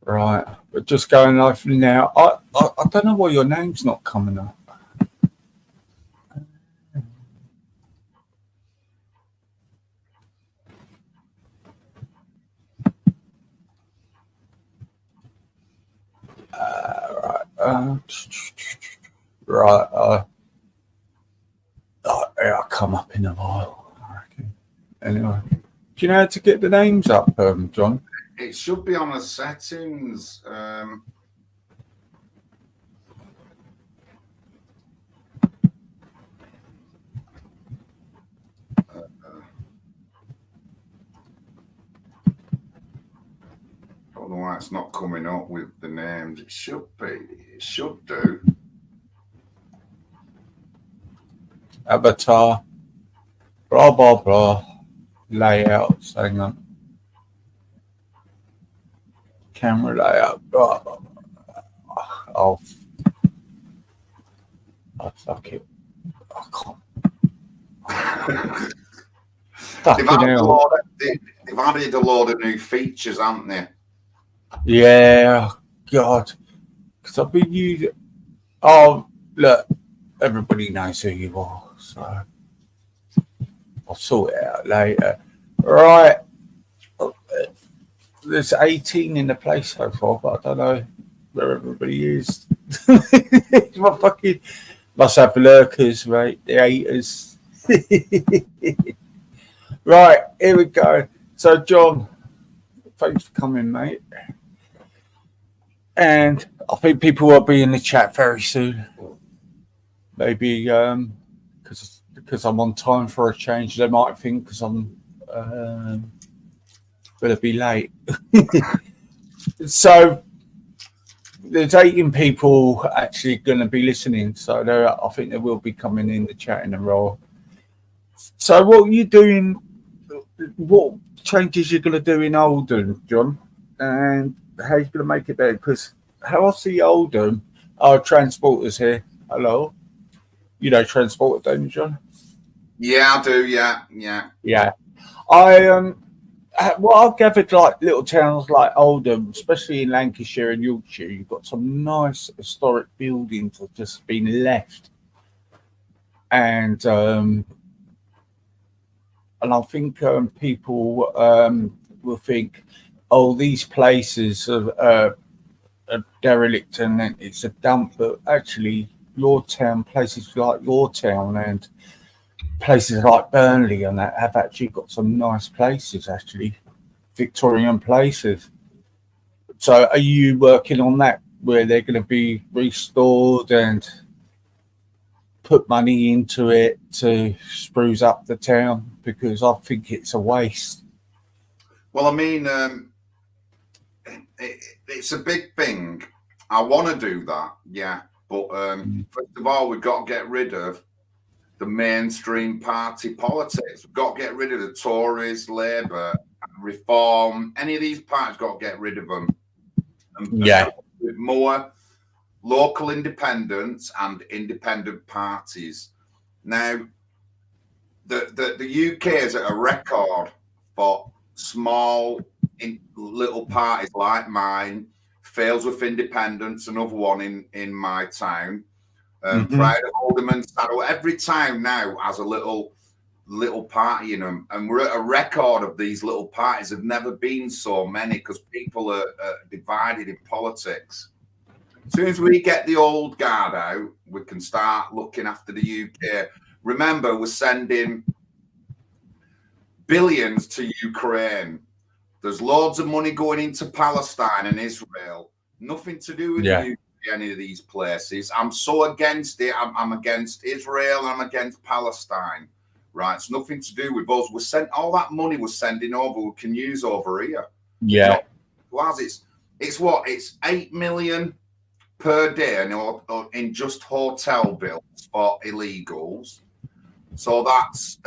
Right, we're just going live now. I don't know why your name's not coming up. Right. It'll come up in a while, I reckon. Anyway, do you know how to get the names up, John? It should be on the settings. I don't know why it's not coming up with the names. It should be. It should do. Avatar, blah, blah, blah. Layouts, hang on. Camera layout, blah, blah, blah. Oh, fuck it. I can't. They've added a load of new features, haven't they? Yeah, God. Because I've been using. Oh, look, everybody knows who you are, so I'll sort it out later. Right. There's 18 in the place so far, but I don't know where everybody is. My fucking must have lurkers, mate. The haters. Right, here we go. So, John, thanks for coming, mate. And I think people will be in the chat very soon. Maybe because I'm on time for a change, they might think because I'm going to be late. So there's 18 people actually going to be listening. So I think they will be coming in the chat in a row. So what are you doing? What changes you're going to do in Oldham, John? And how you going to make it better? Because how I see Oldham, our transporters here. Hello. You know transporter, don't you, John? Yeah, I do. Yeah. Well, I've gathered like little towns like Oldham, especially in Lancashire and Yorkshire. You've got some nice historic buildings that have just been left, and I think people will think, oh, these places are derelict and it's a dump, but actually, your town, places like your town and places like Burnley and that have actually got some nice places, actually, Victorian places. So are you working on that where they're going to be restored and put money into it to spruce up the town? Because I think it's a waste. Well, I mean, it's a big thing. I want to do that, yeah. But first of all, we've got to get rid of the mainstream party politics. We've got to get rid of the Tories, Labour, Reform. Any of these parties, got to get rid of them. Yeah. With more local independents and independent parties. Now, the UK is at a record for small little parties like mine. Fails with Independence, another one in my town. Pride of Alderman Saddle. Every town now has a little party in them, and we're at a record of these little parties. Have never been so many because people are divided in politics. As soon as we get the old guard out, we can start looking after the UK. Remember, we're sending billions to Ukraine. There's loads of money going into Palestine and Israel. Nothing to do with the UK, any of these places. I'm so against it. I'm against Israel. I'm against Palestine. Right? It's nothing to do with us. We sent all that money we're sending over. We can use over here. Yeah. It's what? It's 8 million per day in just hotel bills for illegals. So that's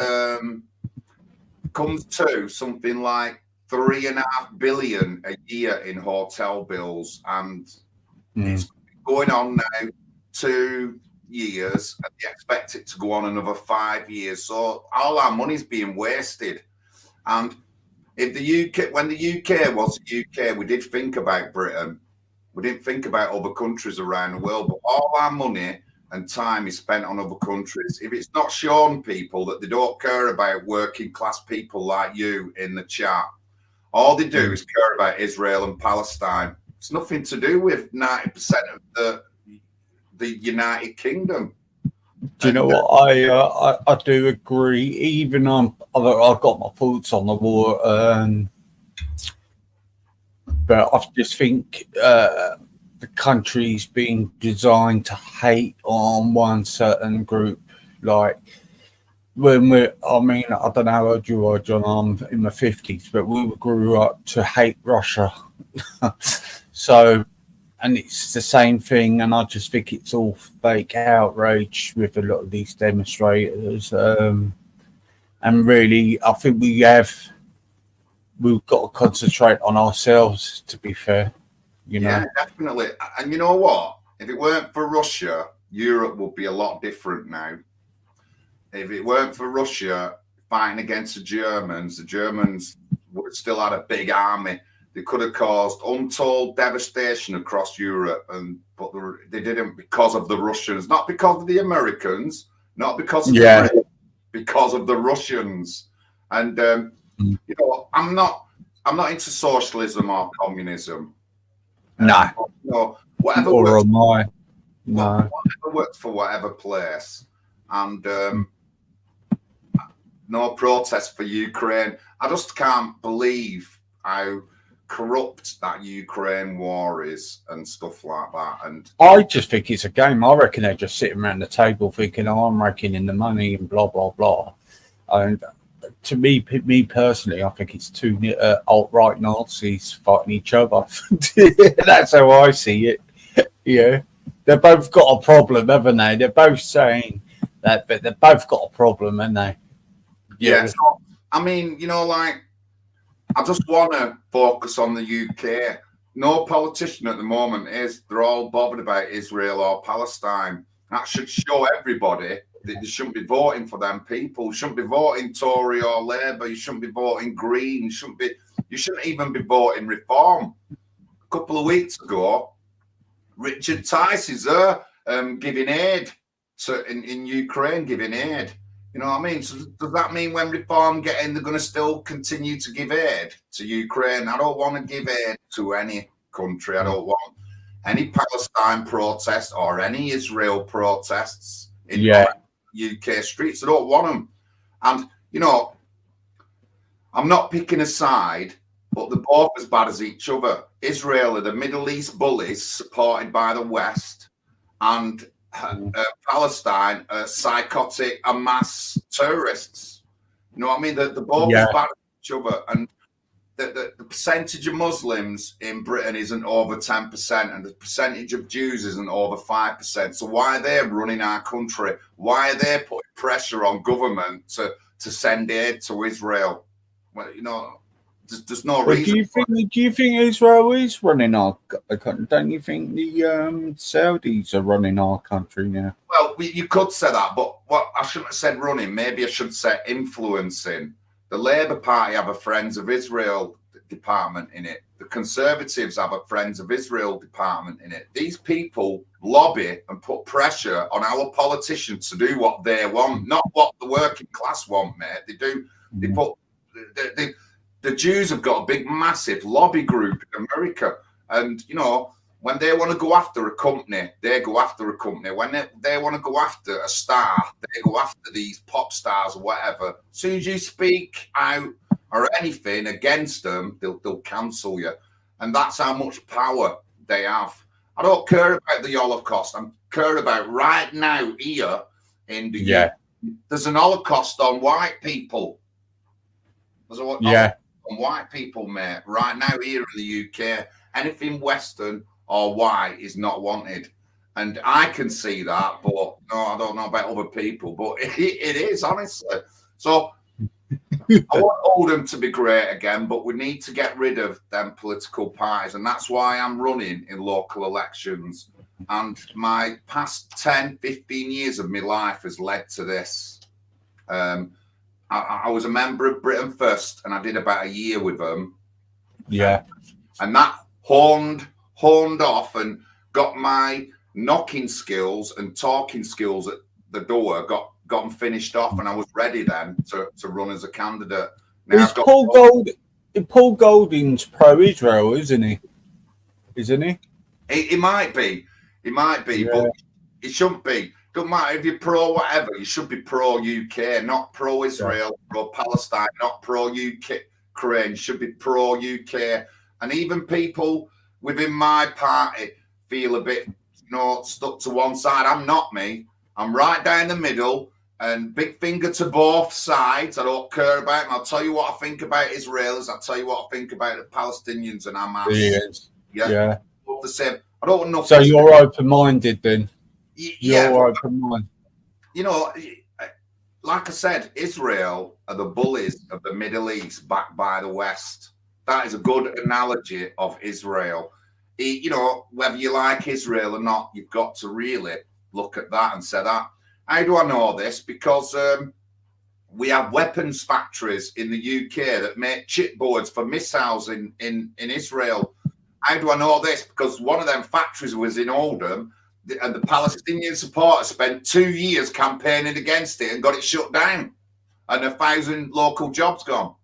comes to something like 3.5 billion a year in hotel bills, and it's going on now 2 years, and they expect it to go on another 5 years. So all our money's being wasted, and if the UK, when the UK was the UK, we did think about Britain. We didn't think about other countries around the world, but all our money and time is spent on other countries. If it's not shown people that they don't care about working class people like you in the chat, all they do is care about Israel and Palestine. It's nothing to do with 90% of the United Kingdom. Do you know what? I do agree. Even I've got my thoughts on the war, but I just think the country's being designed to hate on one certain group. Like when I mean, I don't know how old you are, John. I'm in my 50s, but we grew up to hate Russia. So, and it's the same thing, and I just think it's all fake outrage with a lot of these demonstrators. And really, I think we've got to concentrate on ourselves, to be fair. Yeah, definitely. And you know what? If it weren't for Russia, Europe would be a lot different now. If it weren't for Russia fighting against the Germans would have still had a big army. They could have caused untold devastation across Europe, but they didn't because of the Russians, not because of the Americans, not because of the Brits, because of the Russians. And you know, I'm not into socialism or communism. No, you know, whatever works for whatever place, and no protest for Ukraine. I just can't believe how corrupt that Ukraine war is and stuff like that. And I just think it's a game. I reckon they're just sitting around the table thinking, "Oh, I'm raking in the money and blah blah blah." And to me personally, I think it's two alt-right Nazis fighting each other. That's how I see it. Yeah, they've both got a problem, haven't they? They're both saying that, but they've both got a problem, haven't they? Yeah. So, I mean, you know, like, I just want to focus on the UK. No politician at the moment is. They're all bothered about Israel or Palestine. That should show everybody that you shouldn't be voting for them people. You shouldn't be voting Tory or Labour. You shouldn't be voting Green. You shouldn't even be voting Reform. A couple of weeks ago, Richard Tice is there giving aid in Ukraine, giving aid. You know what I mean? So does that mean when Reform get in, they're going to still continue to give aid to Ukraine? I don't want to give aid to any country. I don't want any Palestine protests or any Israel protests in UK streets. I don't want them. And, you know, I'm not picking a side, but they're both as bad as each other. Israel are the Middle East bullies supported by the West, and Palestine are psychotic Hamas terrorists. You know what I mean? They're both as bad as each other. And the percentage of Muslims in Britain isn't over 10%, and the percentage of Jews isn't over 5%. So why are they running our country? Why are they putting pressure on government to send aid to Israel? Well, you know, there's no reason. Do you think Israel is running our country? Don't you think the Saudis are running our country now? Well, you could say that, but what I shouldn't have said running. Maybe I should say influencing. The Labour Party have a Friends of Israel department in it. The Conservatives have a Friends of Israel department in it. These people lobby and put pressure on our politicians to do what they want, not what the working class want, mate. They do. They put. The Jews have got a big, massive lobby group in America. And, you know, when they want to go after a company, they go after a company. When they want to go after a star, they go after these pop stars or whatever. As soon as you speak out or anything against them, they'll cancel you. And that's how much power they have. I don't care about the Holocaust. I care about right now here in the UK. There's an Holocaust on white people. On white people, mate. Right now here in the UK, anything Western or white is not wanted. And I can see that, but no, I don't know about other people, but it is, honestly. So I want Oldham to be great again, but we need to get rid of them political parties. And that's why I'm running in local elections. And my past 10, 15 years of my life has led to this. I was a member of Britain First, and I did about a year with them. Yeah. And that horned off and got my knocking skills and talking skills at the door, got them finished off, and I was ready then to run as a candidate. Now Is Paul Golding's pro-Israel, isn't he? Isn't he? It might be. It might be, Yeah. but it shouldn't be. Don't matter if you're pro whatever, you should be pro UK, not pro Israel, pro Palestine, not pro UK. You should be pro UK. And even people within my party feel a bit, stuck to one side. I'm not me. I'm right down the middle, and big finger to both sides. I don't care about them. I'll tell you what I think about Israelis. I'll tell you what I think about the Palestinians and Hamas. Yeah. The same. I don't want nothing. So you're open-minded then? Yeah. You're open-minded. Like I said, Israel are the bullies of the Middle East backed by the West. That is a good analogy of Israel. Whether you like Israel or not, you've got to really look at that and say that. How do I know this? Because we have weapons factories in the UK that make chipboards for missiles in Israel. How do I know this? Because one of them factories was in Oldham, and the Palestinian supporters spent 2 years campaigning against it and got it shut down, and 1,000 local jobs gone.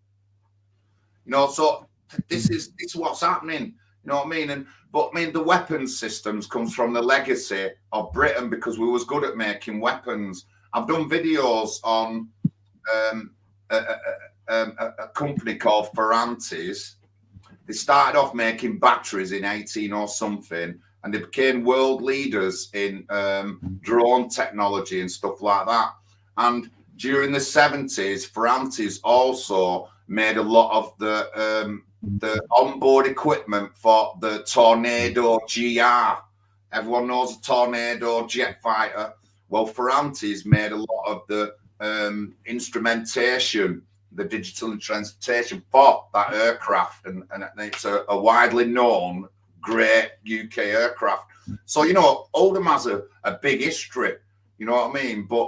So this is what's happening. You know what I mean? But the weapons systems comes from the legacy of Britain, because we was good at making weapons. I've done videos on a company called Ferrantes. They started off making batteries in 18 or something, and they became world leaders in drone technology and stuff like that. And during the 70s, Ferrantes also made a lot of the onboard equipment for the Tornado GR. Everyone knows a Tornado jet fighter. Well, Ferrantes made a lot of the instrumentation, the digital instrumentation for that aircraft, and it's a widely known great UK aircraft. So Oldham has a big history, you know what I mean? But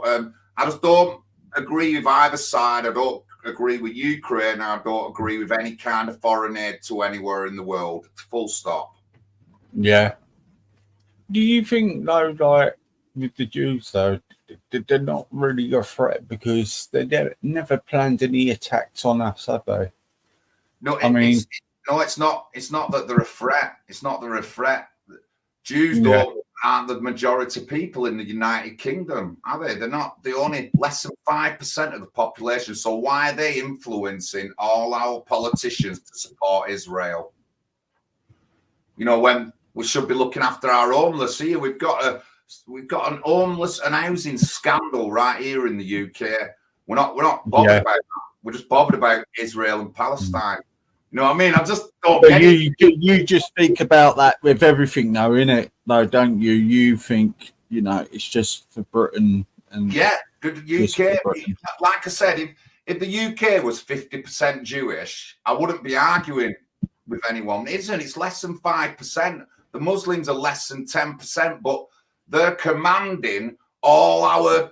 I just don't agree with either side. I don't agree with Ukraine. I don't agree with any kind of foreign aid to anywhere in the world. Full stop. Yeah. Do you think though, like with the Jews though, they're not really a threat because they never planned any attacks on us, have they? No, it's not. It's not that they're a threat. It's not that they're a threat. Jews aren't the majority people in the United Kingdom, are they? They're not. They're only less than 5% of the population. So why are they influencing all our politicians to support Israel? When we should be looking after our homeless here. We've got an homeless and housing scandal right here in the UK. We're not bothered about that. We're just bothered about Israel and Palestine. You know what I mean? I just don't get it. You just speak about that with everything, though, innit? No, don't you? You think it's just for Britain and the UK. Like I said, if the UK was 50% Jewish, I wouldn't be arguing with anyone. It's less than 5%. The Muslims are less than 10%, but they're commanding all our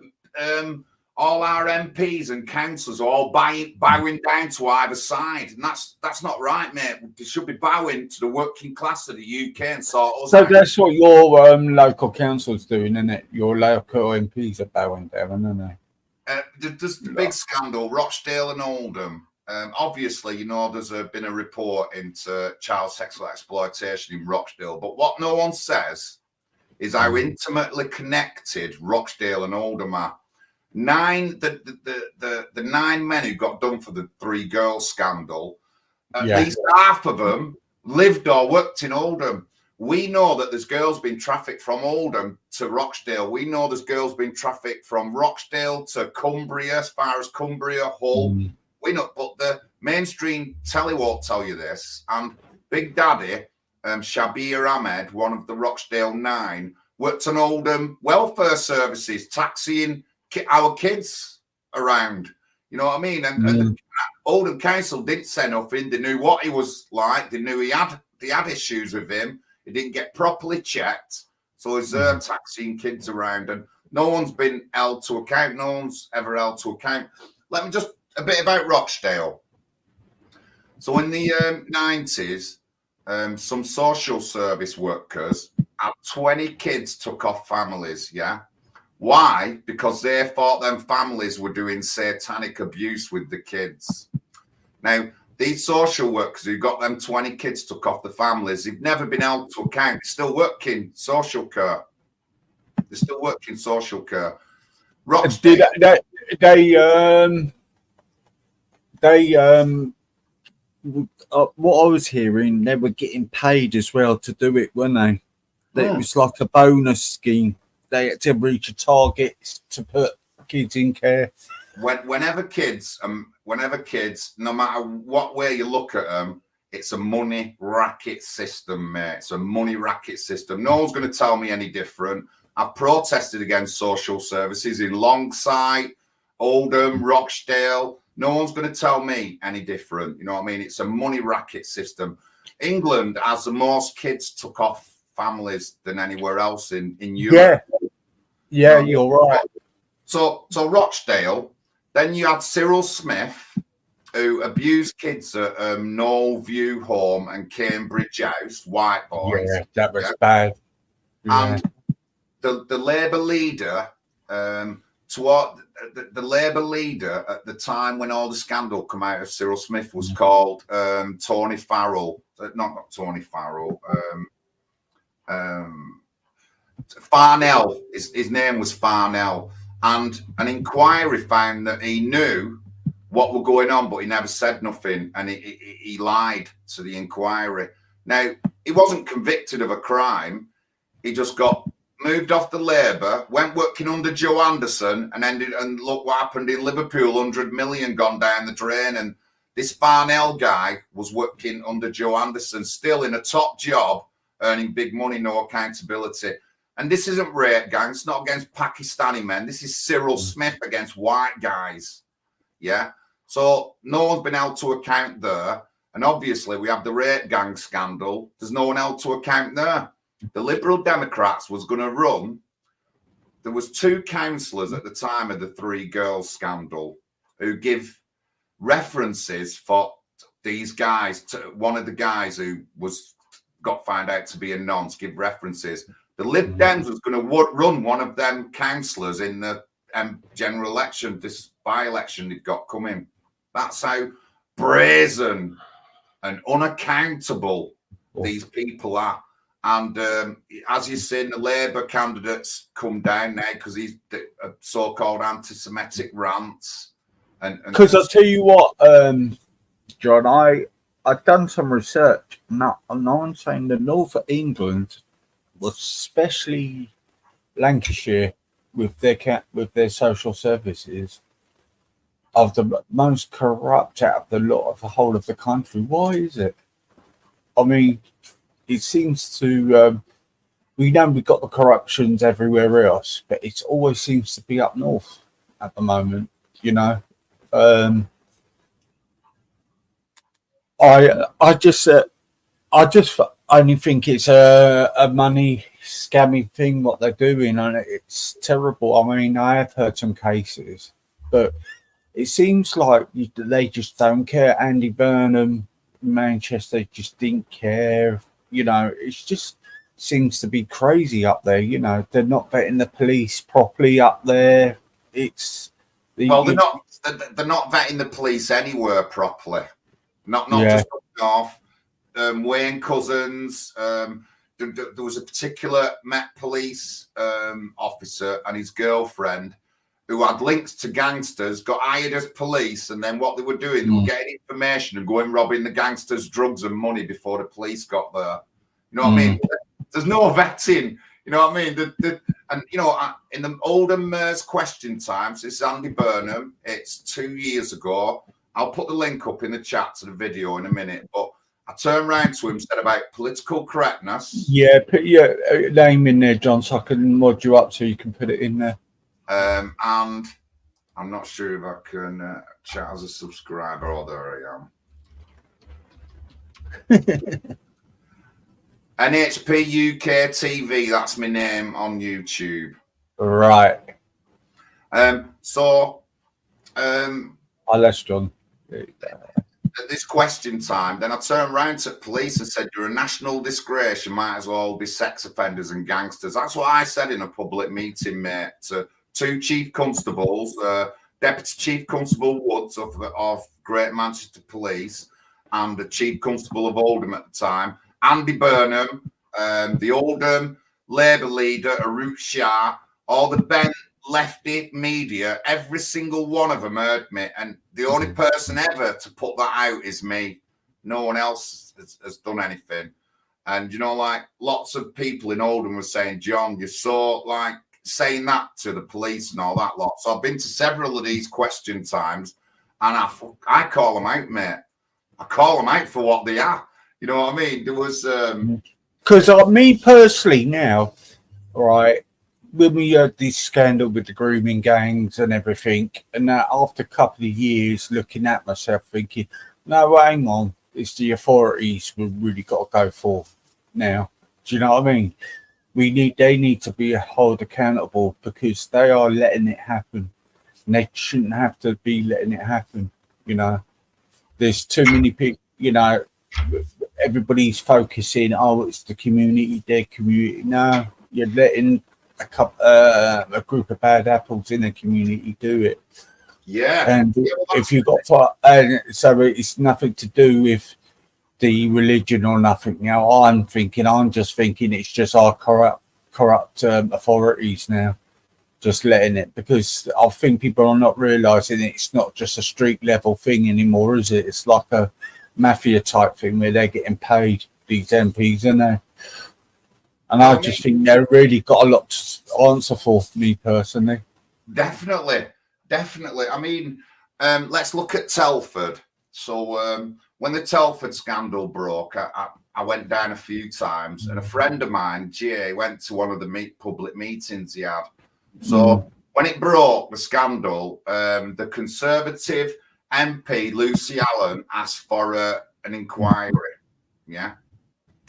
MPs and councillors are all bowing down to either side, and that's not right, mate. They should be bowing to the working class of the UK and sort us out. That's what your local council's doing, isn't it? Your local MPs are bowing down, aren't they? There's the big scandal, Rochdale and Oldham. Obviously, there's been a report into child sexual exploitation in Rochdale, but what no one says is how intimately connected Rochdale and Oldham are. The 9 men who got done for the 3 girls scandal, at least half of them lived or worked in Oldham. We know that there's girls being trafficked from Oldham to Rochdale. We know there's girls being trafficked from Rochdale to Cumbria, as far as Cumbria, Hull. We know, but the mainstream telly won't tell you this. And Big Daddy, Shabir Ahmed, one of the Rochdale 9, worked on Oldham welfare services, taxiing our kids around. You know what I mean? And Oldham Council didn't say nothing. They knew what he was like. They knew they had issues with him. He didn't get properly checked. So he's taxiing kids around, and no one's been held to account. No one's ever held to account. Let me just a bit about Rochdale. So in the 90s, some social service workers had 20 kids took off families, yeah? Why? Because they thought them families were doing satanic abuse with the kids. Now, these social workers who got them 20 kids took off the families, they've never been held to account. They're still working social care. They're still working social care. Rochdale. What I was hearing, they were getting paid as well to do it, weren't they? It was like a bonus scheme. They had to reach a target to put kids in care. Whenever kids, no matter what way you look at them, it's a money racket system, mate. It's a money racket system. No one's going to tell me any different. I've protested against social services in Longsight, Oldham, Rochdale. No one's going to tell me any different. You know what I mean? It's a money racket system. England has the most kids took off families than anywhere else in Europe. Yeah, you're right. So Rochdale, then you had Cyril Smith, who abused kids at Knoll View Home and Cambridge House, white boys. Yeah, that was bad. And the Labour leader, the Labour leader at the time when all the scandal come out of Cyril Smith was called Tony Farrell. Not Tony Farrell. Farnell. His name was Farnell. And an inquiry found that he knew what was going on, but he never said nothing, and he lied to the inquiry. Now, he wasn't convicted of a crime. He just got moved off the Labour, went working under Joe Anderson, and look what happened in Liverpool, 100 million gone down the drain. And this Farnell guy was working under Joe Anderson, still in a top job, earning big money, no accountability. And this isn't rape gangs, not against Pakistani men. This is Cyril Smith against white guys. Yeah. So no one's been held to account there. And obviously we have the rape gang scandal. There's no one held to account there. The Liberal Democrats was going to run. There was 2 councillors at the time of the 3 girls scandal who give references for these guys. To one of the guys who got found out to be a nonce, give references. The Lib Dems was going to run one of them councillors in the general election, this by-election they've got coming. That's how brazen and unaccountable these people are. And as you've seen, the Labour candidates come down now because he's so-called anti-Semitic rants. Because I'll tell you what, John, I've done some research. Now, I'm saying the north of England, especially Lancashire, with their social services, are the most corrupt out of the lot of the whole of the country. Why is it? I mean, it seems to. We know we've got the corruptions everywhere else, but it always seems to be up north at the moment. You know, I just only think it's a money scammy thing what they're doing, and it's terrible. I mean, I have heard some cases, but it seems like they just don't care. Andy Burnham, Manchester, just didn't care. You know, it just seems to be crazy up there. You know, they're not vetting the police properly up there. They're not vetting the police anywhere properly. Not just up north. Wayne Cousins. There was a particular Met Police officer and his girlfriend who had links to gangsters, got hired as police, and then what they were doing, they were getting information and going robbing the gangsters' drugs and money before the police got there. You know what I mean? There's no vetting. You know what I mean? And you know, in the Oldham Mayor's question times, this is Andy Burnham. It's 2 years ago. I'll put the link up in the chat to the video in a minute, but I turned around to him, said about political correctness. Yeah, put your name in there, John, so I can mod you up so you can put it in there. And I'm not sure if I can chat as a subscriber. Oh, there I am. NHP UK TV, that's my name on YouTube. Right. Oh, that's John. At this question time, then I turned round to police and said, "You're a national disgrace. You might as well be sex offenders and gangsters." That's what I said in a public meeting, mate, to two chief constables, Deputy Chief Constable Woods of Great Manchester Police, and the Chief Constable of Oldham at the time, Andy Burnham, the Oldham Labour leader, Arut Shah, all the bent lefty media, every single one of them heard me. And the only person ever to put that out is me. No one else has done anything. And, you know, like lots of people in Oldham were saying, "John, you're so like saying that to the police and all that lot." So I've been to several of these question times and I call them out, mate. I call them out for what they are. You know what I mean? There was... Because me personally now, right, when we had this scandal with the grooming gangs and everything, and after a couple of years looking at myself thinking, no, hang on, it's the authorities we've really got to go for now. Do you know what I mean? They need to be held accountable because they are letting it happen. And they shouldn't have to be letting it happen, you know. There's too many people, you know, everybody's focusing, oh, it's the community, their community. No, you're letting a group of bad apples in the community do it. Yeah. And if you've got so it's nothing to do with the religion or nothing. Now I'm just thinking it's just our corrupt authorities now, just letting it, because I think people are not realizing it's not just a street level thing anymore, is it? It's like a mafia type thing where they're getting paid, these MPs, and I just think they've really got a lot to answer for, me personally. Definitely. I mean, let's look at Telford. So when the Telford scandal broke, I went down a few times, and a friend of mine, Jay, went to one of the public meetings he had. So when it broke, the scandal, the Conservative MP, Lucy Allen, asked for an inquiry. Yeah.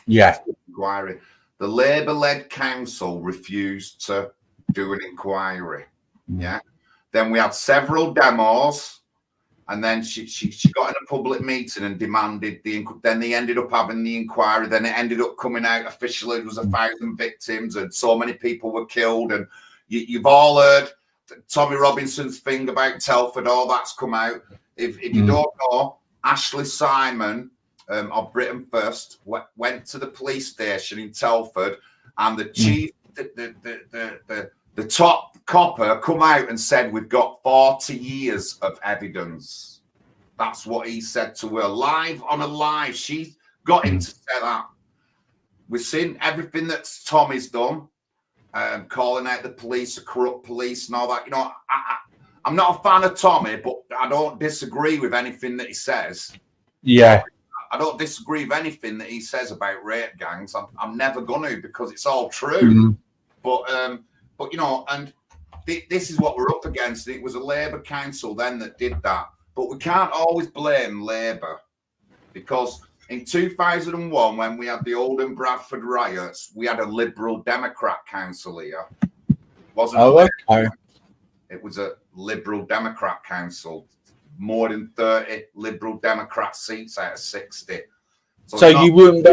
Inquiry. The Labour-led council refused to do an inquiry. Yeah. Then we had several demos, and then she got in a public meeting and demanded then they ended up having the inquiry. Then it ended up coming out officially there was 1,000 victims and so many people were killed. And you've all heard Tommy Robinson's thing about Telford. All that's come out. If you don't know, Ashley Simon of Britain First went to the police station in Telford, and the chief, the top copper come out and said, "We've got 40 years of evidence." That's what he said to her live on a live. She got him to say that. We've seen everything that Tommy's done, calling out the police, a corrupt police and all that. You know, I'm not a fan of Tommy, but I don't disagree with anything that he says. Yeah. I don't disagree with anything that he says about rape gangs. I'm never going to, because it's all true. But you know, and this is what we're up against. It was a Labour council then that did that. But we can't always blame Labour, because in 2001, when we had the Oldham Bradford riots, we had a Liberal Democrat council here. It was a Liberal Democrat council. More than 30 Liberal Democrat seats out of 60. So you wouldn't.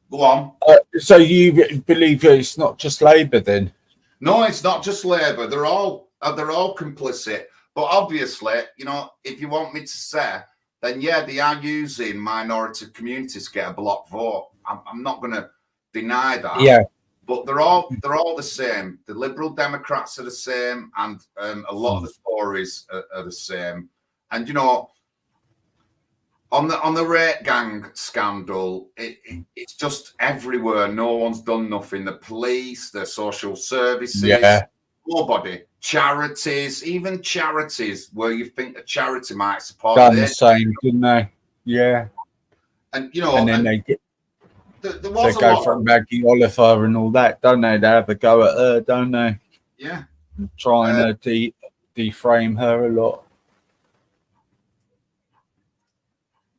Go on. So you believe it's not just Labour then? No, it's not just Labour. They're all complicit. But obviously, you know, if you want me to say, then yeah, they are using minority communities to get a block vote. I'm not going to deny that. Yeah. But they're all the same. The Liberal Democrats are the same, and a lot of the Tories are the same. And you know, on the rape gang scandal, it's just everywhere. No one's done nothing. The police, the social services, nobody. Charities, even charities where you think a charity might support done the same, didn't they? Yeah. And you know, and then they get. There was they go for Maggie Oliver and all that, don't they? They have a go at her, don't they? Yeah. Trying to deframe her a lot.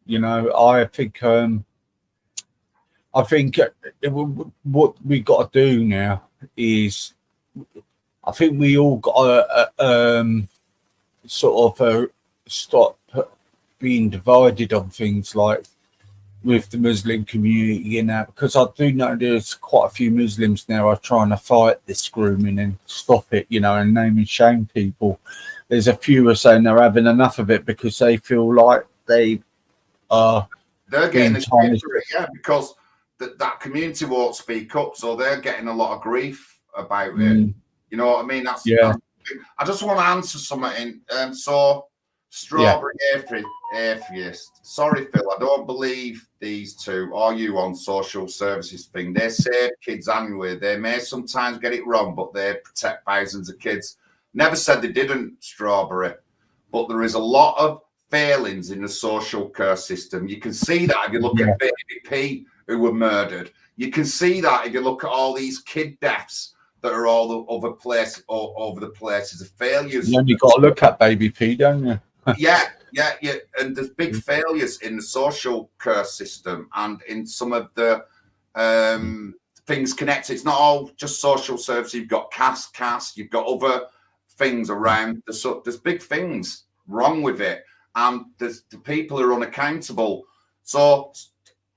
You know, I think what we got to do now is, I think we all got to sort of stop being divided on things like with the Muslim community, you know, because I do know there's quite a few Muslims now are trying to fight this grooming and stop it, you know, and name and shame people. There's a few who are saying they're having enough of it because they feel like they are they're getting the tarnished. shit for it, yeah, because that community won't speak up, so they're getting a lot of grief about it. You know what I mean? That's I just want to answer something. So Strawberry Atheist. Sorry, Phil, I don't believe these two or you on social services thing. They save kids annually. They may sometimes get it wrong, but they protect thousands of kids. Never said they didn't, Strawberry, but there is a lot of failings in the social care system. You can see that if you look at Baby P, who were murdered. You can see that if you look at all these kid deaths that are all over the places of failures. You only got to look at Baby P, don't you? yeah. And there's big failures in the social care system and in some of the things connected. It's not all just social services. You've got CAS, you've got other things around. There's big things wrong with it. And the people are unaccountable. So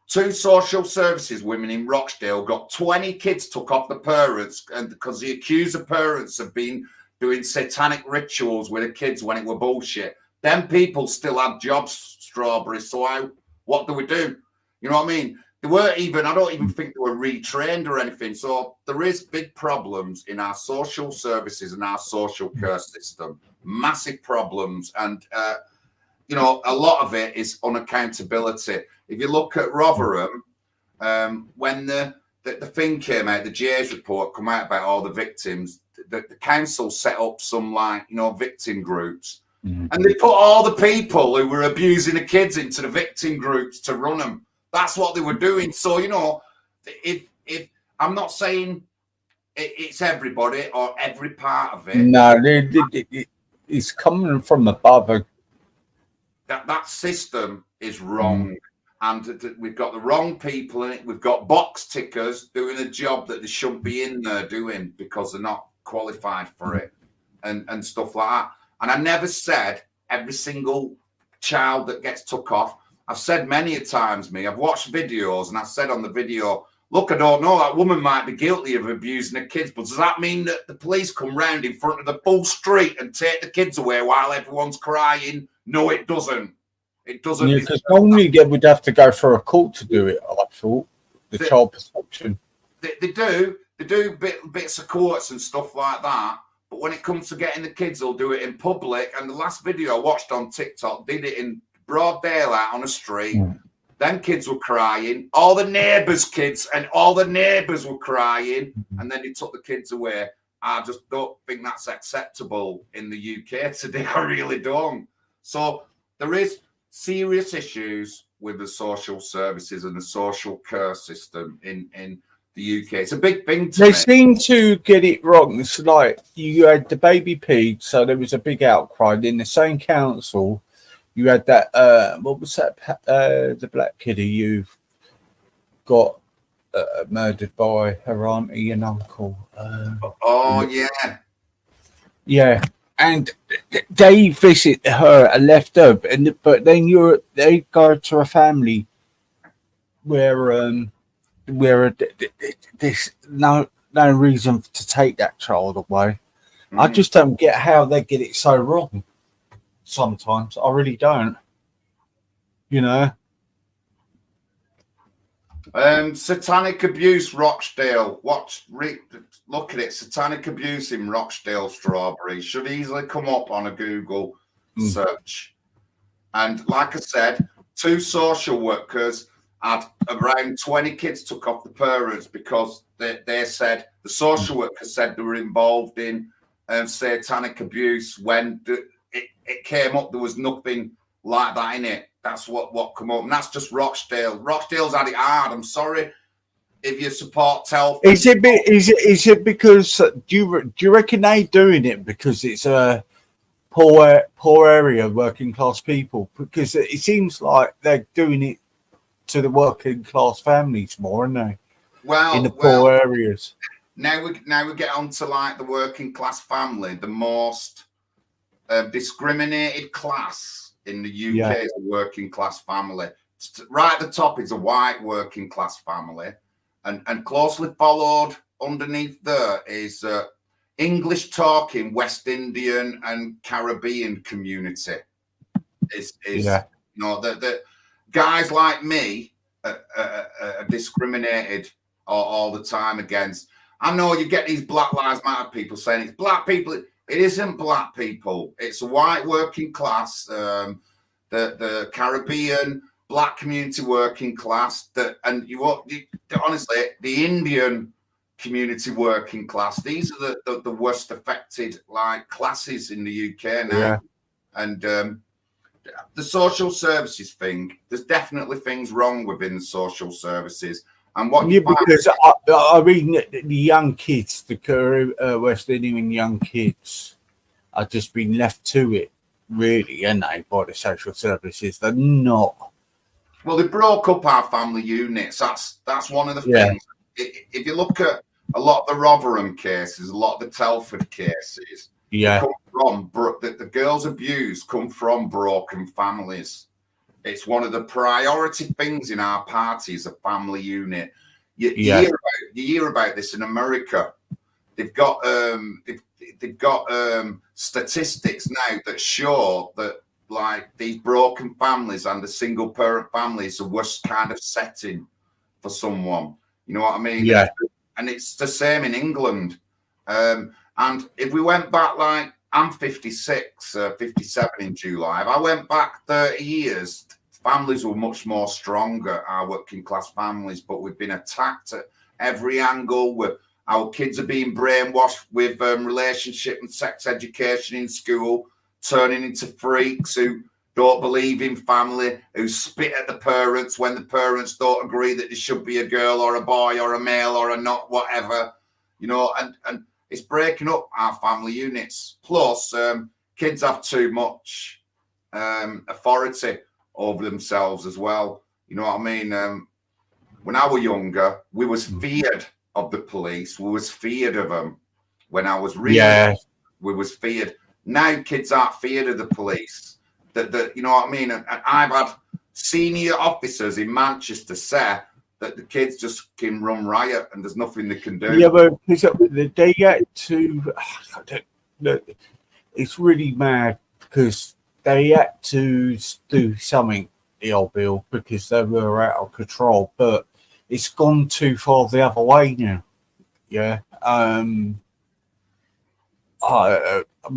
2 social services women in Rochdale got 20 kids took off the parents, and because they accused the parents of being doing satanic rituals with the kids when it were bullshit. Them people still had jobs, Strawberry. So what do we do? You know what I mean? They weren't even, I don't even think they were retrained or anything. So there is big problems in our social services and our social care system. Massive problems. And, you know, a lot of it is unaccountability. If you look at Rotherham, when the thing came out, the Jay's report come out about all the victims, the council set up some, like, you know, victim groups. And they put all the people who were abusing the kids into the victim groups to run them. That's what they were doing. So, you know, if I'm not saying it's everybody or every part of it. No, it's coming from above. That system is wrong. And we've got the wrong people in it. We've got box tickers doing a job that they shouldn't be in there doing because they're not qualified for it and stuff like that. And I never said every single child that gets took off. I've said many a times, I've watched videos and I've said on the video, look, I don't know, that woman might be guilty of abusing the kids, but does that mean that the police come round in front of the full street and take the kids away while everyone's crying? No, it doesn't. It doesn't. Yeah, because normally they would have to go for a court to do it, I thought, child protection. They do bits of courts and stuff like that. But when it comes to getting the kids, they'll do it in public. And the last video I watched on TikTok did it in broad daylight on a street. Then kids were crying. All the neighbours' kids and all the neighbours were crying. And then they took the kids away. I just don't think that's acceptable in the UK today. I really don't. So there is serious issues with the social services and the social care system in the UK. It's a big thing to me. They seem to get it wrong. It's like you had the Baby Pig, so there was a big outcry. In the same council, you had that, what was that, the black kid who you got murdered by her auntie and uncle. Yeah. And they visit her and left her, but then they go to a family where there's no reason to take that child away. I just don't get how they get it so wrong. Sometimes I really don't. You know. Satanic abuse, Rochdale. Look at it. Satanic abuse in Rochdale, Strawberry. Should easily come up on a Google search. And like I said, 2 social workers had around 20 kids took off the parents because they said, the social worker said they were involved in satanic abuse. When it came up, there was nothing like that in it. That's what come up. And that's just Rochdale. Rochdale's had it hard. I'm sorry if you support Telford. Is it because do you reckon they doing it because it's a poor area, working class people? Because it seems like they're doing it to the working class families more, aren't they? Well, in the poor areas. Now we get on to like the working class family. The most discriminated class in the UK is a working class family. Right at the top is a white working class family, and closely followed underneath there is English talking West Indian and Caribbean community. The guys like me are discriminated all the time against. I know you get these Black Lives Matter people saying it's black people. It isn't black people. It's a white working class, the Caribbean black community working class. Honestly, the Indian community working class. These are the worst affected classes in the UK now. Yeah. And the social services thing. There's definitely things wrong within the social services. And what because I mean the young kids, the West Indian young kids, are just being left to it, really, aren't they, by the social services? They're not. Well, they broke up our family units. That's one of the things. If you look at a lot of the Rotherham cases, a lot of the Telford cases, the girls abused come from broken families. It's one of the priority things in our party is a family unit. You hear about this in America. They've got statistics now that show that these broken families and the single parent family is the worst kind of setting for someone. You know what I mean? Yeah. And it's the same in England. And if we went back, I'm 56, 57 in July. If I went back 30 years, families were much more stronger, our working class families, but we've been attacked at every angle. Our kids are being brainwashed with relationship and sex education in school, turning into freaks who don't believe in family, who spit at the parents when the parents don't agree that there should be a girl or a boy or a male or a not whatever, and it's breaking up our family units. Plus, kids have too much authority over themselves as well. You know what I mean? When I was younger, we was feared of the police. We was feared of them. When I was really, we was feared. Now kids aren't feared of the police. That you know what I mean? And I've had senior officers in Manchester say that the kids just can run riot and there's nothing they can do. Yeah, but they get to. It's really mad because they had to do something, the old Bill, because they were out of control. But it's gone too far the other way now. Yeah.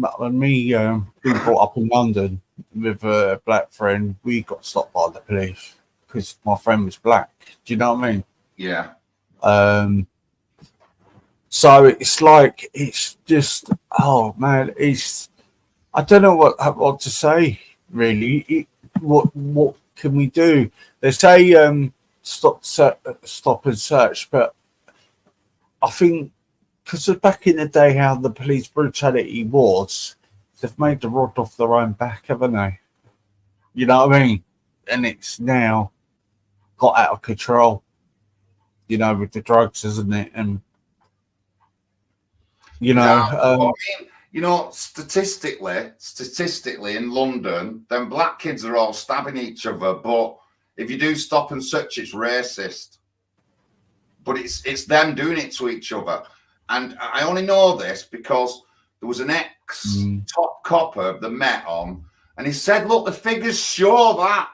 Me being brought up in London with a black friend, we got stopped by the police because my friend was black. Do you know what I mean? Yeah. So it's just, oh man, I don't know what to say really. What can we do? They say stop and search, but I think because back in the day how the police brutality was, they've made the rod off their own back, haven't they? You know what I mean? And it's now got out of control, with the drugs, isn't it? And statistically in London, then black kids are all stabbing each other. But if you do stop and search, it's racist. But it's them doing it to each other. And I only know this because there was an ex-top copper that met on, and he said, look, the figures show that,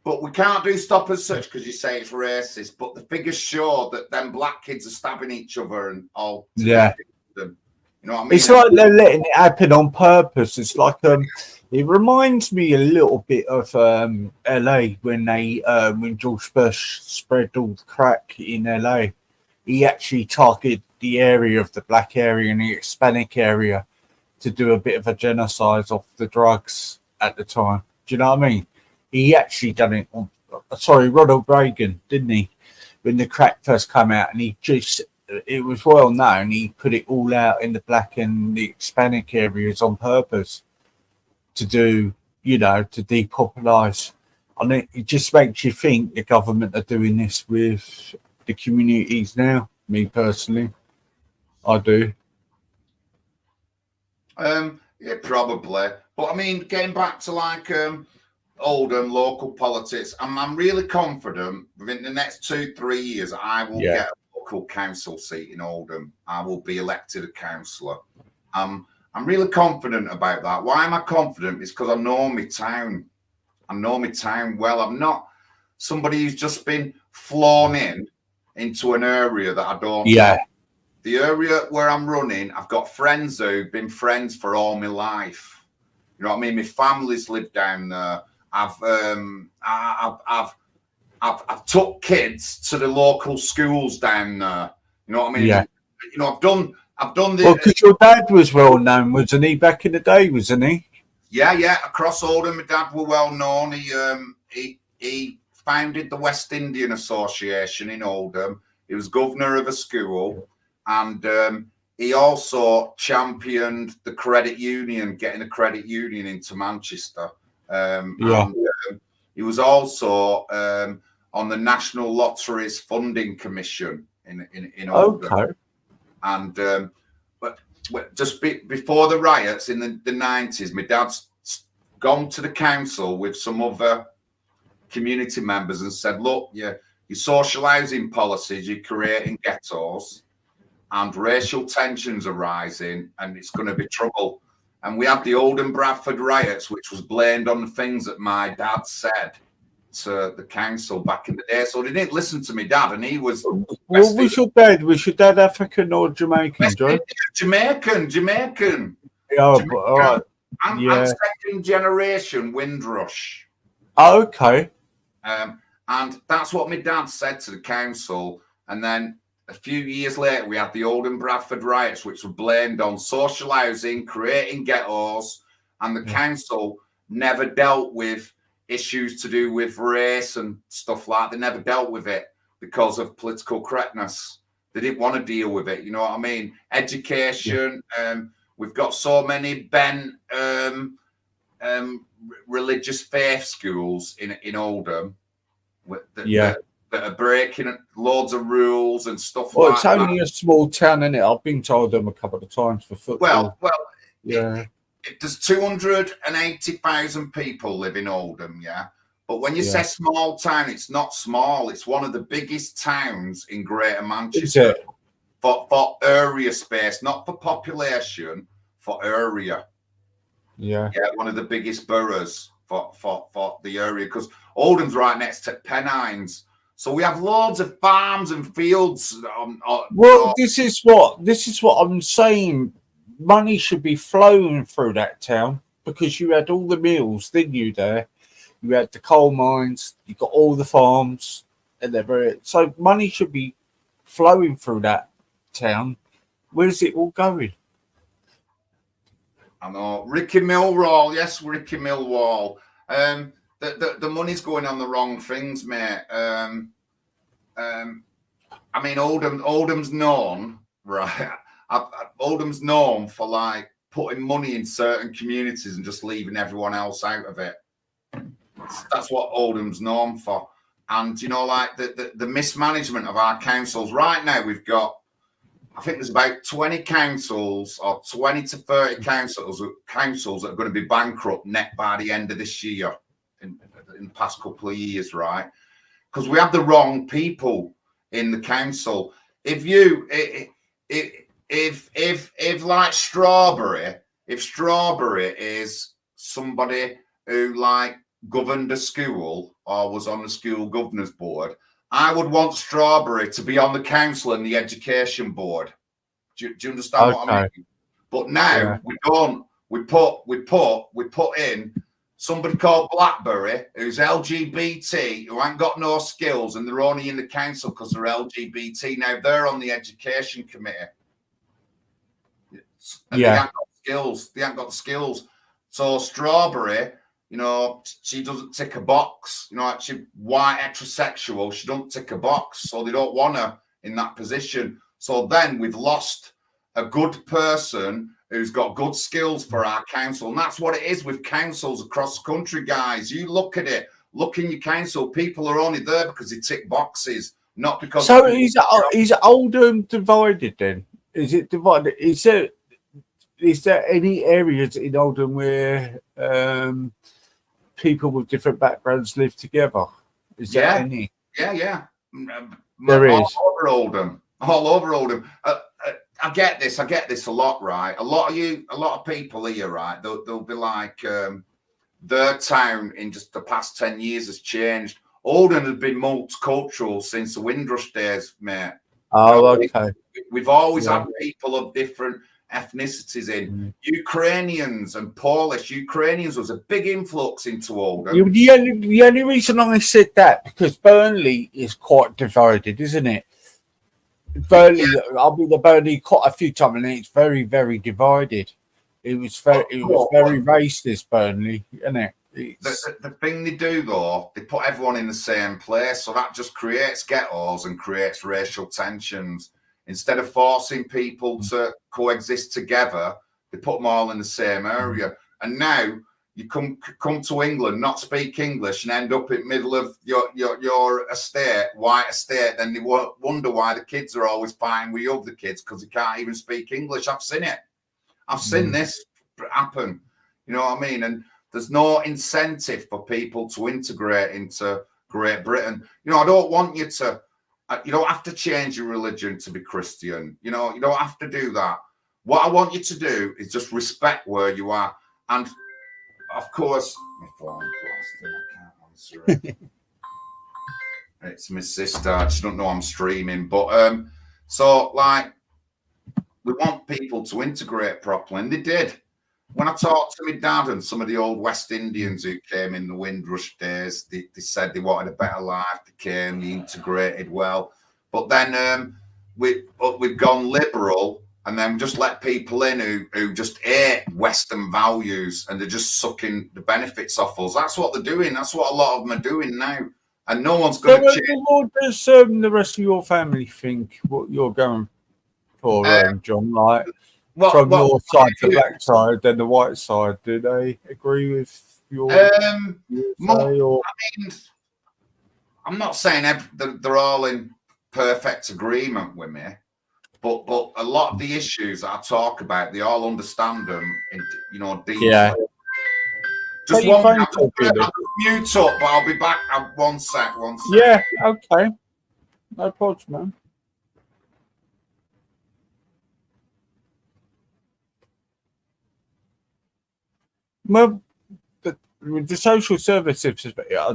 but we can't do stop and search because you say it's racist, but the figures show that them black kids are stabbing each other and all. Yeah. You know what I mean? It's like they're letting it happen on purpose. It's like it reminds me a little bit of LA when George Bush spread all the crack in LA. He actually targeted the area of the black area and the Hispanic area to do a bit of a genocide of the drugs at the time. Do you know what I mean? He actually done it on, Ronald Reagan, didn't he? When the crack first came out, and it was well known, he put it all out in the black and the Hispanic areas on purpose to do, to depopulise. And it just makes you think the government are doing this with the communities now. Me personally, I do. Yeah, probably. But I mean, getting back to like Oldham local politics, I'm really confident within the next 2-3 years I will get a local council seat in Oldham. I will be elected a councillor. I'm really confident about that. Why am I confident? It's because I know my town. I know my town well. I'm not somebody who's just been flown into an area that I don't know. The area where I'm running, I've got friends who've been friends for all my life. You know what I mean? My family's lived down there. I've took kids to the local schools down there. You know what I mean? Yeah. You know, I've done the. Well, because your dad was well known, wasn't he, back in the day? Wasn't he? Yeah. Across Oldham, my dad were well known. He founded the West Indian Association in Oldham. He was governor of a school, and he also championed the credit union, getting a credit union into Manchester. And he was also on the National Lotteries Funding Commission in Oldham. Okay. And but just before the riots in the 90s, my dad's gone to the council with some other community members and said, look, your social housing policies, you're creating ghettos and racial tensions are rising and it's going to be trouble. And we had the Oldham Bradford riots, which was blamed on the things that my dad said to the council back in the day. So they didn't listen to my dad, and he was. What was your dad? Was your dad African or Jamaican, Joe? Jamaican. Oh, Jamaican. All right. I'm second generation Windrush. Oh, okay. And that's what my dad said to the council. And then a few years later, we had the Oldham Bradford riots, which were blamed on social housing, creating ghettos, and the council never dealt with issues to do with race and stuff like that. They never dealt with it because of political correctness. They didn't want to deal with it. You know what I mean? Education. We've got so many religious faith schools in Oldham that are breaking loads of rules and stuff like that. Well, it's only a small town, isn't it? I've been to Oldham a couple of times for football. Well, there's 280,000 people live in Oldham, yeah? But when you say small town, it's not small. It's one of the biggest towns in Greater Manchester. For area space, not for population, for area. Yeah, one of the biggest boroughs for the area, because Oldham's right next to Pennines. So we have loads of farms and fields. This is what I'm saying. Money should be flowing through that town because you had all the mills, didn't you? There, you had the coal mines, you got all the farms, and so money should be flowing through that town. Where's it all going? I know, Ricky Millwall. Yes, Ricky Millwall. The money's going on the wrong things, mate. I mean, Oldham's known, right? Oldham's known for like putting money in certain communities and just leaving everyone else out of it. That's what Oldham's known for. And you know, like the mismanagement of our councils. Right now, we've got, I think there's about 20 councils or 20 to 30 councils that are going to be bankrupt net by the end of this year, in the past couple of years, right? Because we have the wrong people in the council. If like Strawberry, if Strawberry is somebody who like governed a school or was on the school governor's board, I would want Strawberry to be on the council and the education board. Do you understand what I mean? But now we don't. We put in somebody called Blackberry, who's LGBT, who ain't got no skills, and they're only in the council because they're LGBT. Now they're on the education committee. And they haven't got skills. They haven't got the skills. So Strawberry, you know, she doesn't tick a box. You know, she's white, heterosexual. She don't tick a box, so they don't want her in that position. So then we've lost a good person who's got good skills for our council. And that's what it is with councils across the country, guys. You look at it. Look in your council. People are only there because they tick boxes, not because... So is Oldham divided then? Is it divided? is there any areas in Oldham where people with different backgrounds live together? Is there any? Yeah. There All is. over Oldham. All over Oldham. I get this a lot, right? A lot of people here, right? They'll be like, their town in just the past 10 years has changed. Oldham has been multicultural since the Windrush days, mate. Oh, okay. We've always had people of different ethnicities in. Ukrainians and Polish. Ukrainians was a big influx into Oldham. The only reason I said that, because Burnley is quite divided, isn't it? Burnley, I've been to Burnley quite a few times, and it's very, very divided. It was very racist, Burnley, isn't it? The thing they do, though, they put everyone in the same place, so that just creates ghettos and creates racial tensions. Instead of forcing people to coexist together, they put them all in the same area. And now you come to England, not speak English, and end up in the middle of your estate, white estate. Then they wonder why the kids are always fighting with other kids because they can't even speak English. I've seen it. I've seen this happen. You know what I mean? And there's no incentive for people to integrate into Great Britain. You know, I don't want you to. You don't have to change your religion to be Christian. You know, you don't have to do that. What I want you to do is just respect where you are. And of course, my phone blasted. I can't answer it. It's my sister. She don't know I'm streaming. But so like, we want people to integrate properly, and they did. When I talked to my dad and some of the old West Indians who came in the Windrush days, they said they wanted a better life. They came, they integrated well. But then we've gone liberal and then just let people in who just hate Western values and they're just sucking the benefits off us. That's what they're doing. That's what a lot of them are doing now. And no one's going to change. What does the rest of your family think what you're going for, John? Like, from your side to the black side, then the white side, do they agree with your? I mean, I'm not saying they're all in perfect agreement with me, but a lot of the issues that I talk about, they all understand them, deeply. Yeah. Just one minute. I'll mute up, but I'll be back. One sec. Yeah. Okay. No problem, man. Well, the social services, I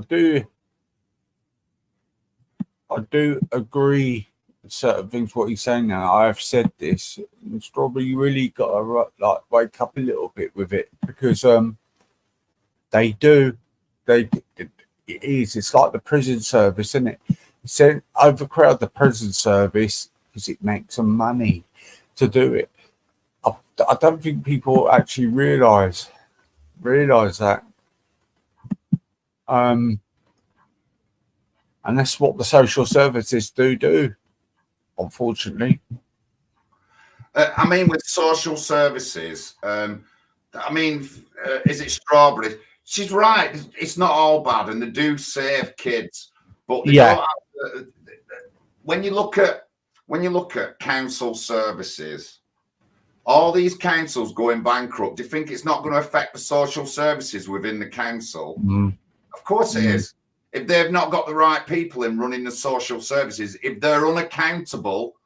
do agree with certain things what he's saying now. I have said this. Strawberry, you really got to like wake up a little bit with it because they do. It's like the prison service, isn't it? So overcrowd the prison service because it makes them money to do it. I don't think people actually realise that. And that's what the social services do, unfortunately. I mean, with social services, is it Strawberry? She's right. It's not all bad, and they do save kids. But they don't have when you look at council services, all these councils going bankrupt, do you think it's not going to affect the social services within the council? Of course it is. If they've not got the right people in running the social services, if they're unaccountable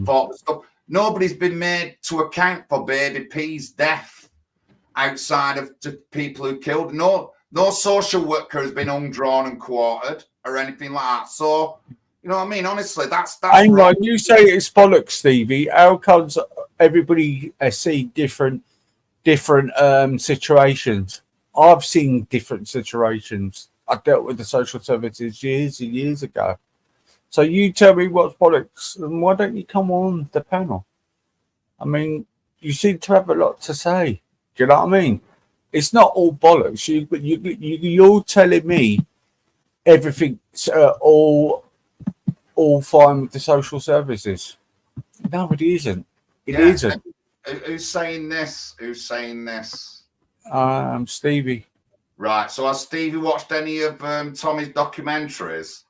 for stuff, nobody's been made to account for Baby P's death outside of the people who killed. No social worker has been undrawn and quartered or anything like that. So, you know what I mean? Honestly, that's hang on, you say it's bollocks, Stevie. How comes everybody see different situations? I've seen different situations. I dealt with the social services years and years ago. So you tell me what's bollocks, and why don't you come on the panel? I mean, you seem to have a lot to say. Do you know what I mean? It's not all bollocks. You're telling me everything's all fine with the social services. No, it isn't. It isn't. Who's saying this? Stevie. Right. So has Stevie watched any of Tommy's documentaries?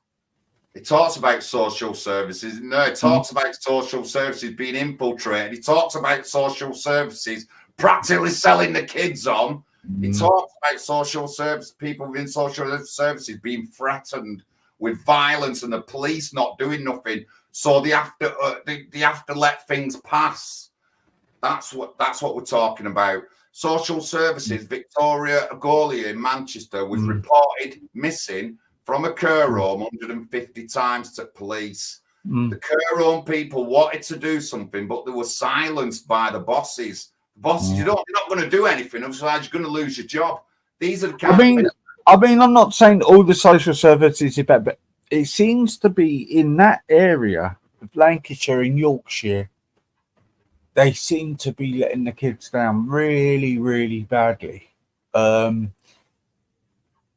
He talks about social services. No, he talks about social services being infiltrated. He talks about social services practically selling the kids on. He talks about social service, people within social services being threatened with violence and the police not doing nothing. So they have to let things pass. That's what we're talking about. Social services. Victoria Agolia in Manchester was reported missing from a care home 150 times to police. The care home people wanted to do something, but they were silenced by the bosses. The bosses, you're not going to do anything, otherwise you're going to lose your job. These are the kind of things. I mean, I'm not saying all the social services are bad, but it seems to be in that area of Lancashire and Yorkshire, they seem to be letting the kids down really, really badly.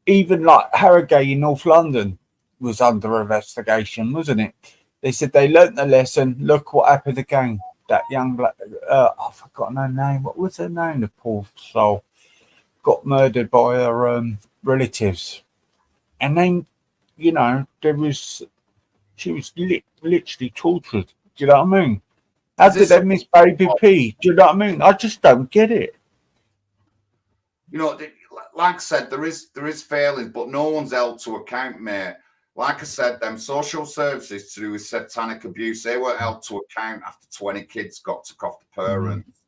Even like Harrogate in North London was under investigation, wasn't it? They said they learnt the lesson. Look what happened again. That young black, I've forgotten her name. What was her name? The poor soul got murdered by her relatives, and then she was literally tortured. Do you know what I mean? How did they miss Baby P? Do you know what I mean? I just don't get it. Like I said, there is failings, but no one's held to account, mate. Like I said, them social services to do with satanic abuse, they were held to account after 20 kids got took off the parents.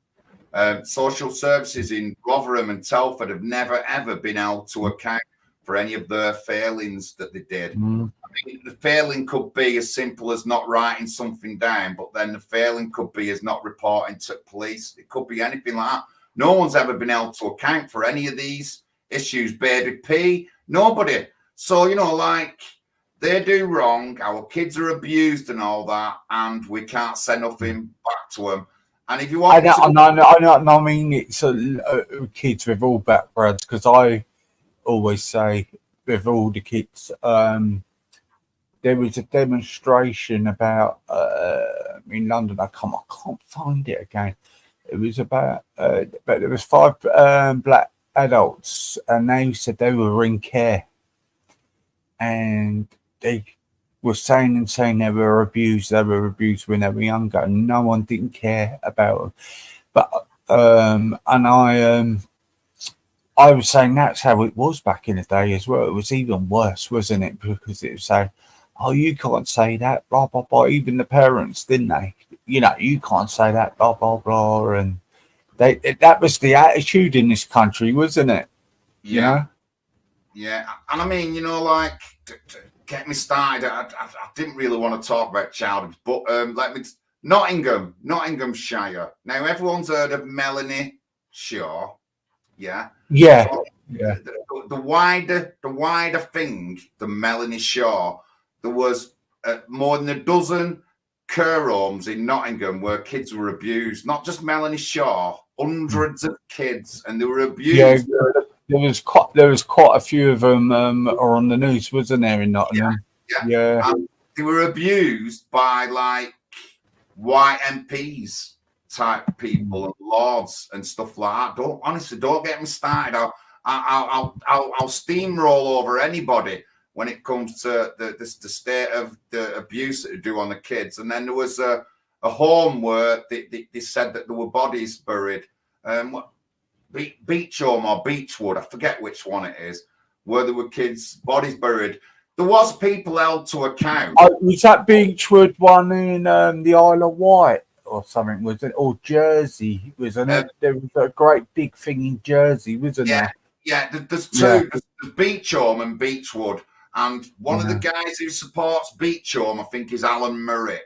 Social services in Rotherham and Telford have never, ever been held to account for any of their failings that they did. I mean, the failing could be as simple as not writing something down, but then the failing could be as not reporting to police. It could be anything like that. No one's ever been held to account for any of these issues. Baby P, nobody. So, they do wrong, our kids are abused and all that, and we can't say nothing back to them. And if you want I mean, it's kids with all backgrounds, because I always say with all the kids, there was a demonstration about in London. I can't find it again. It was about, but there was 5 black adults, and they said they were in care, and they were saying they were abused. They were abused when they were younger, and no one didn't care about them. But and I was saying that's how it was back in the day as well. It was even worse, wasn't it? Because it was saying, "Oh, you can't say that," blah blah blah. Even the parents, didn't they? You can't say that, blah blah blah. And that was the attitude in this country, wasn't it? Yeah. Yeah, and I mean, to get me started, I didn't really want to talk about childhood, but Nottinghamshire. Now, everyone's heard of Melanie Shaw, yeah? Yeah. So the wider thing than Melanie Shaw, there was more than a dozen care homes in Nottingham where kids were abused. Not just Melanie Shaw, hundreds of kids, and they were abused. Yeah. There was quite a few of them are on the news, wasn't there, in Nottingham? Yeah. They were abused by white MPs type people and lords and stuff like that. Don't get me started. I'll steamroll over anybody when it comes to the state of the abuse that they do on the kids. And then there was a home where they said that there were bodies buried. Beechhome or Beechwood, I forget which one it is, where there were kids' bodies buried. There was people held to account. Was that Beechwood one in the Isle of Wight or something? Was it, or Jersey? There was a great big thing in Jersey, wasn't there? Yeah. There's two. There's Beechhome and Beechwood, and one of the guys who supports Beechhome, I think, is Alan Murray,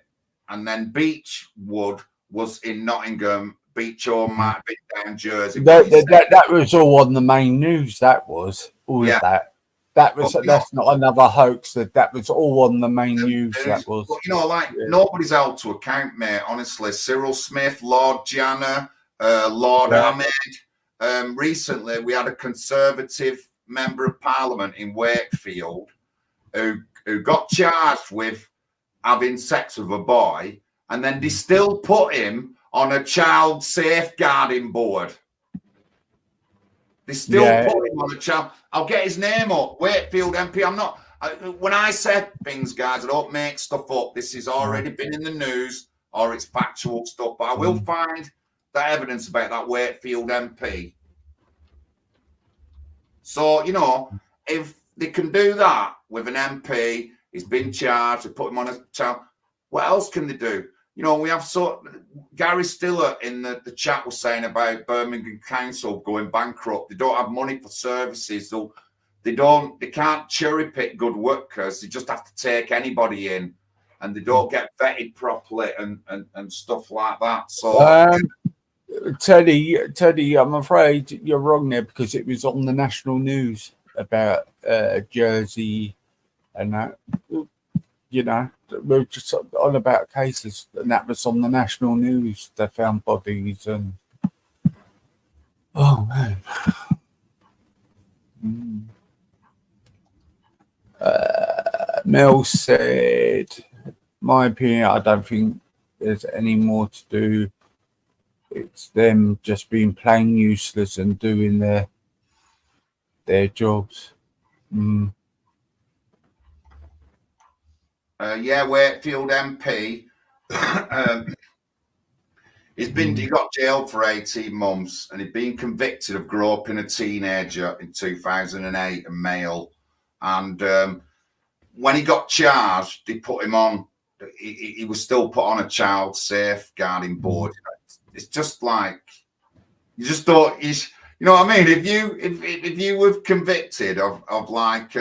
and then Beechwood was in Nottingham. Beechhome might have been down Jersey. That was all on the main news. That was all of that. That's not another hoax. That was all on the main news. That was. But, nobody's held to account, mate. Honestly, Cyril Smith, Lord Janner, Lord Ahmed. Recently, we had a Conservative member of Parliament in Wakefield who got charged with having sex with a boy, and then they still put him on a child safeguarding board. They still put him on a child. I'll get his name up. Wakefield MP. When I said things, guys, I don't make stuff up. This has already been in the news, or it's factual stuff. But I will find evidence about that Wakefield MP. So, you know, if they can do that with an MP, he's been charged, they put him on a town, what else can they do? You know, we have Gary Stiller in the chat was saying about Birmingham Council going bankrupt. They don't have money for services. So they can't cherry pick good workers. They just have to take anybody in, and they don't get vetted properly and stuff like that. So Teddy, I'm afraid you're wrong there, because it was on the national news about Jersey and that. You know, we're just on about cases, and that was on the national news. They found bodies, and oh man. Mel said, my opinion, I don't think there's any more to do. It's them just being plain useless and doing their jobs. Yeah, Wakefield MP. He got jailed for 18 months, and he'd been convicted of groping a teenager in 2008, a male. And when he got charged, they put him on. He was still put on a child safeguarding board. It's just like, you just thought you know what I mean? If you were convicted of like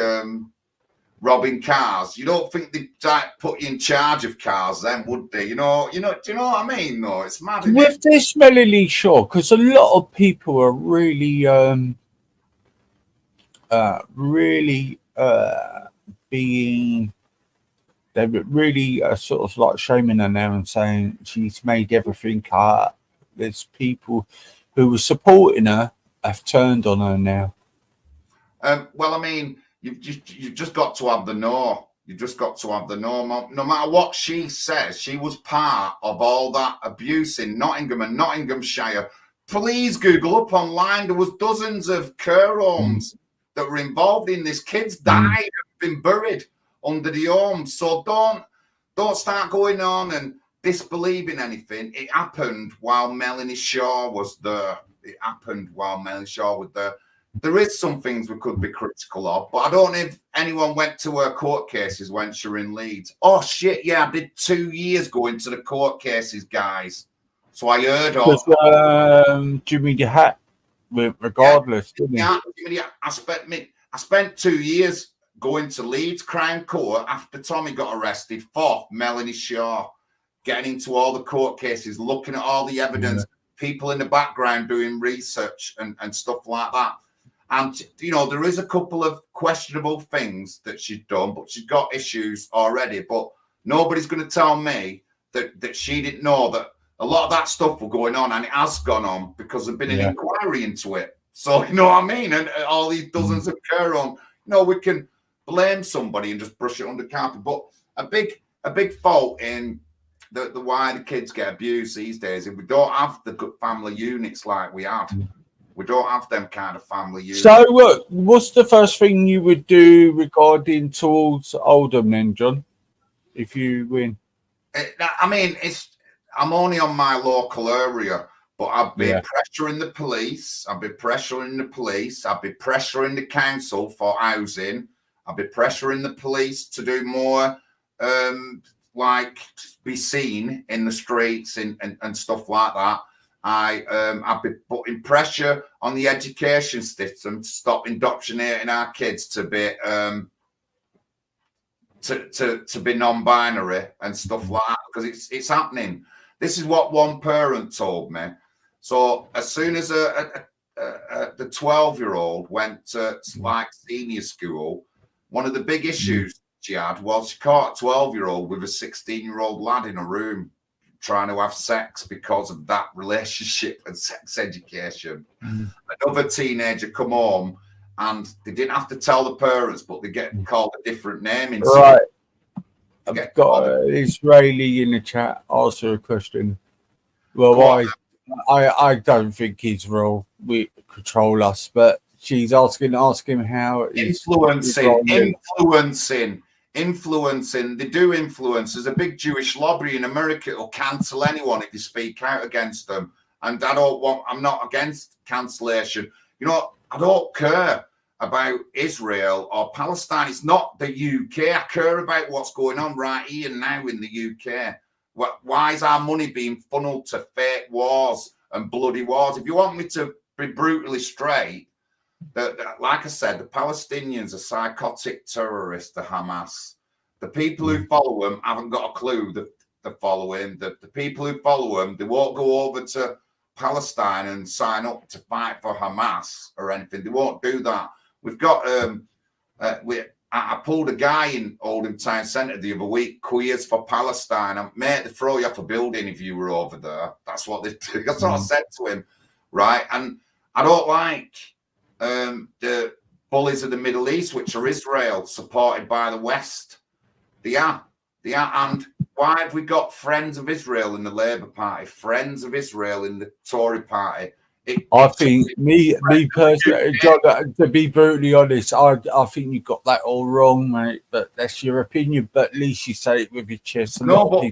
robbing cars, you don't think they'd put you in charge of cars then, would they? Do you know what I mean? No, it's mad. With this Melanie Shaw, because a lot of people are really being, they're really sort of like shaming her now and saying she's made everything up. There's people who were supporting her have turned on her now. Well, I mean, you've just got to have the know. You've just got to have the know. No matter what she says, she was part of all that abuse in Nottingham and Nottinghamshire. Please Google up online. There was dozens of care homes that were involved in this. Kids died and been buried under the homes. So don't start going on and disbelieving anything. It happened while Melanie Shaw was there. There is some things we could be critical of, but I don't know if anyone went to her court cases when she were in Leeds. Oh shit, yeah, I did 2 years going to the court cases, guys. So I heard of Jimmy the Hat, regardless, didn't he? Yeah, I spent 2 years going to Leeds Crown Court after Tommy got arrested for Melanie Shaw, getting into all the court cases, looking at all the evidence, people in the background doing research and stuff like that. And, you know, there is a couple of questionable things that she's done, but she's got issues already. But nobody's going to tell me that she didn't know that a lot of that stuff was going on, and it has gone on because there's been an inquiry into it. So, you know what I mean? And all these dozens of care homes, you know, we can blame somebody and just brush it under the carpet. But a big fault in the why the kids get abused these days, if we don't have the good family units like we had. We don't have them kind of family units. So, what's the first thing you would do regarding towards Oldham then, John, if you win? I mean, I'm only on my local area, but I've been pressuring the police. I've been pressuring the council for housing. I've been pressuring the police to do more, like be seen in the streets and stuff like that. I've been putting pressure on the education system to stop indoctrinating our kids to be to be non-binary and stuff like that, because it's happening. This is what one parent told me. So as soon as the 12-year-old went to like senior school, one of the big issues she had was she caught a 12-year-old with a 16-year-old lad in a room trying to have sex because of that relationship and sex education. Another teenager come home and they didn't have to tell the parents, but they get called a different name. Right. I've got an Israeli in the chat. Answer a question. Well, I don't think Israel will control us, but she's asking how influencing. They do influence. There's a big Jewish lobby in America that'll cancel anyone if they speak out against them. And I'm not against cancellation. You know, I don't care about Israel or Palestine. It's not the UK. I care about what's going on right here and now in the UK. Why is our money being funneled to fake wars and bloody wars? If you want me to be brutally straight, like I said, the Palestinians are psychotic terrorists, the Hamas. The people who follow them haven't got a clue that they're following. The people who follow them, they won't go over to Palestine and sign up to fight for Hamas or anything. They won't do that. We've got I pulled a guy in Oldham Town Centre the other week, queers for Palestine. Mate, they throw you off a building if you were over there. That's what they do. That's what I said to him, right? And I don't like the bullies of the Middle East, which are Israel, supported by the West. They are. And why have we got Friends of Israel in the Labour Party, Friends of Israel in the Tory Party? I think me personally, John, to be brutally honest, I think you got that all wrong, mate. But that's your opinion. But at least you say it with your chest. No, but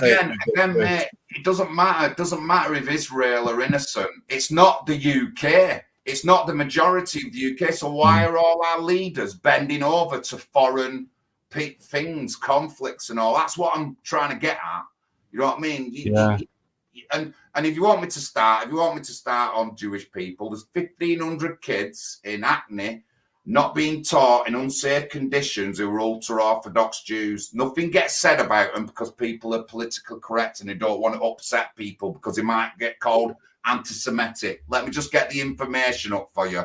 again, mate, it doesn't matter. It doesn't matter if Israel are innocent. It's not the UK. It's not the majority of the UK. So why are all our leaders bending over to foreign things, conflicts, and all? That's what I'm trying to get at. You know what I mean? And if you want me to start, on Jewish people, there's 1,500 kids in Hackney not being taught in unsafe conditions who are ultra-Orthodox Jews. Nothing gets said about them because people are politically correct and they don't want to upset people because they might get called anti-Semitic. Let me just get the information up for you.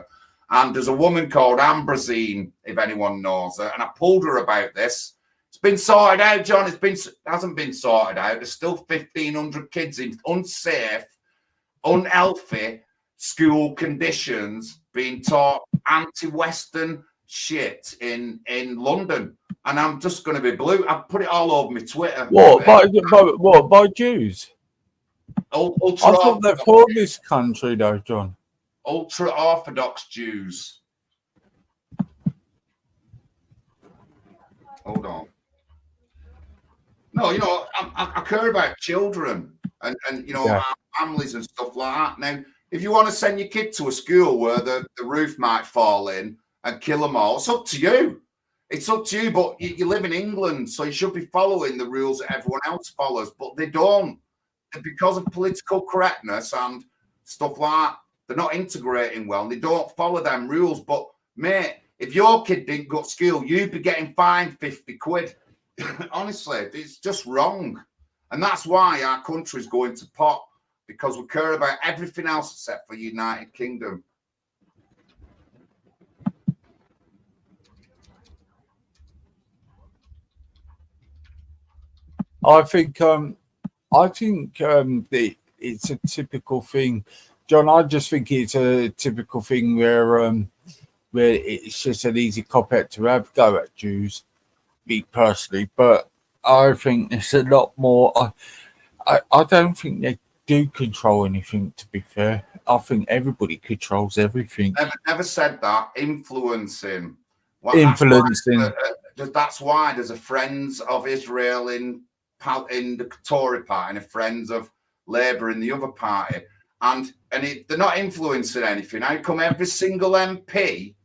And there's a woman called Ambrosine, if anyone knows her, and I pulled her about this. It's been sorted out, John. Hasn't been sorted out. There's still 1,500 kids in unsafe, unhealthy school conditions being taught anti-Western shit in London. And I'm just going to be blue. I've put it all over my Twitter. What, by Jews? I thought they're for this country, though, John. Ultra-Orthodox Jews. Hold on. No, you know, I care about children and you know, our families and stuff like that. Now, if you want to send your kid to a school where the roof might fall in and kill them all, it's up to you. It's up to you, but you live in England, so you should be following the rules that everyone else follows, but they don't. Because of political correctness and stuff like that, they're not integrating well, and they don't follow them rules. But, mate, if your kid didn't go to school, you'd be getting fined 50 quid. Honestly, it's just wrong. And that's why our country's going to pot, because we care about everything else except for United Kingdom. I think it's a typical thing, John. I just think it's a typical thing where it's just an easy cop out to have go at Jews, me personally. But I think there's a lot more. I don't think they do control anything. To be fair, I think everybody controls everything. Never said that. Influencing. Influencing. That's why there's a Friends of Israel in the Tory party and a Friends of Labour in the other party, and they're not influencing anything. How come every single MP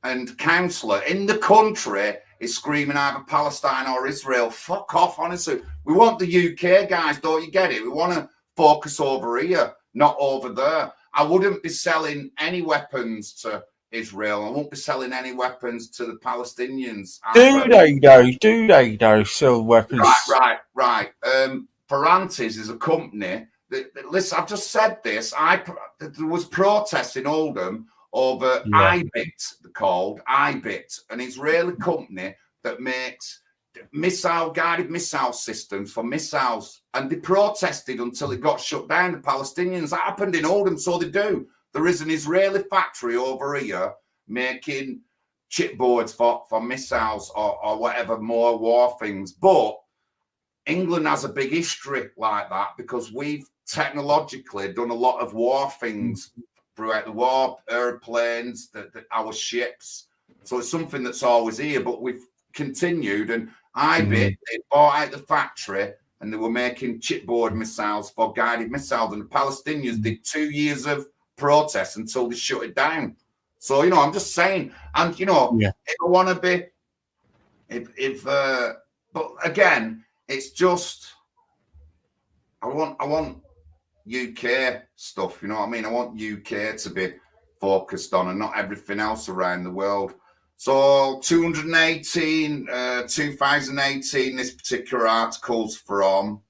and councillor in the country is screaming either Palestine or Israel? Fuck off, honestly. We want the UK, guys, don't you get it? We want to focus over here, not over there. I wouldn't be selling any weapons to Israel. I won't be selling any weapons to the Palestinians. Do they though sell weapons? Right. Ferrantes is a company. Listen, I've just said this. There was protests in Oldham over IBIT, they're called IBIT, an Israeli company that makes guided missile systems for missiles. And they protested until it got shut down. The Palestinians. That happened in Oldham, so they do. There is an Israeli factory over here making chipboards for missiles or whatever more war things. But England has a big history like that because we've technologically done a lot of war things throughout the war, airplanes, our ships. So it's something that's always here, but we've continued. And IBIT, they bought out the factory and they were making chipboard missiles for guided missiles, and the Palestinians did 2 years of protest until they shut it down. So, you know, I'm just saying, and, you know, if I want to be, but again, it's just, I want UK stuff, you know what I mean? I want UK to be focused on and not everything else around the world. So 2018, this particular article's from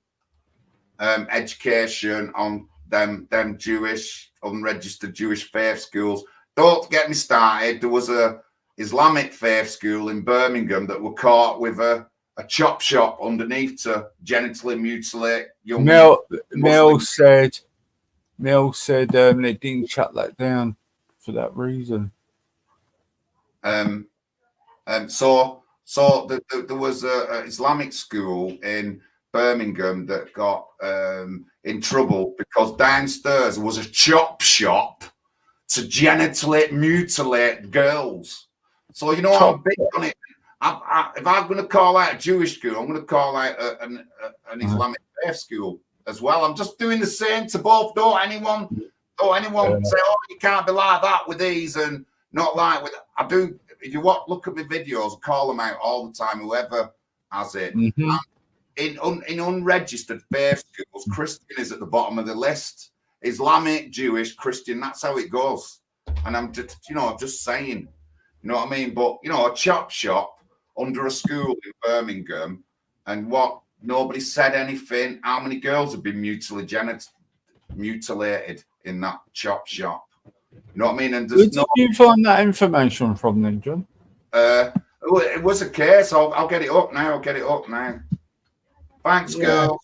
education on them Jewish, unregistered Jewish faith schools. Don't get me started. There was a Islamic faith school in Birmingham that were caught with a chop shop underneath to genitally mutilate young Mel said they didn't shut that down for that reason. So there was a Islamic school in Birmingham that got in trouble because downstairs was a chop shop to genitally mutilate girls. So, you know, I'm big on it. If I'm going to call out a Jewish school, I'm going to call out an Islamic faith school as well. I'm just doing the same to both. Don't anyone say, oh, you can't be like that with these and not like with. I do. If you look at my videos, I call them out all the time. Whoever has it. Mm-hmm. In unregistered faith schools, Christian is at the bottom of the list. Islamic, Jewish, Christian. That's how it goes. And I'm just, you know, I'm just saying. You know what I mean? But, you know, a chop shop under a school in Birmingham, and nobody said anything. How many girls have been mutilated in that chop shop? You know what I mean? And where did you find that information from then, John? It was a case. I'll get it up now. Thanks, girls.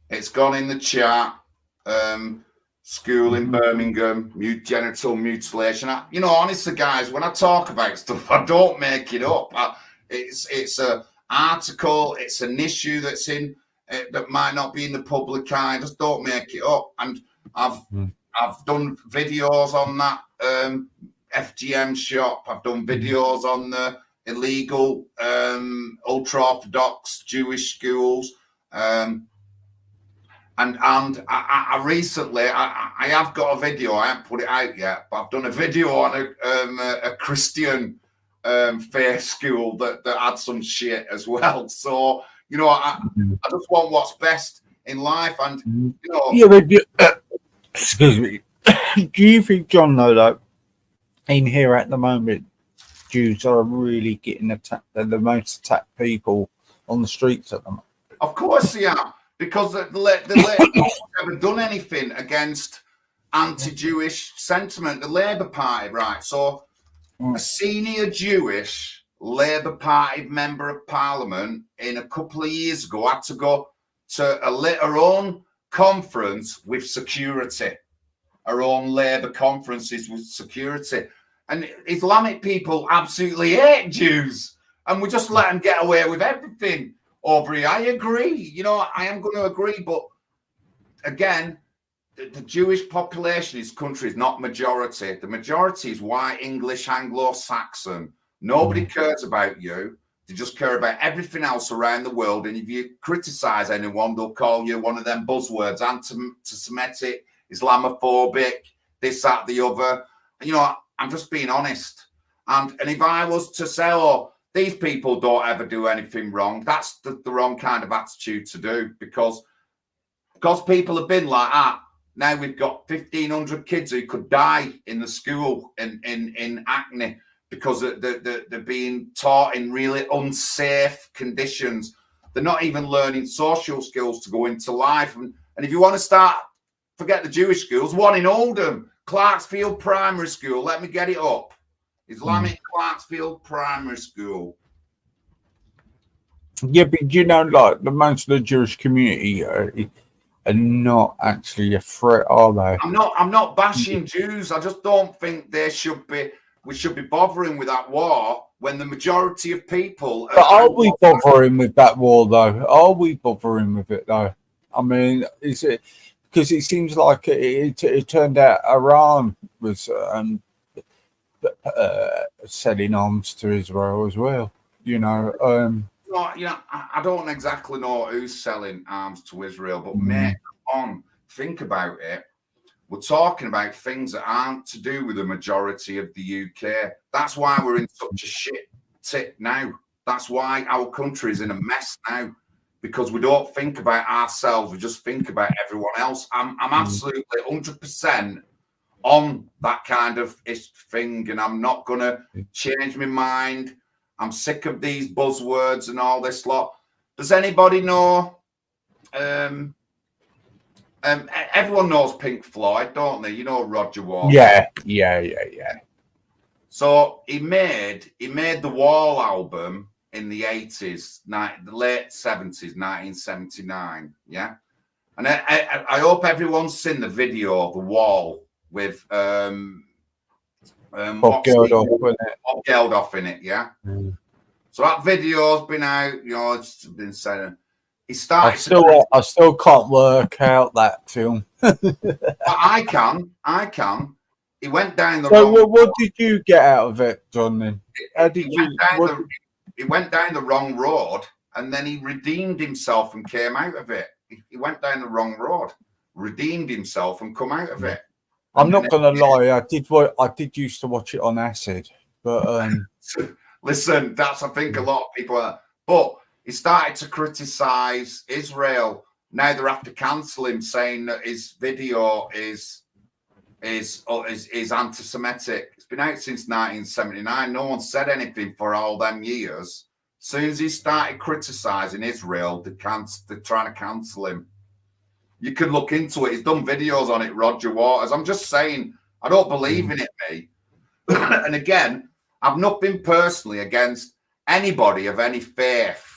It's gone in the chat. School in Birmingham, genital mutilation. You know, honestly, guys, when I talk about stuff, I don't make it up. It's an article. It's an issue that's in that might not be in the public eye. I just don't make it up. And I've done videos on that FGM shop. I've done videos on the illegal ultra-Orthodox Jewish schools. And I recently, I have got a video. I haven't put it out yet, but I've done a video on a Christian faith school that had some shit as well. So, you know, I just want what's best in life, and you know. Yeah, but excuse me. Do you think, John, though, that in here at the moment, Jews are really getting attacked? They're the most attacked people on the streets at the moment. Of course they are. Because the Labour haven't done anything against anti-Jewish sentiment. The Labour Party, right? So a senior Jewish Labour Party member of Parliament in a couple of years ago had to go to her own conference with security, her own Labour conferences with security. And Islamic people absolutely hate Jews, and we just let them get away with everything. Aubrey, I agree. You know, I am going to agree. But again, the Jewish population in this country is not majority. The majority is white, English, Anglo-Saxon. Nobody cares about you. They just care about everything else around the world. And if you criticize anyone, they'll call you one of them buzzwords, anti-Semitic, Islamophobic, this, that, the other. And, you know, I'm just being honest. And if I was to say, oh, these people don't ever do anything wrong, that's the wrong kind of attitude to do, because people have been like that. Now we've got 1,500 kids who could die in the school in Acne because they're being taught in really unsafe conditions. They're not even learning social skills to go into life. And if you want to forget the Jewish schools, one in Oldham, Clarksfield Primary School, let me get it up. Islamic Clarksfield Primary School. Yeah, but you know, like the most of the Jewish community are not actually a threat, are they? I'm not bashing Jews. I just don't think we should be bothering with that war when the majority of people But are are we bothering with that war, though? Are we bothering with it, though? I mean, is it because it seems like it turned out Iran was selling arms to Israel as well. You know, I don't exactly know who's selling arms to Israel, but mate, think about it. We're talking about things that aren't to do with the majority of the UK. That's why we're in such a shit tip now. That's why our country is in a mess now, because we don't think about ourselves. We just think about everyone else. I'm absolutely 100% on that kind of thing, and I'm not going to change my mind. I'm sick of these buzzwords and all this lot. Does anybody know? Everyone knows Pink Floyd, don't they? You know Roger Waters. yeah. So he made the Wall album in the 80s, the late 70s, 1979. Yeah, and I hope everyone's seen the video of the Wall with Bob Geldof in it. Yeah. So that video's been out. You know, it's been said. He started. I still can't work out that film. I can. He went down the wrong. So what did you get out of it, John? Then how did he went down the wrong road, and then he redeemed himself and came out of it. He went down the wrong road, redeemed himself, and come out of it. I'm not gonna lie. I did used to watch it on acid, but listen, that's I think a lot of people are. But he started to criticize Israel. Now they have to cancel him, saying that his video is anti-Semitic. It's been out since 1979. No one said anything for all them years. As soon as he started criticizing Israel, they're trying to cancel him. You can look into it. He's done videos on it, Roger Waters. I'm just saying, I don't believe in it, mate. And again, I've nothing personally against anybody of any faith.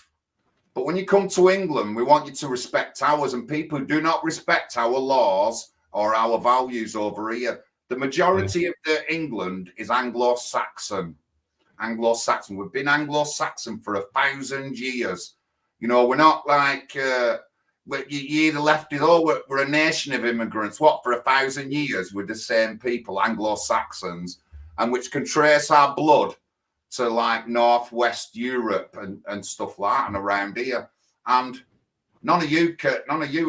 But when you come to England, we want you to respect ours, and people who do not respect our laws or our values over here. The majority of England is Anglo-Saxon. Anglo-Saxon. We've been Anglo-Saxon for 1,000 years. You know, we're not like you either left it or we're a nation of immigrants. What, for 1,000 years with the same people, Anglo-Saxons, and which can trace our blood to like Northwest Europe and stuff like that and around here. And none of you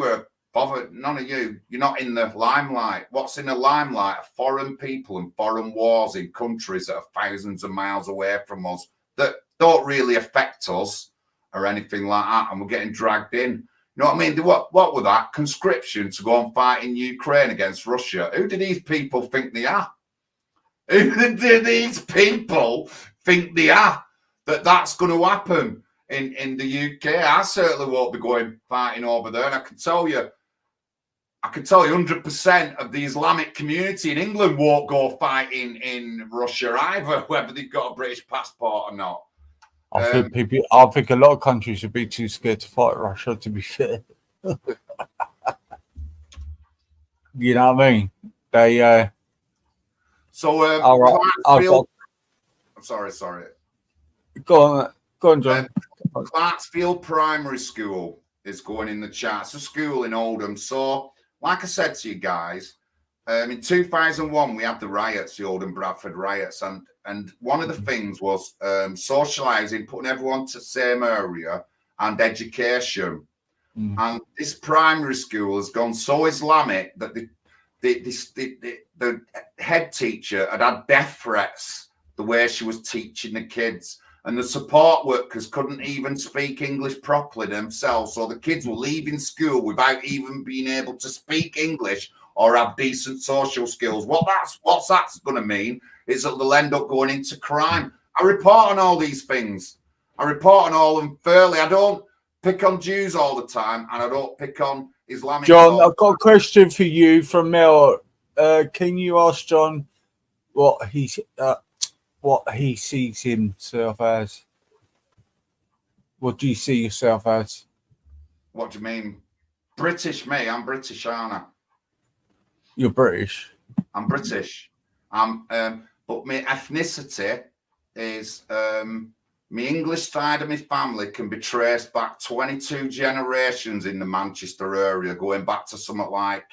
are bothered. None of you're not in the limelight. What's in the limelight are foreign people and foreign wars in countries that are thousands of miles away from us that don't really affect us or anything like that. And we're getting dragged in. You know what I mean? What was that? Conscription to go and fight in Ukraine against Russia. Who do these people think they are? Who do these people think they are? That's going to happen in the UK. I certainly won't be going fighting over there. And I can tell you 100% of the Islamic community in England won't go fighting in Russia either, whether they've got a British passport or not. I think a lot of countries would be too scared to fight Russia, to be fair. You know what I mean? They I'm sorry. Go on, John. Clarksfield Primary School is going in the charts. It's a school in Oldham. So, like I said to you guys, in 2001 we had the riots, the Oldham Bradford riots, and one of the things was socialising, putting everyone to the same area, and education. And this primary school has gone so Islamic that the head teacher had death threats the way she was teaching the kids, and the support workers couldn't even speak English properly themselves, so the kids were leaving school without even being able to speak English or have decent social skills. What's that's going to mean is that they'll end up going into crime. I report on all these things. I report on all of them fairly. I don't pick on Jews all the time, and I don't pick on Islamic. John, I've got a question for you from Mel. Can you ask John what he sees himself as? What do you see yourself as? What do you mean? British, mate. I'm British, aren't I? You're British. I'm British. But my ethnicity is my English side of my family can be traced back 22 generations in the Manchester area, going back to something like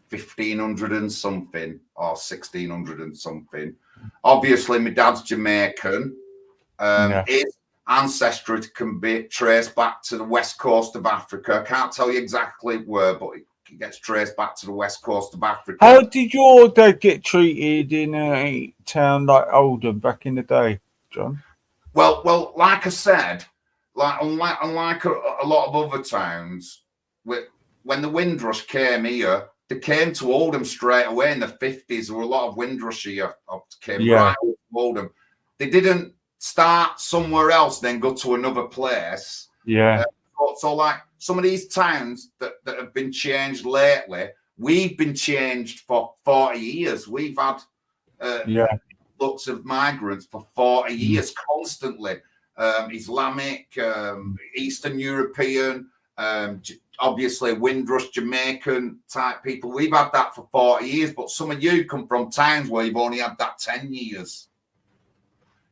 1500 and something or 1600 and something. Obviously, my dad's Jamaican. His ancestry can be traced back to the west coast of Africa. I can't tell you exactly where, but it gets traced back to the west coast of Africa. How did your dad get treated in a town like Oldham back in the day, John? Well, like I said, unlike a lot of other towns, when the Windrush came here, they came to Oldham straight away in the 50s. There were a lot of Windrush here, came right to Oldham. They didn't start somewhere else, then go to another place. Yeah. So like some of these towns that have been changed lately, we've been changed for 40 years. We've had lots of migrants for 40 years constantly. Islamic, Eastern European, obviously Windrush, Jamaican type people. We've had that for 40 years, but some of you come from towns where you've only had that 10 years.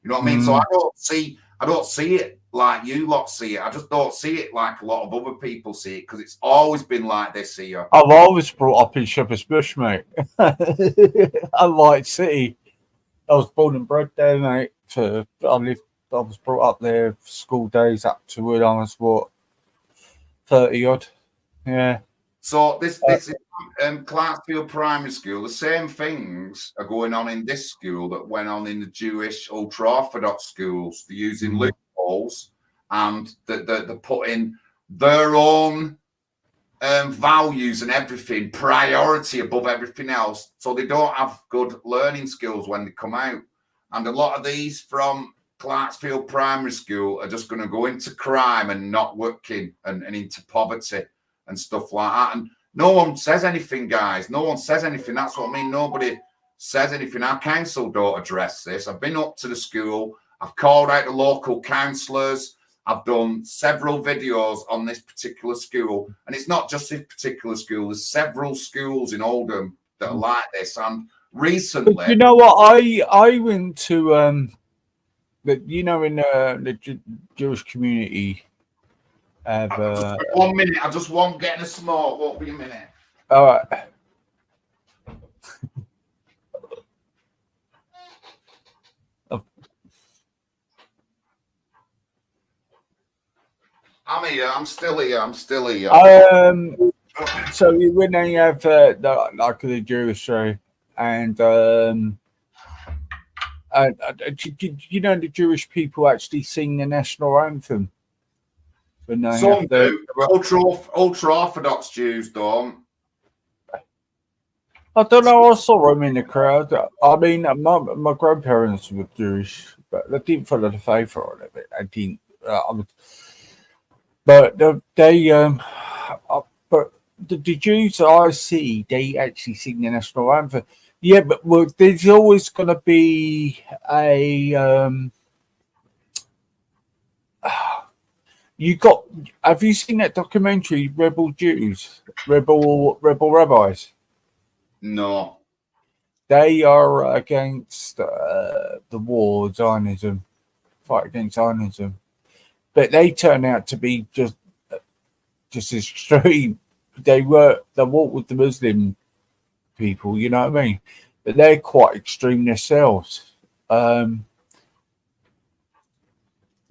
You know what I mean? So I don't see it like you lot see it. I just don't see it like a lot of other people see it, because it's always been like this here. I've always brought up in Shepherd's Bush, mate. I like city. I was born and bred there, mate. I was brought up there for school days up to when I was 30 odd. Yeah. So this is Clarksfield Primary School. The same things are going on in this school that went on in the Jewish ultra-Orthodox schools. They're using loopholes, and they're putting their own values and everything, priority above everything else. So they don't have good learning skills when they come out. And a lot of these from Clarksfield Primary School are just going to go into crime and not working and into poverty and stuff like that. And no one says anything, guys. No one says anything. That's what I mean. Nobody says anything. Our council don't address this. I've been up to the school. I've called out the local councillors. I've done several videos on this particular school. And it's not just this particular school. There's several schools in Oldham that are like this. And recently... But you know what? I went to... in the Jewish community... 1 minute. I just won't get in a smoke. Won't be a minute. All right. I'm here. I'm still here. So when they have the Jewish show, and you know the Jewish people actually sing the national anthem. Some do. Ultra-Orthodox Jews don't. I don't know. I saw them in the crowd. I mean, my grandparents were Jewish, but they didn't follow the faith or anything. I didn't. But the Jews I see, they actually sing the national anthem. Yeah, but there's always going to be a. Have you seen that documentary, Rebel Jews, Rebel Rabbis? No. They are against the war, Zionism, fight against Zionism. But they turn out to be just as extreme. They walk with the Muslim people, you know what I mean? But they're quite extreme themselves.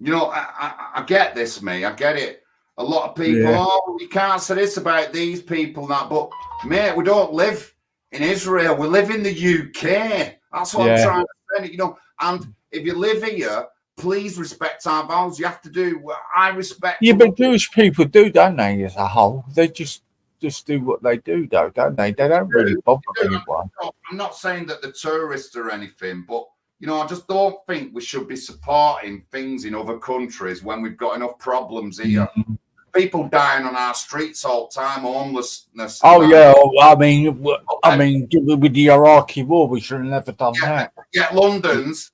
You know, I get this, mate. I get it. A lot of people, you can't say this about these people, that. But, mate, we don't live in Israel. We live in the UK. That's what I'm trying to say, you know. And if you live here, please respect our values. You have to do what I respect. Yeah, but Jewish people do, don't they, as a whole? They just do what they do, though, don't they? They don't really bother anyone. I'm not saying that the tourists or anything, but you know, I just don't think we should be supporting things in other countries when we've got enough problems here. Mm-hmm. People dying on our streets all the time, homelessness. Oh yeah, I mean, with the Iraqi war, we should have never done that. Yeah, London's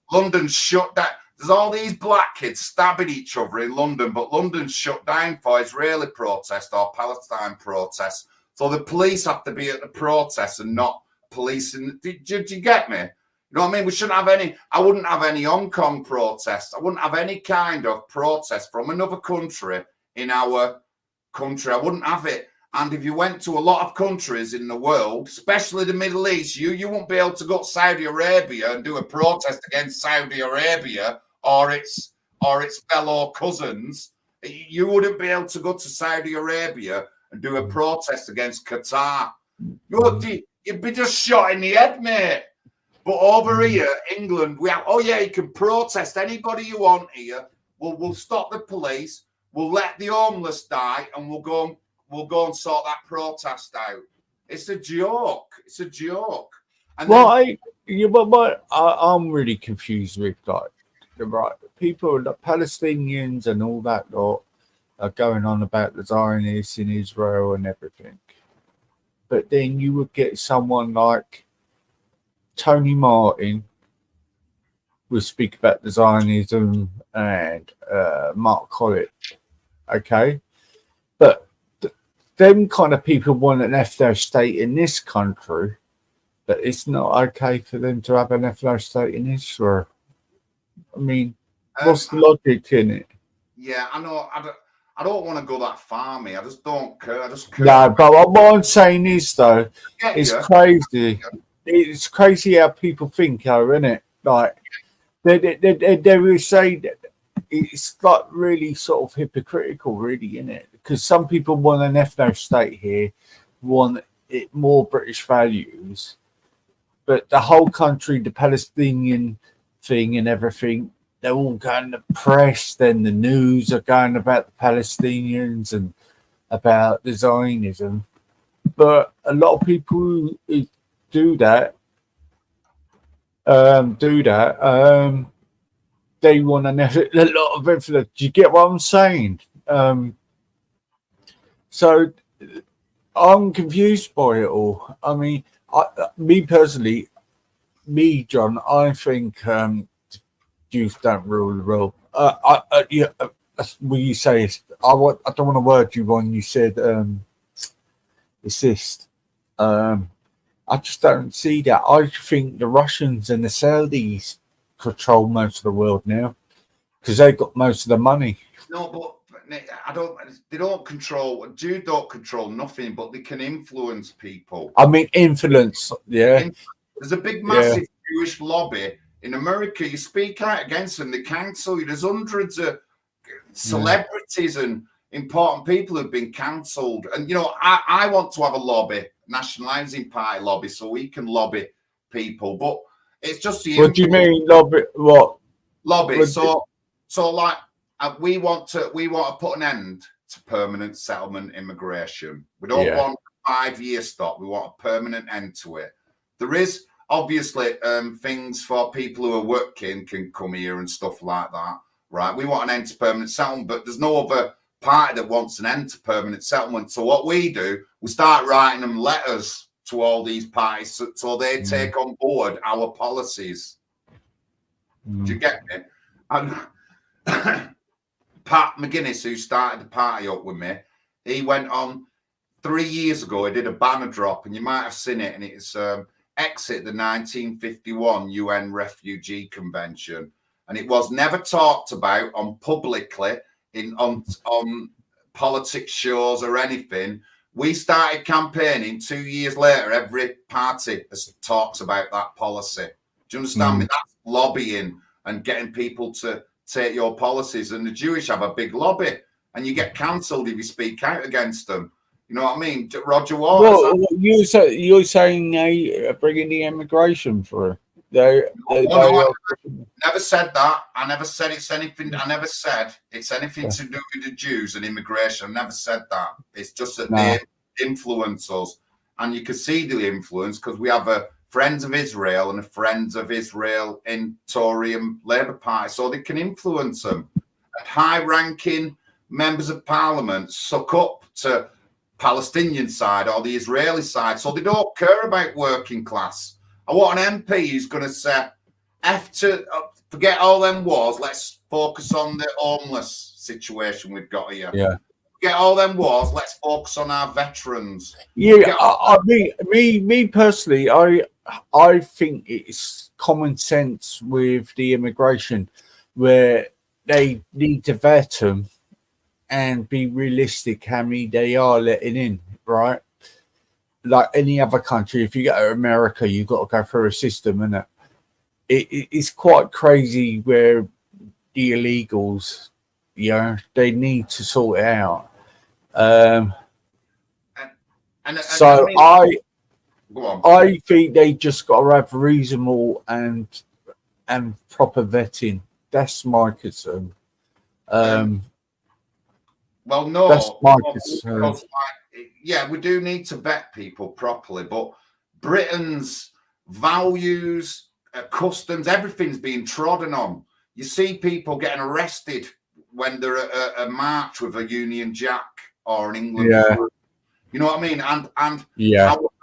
shut that. There's all these black kids stabbing each other in London, but London's shut down for Israeli protest or Palestine protest. So the police have to be at the protest and not policing. Do you get me? You know what I mean? We shouldn't have any. I wouldn't have any Hong Kong protest. I wouldn't have any kind of protest from another country in our country. I wouldn't have it. And if you went to a lot of countries in the world, especially the Middle East, you won't be able to go to Saudi Arabia and do a protest against Saudi Arabia or its fellow cousins. You wouldn't be able to go to Saudi Arabia and do a protest against Qatar. You'd be just shot in the head, mate. But over here, England, we have, you can protest anybody you want here. We'll stop the police. We'll let the homeless die, and we'll go and sort that protest out. It's a joke. It's a joke. And I'm really confused with the people, the Palestinians and all that lot are going on about the Zionists in Israel and everything. But then you would get someone like Tony Martin will speak about the Zionism and Mark Collett. Okay. But them kind of people want an ethno state in this country, but it's not okay for them to have an ethno state in Israel. I mean, what's the logic in it? Yeah, I know. I don't want to go that far, me. I just don't care. I just care. No, but what I'm saying is, though, it's crazy. It's crazy how people think, isn't it? Like, they will say that it's like really sort of hypocritical, really, isn't it? Because some people want an ethno state here, want it more British values, but the whole country, the Palestinian thing and everything, they're all going to press, then the news are going about the Palestinians and about the Zionism. But a lot of people who do that, they want a lot of influence. Do you get what I'm saying? So I'm confused by it all. I mean, me personally, John, I think Jews don't rule the world. What you say is, I don't want to word you when you said assist. I just don't see that. I think the Russians and the Saudis control most of the world now because they've got most of the money. No, but they don't control. Jews don't control nothing, but they can influence people. I mean, influence. Yeah. There's a big, massive Jewish lobby in America. You speak out against them, they cancel you. There's hundreds of celebrities and important people who've been cancelled. And, you know, I want to have a lobby, National Housing Party lobby, so we can lobby people. But it's just the... What do you mean, lobby? What? Lobby. So like, we want to put an end to permanent settlement immigration. We don't want a 5-year stop. We want a permanent end to it. There is obviously things for people who are working can come here and stuff like that, right? We want an end to permanent settlement, but there's no other party that wants an end to permanent settlement. So what we do, we start writing them letters to all these parties so they take on board our policies. Do you get me? And Pat McGuinness, who started the party up with me, he went on 3 years ago. He did a banner drop, and you might have seen it, and it's exit the 1951 UN Refugee Convention, and it was never talked about publicly on politics shows or anything. We started campaigning 2 years later. Every party talks about that policy. Do you understand me? That's lobbying and getting people to take your policies. And the Jewish have a big lobby, and you get cancelled if you speak out against them. You know what I mean? Roger Waters. Well, you're saying they are bringing the immigration through. I never said that. I never said it's anything. I never said it's anything to do with the Jews and immigration. I never said that. It's just that they influence us. And you can see the influence because we have a Friends of Israel and a Friends of Israel in Tory and Labour Party. So they can influence them. And high-ranking members of parliament suck up to Palestinian side or the Israeli side, so they don't care about working class. I want an MP who's going to say F to forget all them wars. Let's focus on the homeless situation we've got here. Yeah. Forget all them wars. Let's focus on our veterans. Yeah, I mean, me personally, I think it's common sense with the immigration, where they need to vet them and be realistic how many they are letting in, right? Like any other country, if you go to America, you've got to go through a system, and it's quite crazy where the illegals, they need to sort it out. So I think they just got to have reasonable and proper vetting. That's my concern. Well, no, that's my concern. Because, yeah, we do need to vet people properly, but Britain's values, customs, everything's being trodden on. You see people getting arrested when they're at a march with a Union Jack or an England flag. You know what I mean? And our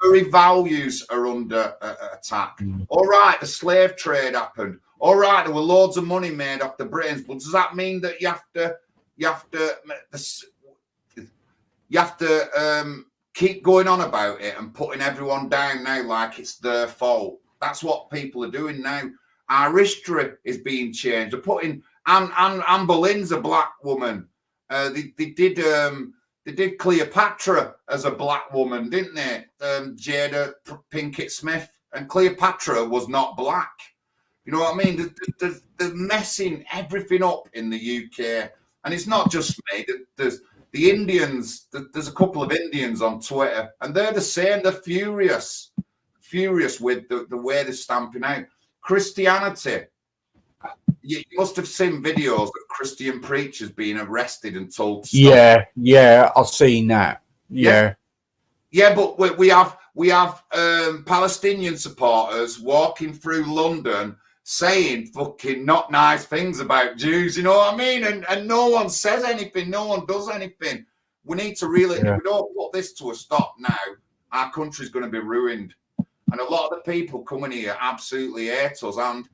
very values are under attack. All right, the slave trade happened. All right, there were loads of money made off the Britons, but does that mean that you have to keep going on about it and putting everyone down now like it's their fault? That's what people are doing now. Our history is being changed. They're putting Anne Boleyn's a black woman. They did Cleopatra as a black woman, didn't they? Jada Pinkett Smith. And Cleopatra was not black. You know what I mean? They're messing everything up in the UK. And it's not just me. There's the Indians. There's a couple of Indians on Twitter. And they're the same. They're furious with the way they're stamping out. Christianity. You must have seen videos of Christian preachers being arrested and told to stop. Yeah, I've seen that. Yeah, but we have Palestinian supporters walking through London saying fucking not nice things about Jews. You know what I mean? And no one says anything. No one does anything. We need to really, if we don't put this to a stop now, our country's going to be ruined. And a lot of the people coming here absolutely hate us, and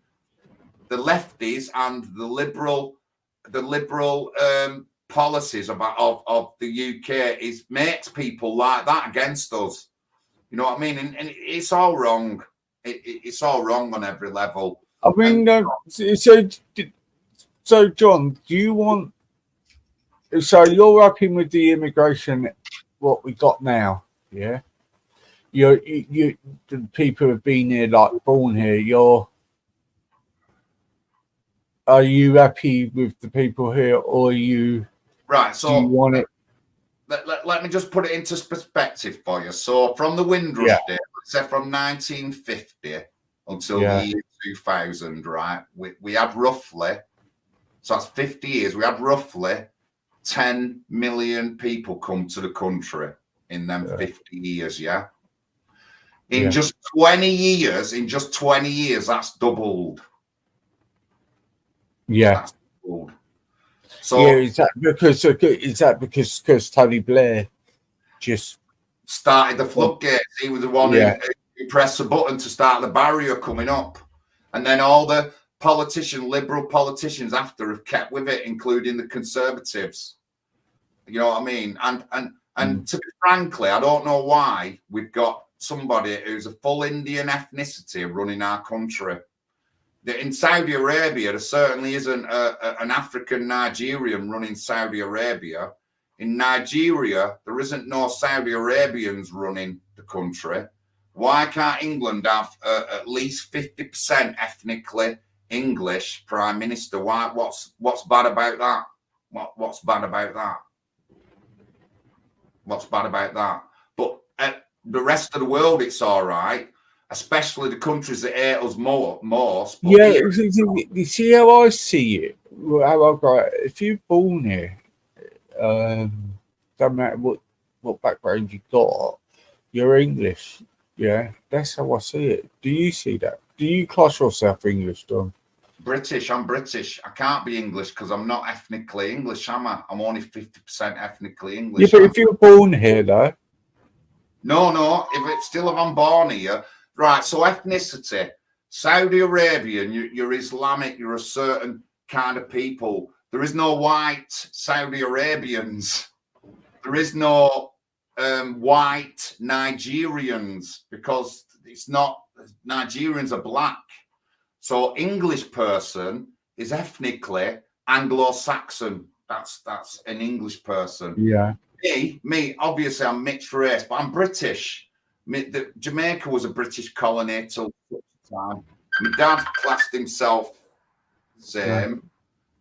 the lefties and the liberal policies of the UK makes people like that against us. You know what I mean? And it's all wrong. It's all wrong on every level. I mean, so John, do you want? So you're happy with the immigration, what we got now? Yeah. You the people who've been here, like born here. Are you happy with the people here, or are you right? So do you want it? Let me just put it into perspective for you. So from the Windrush day, let's say from 1950 until the year 2000, right? We had roughly, so that's 50 years. We had roughly 10 million people come to the country in them 50 years. Yeah. In just 20 years, that's doubled. Yeah. That's doubled. So is that because Tony Blair just started the floodgates? He was the one who pressed the button to start the barrier coming up, and then all the liberal politicians after have kept with it, including the Conservatives. You know what I mean? And to be frankly, I don't know why we've got somebody who's a full Indian ethnicity running our country. In Saudi Arabia, there certainly isn't an African Nigerian running Saudi Arabia. In Nigeria, there isn't no Saudi Arabians running the country. Why can't England have at least 50% ethnically English prime minister? Why? What's bad about that? What's bad about that? What's bad about that? But the rest of the world, it's all right. Especially the countries that hate us most. You see how I see it? How I got it? If you're born here, don't matter what background you got, you're English. Yeah, that's how I see it. Do you see that? Do you class yourself English, Don? British. I'm British. I can't be English because I'm not ethnically English, am I? I'm only 50% ethnically English. Yeah, but if you're born here, though. No. If I'm born here. Right, so ethnicity. Saudi Arabian, you're Islamic, you're a certain kind of people. There is no white Saudi Arabians. There is no white Nigerians, because it's not, Nigerians are black. So English person is ethnically Anglo-Saxon. That's an English person. Yeah. Me, obviously I'm mixed race, but I'm British. Jamaica was a British colony till time. My dad classed himself same.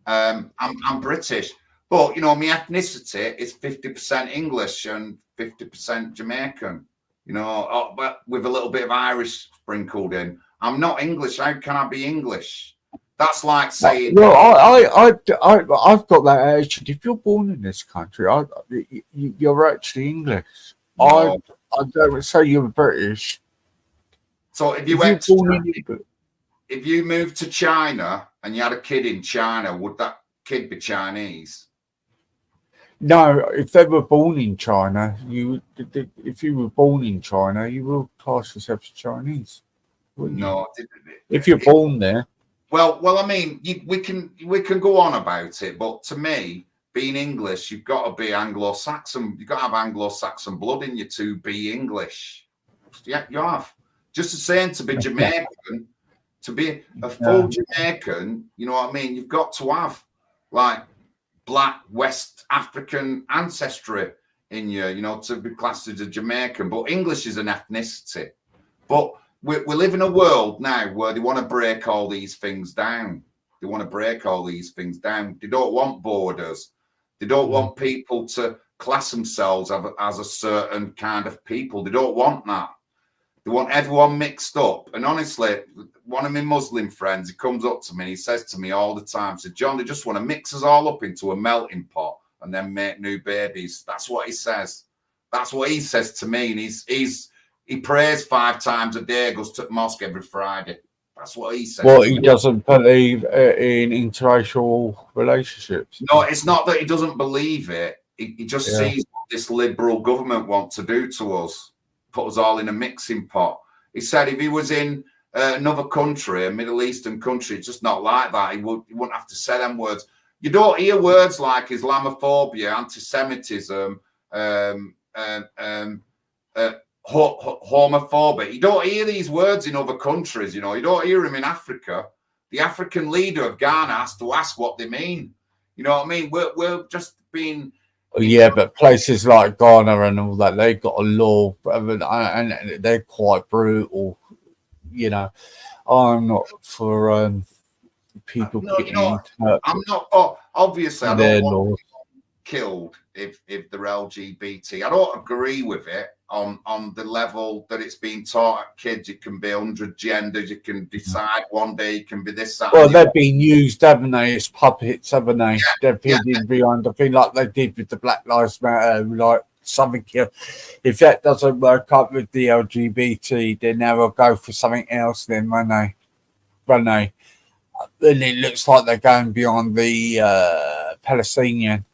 I'm British, but you know, my ethnicity is 50% English and 50% Jamaican. You know, but with a little bit of Irish sprinkled in. I'm not English. How can I be English? That's like saying. Well, I've got that attitude. If you're born in this country, you're actually English. No. I don't say you're British. So if you if you moved to China and you had a kid in China, would that kid be Chinese? No, if they were born in China, if you were born in China, you will class yourself as Chinese. No. If you're born there. Well, I mean, we can go on about it, but to me, being English, you've got to be Anglo-Saxon. You've got to have Anglo-Saxon blood in you to be English. Yeah, you have. Just the same to be Jamaican, to be a full Jamaican, you know what I mean? You've got to have like black West African ancestry in you, you know, to be classed as a Jamaican. But English is an ethnicity. But we live in a world now where they want to break all these things down. They want to break all these things down. They don't want borders. They don't want people to class themselves as a certain kind of people. They don't want that. They want everyone mixed up. And honestly, one of my Muslim friends, he comes up to me and he says to me all the time, said, John, they just want to mix us all up into a melting pot and then make new babies. That's what he says. That's what he says to me. And he prays 5 times a day, goes to mosque every Friday. That's what he says. Well, he doesn't believe in interracial relationships. No, it's not that he doesn't believe it. He just sees what this liberal government wants to do to us, put us all in a mixing pot. He said if he was in another country, a Middle Eastern country, it's just not like that. He wouldn't have to say them words. You don't hear words like Islamophobia, anti-Semitism, homophobic. You don't hear these words in other countries, you know. You don't hear them in Africa. The African leader of Ghana has to ask what they mean. You know what I mean? We're just being. Yeah, but places like Ghana and all that, they've got a law, and they're quite brutal. You know, I'm not for people. No, you know, I'm not. Obviously, I don't want killed if they're LGBT. I don't agree with it on the level that it's being taught at kids. You can be 100 genders. You can decide one day you can be this, that. Well, they've been used, haven't they, as puppets, haven't they? They're hidden behind the thing like they did with the Black Lives Matter, like something. If that doesn't work up with the LGBT, then they will go for something else. Then, won't they? Then it looks like they're going beyond the Palestinian.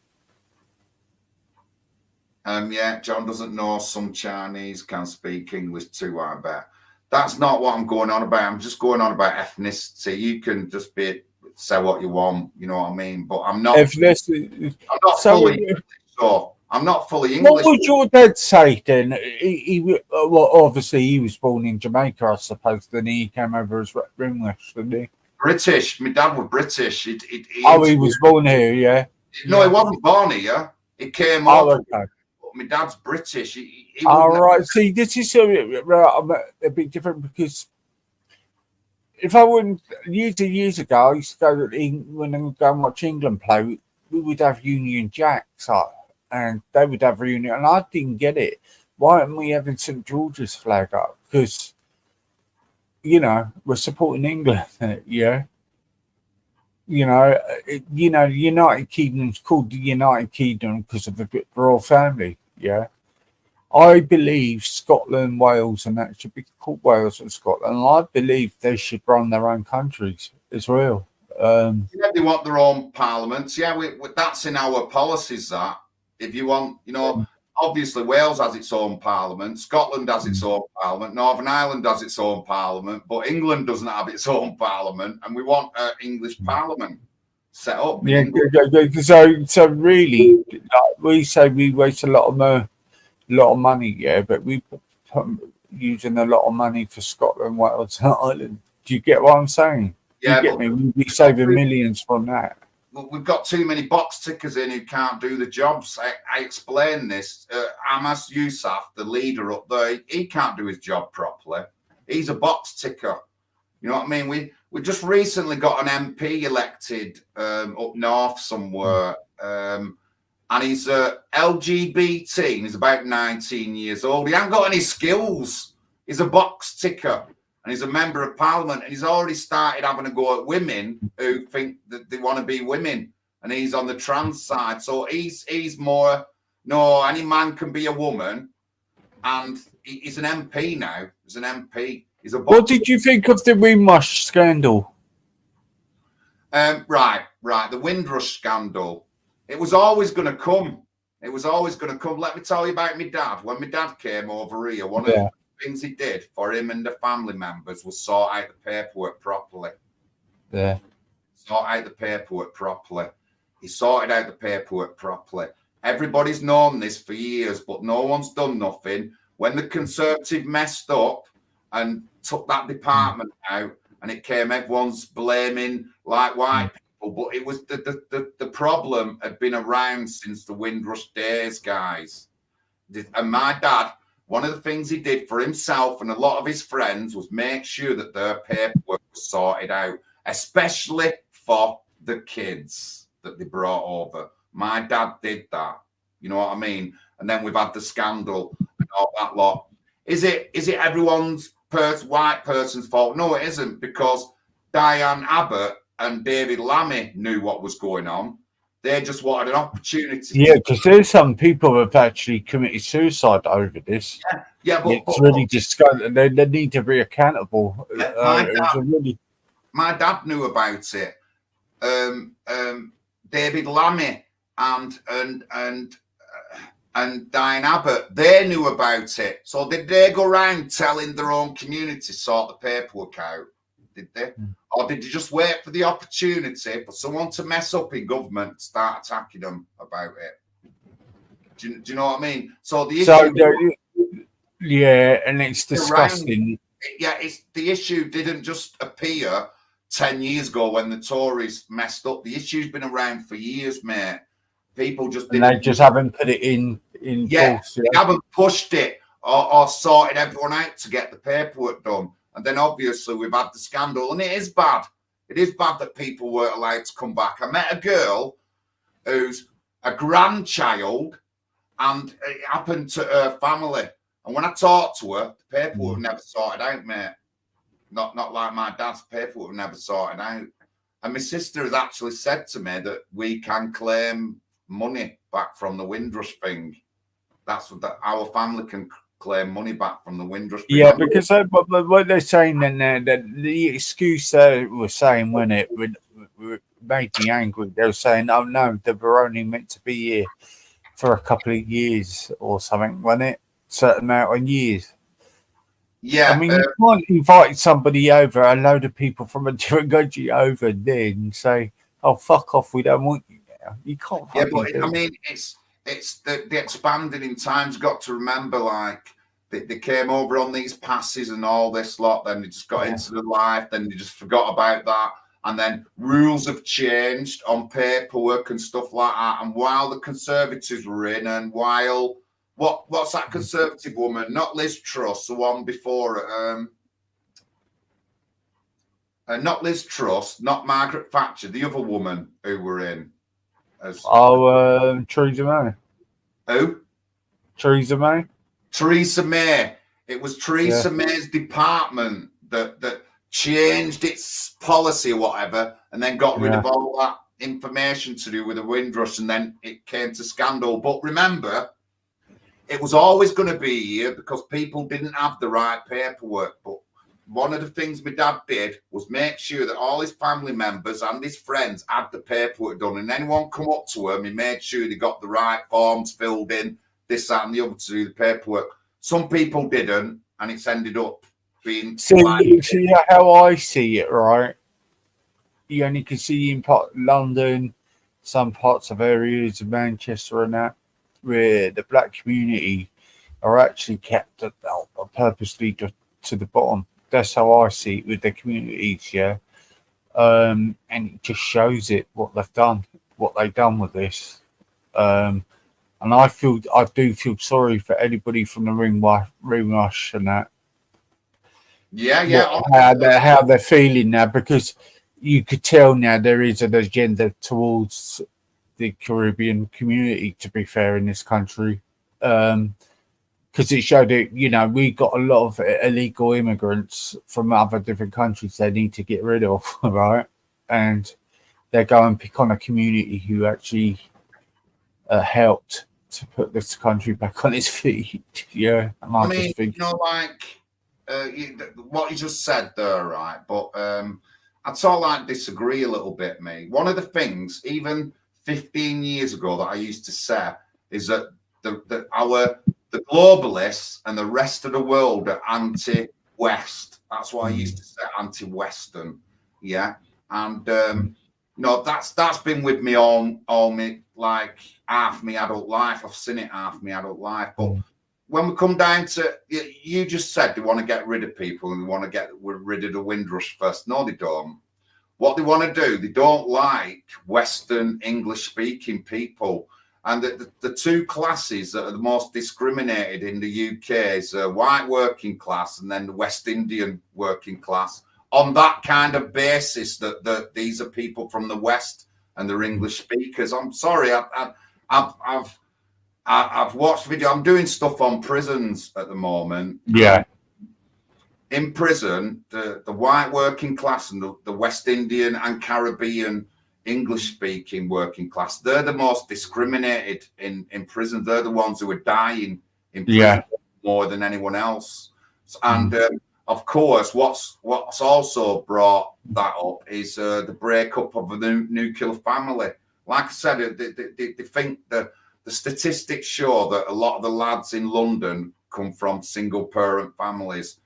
John doesn't know some Chinese can speak English too, I bet. That's not what I'm going on about. I'm just going on about ethnicity. You can just say what you want, you know what I mean? But I'm not ethnicity. I'm not fully English. What would your dad say then? Well, obviously he was born in Jamaica, I suppose. Then he came over as English, didn't he? British. My dad was British. He was born here, yeah. No, he wasn't born here. He came over. Okay. My dad's British. Right. See, this is a bit different because if I wouldn't years ago, I used to go to England when I would go and watch England play. We would have Union Jacks up, and they would have Union, and I didn't get it. Why aren't we having St George's flag up? Because we're supporting England. Yeah. The United Kingdom's called the United Kingdom because of the royal family. Yeah, I believe Scotland, Wales, and that should be called Wales and Scotland. And I believe they should run their own countries as well. They want their own parliaments. Yeah, that's in our policies. That if you want, obviously Wales has its own parliament, Scotland has its own parliament, Northern Ireland has its own parliament, but England doesn't have its own parliament, and we want an English parliament set up. Yeah, so really, like, we say we waste a lot of money, yeah, but we using a lot of money for Scotland, Wales, and Ireland. Do you get what I'm saying? Do you get me? We'd be saving millions from that. We've got too many box tickers in who can't do the jobs. I explained this. Amas Yousaf, the leader up there, he can't do his job properly. He's a box ticker. You know what I mean? We just recently got an MP elected up north somewhere, and he's LGBT, and he's about 19 years old. He hasn't got any skills. He's a box ticker. And he's a member of parliament, and he's already started having a go at women who think that they want to be women, and he's on the trans side. So he's more, no, any man can be a woman, and he's an MP now. He's an MP. He's a. What did you think of the Windrush scandal? Right. The Windrush scandal. It was always going to come. It was always going to come. Let me tell you about my dad. When my dad came over here, one of the things he did for him and the family members was sort out the paperwork properly. Yeah. Sort out the paperwork properly. He sorted out the paperwork properly. Everybody's known this for years, but no one's done nothing. When the Conservative messed up and took that department out, and it came, everyone's blaming like white people, but it was the problem had been around since the Windrush days, guys. And my dad, one of the things he did for himself and a lot of his friends was make sure that their paperwork was sorted out, especially for the kids that they brought over. My dad did that. You know what I mean? And then we've had the scandal and all that lot. Is it everyone's white person's fault? No, it isn't, because Diane Abbott and David Lammy knew what was going on. They just wanted an opportunity. Yeah, because there's some people who have actually committed suicide over this. Yeah, but it's really disgusting. They need to be accountable. My dad knew about it. David Lammy and Diane Abbott, they knew about it. So did they go around telling their own community sort the paperwork out? Did they? Or did you just wait for the opportunity for someone to mess up in government and start attacking them about it? Do you know what I mean? So the issue, yeah, and it's disgusting. It's the issue didn't just appear 10 years ago when the Tories messed up. The issue's been around for years, mate. People just didn't. They just haven't put it in force. They haven't pushed it or sorted everyone out to get the paperwork done. And then obviously we've had the scandal, and it is bad. It is bad that people weren't allowed to come back. I met a girl who's a grandchild, and it happened to her family. And when I talked to her, the paperwork never sorted out, mate. Not like my dad's paperwork never sorted out. And my sister has actually said to me that we can claim money back from the Windrush thing. That's our family can claim money back from the Windrush. Yeah, because what they're saying then, that the excuse they were saying when it made me angry, they were saying, oh no, they were only meant to be here for a couple of years or something, wasn't it? Certain amount of years. Yeah. I mean, you can't invite somebody over, a load of people from a different country over, then and say, oh, fuck off, we don't want you now. You can't. Yeah, but I mean, it's the expanding in times. Got to remember, like they came over on these passes and all this lot. Then they just got into the life. Then they just forgot about that. And then rules have changed on paperwork and stuff like that. And while the Conservatives were in, and while what's that Conservative woman? Not Liz Truss, the one before. Not Liz Truss, not Margaret Thatcher, the other woman who were in. Theresa May. Who? Theresa May. Theresa May. It was Theresa May's department that changed its policy or whatever, and then got rid of all that information to do with the Windrush, and then it came to scandal. But remember, it was always going to be here because people didn't have the right paperwork. But one of the things my dad did was make sure that all his family members and his friends had the paperwork done. And anyone come up to him, he made sure they got the right forms filled in this, that, and the other to do the paperwork. Some people didn't, and it's ended up being See how I see it, right? You only can see in London, some parts of areas of Manchester and that, where the black community are actually kept purposely to the bottom. That's how I see it with the communities, yeah. And it just shows it what they've done with this. And I do feel sorry for anybody from the ring rush and that. Yeah. How they're feeling now, because you could tell now there is an agenda towards the Caribbean community, to be fair, in this country. Because it showed it, we got a lot of illegal immigrants from other different countries they need to get rid of, right? And they go and pick on a community who actually helped to put this country back on its feet. Yeah. And I mean, just think, what you just said there, right? But I'd sort of like disagree a little bit, mate. One of the things, even 15 years ago, that I used to say is that the globalists and the rest of the world are anti-West. That's what I used to say, anti-Western. Yeah, and that's been with me all me, like half my adult life. I've seen it half my adult life. But when we come down to, you just said they want to get rid of people and they want to get rid of the Windrush first. No, they don't. What they want to do, they don't like Western English-speaking people. And the two classes that are the most discriminated in the UK is white working class and then the West Indian working class. On that kind of basis, that these are people from the West and they're English speakers. I'm sorry, I've watched video. I'm doing stuff on prisons at the moment. Yeah. In prison, the white working class and the West Indian and Caribbean English-speaking working class, they're the most discriminated in prison. They're the ones who are dying in prison more than anyone else. And of course, what's also brought that up is the breakup of a nuclear family. Like I said, they think that the statistics show that a lot of the lads in London come from single-parent families.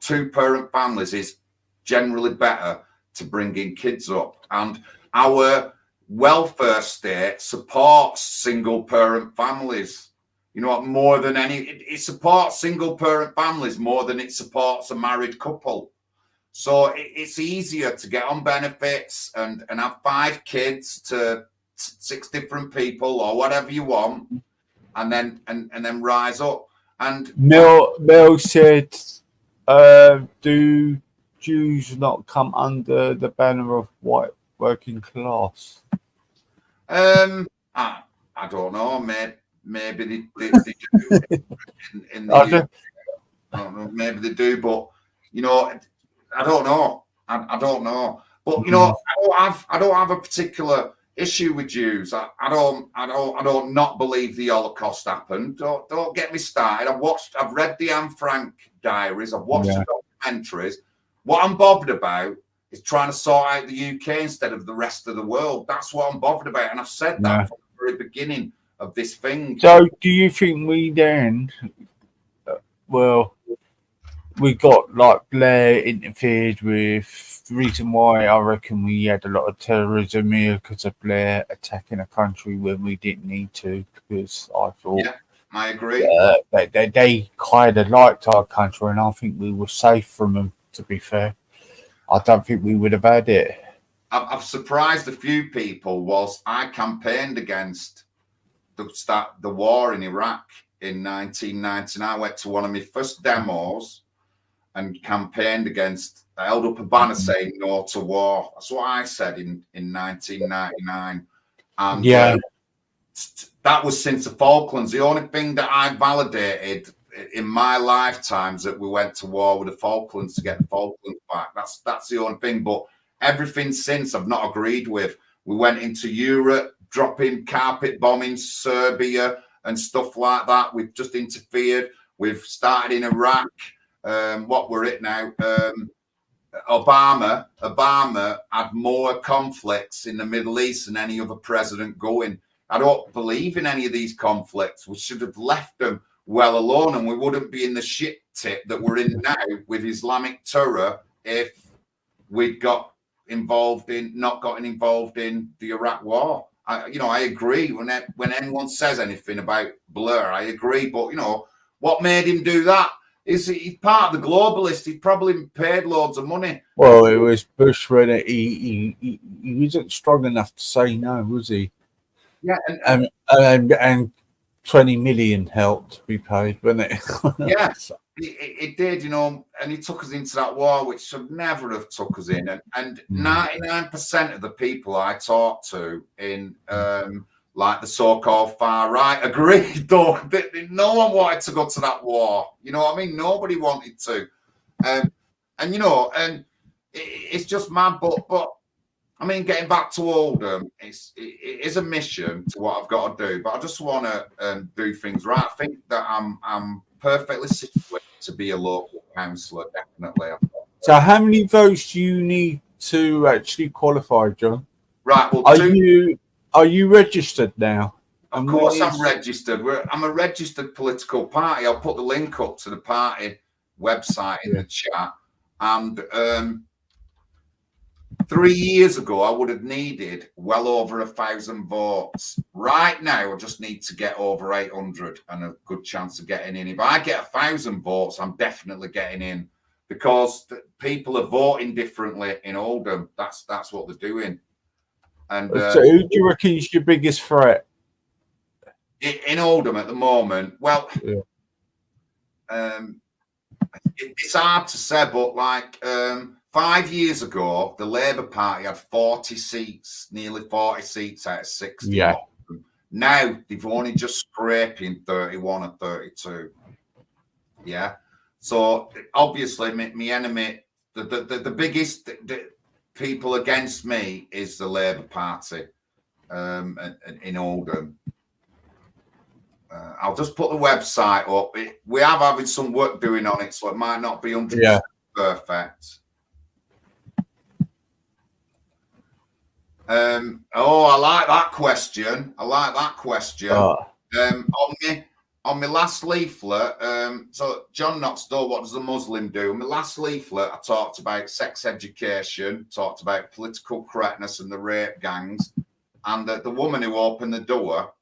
Two-parent families is generally better to bring in kids up, and our welfare state supports single-parent families. More than it supports single-parent families more than it supports a married couple. So it's easier to get on benefits and have 5 kids to 6 different people or whatever you want, and then rise up. And Mel said, do Jews not come under the banner of white working class? I don't know. Maybe they do in the UK. I don't know. Maybe they do, but I don't know. I don't know. But I don't have a particular issue with Jews. I don't not believe the Holocaust happened. Don't get me started. I've read the Anne Frank diaries. I've watched the documentaries. What I'm bothered about is trying to sort out the UK instead of the rest of the world. That's what I'm bothered about, and I've said that from the very beginning of this thing. So, do you think we then? Well, we got like Blair interfered with. The reason why I reckon we had a lot of terrorism here because of Blair attacking a country when we didn't need to. Because I thought, I agree. They kind of liked our country, and I think we were safe from them. To be fair, I don't think we would have had it. I've surprised a few people. Was I campaigned against the war in Iraq in 1999? I went to one of my first demos and campaigned against. I held up a banner saying "No to war." That's what I said in 1999, and that was since the Falklands. The only thing that I validated in my lifetimes that we went to war with the Falklands to get the Falklands back. That's the only thing. But everything since I've not agreed with. We went into Europe, dropping carpet bombing Serbia and stuff like that. We've just interfered. We've started in Iraq. What we're at now? Obama had more conflicts in the Middle East than any other president going. I don't believe in any of these conflicts. We should have left them well alone, and we wouldn't be in the shit tip that we're in now with Islamic terror if we'd got not gotten involved in the Iraq war. I agree when anyone says anything about Blair, I agree. But what made him do that? He's part of the globalists. He probably paid loads of money. Well, it was Bush when he wasn't strong enough to say no, was he? Yeah, and 20 million helped to be paid, wasn't it? Yeah, it did, and he took us into that war, which should never have took us in. And 99% of the people I talk to in like the so-called far right agreed, though, that no one wanted to go to that war. You know what I mean? Nobody wanted to. And it's just mad. But I mean, getting back to Oldham, it is a mission to what I've got to do. But I just want to do things right. I think that I'm perfectly situated to be a local councillor, definitely. So how many votes do you need to actually qualify, John? Right. Well, are you registered now? Of course I'm registered. I'm a registered political party. I'll put the link up to the party website in the chat. And 3 years ago, I would have needed well over 1,000 votes. Right now, I just need to get over 800 and a good chance of getting in. If I get 1,000 votes, I'm definitely getting in because people are voting differently in Oldham. That's what they're doing. And so who do you reckon is your biggest threat in Oldham at the moment? Well, it's hard to say, but like 5 years ago, the Labour Party had 40 seats, nearly 40 seats out of 60. Yeah. Now they've only just scraping 31 or 32. Yeah. So obviously, my enemy, the biggest people against me is the Labour Party in Oldham. I'll just put the website up. We have having some work doing on it, so it might not be 100% perfect. I like that question. On my last leaflet, so John Knoxdale, what does a Muslim do? On my last leaflet, I talked about sex education, talked about political correctness and the rape gangs, and the woman who opened the door.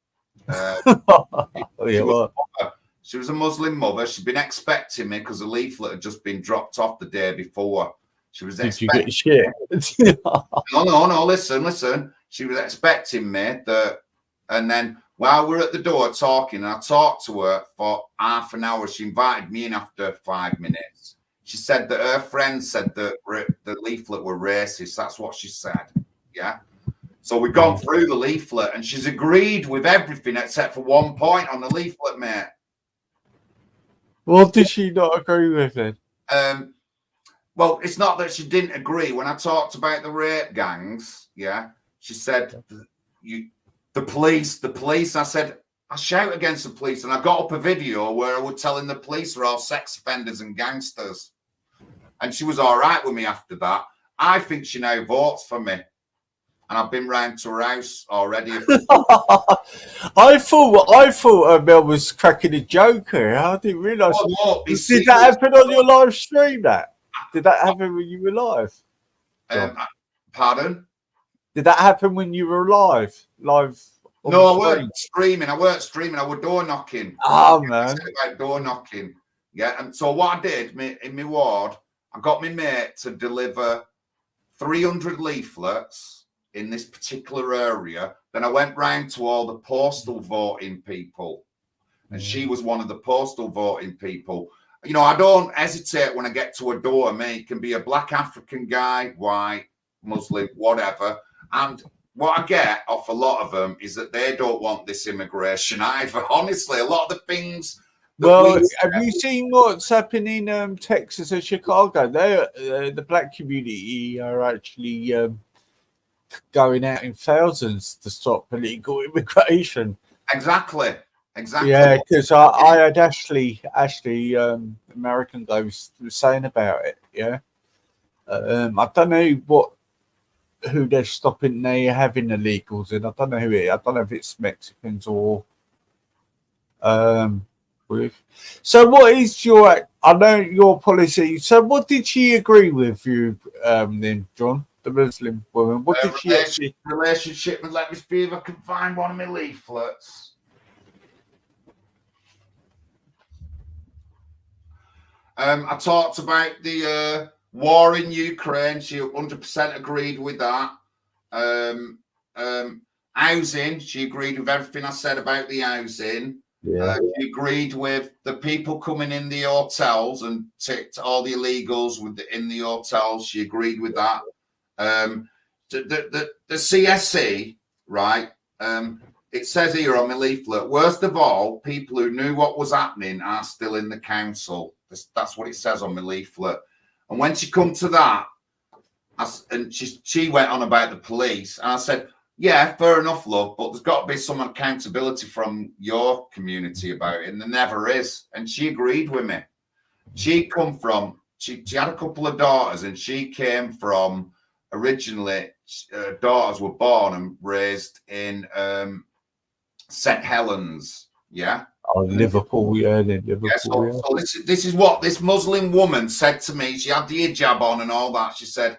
She was a Muslim mother. She'd been expecting me because the leaflet had just been dropped off the day before. She was expecting. Did you get shit? No. Listen. She was expecting me and then while we're at the door talking, and I talked to her for half an hour. She invited me in after 5 minutes. She said that her friend said that the leaflet were racist. That's what she said. Yeah. So we've gone through the leaflet, and she's agreed with everything except for one point on the leaflet, mate. What did she not agree with then? Well, it's not that she didn't agree. When I talked about the rape gangs, she said, the police. I said, I shout against the police. And I got up a video where I was telling the police are all sex offenders and gangsters. And she was all right with me after that. I think she now votes for me. And I've been round to her house already. I thought Mel was cracking a joke here. I didn't realise. Did that happen on your live stream? Did that happen when you were live? Pardon? Did that happen when you were live? No, I weren't streaming. I was door knocking. Oh, man. About door knocking. Yeah. And so what I did in my ward, I got my mate to deliver 300 leaflets in this particular area. Then I went round to all the postal voting people, and she was one of the postal voting people. I don't hesitate when I get to a door. It can be a black African guy, white, Muslim, whatever. And what I get off a lot of them is that they don't want this immigration either. Honestly, a lot of the things. Well, have you seen what's happening in Texas and Chicago? The black community are actually going out in thousands to stop illegal immigration. Exactly. Yeah, because I had Ashley, American guy was saying about it. Yeah, I don't know who they're stopping. They having illegals in. I don't know who it is. I don't know if it's Mexicans or with. So what is your? I know your policy. So what did she agree with you then, John, the Muslim woman? What did she actually? Relationship. Let me see if I can find one of my leaflets. I talked about the war in Ukraine. She 100% agreed with that. Housing, she agreed with everything I said about the housing. Yeah. She agreed with the people coming in the hotels and ticked all the illegals in the hotels. She agreed with that. The CSE, right? It says here on my leaflet, worst of all, people who knew what was happening are still in the council. That's what it says on my leaflet. And when she come to that, and she went on about the police, and I said, yeah, fair enough, love, but there's got to be some accountability from your community about it, and there never is. And she agreed with me. She had a couple of daughters, and she came from, originally, daughters were born and raised in St. Helens, yeah? Oh, Liverpool, yeah, Liverpool. Yeah, so this is what this Muslim woman said to me. She had the hijab on and all that. She said,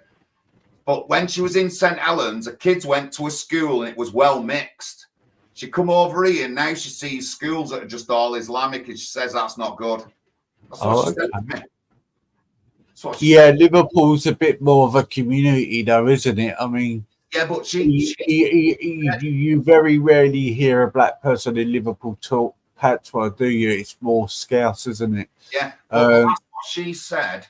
but when she was in St. Helens, her kids went to a school and it was well mixed. She come over here and now she sees schools that are just all Islamic and she says that's not good. That's what she said to me. Yeah, Liverpool's a bit more of a community though, isn't it? I mean, yeah, but you very rarely hear a black person in Liverpool talk patois, do you? It's more Scouse, isn't it? Yeah, that's what she said.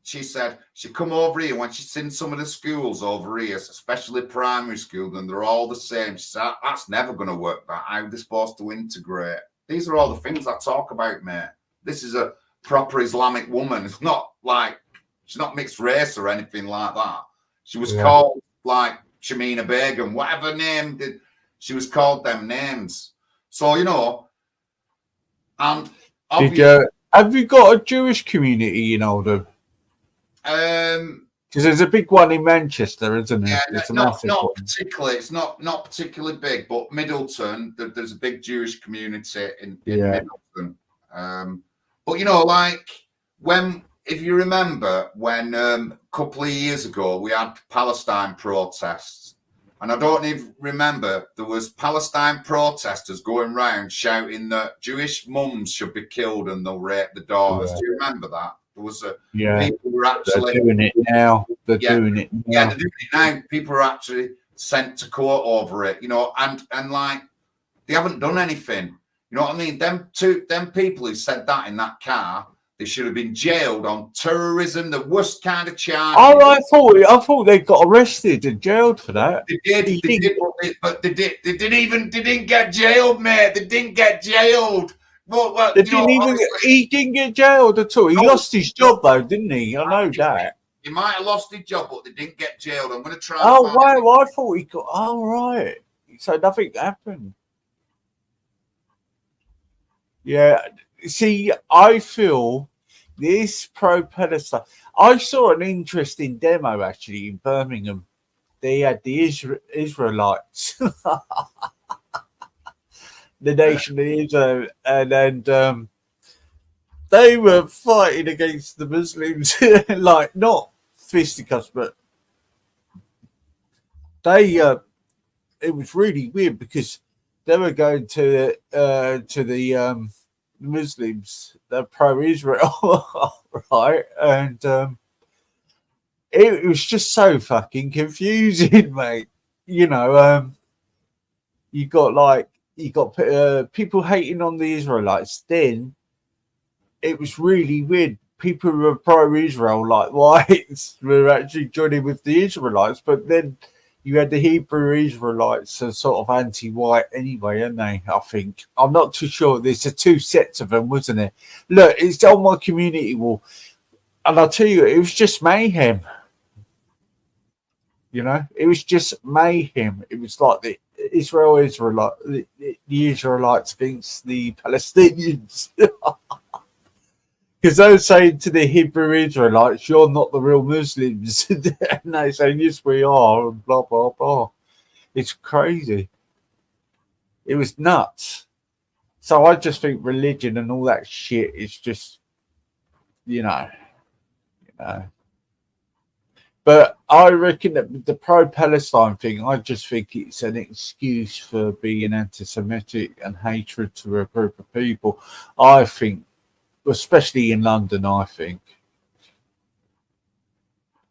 She said she come over here when she's in some of the schools over here, especially primary school, and they're all the same. She said, that's never going to work. That how they're supposed to integrate. These are all the things I talk about, mate. This is a proper Islamic woman. It's not like she's not mixed race or anything like that. She was called like Shamina Begum, whatever name did she was called them names. So and have you got a Jewish community in Oldham? Because there's a big one in Manchester, isn't there? Yeah, not particularly. It's not particularly big, but Middleton, there's a big Jewish community in Middleton. But like if you remember when a couple of years ago we had Palestine protests, and I don't even remember there was Palestine protesters going around shouting that Jewish mums should be killed and they'll rape the daughters. Do you remember that? There was people were actually they're doing it now. They're doing it now. Yeah, they're doing it now. People are actually sent to court over it, and like they haven't done anything. You know what I mean? Them people who said that in that car, they should have been jailed on terrorism, the worst kind of charge. Oh, I thought they got arrested and jailed for that. They did, but they didn't get jailed, mate. They didn't get jailed. He didn't get jailed at all. He lost his job though, didn't he? I know that. He might have lost his job, but they didn't get jailed. I'm going to try. Oh, right. Well, I thought he got. Oh, right. So nothing happened. Yeah. See, I feel this pro-Palestine. I saw an interesting demo actually in Birmingham. They had the Israelites. The nation of Israel, and they were fighting against the Muslims, like not fisticuffs, but they. It was really weird because they were going to the Muslims, they're pro-Israel, right, and it was just so fucking confusing, mate. You got people hating on the Israelites. Then it was really weird. People who were pro-Israel, like whites, were actually joining with the Israelites. But then you had the Hebrew Israelites, are sort of anti-white anyway, aren't they? I think. I'm not too sure. There's two sets of them, wasn't it? Look, it's on my community wall. And I'll tell you, it was just mayhem. It was just mayhem. It was like the Israelites against the Palestinians. Because they were saying to the Hebrew Israelites, "You're not the real Muslims," and they say, "Yes, we are," and blah blah blah. It's crazy. It was nuts. So I just think religion and all that shit is just, you know. But I reckon that the pro-Palestine thing, I just think it's an excuse for being anti-Semitic and hatred to a group of people. I think, especially in London, I think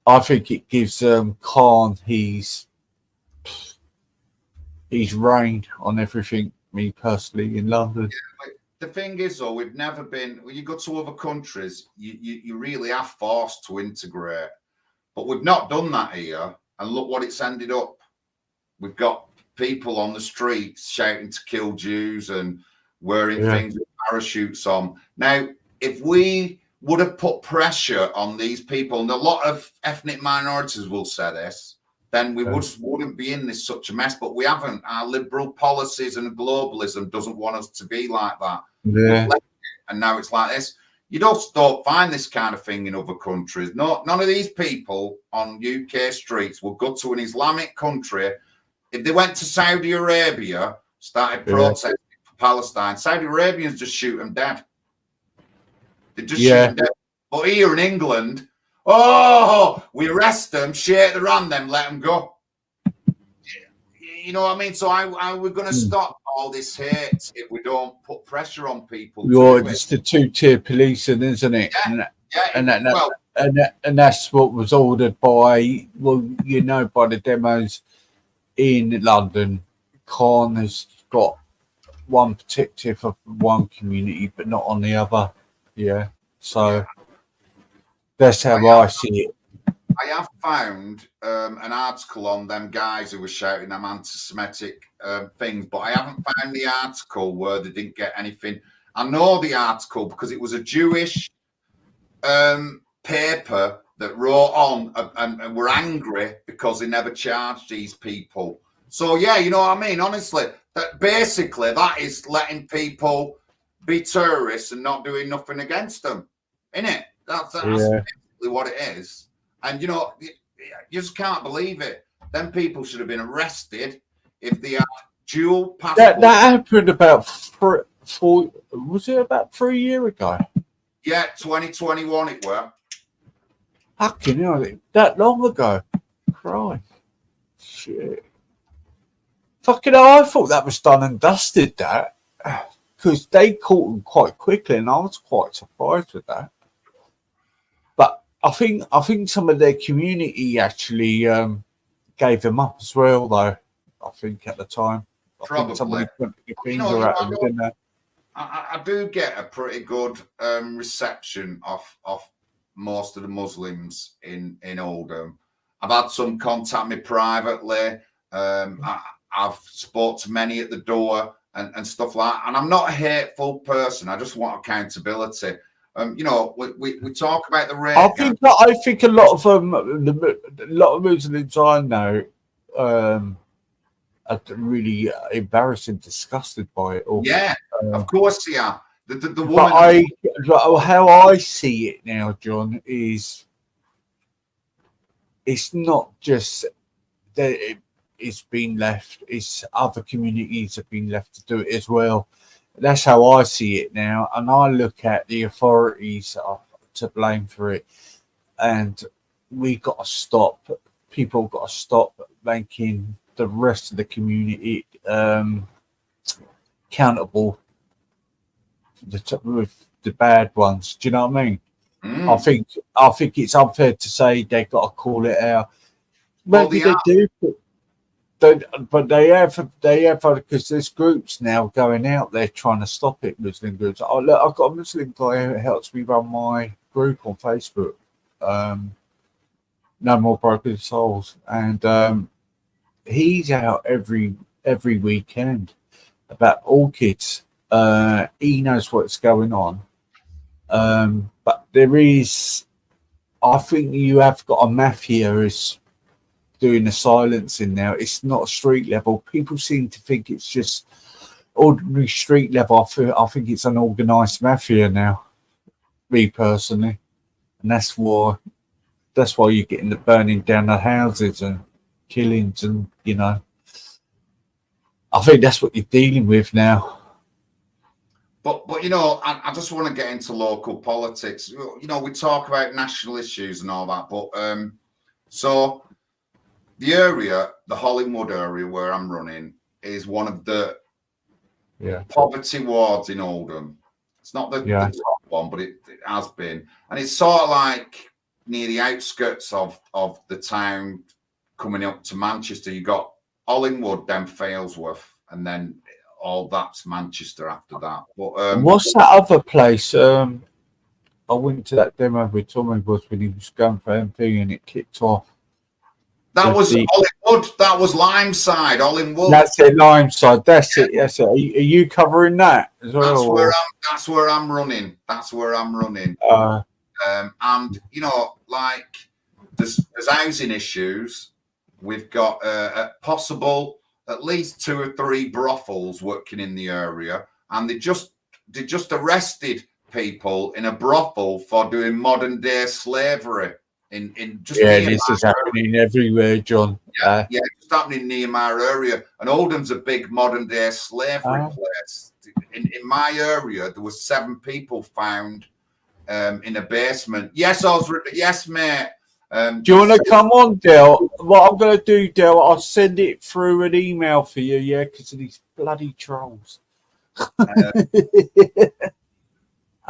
it gives Khan his reign on everything. Me personally, in London. The thing is, though, we've never been. When you go to other countries, you really are forced to integrate, but we've not done that here. And look what it's ended up. We've got people on the streets shouting to kill Jews and wearing things with parachutes on. Now, if we would have put pressure on these people, and a lot of ethnic minorities will say this, then we wouldn't be in this such a mess. But we haven't. Our liberal policies and globalism doesn't want us to be like that. Yeah. And now it's like this. You don't find this kind of thing in other countries. No, none of these people on UK streets will go to an Islamic country. If they went to Saudi Arabia, started protesting for Palestine, Saudi Arabians just shoot them dead. They just shoot them dead. But here in England, we arrest them, shake their hand, then let them go. You know what I mean? So we're going to stop all this hate if we don't put pressure on people. It's the two-tier policing, isn't it? And that's what was ordered by, by the demos in London. Khan has got one protective of one community, but not on the other. Yeah. So that's how I see it. I have found an article on them guys who were shouting them anti-Semitic things, but I haven't found the article where they didn't get anything. I know the article because it was a Jewish paper that wrote on and were angry because they never charged these people. So, yeah, you know what I mean? Honestly, that is letting people be terrorists and not doing nothing against them, innit? That's basically what it is. And, you just can't believe it. Them people should have been arrested if they had dual passports. That happened about was it about 3 years ago? Yeah, 2021 it were. Fucking hell, that long ago. Christ. Shit. Fucking hell, I thought that was done and dusted, that. Because they caught them quite quickly, and I was quite surprised with that. But I think some of their community actually gave them up as well, though. I think at the time. Probably. I do get a pretty good reception of most of the Muslims in Oldham. I've had some contact me privately. I've spoke to many at the door and stuff like that. And I'm not a hateful person. I just want accountability. We talk about the rate. I think a lot of Muslims I know are really embarrassed and disgusted by it all. Yeah, of course they are. The woman. How I see it now, John, is it's not just that it's been left; it's other communities have been left to do it as well. That's how I see it now, and I look at the authorities are to blame for it, and we got to stop. People got to stop making the rest of the community accountable with the bad ones. Do you know what I mean? I think it's unfair to say they got to call it out. Maybe they do, but they have because there's groups now going out there trying to stop it. Muslim groups. Oh look, I've got a Muslim guy who helps me run my group on Facebook. No More Broken Souls, and he's out every weekend about orchids. He knows what's going on, but there is. I think you have got a mafia who's doing the silencing now. It's not street level. People seem to think it's just ordinary street level. I think it's an organised mafia now. me personally, and that's why you're getting the burning down the houses and killings, and I think that's what you're dealing with now. But I just want to get into local politics. We talk about national issues and all that, but so the Hollingwood area where I'm running is one of the poverty wards in Oldham. It's not the top one, but it has been, and it's sort of like near the outskirts of the town, coming up to Manchester. You got Hollingwood, then Failsworth, and then all that's Manchester after that. But what's that other place? I went to that demo with Tommy was when he was going for MP, and it kicked off. That was Hollingwood. That was Limeside, Hollingwood. That's it, Limeside. That's it. Yes, are you covering that as well? That's where I'm running. That's where I'm running. And like there's housing issues. We've got possible at least 2 or 3 brothels working in the area, and they just arrested people in a brothel for doing modern day slavery. This is happening everywhere, John. It's happening near my area, and Oldham's a big modern day slavery place. In my area, there were 7 people found in a basement. Yes, mate. Do you want to come on, Del? What I'm going to do, Del, I'll send it through an email for you, because of these bloody trolls. How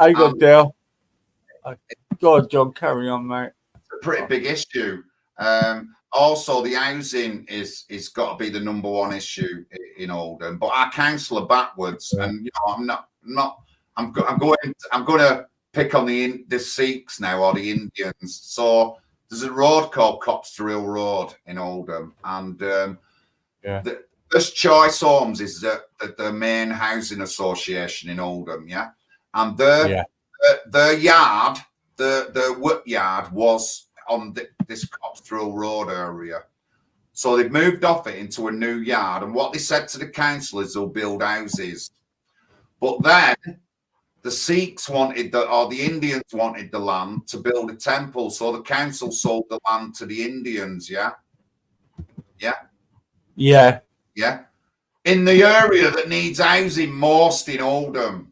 you got, Del? Go on, John, carry on, mate. A pretty big issue. Also, the housing is got to be the number one issue in Oldham. But our council are backwards, and I'm going to pick on the Sikhs now, or the Indians. So there's a road called Copster Hill Road in Oldham, and the First Choice Homes is the main housing association in Oldham, and their yard, the work yard was on this Copster Hill Road area. So they've moved off it into a new yard, and what they said to the council is they'll build houses. But then the Sikhs the Indians wanted the land to build a temple, so the council sold the land to the Indians, in the area that needs housing most in Oldham.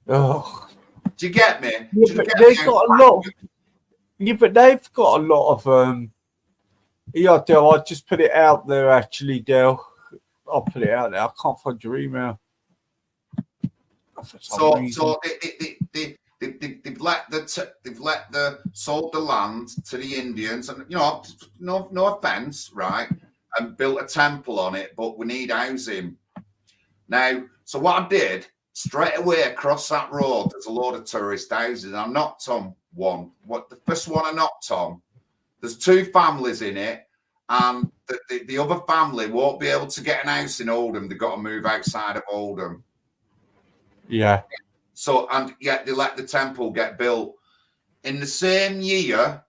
Oh, do you get me? They've got a lot. But they've got a lot of Del, I just put it out there actually, Del. I'll put it out there. I can't find your email. So they've sold the land to the Indians, and no offense, right? And built a temple on it, but we need housing now. So what I did straight away across that road, there's a load of tourist houses. I knocked on one. The first one I knocked on, there's 2 families in it, and the other family won't be able to get an house in Oldham. They've got to move outside of Oldham. Yeah. So, and yet they let the temple get built. In the same year,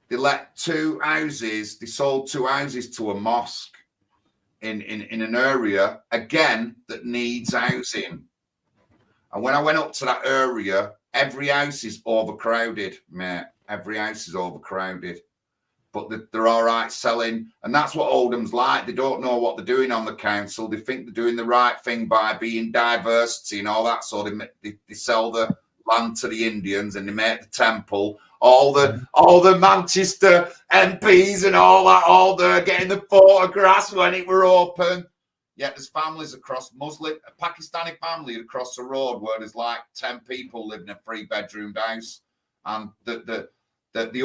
they let 2 houses, they sold 2 houses to a mosque in an area, again, that needs housing. And when I went up to that area, every house is overcrowded, mate. Every house is overcrowded. But they're all right selling. And that's what Oldham's like. They don't know what they're doing on the council. They think they're doing the right thing by being diversity and all that. So they sell the land to the Indians, and they make the temple. All the Manchester MPs and all that, all there getting the photographs when it were open. Yet there's families across a Pakistani family across the road where there's like 10 people living in a 3-bedroom house. And the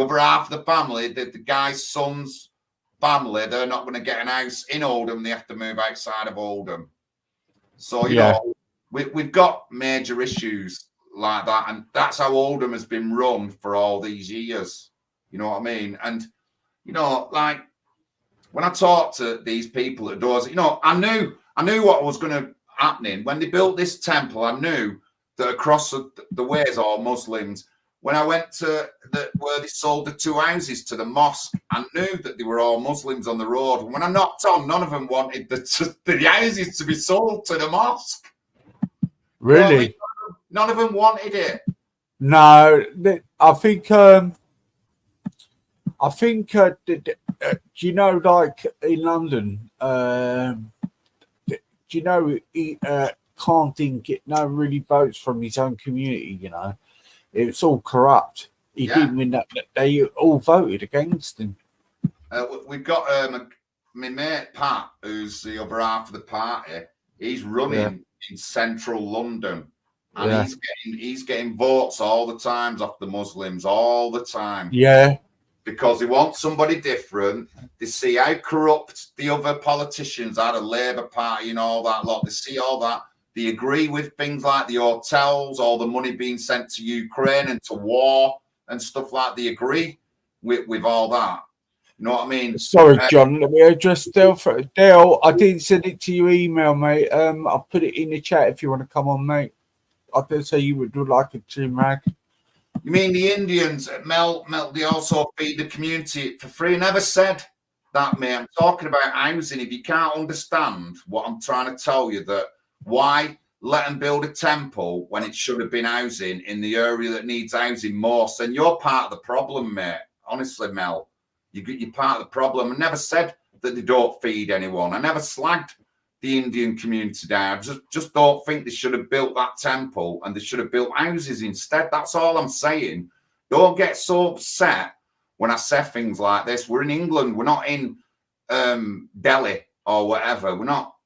other half of the family, the guy's son's family, they're not going to get an house in Oldham. They have to move outside of Oldham. So, you know, we've got major issues like that. And that's how Oldham has been run for all these years. You know what I mean? And, like, when I talk to these people at doors, I knew what was going to happen. When they built this temple, I knew that across the ways are Muslims. When I went to where they sold the 2 houses to the mosque, I knew that they were all Muslims on the road. And when I knocked on, none of them wanted the houses to be sold to the mosque. Really? None of them wanted it. No, I think do you know, like in London, do you know he Khan didn't get no really votes from his own community. You know, it's all corrupt. He Yeah. didn't win that. They all voted against him. We've got my mate Pat, who's the other half of the party. He's running in central London, and Yeah, he's getting votes all the times off the Muslims, all the time, yeah, because they want somebody different. They see how corrupt the other politicians are, the Labour Party and all that lot. They see all that. They agree with things like the hotels, all the money being sent to Ukraine and to war and stuff like. They agree with all that. You know what I mean? Sorry, John. Let me address Dale. Dale, I didn't send it to your email, mate. I'll put it in the chat if you want to come on, mate. I did say you would do like a gym rag. You mean the Indians, Mel, they also feed the community for free? I never said that, mate. I'm talking about housing. If you can't understand what I'm trying to tell you, that why let them build a temple when it should have been housing in the area that needs housing most, then you're part of the problem, mate. Honestly, Mel, you're part of the problem. I never said that they don't feed anyone. I never slagged the Indian community down. Just don't think they should have built that temple and they should have built houses instead. That's all I'm saying. Don't get so upset when I say things like this. We're in England. We're not in Delhi or whatever.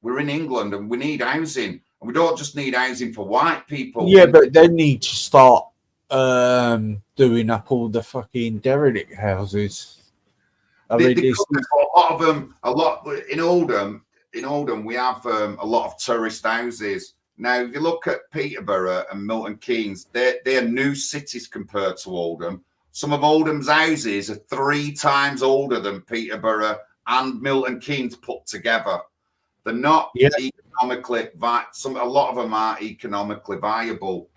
We're in England and we need housing. And we don't just need housing for white people. Yeah, but they need to start doing up all the fucking derelict houses. I mean, a lot of them, in Oldham, we have a lot of tourist houses. Now, if you look at Peterborough and Milton Keynes, they're new cities compared to Oldham. Some of Oldham's houses are 3 times older than Peterborough and Milton Keynes put together. They're not economically, a lot of them aren't economically viable,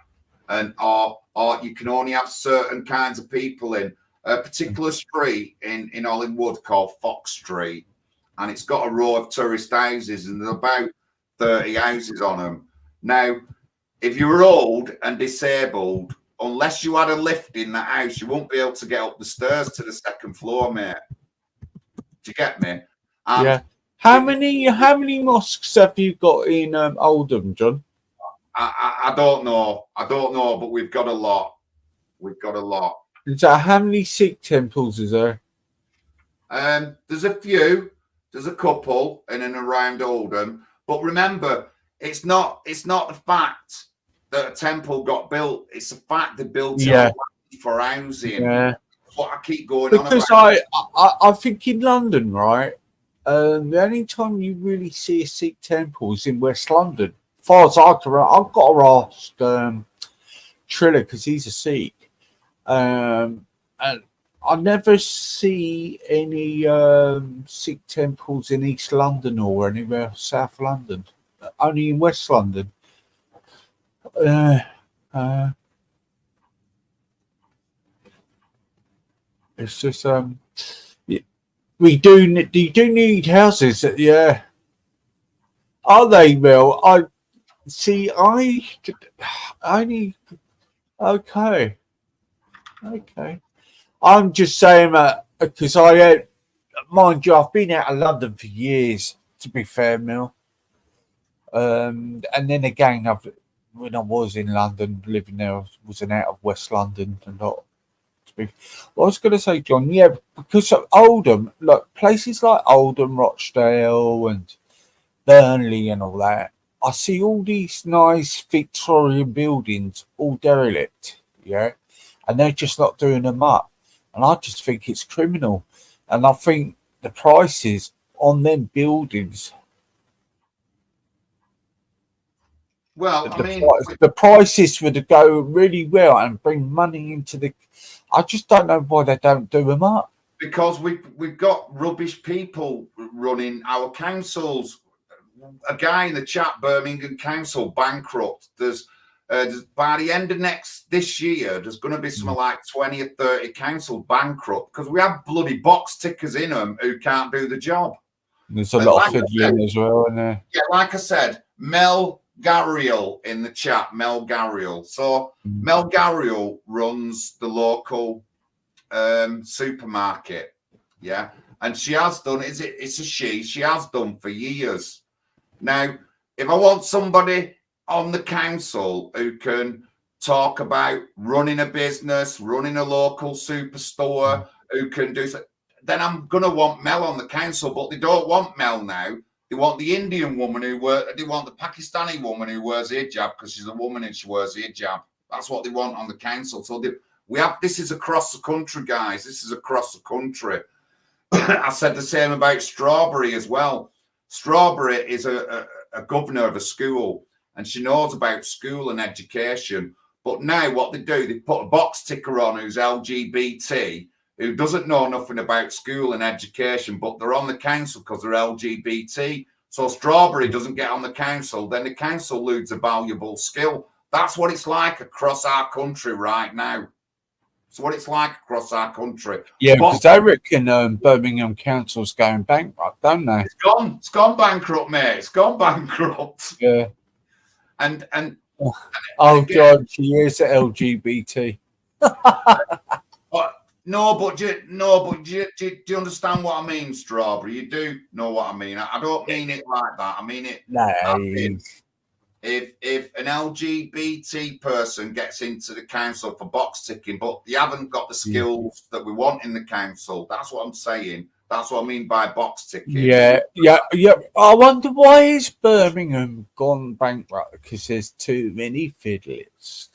and or you can only have certain kinds of people in a particular street in Hollingwood called Fox Street. And it's got a row of tourist houses, and there's about 30 houses on them. Now, if you were old and disabled, unless you had a lift in that house, you won't be able to get up the stairs to the 2nd floor, mate. Do you get me? And yeah. How many mosques have you got in Oldham, John? I don't know. But we've got a lot. So how many Sikh temples is there? There's a few. There's a couple in and around Oldham, but remember, it's not the fact that a temple got built. It's the fact they built it for housing. Yeah, that's what I keep going on about. Because I think in London, right, the only time you really see a Sikh temple is in West London. As far as I can, I've got to ask Triller because he's a Sikh, and I never see any Sikh temples in East London or anywhere South London. Only in West London. It's just we do need houses. Yeah, are they, Mel? I see. I need. Okay. I'm just saying that because mind you, I've been out of London for years, to be fair, Mel. And then again, when I was in London, living there, I wasn't out of West London and not. I was going to say, John, yeah, because of Oldham, look, places like Oldham, Rochdale, and Burnley, and all that, I see all these nice Victorian buildings, all derelict, yeah, and they're just not doing them up. And I just think it's criminal. And I think the prices on them buildings. Well, the prices would go really well and bring money into the. I just don't know why they don't do them up. Because we've got rubbish people running our councils. A guy in the chat, Birmingham Council, bankrupt. There's by the end of this year, there's going to be something like 20 or 30 council bankrupt because we have bloody box tickers in them who can't do the job. There's a lot of fiddling as well, isn't there? Yeah, like I said, Mel Garriel in the chat, Mel Garriel. So Mel Garriel runs the local supermarket, yeah, and she has done. It's a she. She has done for years. Now, if I want somebody on the council who can talk about running a business, running a local superstore, who can do so, then I'm going to want Mel on the council. But they don't want Mel now. They want the Indian woman they want the Pakistani woman who wears a hijab because she's a woman and she wears a hijab. That's what they want on the council. So this is across the country, guys. This is across the country. I said the same about Strawberry as well. Strawberry is a governor of a school, and she knows about school and education. But now what they do, they put a box ticker on who's LGBT, who doesn't know nothing about school and education, but they're on the council because they're LGBT. So Strawberry doesn't get on the council, then the council loses a valuable skill. That's what it's like across our country right now. That's what it's like across our country. Yeah, because I reckon Birmingham Council's going bankrupt, don't they? It's gone bankrupt, mate. It's gone bankrupt. Yeah. And oh again, God, she is LGBT. But do you understand what I mean, Strawberry? You do know what I mean. I don't mean it like that. I mean it. Nice. If an LGBT person gets into the council for box ticking, but they haven't got the skills that we want in the council, that's what I'm saying. That's what I mean by box ticking. Yeah. I wonder why is Birmingham gone bankrupt? Because there's too many fiddlers.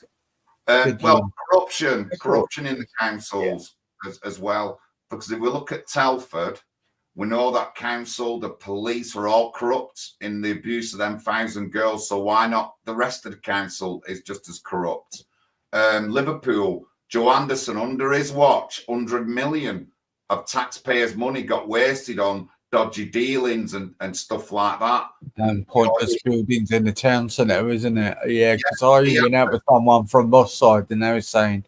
Well, corruption in the councils as well. Because if we look at Telford, we know that council, the police are all corrupt in the abuse of them 1,000 girls. So why not the rest of the council is just as corrupt? Liverpool, Joe Anderson, under his watch, 100 million of taxpayers' money got wasted on dodgy dealings and stuff like that. And pointless buildings in the town centre, isn't it? Yeah, because I went out with someone from Moss side and they were saying,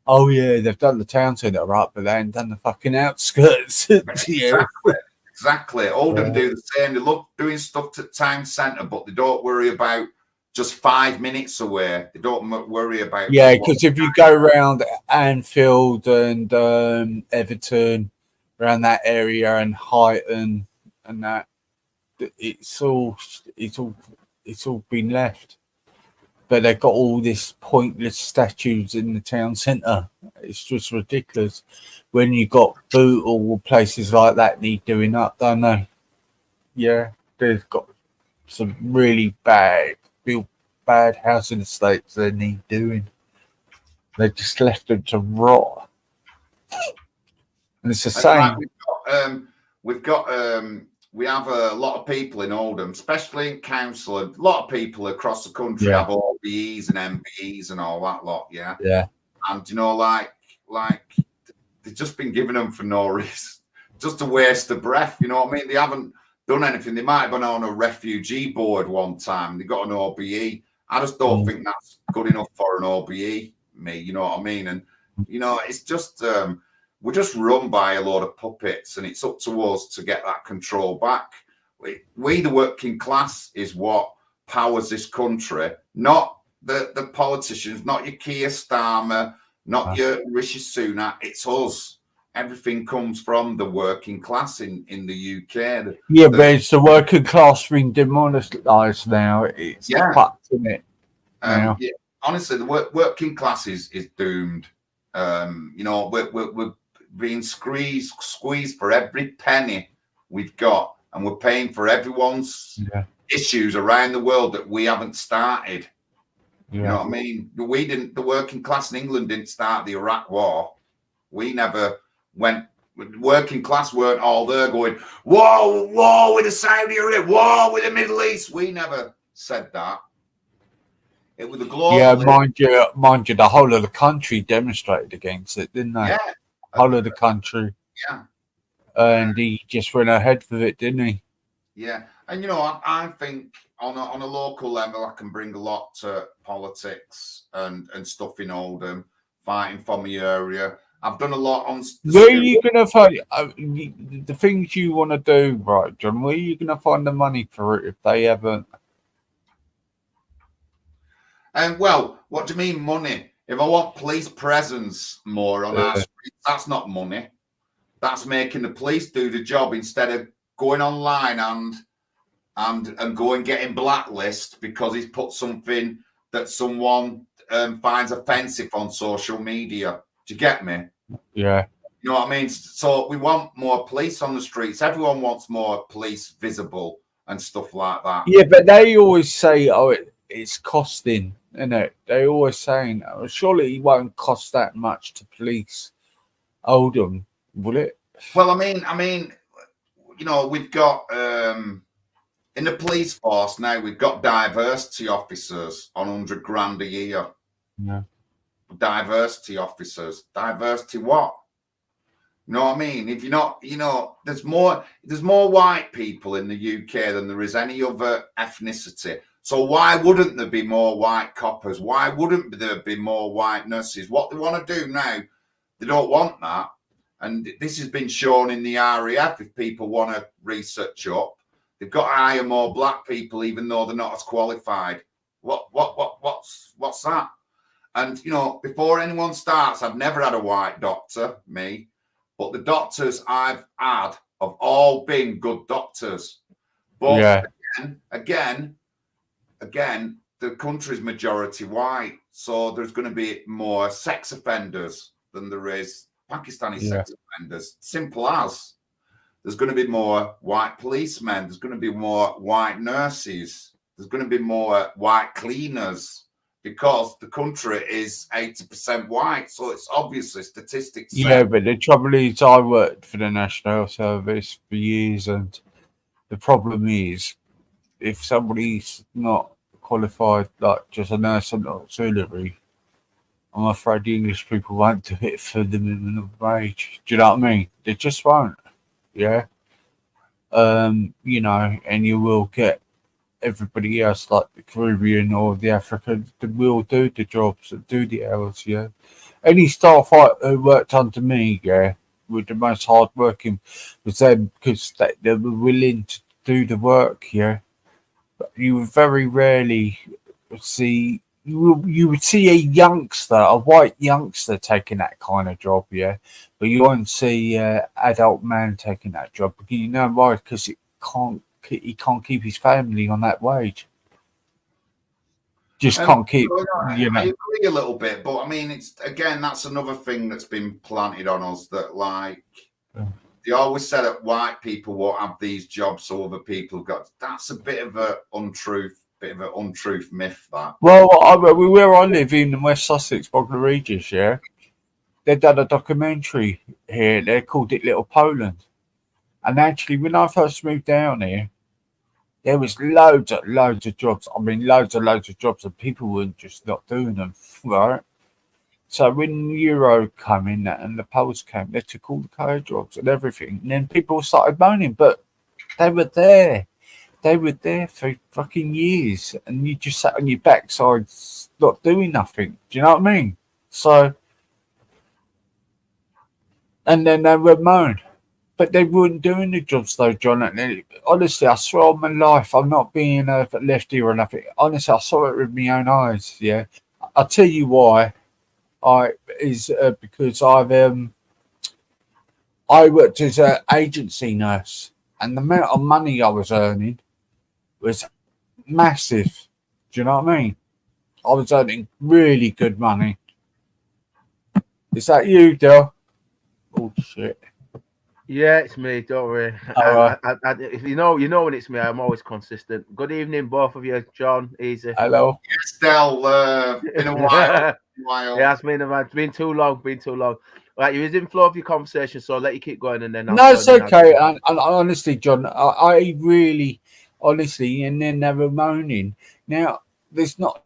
oh yeah, they've done the town centre right, but they ain't done the fucking outskirts. Exactly. Oldham do the same. They love doing stuff to town centre, but they don't worry about just 5 minutes away. They don't worry about. Yeah, because if you go around Anfield and Everton, around that area and Highton and that, it's all been left. But they've got all this pointless statues in the town centre. It's just ridiculous. When you got Bootle or places like that need doing up, don't they? Yeah, they've got some really bad housing estates they need doing. They just left them to rot. And it's the same. We have a lot of people in Oldham, especially in council. A lot of people across the country have OBEs and MBEs and all that lot. Yeah. And like they've just been giving them for no reason, just to waste of breath. You know what I mean? They haven't done anything. They might have been on a refugee board one time. They got an OBE. I just don't think that's good enough for an OBE. You know what I mean? And it's just. We're just run by a lot of puppets, and it's up to us to get that control back. We the working class, is what powers this country, not the politicians, not your Keir Starmer, not your Rishi Sunak. It's us. Everything comes from the working class in the UK. But it's the working class being demonised now. It's fucked, isn't it? Honestly, the working class is doomed. We're being squeezed for every penny we've got, and we're paying for everyone's issues around the world that we haven't started. You know what I mean? The working class in England didn't start the Iraq War. We never went. Working class weren't all there going, war with the Saudi Arabia, war with the Middle East. We never said that. It was the global. Yeah, mind you, the whole of the country demonstrated against it, didn't they? Yeah. Whole of the country. Yeah. And he just went ahead with it, didn't he? Yeah. And I think on a local level, I can bring a lot to politics and stuff in Oldham, fighting for my area. I've done a lot on. Where are you going to find the things you want to do, right, John? Where are you going to find the money for it if they haven't? And well, what do you mean money? If I want police presence more on our streets, that's not money. That's making the police do the job instead of going online and going getting blacklist because he's put something that someone finds offensive on social media. Do you get me? Yeah. You know what I mean? So we want more police on the streets. Everyone wants more police visible and stuff like that. Yeah, but they always say, "Oh, it's costing," isn't it? They always saying, "Oh, surely it won't cost that much to police Oldham, will it?" Well, I mean, you know, we've got in the police force now. We've got diversity officers on 100 grand a year. Yeah. Diversity officers. Diversity what? You know what I mean? If you're not, you know, there's more white people in the UK than there is any other ethnicity. So why wouldn't there be more white coppers? Why wouldn't there be more white nurses? What they want to do now, they don't want that. And this has been shown in the RAF. If people want to research up, they've got to hire more black people, even though they're not as qualified. What's that? And you know, before anyone starts, I've never had a white doctor, me. But the doctors I've had have all been good doctors. But Yeah. again, the country's majority white. So there's going to be more sex offenders than there is Pakistani sex offenders. Simple as. There's going to be more white policemen. There's going to be more white nurses. There's going to be more white cleaners. Because the country is 80% white, so it's obviously statistics. Yeah, but the trouble is, I worked for the National Health Service for years, and the problem is, if somebody's not qualified, like just a nurse and auxiliary, I'm afraid the English people won't do it for the minimum wage. Do you know what I mean? They just won't. Yeah. You know, and you will get everybody else, like the Caribbean or the Africans, that will do the jobs and do the hours. Yeah. Any staff who worked under me, yeah, were the most hardworking was them because they were willing to do the work. Yeah. But you very rarely see you would see a youngster, a white youngster, taking that kind of job, yeah. But you won't see adult man taking that job. You know why? Because he can't keep his family on that wage. Just can't keep, you I know. agree a little bit, but I mean, it's again, that's another thing that's been planted on us that, like, they always said that white people won't have these jobs, so other people have got. That's a bit of an untruth myth. That. Well, where I live in West Sussex, Bognor Regis, yeah, they've done a documentary here. They called it Little Poland, and actually, when I first moved down here, there was loads of jobs. I mean, loads of jobs, and people were just not doing them, right? So when Euro came in and the Poles came, they took all the code jobs and everything, and then people started moaning, but they were there. They were there for fucking years, and you just sat on your backside, not doing nothing. Do you know what I mean? So, and then they were moaned. But they weren't doing the jobs though, John. And honestly, I swear on my life, I'm not being a lefty or nothing. Honestly, I saw it with my own eyes. Yeah, I'll tell you why. Because I worked as an agency nurse, and the amount of money I was earning was massive. Do you know what I mean? I was earning really good money. Is that you, Del? Oh shit. Yeah, it's me. Don't worry. If you know when it's me. I'm always consistent. Good evening, both of you. John, easy. Hello. Still, been a while. Yeah, it's been too long. Right, you was in flow of your conversation, so I'll let you keep going, and then No, it's okay. And honestly, John, I really, honestly, and then they were moaning. Now, there's not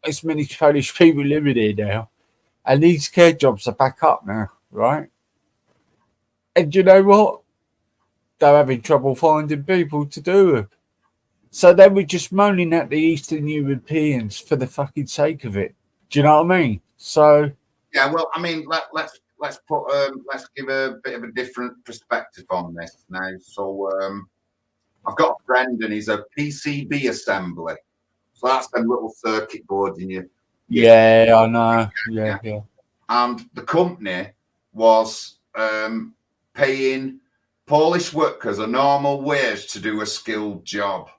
as many Polish people living here now, and these care jobs are back up now, right? And you know what? They're having trouble finding people to do it. So they were just moaning at the Eastern Europeans for the fucking sake of it. Do you know what I mean? So yeah, well, I mean, let's give a bit of a different perspective on this now. So I've got a friend, and he's a PCB assembly. So that's them little circuit boards in your. Yeah, I know. Yeah. And the company was paying Polish workers a normal wage to do a skilled job.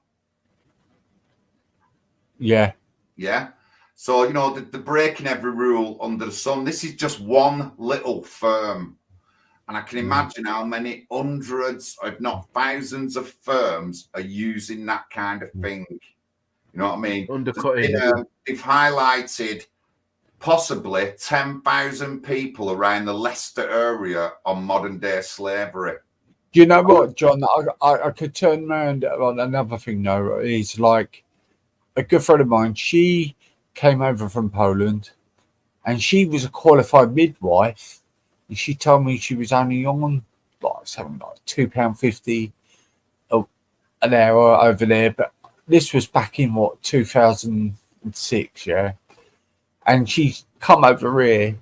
Yeah. Yeah. So, you know, they're breaking every rule under the sun. This is just one little firm. And I can imagine how many hundreds, if not thousands, of firms are using that kind of thing. You know what I mean? Undercutting. They've highlighted possibly 10,000 people around the Leicester area on modern day slavery. Do you know what, John? I could turn around on another thing, though, is like a good friend of mine. She came over from Poland and she was a qualified midwife. And she told me she was only on like something like £2.50 an hour over there. But this was back in what, 2006, yeah? And she's come over here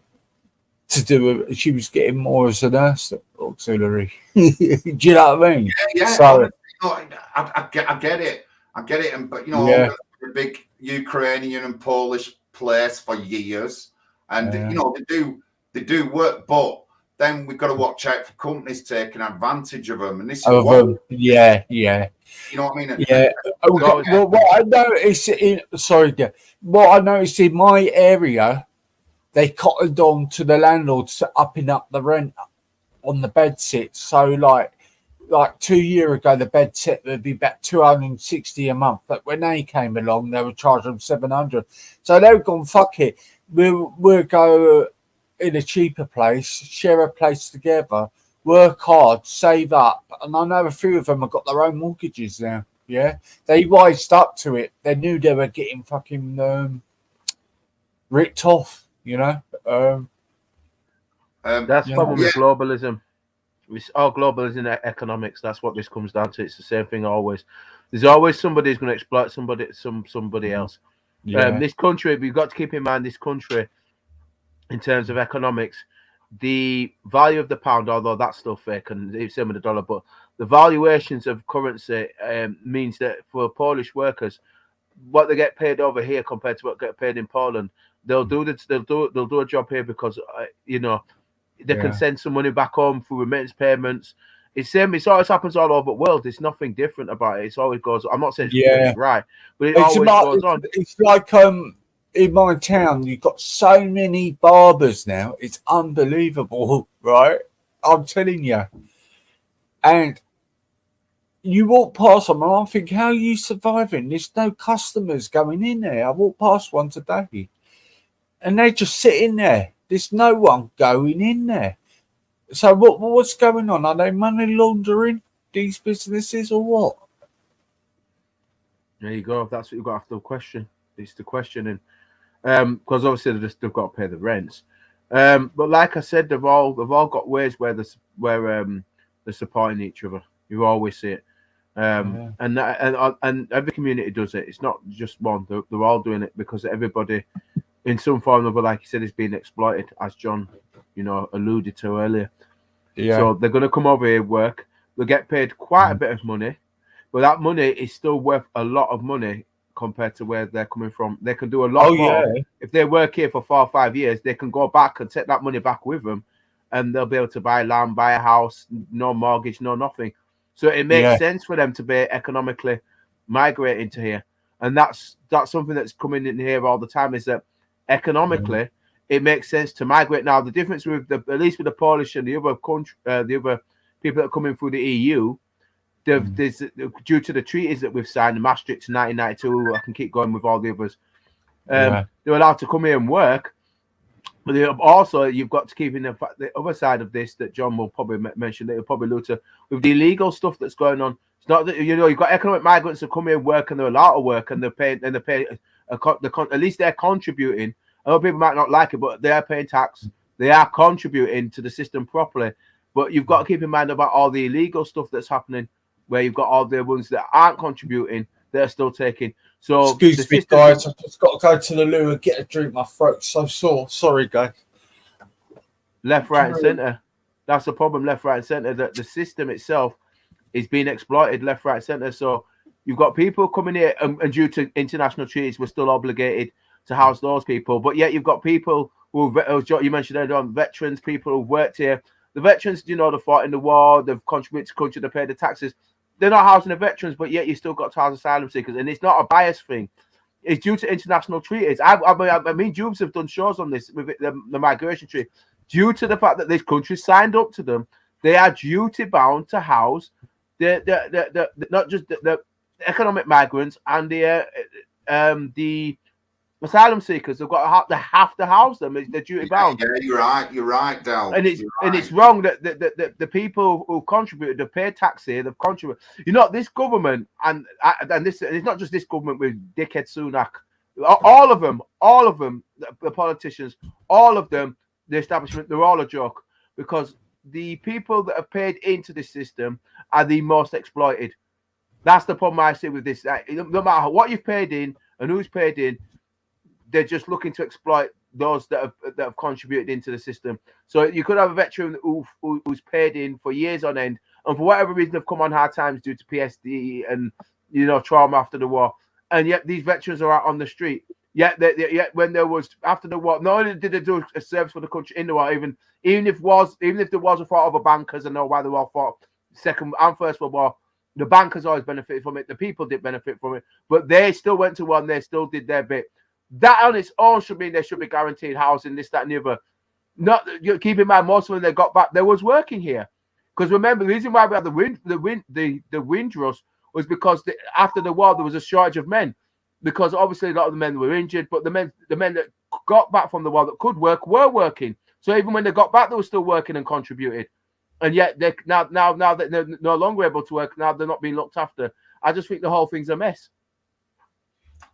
to she was getting more as a nurse auxiliary. Do you know what I mean? Yeah. So, I get it. And, but, you know, the big Ukrainian and Polish place for years. And, you know, they do work, but then we've got to watch out for companies taking advantage of them. And this is yeah. You know what I mean? Yeah. Well, what I noticed what I noticed in my area, they cottoned on to the landlords upping up the rent on the bed sit. So like 2 years ago, the bed sit would be about 260 a month. But when they came along, they were charging them 700. So they were going, fuck it. We'll go in a cheaper place, share a place together, work hard, save up. And I know a few of them have got their own mortgages now. Yeah. They wised up to it. They knew they were getting fucking ripped off, you know. That's the problem with globalism. It's all globalism economics. That's what this comes down to. It's the same thing always. There's always somebody who's going to exploit somebody else. This country, we've got to keep in mind this country, in terms of economics, the value of the pound, although that's still fake and it's same with the dollar, but the valuations of currency means that for Polish workers, what they get paid over here compared to what get paid in Poland, they'll do a job here because you know, they can send some money back home through remittance payments. It's same. It always happens all over the world. There's nothing different about it. It always goes. I'm not saying it's right, but it always goes on. It's like in my town, you've got so many barbers now. It's unbelievable, right? I'm telling you. And you walk past them, and I'm thinking, how are you surviving? There's no customers going in there. I walked past one today, and they're just sitting there. There's no one going in there. So what's going on? Are they money laundering these businesses or what? There you go. That's what you've got to question. It's the questioning. Because obviously they've got to pay the rents. But like I said, they've all got ways where they're supporting each other. You always see it. And every community does it. It's not just one. They're all doing it because everybody, in some form or other, like you said, is being exploited, as John, alluded to earlier. Yeah. So they're going to come over here, work. They'll get paid quite a bit of money, but that money is still worth a lot of money compared to where they're coming from. They can do a lot more. Yeah. If they work here for 4 or 5 years, they can go back and take that money back with them, and they'll be able to buy land, buy a house, no mortgage, no nothing. So it makes sense for them to be economically migrating to here. And that's something that's coming in here all the time, is that economically it makes sense to migrate. Now, the difference with at least with the Polish and the other people that are coming through the EU, there's due to the treaties that we've signed, the Maastricht in 1992, I can keep going with all the others. They're allowed to come here and work, but also you've got to keep in the other side of this that John will probably mention, that he'll probably allude to, with the illegal stuff that's going on. It's not that you've got economic migrants that come here and work, and they're allowed to work, and they're paying, at least they're contributing. I know people might not like it, but they are paying tax. They are contributing to the system properly. But you've got to keep in mind about all the illegal stuff that's happening, where you've got all the ones that aren't contributing, they're still taking. So excuse me, guys, I've just got to go to the loo and get a drink. My throat's so sore. Sorry, guys. Left, right, and centre. That's the problem. Left, right, and centre. That the system itself is being exploited left, right, centre. So You've got people coming here, and due to international treaties, we're still obligated to house those people. But yet you've got people who, you mentioned earlier on, veterans, people who've worked here. The veterans, you know, they fought in the war, they've contributed to the country, they paid the taxes. They're not housing the veterans, but yet you still got to house asylum seekers. And it's not a bias thing. It's due to international treaties. I mean, Jubes have done shows on this with the migration treaty. Due to the fact that this country signed up to them, they are duty bound to house the not just the economic migrants and the asylum seekers. They have to house them. They're duty bound. Yeah, you're right, Del. And it's wrong that the people who contributed, they pay tax here, they've contributed. You know, this government and this, it's not just this government with dickhead Sunak. All of them, the politicians, all of them, the establishment, they're all a joke, because the people that have paid into this system are the most exploited. That's the problem I see with this. No matter what you've paid in and who's paid in, they're just looking to exploit those that have contributed into the system. So you could have a veteran who's paid in for years on end, and for whatever reason have come on hard times due to PSD and, you know, trauma after the war, and yet these veterans are out on the street. Yet when there was after the war, not only did they do a service for the country in the war, even if there was a fault of the bankers, I know why they all fought Second and First World War. The bankers always benefited from it. The people did benefit from it, but they still went to war and they still did their bit. That on its own should mean they should be guaranteed housing, this, that, and the other. Not, keep in mind, most of them they got back, they was working here. Because remember, the reason why we had the Windrush was because after the war there was a shortage of men. Because obviously a lot of the men were injured, but the men that got back from the war that could work were working. So even when they got back, they were still working and contributed. And yet they now that they're no longer able to work, now they're not being looked after. I just think the whole thing's a mess.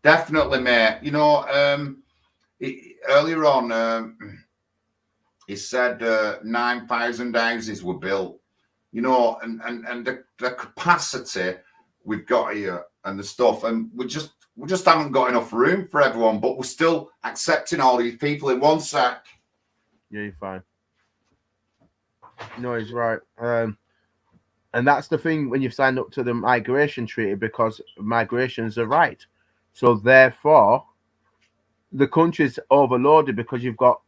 Definitely, mate. You know, earlier on, he said 9,000 houses were built. You know, and the capacity we've got here and the stuff, and we just haven't got enough room for everyone. But we're still accepting all these people in one sec. Yeah, you're fine. No, he's right. And that's the thing when you've signed up to the migration treaty, because migration's a right. So therefore, the country's overloaded because you've got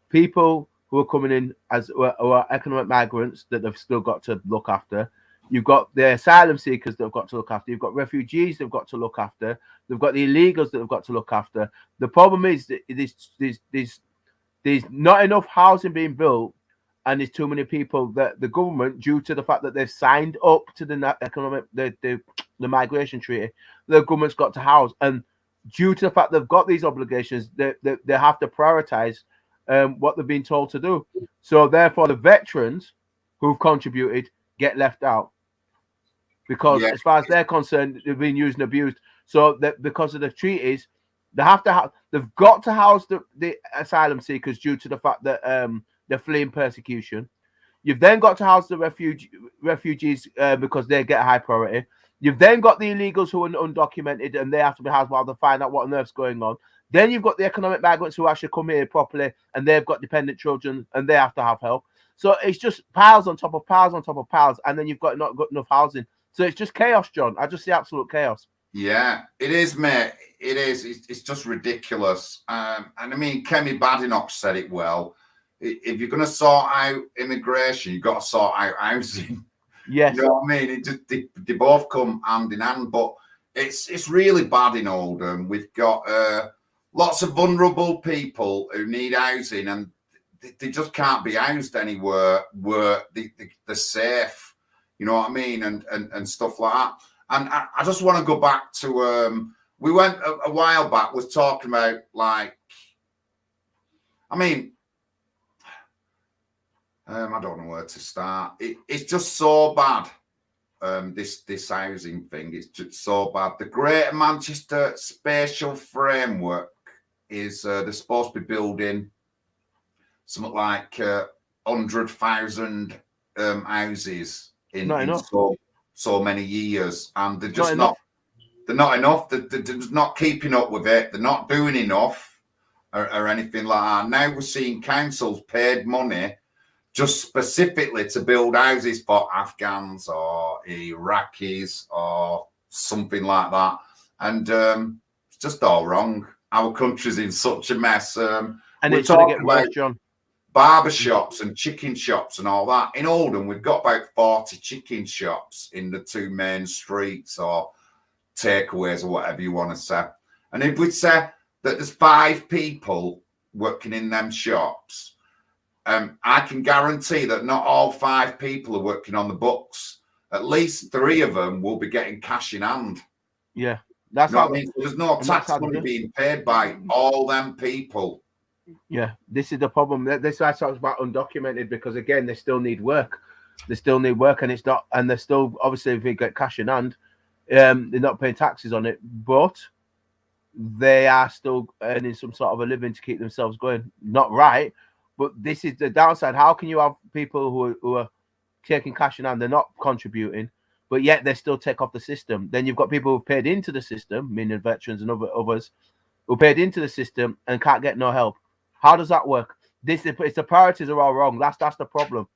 people who are coming in who are economic migrants that they've still got to look after. You've got the asylum seekers that have got to look after. You've got refugees they've got to look after. They've got the illegals that have got to look after. The problem is that there's not enough housing being built, and there's too many people that the government, due to the fact that they've signed up to the migration treaty, the government's got to house. And due to the fact they've got these obligations, they have to prioritize what they've been told to do. So therefore, the veterans who've contributed get left out. Because as far as they're concerned, they've been used and abused. So that because of the treaties, they've got to house the asylum seekers due to the fact that they're fleeing persecution. You've then got to house the refugees because they get a high priority. You've then got the illegals who are undocumented and they have to be housed while they find out what on earth's going on. Then you've got the economic migrants who actually come here properly and they've got dependent children and they have to have help. So it's just piles on top of piles on top of piles, and then you've not got enough housing. So it's just chaos, John. I just see absolute chaos. Yeah, it is, mate. It is. It's just ridiculous. And I mean, Kemi Badenoch said it well. If you're going to sort out immigration, you've got to sort out housing. Yes. You know what I mean? They both come hand in hand, but it's really bad in Oldham. We've got lots of vulnerable people who need housing, and they just can't be housed anywhere where they're safe. You know what I mean? And stuff like that. And I just want to go back to we went a while back, was talking about, like, I mean, I don't know where to start. It's just so bad. This housing thing, it's just so bad. The Greater Manchester Spatial Framework is they're supposed to be building something like 100,000 houses in so many years, and they're just not enough. They're just not keeping up with it. They're not doing enough or anything like that. Now we're seeing councils paid money just specifically to build houses for Afghans or Iraqis or something like that. And it's just all wrong. Our country's in such a mess. And it's going to get worse, John. Barber shops and chicken shops and all that. In Oldham, we've got about 40 chicken shops in the 2 main streets, or takeaways, or whatever you want to say. And if we say that there's 5 people working in them shops, I can guarantee that not all 5 people are working on the books. At least 3 of them will be getting cash in hand. Yeah, that's what I mean. There's no tax money being paid by all them people. Yeah, this is the problem. This is why I talk about undocumented, because again, they still need work. They still need work, and it's not. And they're still, obviously, if they get cash in hand, they're not paying taxes on it, but they are still earning some sort of a living to keep themselves going. Not right, but this is the downside. How can you have people who are taking cash in hand, they're not contributing, but yet they still take off the system? Then you've got people who paid into the system, meaning veterans and others, who paid into the system and can't get no help. How does that work? It's the priorities are all wrong. That's the problem.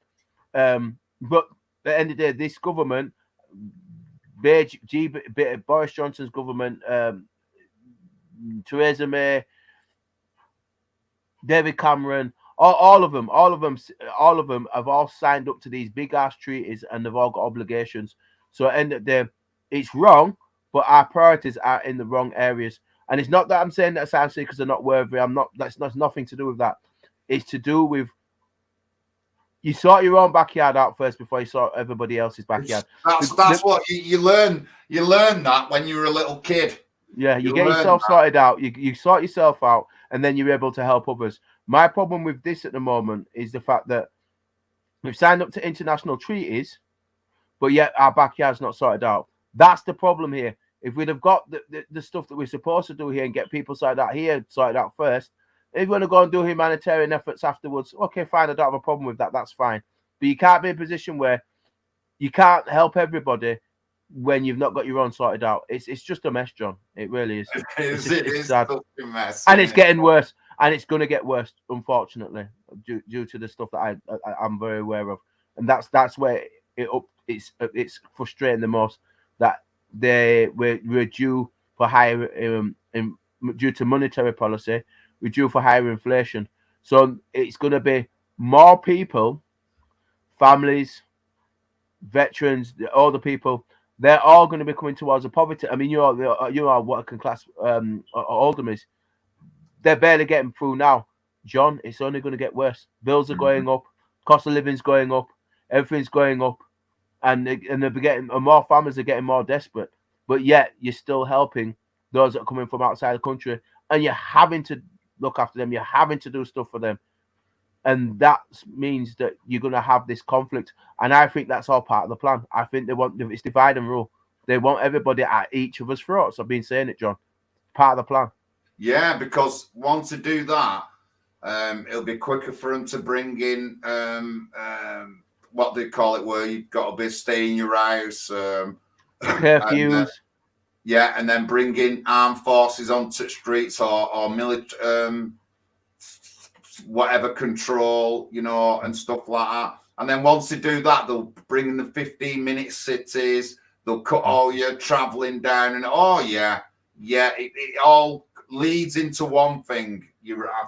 But at the end of the day, this government, Boris Johnson's government, Theresa May, David Cameron, all of them have all signed up to these big ass treaties, and they've all got obligations. So at the end of the day, it's wrong, but our priorities are in the wrong areas. And it's not that I'm saying that South because they're not worthy. I'm not. That's nothing to do with that. It's to do with you sort your own backyard out first before you sort everybody else's backyard. That's what you learn. You learn that when you were a little kid. Yeah, you get yourself sorted out. You sort yourself out, and then you're able to help others. My problem with this at the moment is the fact that we've signed up to international treaties, but yet our backyard's not sorted out. That's the problem here. If we'd have got the stuff that we're supposed to do here and get people sorted out first, if you want to go and do humanitarian efforts afterwards, okay, fine, I don't have a problem with that. That's fine. But you can't be in a position where you can't help everybody when you've not got your own sorted out. It's just a mess, John. It really is. It's sad. A mess, and it's getting worse. And it's going to get worse, unfortunately, due to the stuff that I'm very aware of. And that's where it's frustrating the most, that we're due for higher due to monetary policy, we're due for higher inflation. So it's going to be more people, families, veterans, all the people. They're all going to be coming towards the poverty. I mean, you are working class Oldham is. They're barely getting through now, John. It's only going to get worse. Bills are going up, cost of living's going up, everything's going up. And they're getting, more families are getting more desperate, but yet you're still helping those that are coming from outside the country, and you're having to look after them. You're having to do stuff for them, and that means that you're going to have this conflict. And I think that's all part of the plan. I think it's divide and rule. They want everybody at each other's throats. I've been saying it, John. Part of the plan. Yeah, because once they do that, it'll be quicker for them to bring in what they call it, where you've got to be stay in your house. Curfews. And then bring in armed forces onto streets or military, whatever control, and stuff like that. And then once they do that, they'll bring in the 15-minute cities. They'll cut all your traveling down, and it all leads into one thing.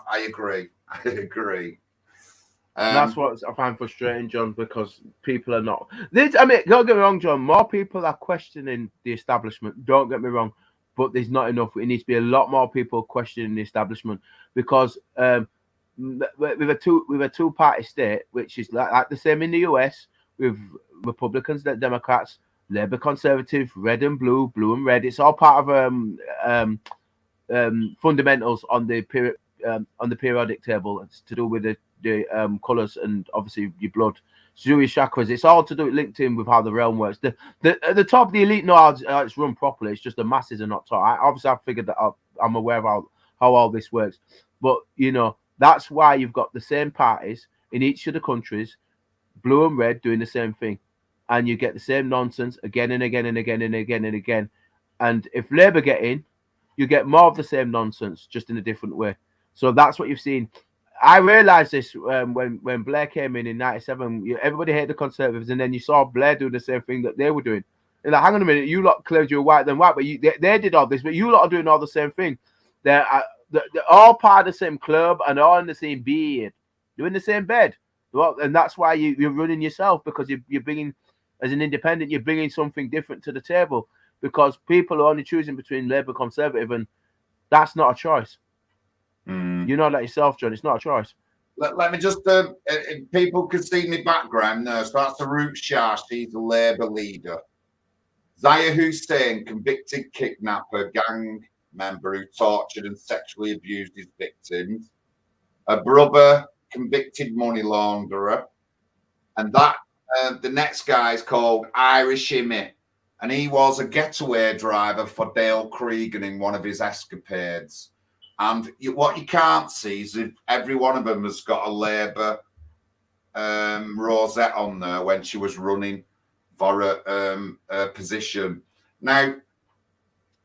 I agree. That's what I find frustrating, John, because people are not. Don't get me wrong, John. More people are questioning the establishment. Don't get me wrong, but there's not enough. It needs to be a lot more people questioning the establishment, because with a two-party state, which is like the same in the US, with Republicans, Democrats, Labour, Conservative, red and blue, blue and red. It's all part of fundamentals on the periodic table. It's to do with the colours and obviously your blood, to do with chakras. It's all to do linked in with how the realm works. At the top, the elite know how it's run properly. It's just the masses are not taught. I've figured that out. I'm aware of how all this works. But that's why you've got the same parties in each of the countries, blue and red, doing the same thing, and you get the same nonsense again and again and again and again and again. And if Labour get in, you get more of the same nonsense, just in a different way. So that's what you've seen. I realised this when Blair came in '97. Everybody hated the Conservatives, and then you saw Blair do the same thing that they were doing. You're like, hang on a minute, you lot claimed you were white, then white, but they did all this, but you lot are doing all the same thing. They're all part of the same club and all in the same bed. You're in the same bed. Well, and that's why you're running yourself, because you're bringing, as an independent, you're bringing something different to the table, because people are only choosing between Labour, Conservative, and that's not a choice. You know that yourself, John. It's not a choice. Let me just, people can see my background there. So that's Arut Shah. She's a Labour leader. Zaya Hussain, convicted kidnapper, gang member who tortured and sexually abused his victims. A brother, convicted money launderer. And that the next guy is called Irish Imi. And he was a getaway driver for Dale Cregan in one of his escapades. And what you can't see is that every one of them has got a Labour rosette on there when she was running for a position. Now,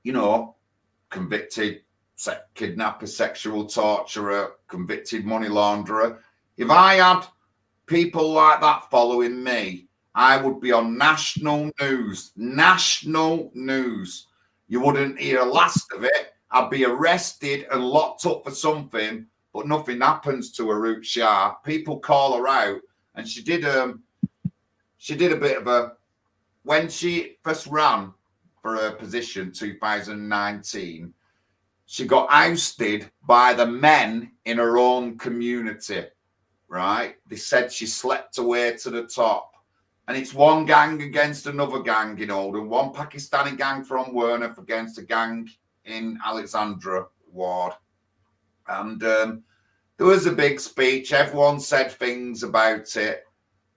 you know, convicted kidnapper, sexual torturer, convicted money launderer. If I had people like that following me, I would be on national news. National news. You wouldn't hear a last of it. I'd be arrested and locked up for something, but nothing happens to Arut Shah. People call her out, and she did a bit of a, when she first ran for her position 2019, she got ousted by the men in her own community, right? They said she slept her way to the top. And it's one gang against another gang in Oldham, one Pakistani gang from Werneth against a gang in Alexandra Ward. And there was a big speech. Everyone said things about it.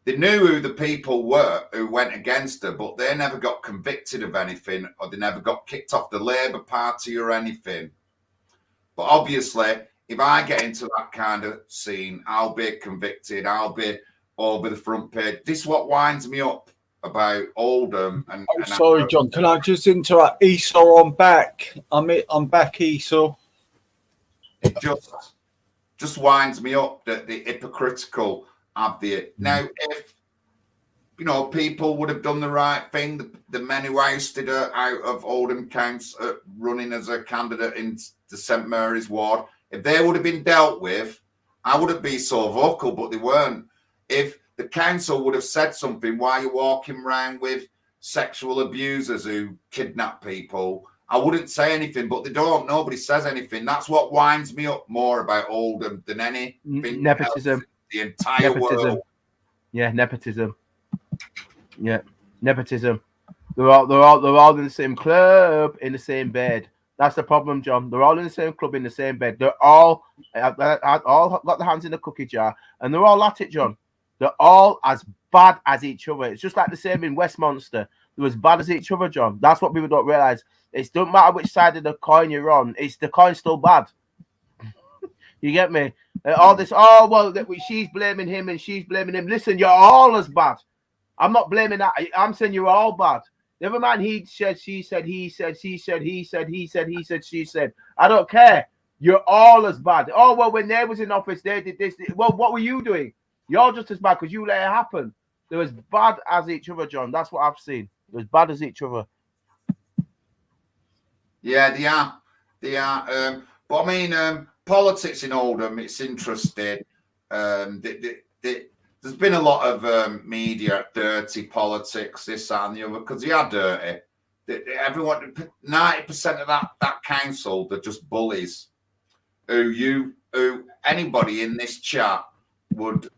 They knew who the people were who went against her, but they never got convicted of anything, or they never got kicked off the Labour Party or anything. But obviously, if I get into that kind of scene, I'll be convicted. I'll be over the front page. This is what winds me up about Oldham. And sorry, John. Can I just interrupt? Esau, I'm back. I'm back, Esau. It just winds me up that the hypocritical of the now. If you know, people would have done the right thing. The men who ousted her out of Oldham Council, running as a candidate in the St Mary's ward, if they would have been dealt with, I wouldn't be so vocal, but they weren't. If the council would have said something, why you're walking around with sexual abusers who kidnap people, I wouldn't say anything, but they don't. Nobody says anything. That's what winds me up more about Oldham than anything. Nepotism. Else. The entire world. Yeah, nepotism. Yeah, nepotism. They're all in the same club, in the same bed. That's the problem, John. They're all in the same club, in the same bed. They're all got their hands in the cookie jar, and they're all at it, John. They're all as bad as each other. It's just like the same in Westminster. They're as bad as each other, John. That's what people don't realize. It don't matter which side of the coin you're on. It's the coin's still bad. You get me? All this. Oh well, she's blaming him and she's blaming him. Listen, you're all as bad. I'm not blaming that. I'm saying you're all bad. Never mind. He said, she said, he said, she said, he said, he said, he said, she said. I don't care. You're all as bad. Oh well, when they was in office, they did this. Well, what were you doing? You're just as bad because you let it happen. They're as bad as each other, John. That's what I've seen. They're as bad as each other. Yeah, they are. They are. But I mean, politics in Oldham, it's interesting. There's been a lot of media, dirty politics, this, that, and the other, because they are dirty. Everyone, 90% of that council, they're just bullies. Who anybody in this chat would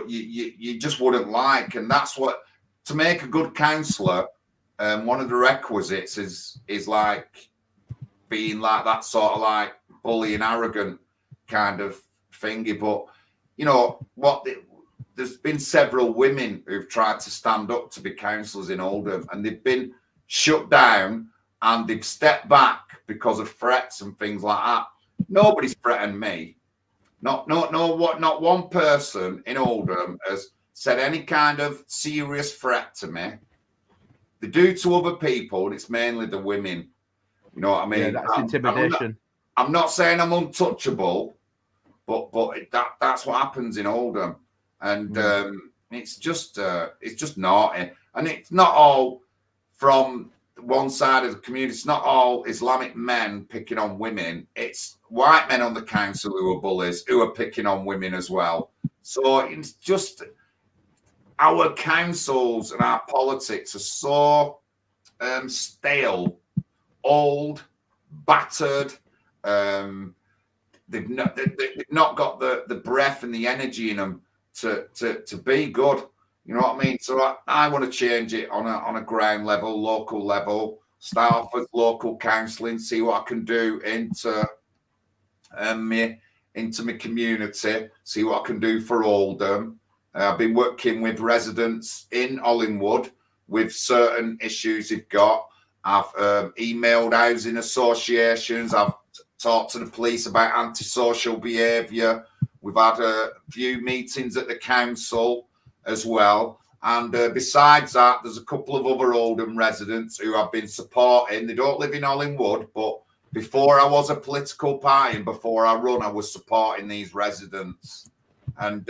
you just wouldn't like, and that's what, to make a good councillor, one of the requisites is like being like that sort of like bully and arrogant kind of thingy. But you know what? There's been several women who've tried to stand up to be councillors in Oldham, and they've been shut down and they've stepped back because of threats and things like that. Nobody's threatened me. Not one person in Oldham has said any kind of serious threat to me. They do to other people, and it's mainly the women. You know what I mean? Yeah, that's intimidation. I'm not saying I'm untouchable, but that's what happens in Oldham, and it's just naughty, and it's not all from one side of the community. It's not all Islamic men picking on women. It's white men on the council who are bullies, who are picking on women as well. So it's just our councils and our politics are so stale, old, battered. They've not got the breath and the energy in them to be good. You know what I mean? So I want to change it on a ground level, local level. Start off with local counselling, see what I can do into my community, see what I can do for Oldham. I've been working with residents in Ollingwood with certain issues they've got. I've emailed housing associations. I've talked to the police about antisocial behaviour. We've had a few meetings at the council as well. And besides that, there's a couple of other Oldham residents who I've been supporting. They don't live in Ollingwood, but before I was a political party and before I run, I was supporting these residents. And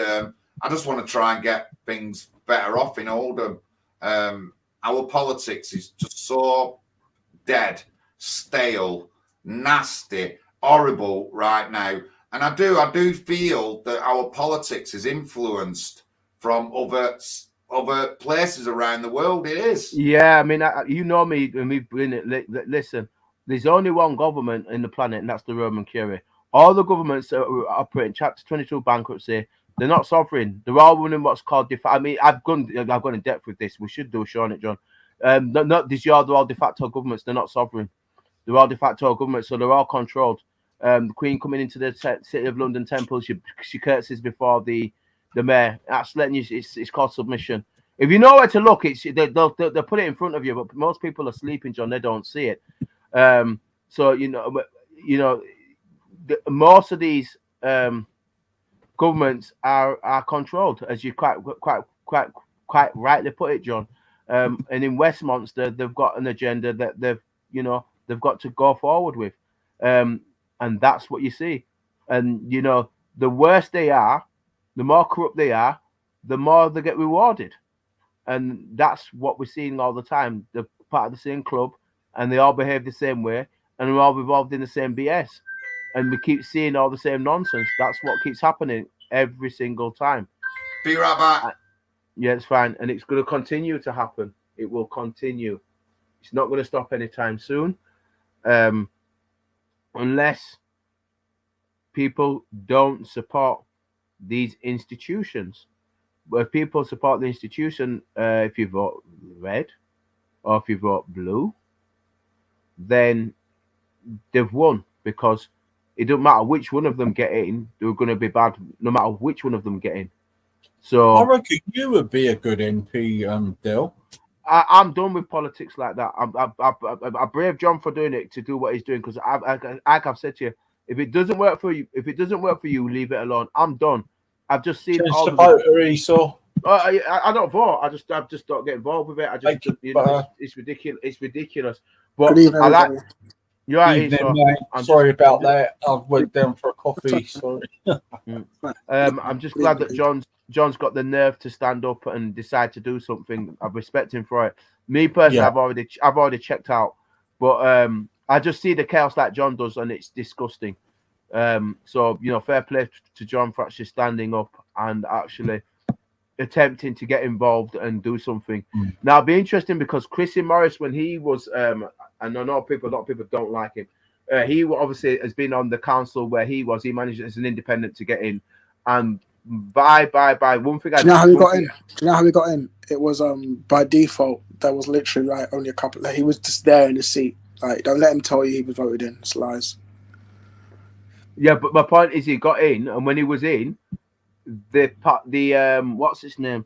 I just want to try and get things better off in Oldham. Our politics is just so dead, stale, nasty, horrible right now. And I do feel that our politics is influenced from other places around the world. It is. Yeah, I mean, you know me, and we've been. Listen, there's only one government in the planet, and that's the Roman Curie. All the governments that are operating Chapter 22 bankruptcy, they're not sovereign. They're all running what's called I mean, I've gone in depth with this. We should do a show on it, John. Not these are all de facto governments. They're not sovereign. They're all de facto governments, so they're all controlled. The Queen coming into the City of London Temple, she curtsies before the mayor. That's letting you. It's called submission. If you know where to look, they'll put it in front of you. But most people are sleeping, John. They don't see it. So most of these governments are controlled, as you quite rightly put it, John. And in Westminster, they've got an agenda that they've got to go forward with, and that's what you see. And the worse they are, the more corrupt they are, the more they get rewarded. And that's what we're seeing all the time. They're part of the same club, and they all behave the same way, and we're all involved in the same BS. And we keep seeing all the same nonsense. That's what keeps happening every single time. Be right back. Yeah, it's fine. And it's going to continue to happen. It will continue. It's not going to stop anytime soon. Unless people don't support these institutions. But if people support the institution, if you vote red or if you vote blue, then they've won, because it doesn't matter which one of them get in, they're going to be bad no matter which one of them get in. So I reckon you would be a good MP, Dill. I'm done with politics like that. I brave John for doing it, to do what he's doing, because like I've said to you, if it doesn't work for you, leave it alone. I'm done. I've just seen Change all the the voter, Esau. I don't vote. I just don't get involved with it. I just it's ridiculous. It's ridiculous. But Good evening, I like. everybody. You're right, Evening, Esau. mate. Sorry about that. I went down for a coffee. Sorry. I'm just glad that John's got the nerve to stand up and decide to do something. I respect him for it. Me personally, Yeah. I've already checked out, but I just see the chaos like John does, and it's disgusting. So fair play to John for actually standing up and actually attempting to get involved and do something. Now, it'll be interesting, because Chrissy Morris, when he was, and I know a lot of people don't like him. He obviously has been on the council where he managed as an independent to get in, and bye. One thing. Do you know how he got in? Do you know how he got in? It was by default. There was literally like only a couple. He was just there in the seat. Like, don't let him tell you he was voted in. It's lies. Yeah, but my point is, he got in, and when he was in, the what's his name?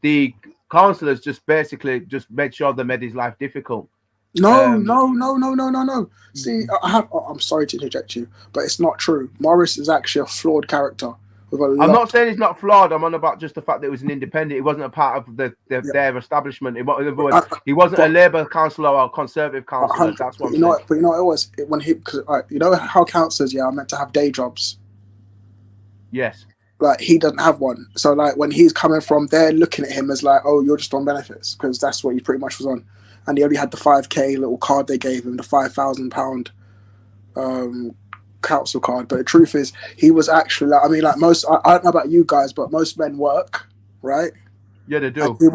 The councillors just basically made sure they made his life difficult. No. See, I'm sorry to interject you, but it's not true. Morris is actually a flawed character. I'm not saying he's not flawed. I'm on about just the fact that it was an independent. It wasn't a part of their establishment. He wasn't a Labour councillor or a Conservative councillor. That's what I'm saying. But you know what it was? When you know how councillors are meant to have day jobs? Yes. Like, he doesn't have one. So like, when he's coming from, they're looking at him as like, oh, you're just on benefits, because that's what he pretty much was on. and he only had the 5K little card they gave him, the £5,000 council card. But the truth is, he was actually like, I mean, like most, I don't know about you guys, but most men work, right? Yeah, they do. And he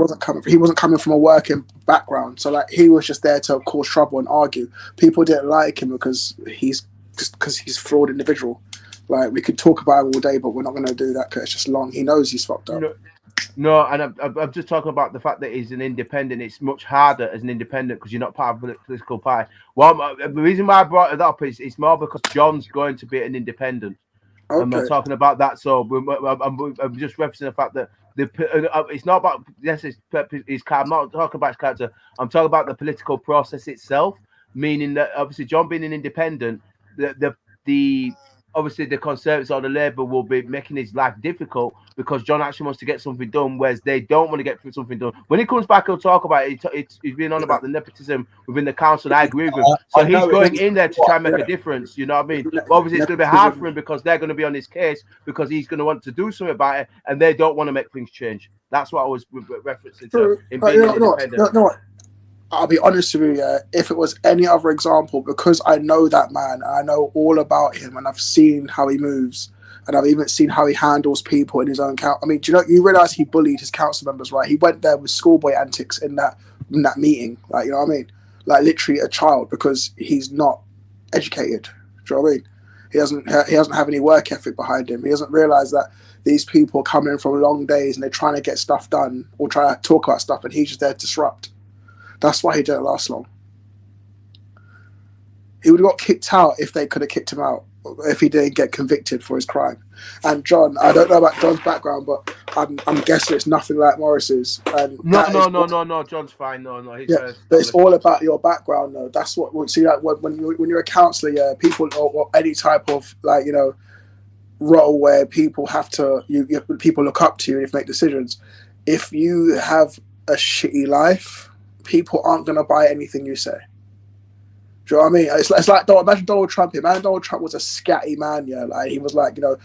wasn't coming from a working background, so like he was just there to cause trouble and argue. People didn't like him because he's a flawed individual. Like, we could talk about him all day, but we're not going to do that because it's just long. He knows he's fucked up. No, and I'm just talking about the fact that he's an independent. It's much harder as an independent because you're not part of a political party. Well, the reason why I brought it up is it's more because John's going to be an independent. Okay. I'm not talking about that. So I'm just referencing the fact that it's not about, yes, his I'm not talking about his character. I'm talking about the political process itself, meaning that obviously John being an independent, the obviously the Conservatives or the Labour will be making his life difficult because John actually wants to get something done, whereas they don't want to get something done. When he comes back, he'll talk about it. He's been on about the nepotism within the council. I agree with him. So he's going in there to try and make a difference. You know what I mean? But obviously, it's going to be hard for him because they're going to be on his case because he's going to want to do something about it, and they don't want to make things change. That's what I was referencing to him being independent. No. I'll be honest with you, yeah, if it was any other example, because I know that man, I know all about him, and I've seen how he moves, and I've even seen how he handles people in his own council. I mean, do you realise he bullied his council members, right? He went there with schoolboy antics in that meeting, like, you know what I mean? Like, literally a child, because he's not educated. Do you know what I mean? He doesn't have any work ethic behind him. He doesn't realise that these people are coming in from long days and they're trying to get stuff done or try to talk about stuff, and he's just there to disrupt. That's why he didn't last long. He would have got kicked out if they could have kicked him out, if he didn't get convicted for his crime. And John, I don't know about John's background, but I'm guessing it's nothing like Morris's. And no, John's fine. No, but it's all about your background, though. That's what. See, like when you're a counsellor, yeah, people or any type of, like, you know, role where people have to, people look up to you and make decisions. If you have a shitty life, people aren't going to buy anything you say. Do you know what I mean? It's like, imagine Donald Trump. Imagine Donald Trump was a scatty man, yeah. Like, he was like, you know,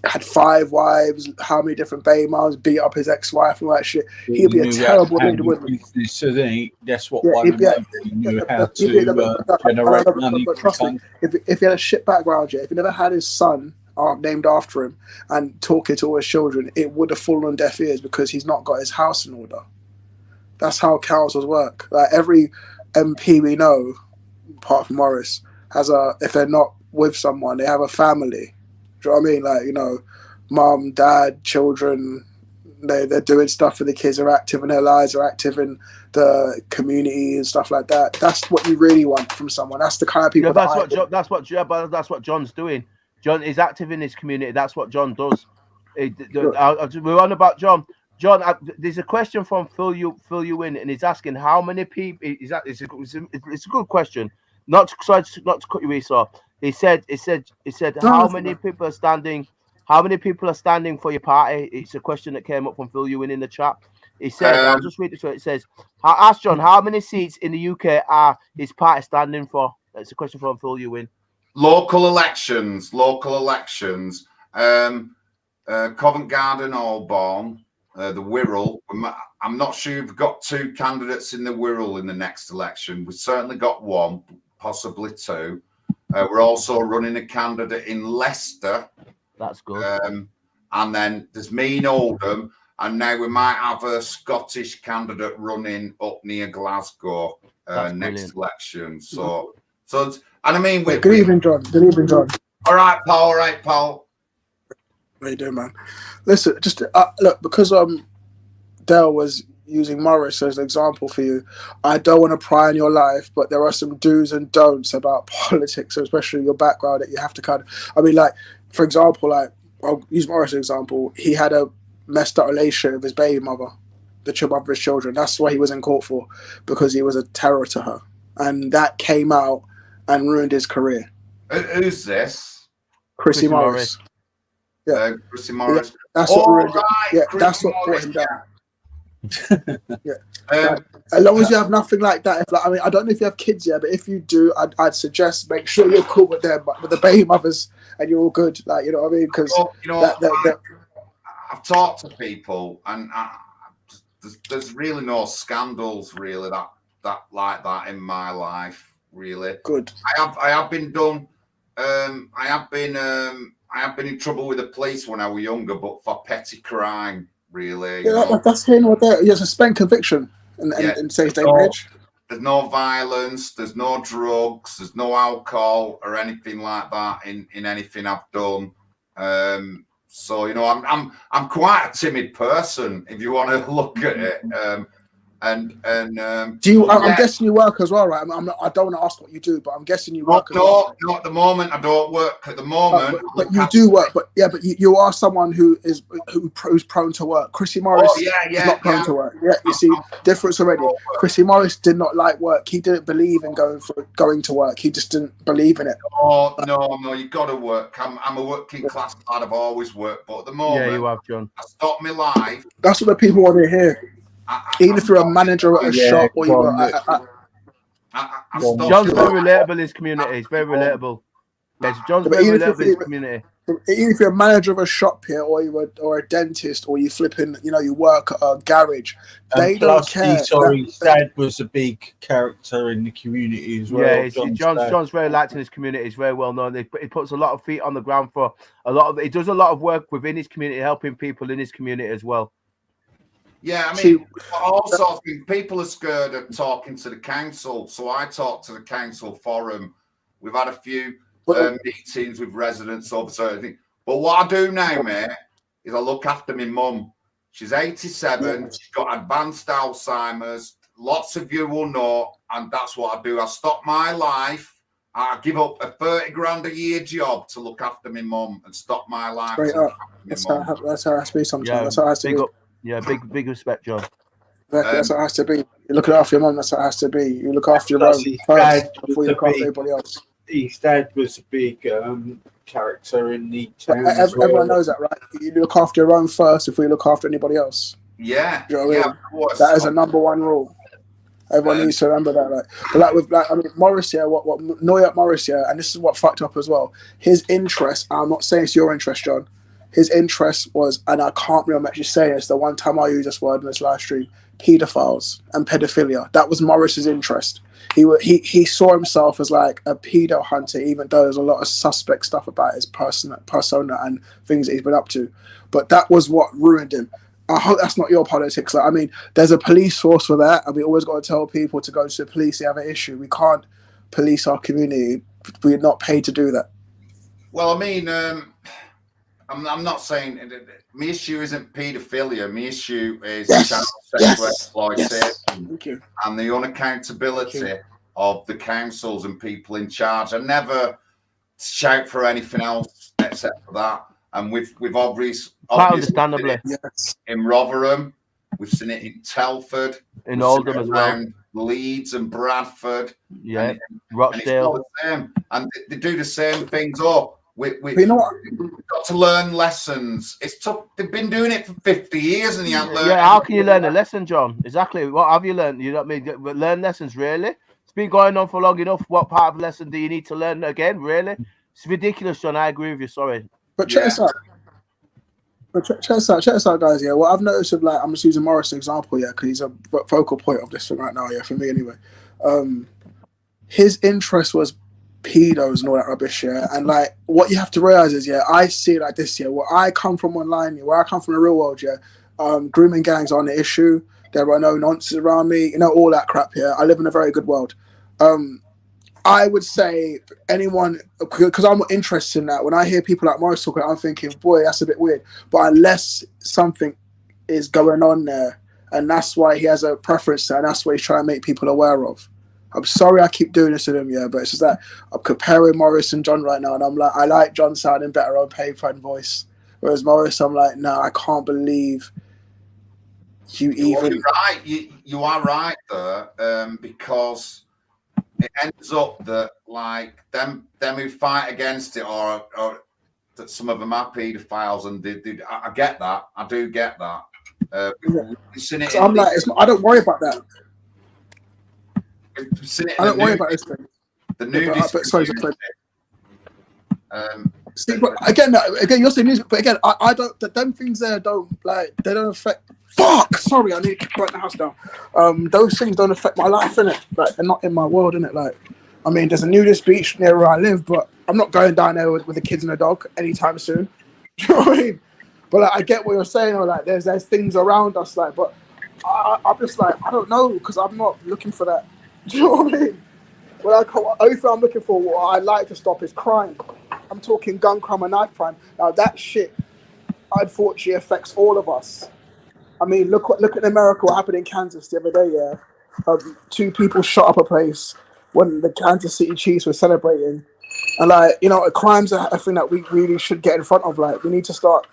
had 5 wives, how many different baby moms, beat up his ex-wife and all that shit. He'd be a terrible leader, wouldn't he? So then that's what he knew how to generate money. But trust me, if he had a shit background, yeah, if he never had his son named after him and talking to all his children, it would have fallen on deaf ears because he's not got his house in order. That's how councils work. Like, every MP we know, apart from Morris, if they're not with someone, they have a family. Do you know what I mean? Like, you know, mum, dad, children, they're doing stuff for the kids, are active in their lives, are active in the community and stuff like that. That's what you really want from someone. That's the kind of people. That's what John's doing. John is active in his community. That's what John does. We're on about John. John, there's a question from Fill You In, and he's asking how many people. It's a good question. Not to cut you, Esau. He said how many people are standing? How many people are standing for your party? It's a question that came up from Fill You In the chat. He said, I'll just read it to it. It says, I asked John, how many seats in the UK are his party standing for? That's a question from Fill You In. Local elections. Covent Garden, Holborn. The Wirral. I'm not sure you've got 2 candidates in the Wirral in the next election. We've certainly got 1, possibly 2. We're also running a candidate in Leicester. That's good. And then there's me in Oldham, and now we might have a Scottish candidate running up near Glasgow next election. So, and I mean, good evening, John. All right, Paul. How you doing, man? Listen, just look, because Dale was using Morris as an example for you. I don't want to pry on your life, but there are some do's and don'ts about politics, especially your background, that you have to kind of. I mean, like, for example, like, I'll use Morris as an example. He had a messed up relationship with his baby mother, the mother of his children. That's what he was in court for, because he was a terror to her, and that came out and ruined his career. Who's this? Chrissy Morris. Yeah, Chrissy Morris. Yeah, that's what ruined it. Yeah, that's what brought him down. Yeah. As long as you have nothing like that. I mean, I don't know if you have kids yet, but if you do, I'd suggest make sure you're cool with them, with the baby mothers, and you're all good. Like, you know what I mean? Because I've talked to people, and there's really no scandals really that like that in my life. Really, Good. I have been done. I have been in trouble with the police when I was younger, but for petty crime. Really, Yeah, that's him or there. You suspend conviction and say day bridge. There's no violence, there's no drugs, there's no alcohol or anything like that in anything I've done. So I'm quite a timid person if you want to look at it. Do you? I'm guessing you work as well, right? I don't want to ask what you do, but I'm guessing you work. No, at the moment I don't work. At the moment, but you do work. But you are someone who's prone to work. Chrissy Morris is not prone to work. Yeah, you see difference already. Chrissy Morris did not like work. He didn't believe in going to work. He just didn't believe in it. Oh no, you got to work. I'm a working class lad. I've always worked, but at the moment, you have, John. I stopped my life. That's what the people want to hear. Even if you're a manager at a shop or you were John's very relatable in his community. He's very relatable. Yes, John's very relatable in his community. Even if you're a manager of a shop here, or a dentist, or you flipping, you work at a garage, they don't care. His dad was a big character in the community as well. Yeah, John's very liked in his community. He's very well known. He puts a lot of feet on the ground for a lot of. He does a lot of work within his community, helping people in his community as well. Yeah, I mean, also I think people are scared of talking to the council. So I talk to the council forum. We've had a few meetings with residents over certain things. But what I do now, mate, is I look after my mum. She's 87. She's got advanced Alzheimer's. Lots of you will know, and that's what I do. I stop my life. I give up a 30 grand a year job to look after my mum and stop my life. Straight up. That's how it has to be sometimes. Yeah, that's how it has to be. Yeah, big respect, John. That's how it has to be. You look after your mum, that's how it has to be. You look after your own first before you look after everybody else. His dad was a big character in the town. Everyone knows that, right? You look after your own first before you look after anybody else. Yeah. You know what I mean? Of course. That is a number one rule. Everyone needs to remember that. Morris here, what Noya Morris here, and this is what fucked up as well. His interest, I'm not saying it's your interest, John. His interest was, and I can't remember actually saying this, the one time I used this word in this live stream, paedophiles and pedophilia. That was Morris's interest. He saw himself as like a pedo hunter, even though there's a lot of suspect stuff about his persona and things that he's been up to. But that was what ruined him. I hope that's not your politics. Like, I mean, there's a police force for that, and we always got to tell people to go to the police if they have an issue. We can't police our community. We're not paid to do that. Well, I mean, I'm not saying my issue isn't paedophilia. My issue is child sexual exploitation and the unaccountability of the councils and people in charge. I never shout for anything else except for that. And we've obviously understandably in Rotherham, we've seen it in Telford, in Oldham as well, Leeds and Bradford, and Rochdale, and they do the same things. We've got to learn lessons. It's tough. They've been doing it for 50 years and they haven't learned. Yeah, how can you learn a lesson, John? Exactly. What have you learned? You know what I mean? Learn lessons, really? It's been going on for long enough. What part of lesson do you need to learn again, really? It's ridiculous, John. I agree with you. Sorry. But check this out. Check this out, guys. Yeah, what I've noticed of, like, I'm just using Morris as an example, because he's a focal point of this thing right now. Yeah, for me anyway. His interest was pedos and all that rubbish, and like what you have to realize is, I see it like this, where I come from online, where I come from the real world, grooming gangs aren't an issue. There are no nonsense around me, all that crap here. I live in a very good world. I would say anyone, because I'm interested in that, when I hear people like Morris talking, I'm thinking, boy, that's a bit weird. But unless something is going on there, and that's why he has a preference to, and that's what he's trying to make people aware of. I'm sorry I keep doing this to him, but it's just that I'm comparing Morris and John right now, and I'm like, I like John sounding better on paper and voice, whereas Morris, I'm like, no, I can't believe you even. You're right. You are right there, because it ends up that like them who fight against it, or that some of them are paedophiles, and I get that. I do get that. So I'm like, I don't worry about that. I don't worry about this thing. The nudist. Sorry. See, but again, you're saying music, but again, I don't. Them things there don't affect Fuck! Sorry, I need to burn the house down. Those things don't affect my life, innit? Like, they're not in my world, innit? Like, I mean, there's a nudist beach near where I live, but I'm not going down there with the kids and the dog anytime soon. Do you know what I mean? But like, I get what you're saying. Or like, there's things around us, like, but I'm just like, I don't know, because I'm not looking for that. Do you know what I mean? Well, only thing I'm looking for, what I'd like to stop is crime. I'm talking gun crime and knife crime. Now that shit, unfortunately, affects all of us. I mean, look at America. What happened in Kansas the other day? Yeah, 2 people shot up a place when the Kansas City Chiefs were celebrating, and like, you know, crimes are a thing that we really should get in front of. Like, we need to start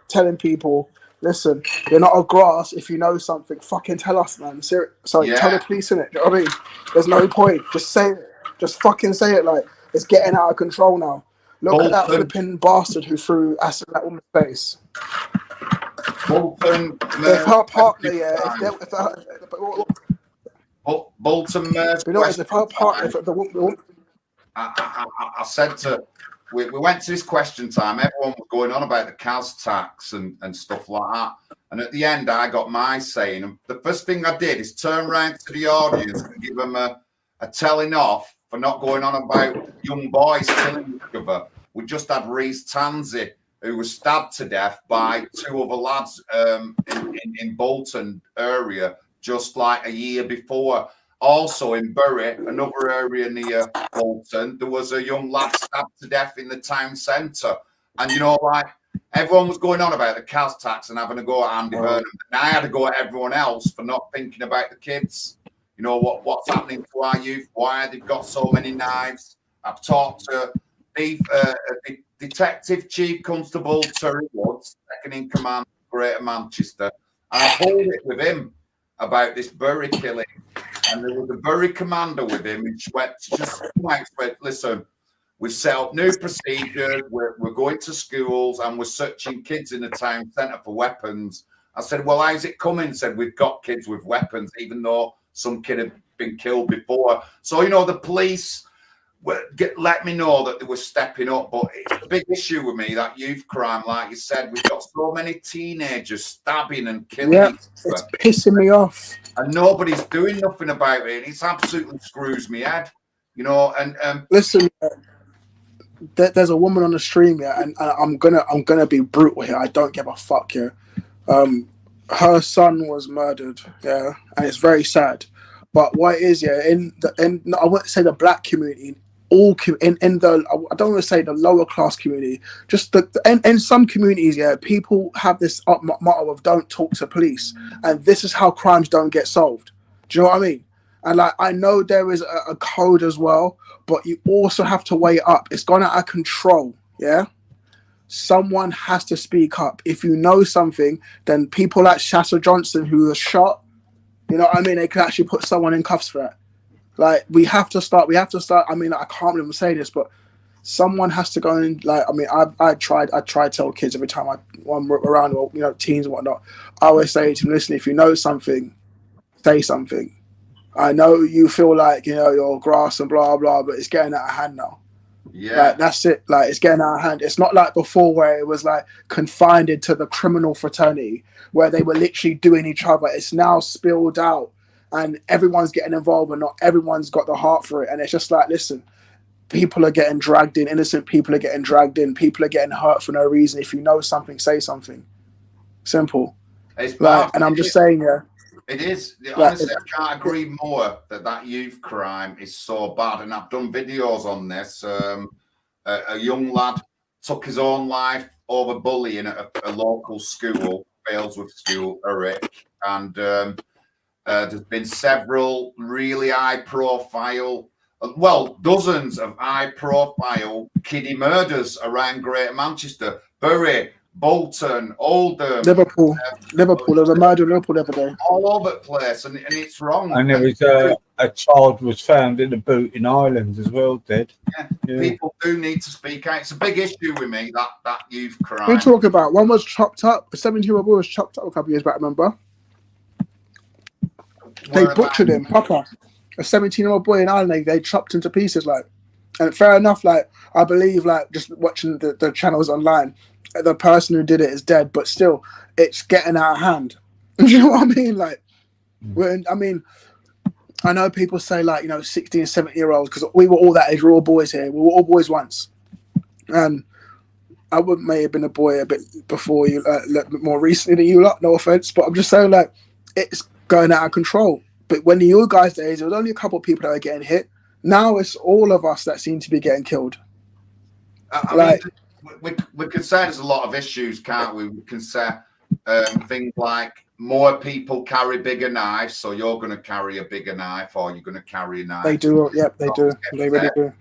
telling people, listen, you're not a grass. If you know something, fucking tell us, man. Tell the police in it. You know what I mean? There's no point. Just say it. Just fucking say it. Like, it's getting out of control now. Look at that flipping bastard who threw acid in that woman's face. Bolton, if her partner, Bolton, if her partner, if the woman, I said to, we went to this question time. Everyone was going on about the CAS tax and stuff like that. And at the end, I got my saying. And the first thing I did is turn around to the audience and give them a telling off for not going on about young boys killing each other. We just had Reece Tansey, who was stabbed to death by 2 other lads in Bolton area just like a year before. Also in Bury, another area near Bolton, there was a young lad stabbed to death in the town centre. And, you know, like, everyone was going on about the CAS tax and having a go at Andy Burnham. And I had to go at everyone else for not thinking about the kids. You know, what's happening to our youth, why they've got so many knives. I've talked to Detective Chief Constable Terry Woods, second in command of Greater Manchester. And I pulled it with him about this Bury killing. And there was a Bury commander with him, and she went, listen, we've set up new procedures, we're going to schools, and we're searching kids in the town centre for weapons. I said, well, how's it coming? He said, we've got kids with weapons, even though some kid had been killed before. So, you know, the police let me know that they were stepping up, but it's a big issue with me, that youth crime. Like you said, we've got so many teenagers stabbing and killing each other. It's pissing me off. And nobody's doing nothing about it. It absolutely screws me head, you know. And listen, there's a woman on the stream, and I'm gonna be brutal here. I don't give a fuck, her son was murdered, and it's very sad. But what it is, in I wouldn't say the black community, in the, I don't want to say the lower class community, just in some communities, people have this motto of don't talk to police, and this is how crimes don't get solved. Do you know what I mean? And like, I know there is a code as well, but you also have to weigh it up. It's gone out of control. Someone has to speak up. If you know something, then people like Shasta Johnson, who was shot, you know what I mean, they could actually put someone in cuffs for that. Like, we have to start. I mean, I can't even say this, but someone has to go and, like, I mean, I try to tell kids every time I'm around, or, you know, teens and whatnot, I always say to them, listen, if you know something, say something. I know you feel like, you know, you're grass and blah, blah, but it's getting out of hand now. Like, that's it. Like, it's getting out of hand. It's not like before where it was like confined into the criminal fraternity where they were literally doing each other. It's now spilled out and everyone's getting involved, and not everyone's got the heart for it. And it's just like, listen, people are getting dragged in. Innocent people are getting dragged in. People are getting hurt for no reason. If you know something, say something. Simple. It's like, and I'm just saying, it is. Honestly, I can't agree more that youth crime is so bad. And I've done videos on this. A young lad took his own life over bullying at a local school, Failsworth School, Eric. And there's been several really high-profile, dozens of high-profile kiddie murders around Greater Manchester. Bury, Bolton, Oldham, Liverpool. There was a murder in Liverpool the other day. All over the place, and it's wrong. And there was a child was found in a boot in Ireland as well, dead. Yeah. People do need to speak out. It's a big issue with me, that youth crime. What are you talking about? One was chopped up. A 17-year-old boy was chopped up a couple of years back, remember? They butchered him, proper. A 17-year-old boy in Ireland, they chopped him to pieces, like. And fair enough, like, I believe, like, just watching the channels online, the person who did it is dead, but still, it's getting out of hand. Do you know what I mean? Like, I know people say, like, 16 and 17-year-olds, because we were all that age. We're all boys here. We were all boys once. And I may have been a boy a bit before you, a little bit more recently than you lot, no offense. But I'm just saying, like, it's going out of control. But when you guys' days, there was only a couple of people that were getting hit. Now it's all of us that seem to be getting killed. I mean, we could say there's a lot of issues, can't we? We can say things like more people carry bigger knives, so you're going to carry a bigger knife, or you're going to carry a knife. They do, yep, they do. They really do.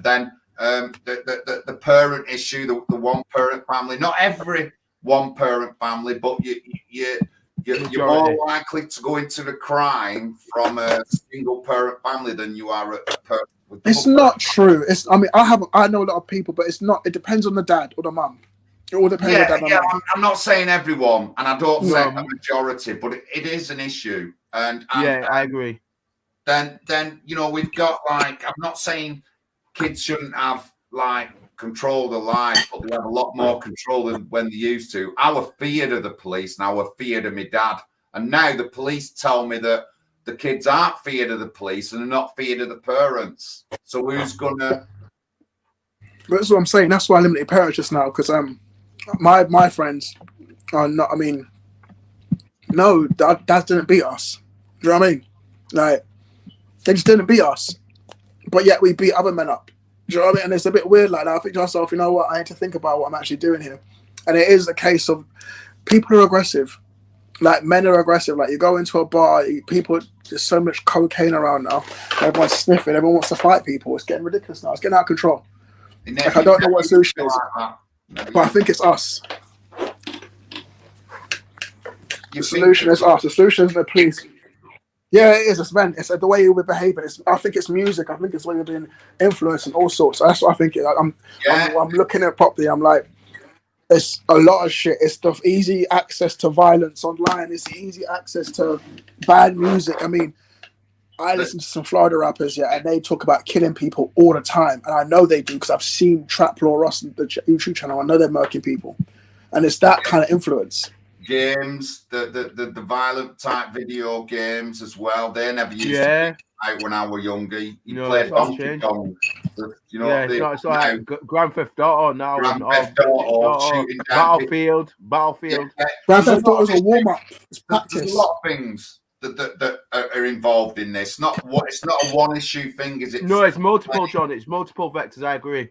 Then the parent issue, the one-parent family. Not every one-parent family, but you're more likely to go into the crime from a single-parent family than you are a parent. It's not true. I know a lot of people, but it's not. It depends on the dad or the mum. It all depends on the dad and the mum. I'm not saying everyone, and I don't say a majority, but it is an issue. And I agree. Then we've got, like, I'm not saying kids shouldn't have, like, control of their lives, but they have a lot more control than when they used to. I was feared of the police, and I was feared of my dad. And now the police tell me that the kids aren't feared of the police and they're not feared of the parents. So who's gonna? That's what I'm saying. That's why I limited parents just now, because my friends are not. I mean, no, dad didn't beat us. Do you know what I mean? Like, they just didn't beat us, but yet we beat other men up. Do you know what I mean? And it's a bit weird like that. I think to myself, you know what? I need to think about what I'm actually doing here. And it is a case of people are aggressive. Like, men are aggressive. Like, you go into a bar, there's so much cocaine around now. Everyone's sniffing. Everyone wants to fight people. It's getting ridiculous now. It's getting out of control. Like, I don't know what the solution is, but I think it's us. The solution is us. The solution is the police. Yeah, it is. It's men. It's the way we're behaving. I think it's music. I think it's the way we're being influenced and all sorts. So that's what I think. I'm looking at it properly. I'm like, it's a lot of shit. It's the easy access to violence online. It's easy access to bad music. I mean, I listen to some Florida rappers, and they talk about killing people all the time. And I know they do, because I've seen Trap Lawrance, the YouTube channel. I know they're murking people. And it's that kind of influence. Games, the violent type video games as well. They never used to be out when I was younger. You played Donkey Kong. It's like Grand Theft Auto now. Grand Theft Auto, shooting down Battlefield. Grand Theft Auto is a warm up. It's practice. There's a lot of things that are involved in this. It's not a one issue thing, is it? No, it's multiple, John. It's multiple vectors. I agree.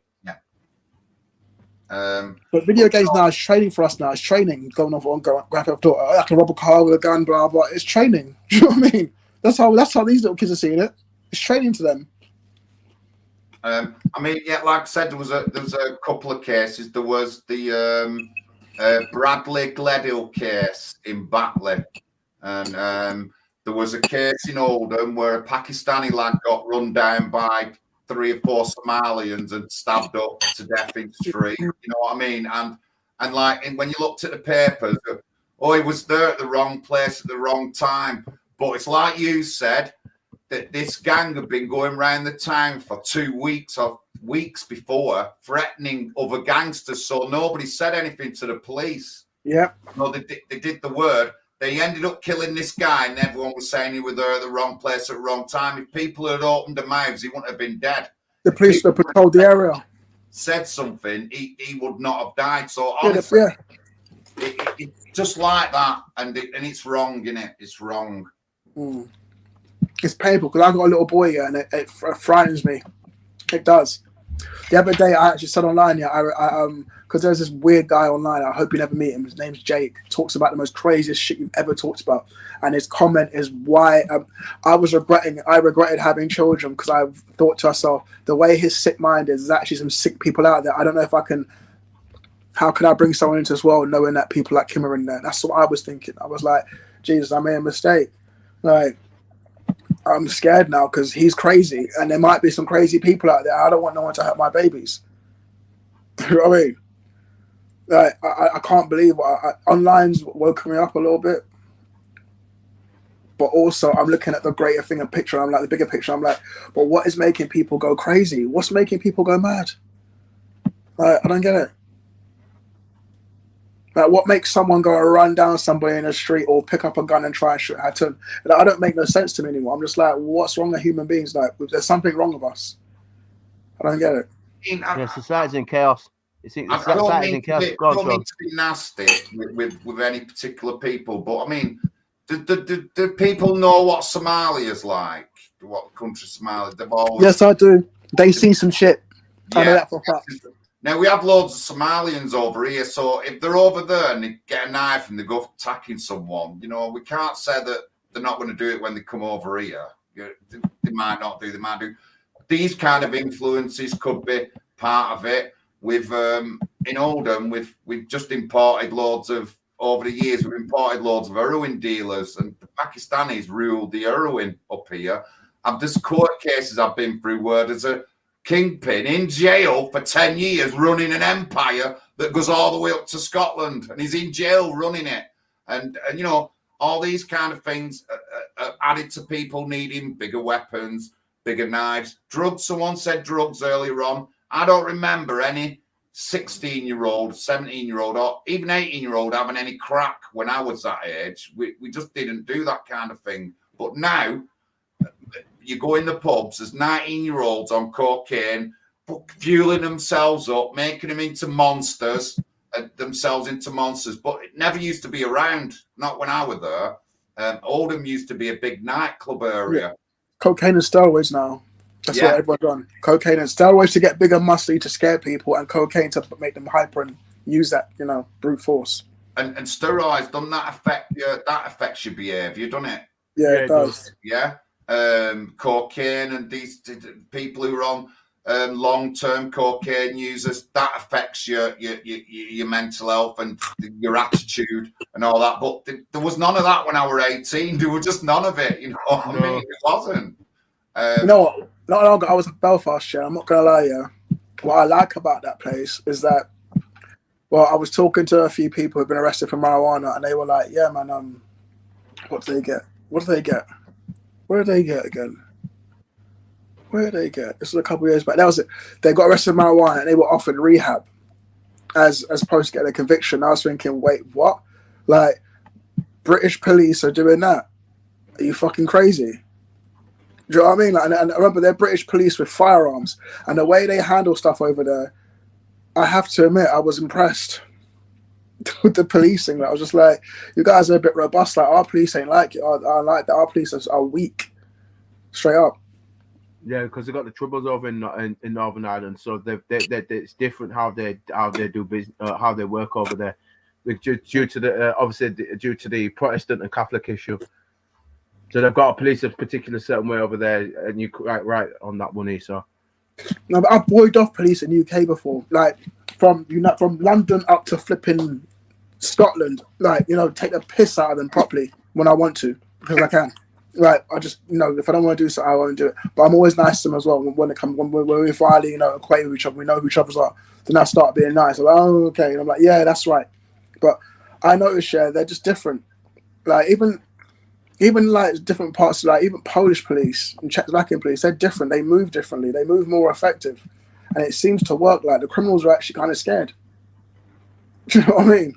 But video games now is training for us now. It's training. Going off on Grand Theft Auto. I have to rob a car with a gun, blah blah. It's training. Do you know what I mean? That's how these little kids are seeing it. It's training to them. I mean, like I said, there was a couple of cases. There was the Bradley Gledhill case in Batley, and there was a case in Oldham where a Pakistani lad got run down by 3 or 4 Somalians and stabbed up to death in the street. You know what I mean? And like, when you looked at the papers, he was there at the wrong place at the wrong time. But it's like you said, that this gang had been going around the town for 2 weeks or weeks before, threatening other gangsters. So nobody said anything to the police. Yeah. No, they did the word. They ended up killing this guy, and everyone was saying he was there at the wrong place at the wrong time. If people had opened their mouths, he wouldn't have been dead. The police that patrolled the area said something, he would not have died. So honestly, it's just like that, and it's wrong, innit? It's wrong. It's painful, because I've got a little boy here, and it frightens me. It does. The other day, I actually said online, because there's this weird guy online. I hope you never meet him. His name's Jake. Talks about the most craziest shit you've ever talked about. And his comment is why I regretted having children, because I thought to myself, the way his sick mind is, there's actually some sick people out there. I don't know if I can. How can I bring someone into this world knowing that people like him are in there? That's what I was thinking. I was like, Jesus, I made a mistake. Like, I'm scared now because he's crazy, and there might be some crazy people out there. I don't want no one to hurt my babies. You know what I mean? Like, I can't believe online's woken me up a little bit, but also I'm looking at the greater thing and picture. I'm like, the bigger picture. I'm like, but what is making people go crazy? What's making people go mad? Like, I don't get it. Like, what makes someone go and run down somebody in the street or pick up a gun and try and shoot at them? Like, I don't make no sense to me anymore. I'm just like, what's wrong with human beings? Like, there's something wrong with us. I don't get it. Yeah, society's in chaos. I don't mean to be nasty with any particular people, but I mean, do people know what Somalia's like? What country Somalia? They've always... Yes, I do. They see some shit. Yeah. I know that for a fact. Now, we have loads of Somalians over here, so if they're over there and they get a knife and they go attacking someone, you know, we can't say that they're not going to do it when they come over here. They might not do, they might do. These kind of influences could be part of it. We've, in Oldham, we've just imported loads of, over the years, we've imported loads of heroin dealers, and the Pakistanis ruled the heroin up here. And there's court cases I've been through where there's a kingpin in jail for 10 years running an empire that goes all the way up to Scotland, and he's in jail running it. And you know, all these kind of things are added to people needing bigger weapons, bigger knives. Drugs, someone said drugs earlier on. I don't remember any 16-year-old, 17-year-old, or even 18-year-old having any crack when I was that age. We just didn't do that kind of thing. But now, you go in the pubs, there's 19-year-olds on cocaine, fueling themselves up, making them into monsters, themselves into monsters. But it never used to be around, not when I was there. Oldham used to be a big nightclub area. Yeah. Cocaine and steroids now. That's what everyone's on. Cocaine and steroids to get big and muscly to scare people, and cocaine to make them hyper and use that, you know, brute force. And steroids, doesn't that affect you? That affects your behaviour, doesn't it? Yeah, it does. Yeah. Cocaine and these people who are on long-term cocaine users, that affects your mental health and your attitude and all that. But there was none of that when I was 18. There was just none of it, you know what I mean? It wasn't. You know what? Not long ago, I was in Belfast, yeah. I'm not gonna lie, yeah. What I like about that place is that, well, I was talking to a few people who've been arrested for marijuana, and they were like, "Yeah, man, what do they get? What do they get? Where did they get again? Where did they get?" This was a couple of years back. That was it. They got arrested for marijuana, and they were offered rehab as opposed to getting a conviction. I was thinking, wait, what? Like, British police are doing that? Are you fucking crazy? Do you know what I mean? Like, and I remember they're British police with firearms, and the way they handle stuff over there, I have to admit, I was impressed with the policing. Like, I was just like, you guys are a bit robust. Like, our police ain't like it. I like that. Our police are weak, straight up. Yeah, because they got the troubles over in Northern Ireland, so it's different how they do business, how they work over there, due to the obviously due to the Protestant and Catholic issue. So they've got a police a particular certain way over there, and you right on that one, so. No, but I've buoyed off police in the UK before, like from London up to flipping Scotland. Like, you know, take the piss out of them properly when I want to, because I can. Like, I just, you know, if I don't want to do something, I won't do it. But I'm always nice to them as well when we're finally, you know, acquainted with each other, we know who each other's are. Then I start being nice. I'm like, oh, okay. And I'm like, yeah, that's right. But I notice, yeah, they're just different. Like, even like different parts, like even Polish police and Czechoslovakian police, they're different. They move differently. They move more effective, and it seems to work. Like, the criminals are actually kind of scared. Do you know what I mean?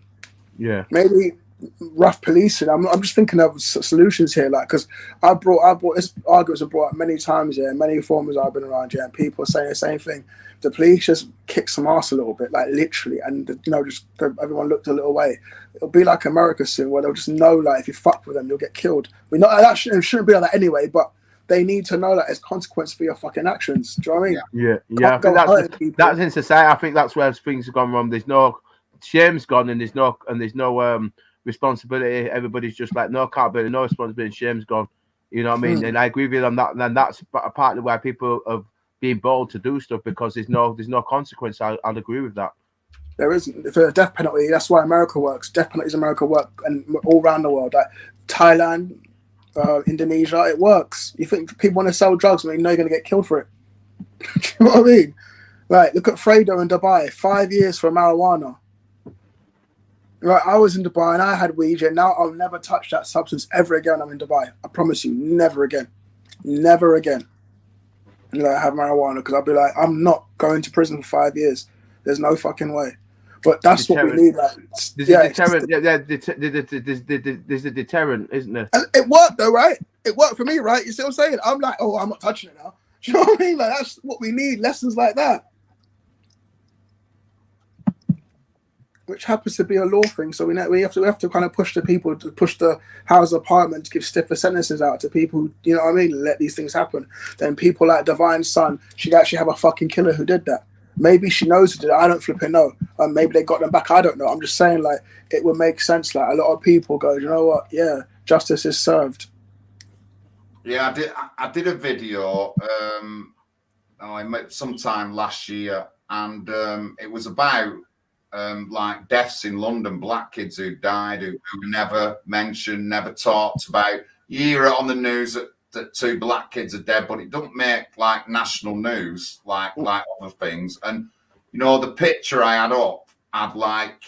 Yeah. Maybe rough policing. I'm just thinking of solutions here, like, because I brought this arguments are brought up many times, yeah, many forums I've been around, yeah, and people are saying the same thing. The police just kick some ass a little bit, like literally, and, you know, just everyone looked a little way. It'll be like America soon, where they'll just know, like, if you fuck with them, you'll get killed. We know that shouldn't be like that anyway, but they need to know that there's consequence for your fucking actions. Do you know what I mean? Yeah. I think that's in society. I think that's where things have gone wrong. There's no shame's gone, and there's no responsibility. Everybody's just like, no accountability, no responsibility, shame's gone. You know what I mean? And I agree with you on that. And that's partly why people have been bold to do stuff, because there's no consequence. I'll agree with that. There isn't. For a death penalty, that's why America works. Death penalties in America work, and all around the world, like Thailand, Indonesia, it works. You think people want to sell drugs when you know you're going to get killed for it? Do you know what I mean? Like, look at Fredo in Dubai, 5 years for marijuana. Right, I was in Dubai and I had weed, and now I'll never touch that substance ever again. I'm in Dubai. I promise you, never again. Never again. You know, I have marijuana, because I'll be like, I'm not going to prison for 5 years. There's no fucking way. But that's what we need. Like, there's a deterrent. There's a deterrent, isn't there? And it worked though, right? It worked for me, right? You see what I'm saying? I'm like, oh, I'm not touching it now. Do you know what I mean? Like, that's what we need. Lessons like that. Which happens to be a law thing, so we have to kind of push the people, to push the House Department to give stiffer sentences out to people who, you know what I mean, let these things happen. Then people like Divine's son, she'd actually have a fucking killer who did that. Maybe she knows who did it. I don't flipping know. Maybe they got them back. I don't know. I'm just saying, like, it would make sense. Like, a lot of people go, you know what? Yeah, justice is served. Yeah, I did a video sometime last year, and it was about like deaths in London, black kids who died, who were never mentioned, never talked about. You hear it on the news that 2 black kids are dead, but it don't make like national news like other things. And you know, the picture I had up had like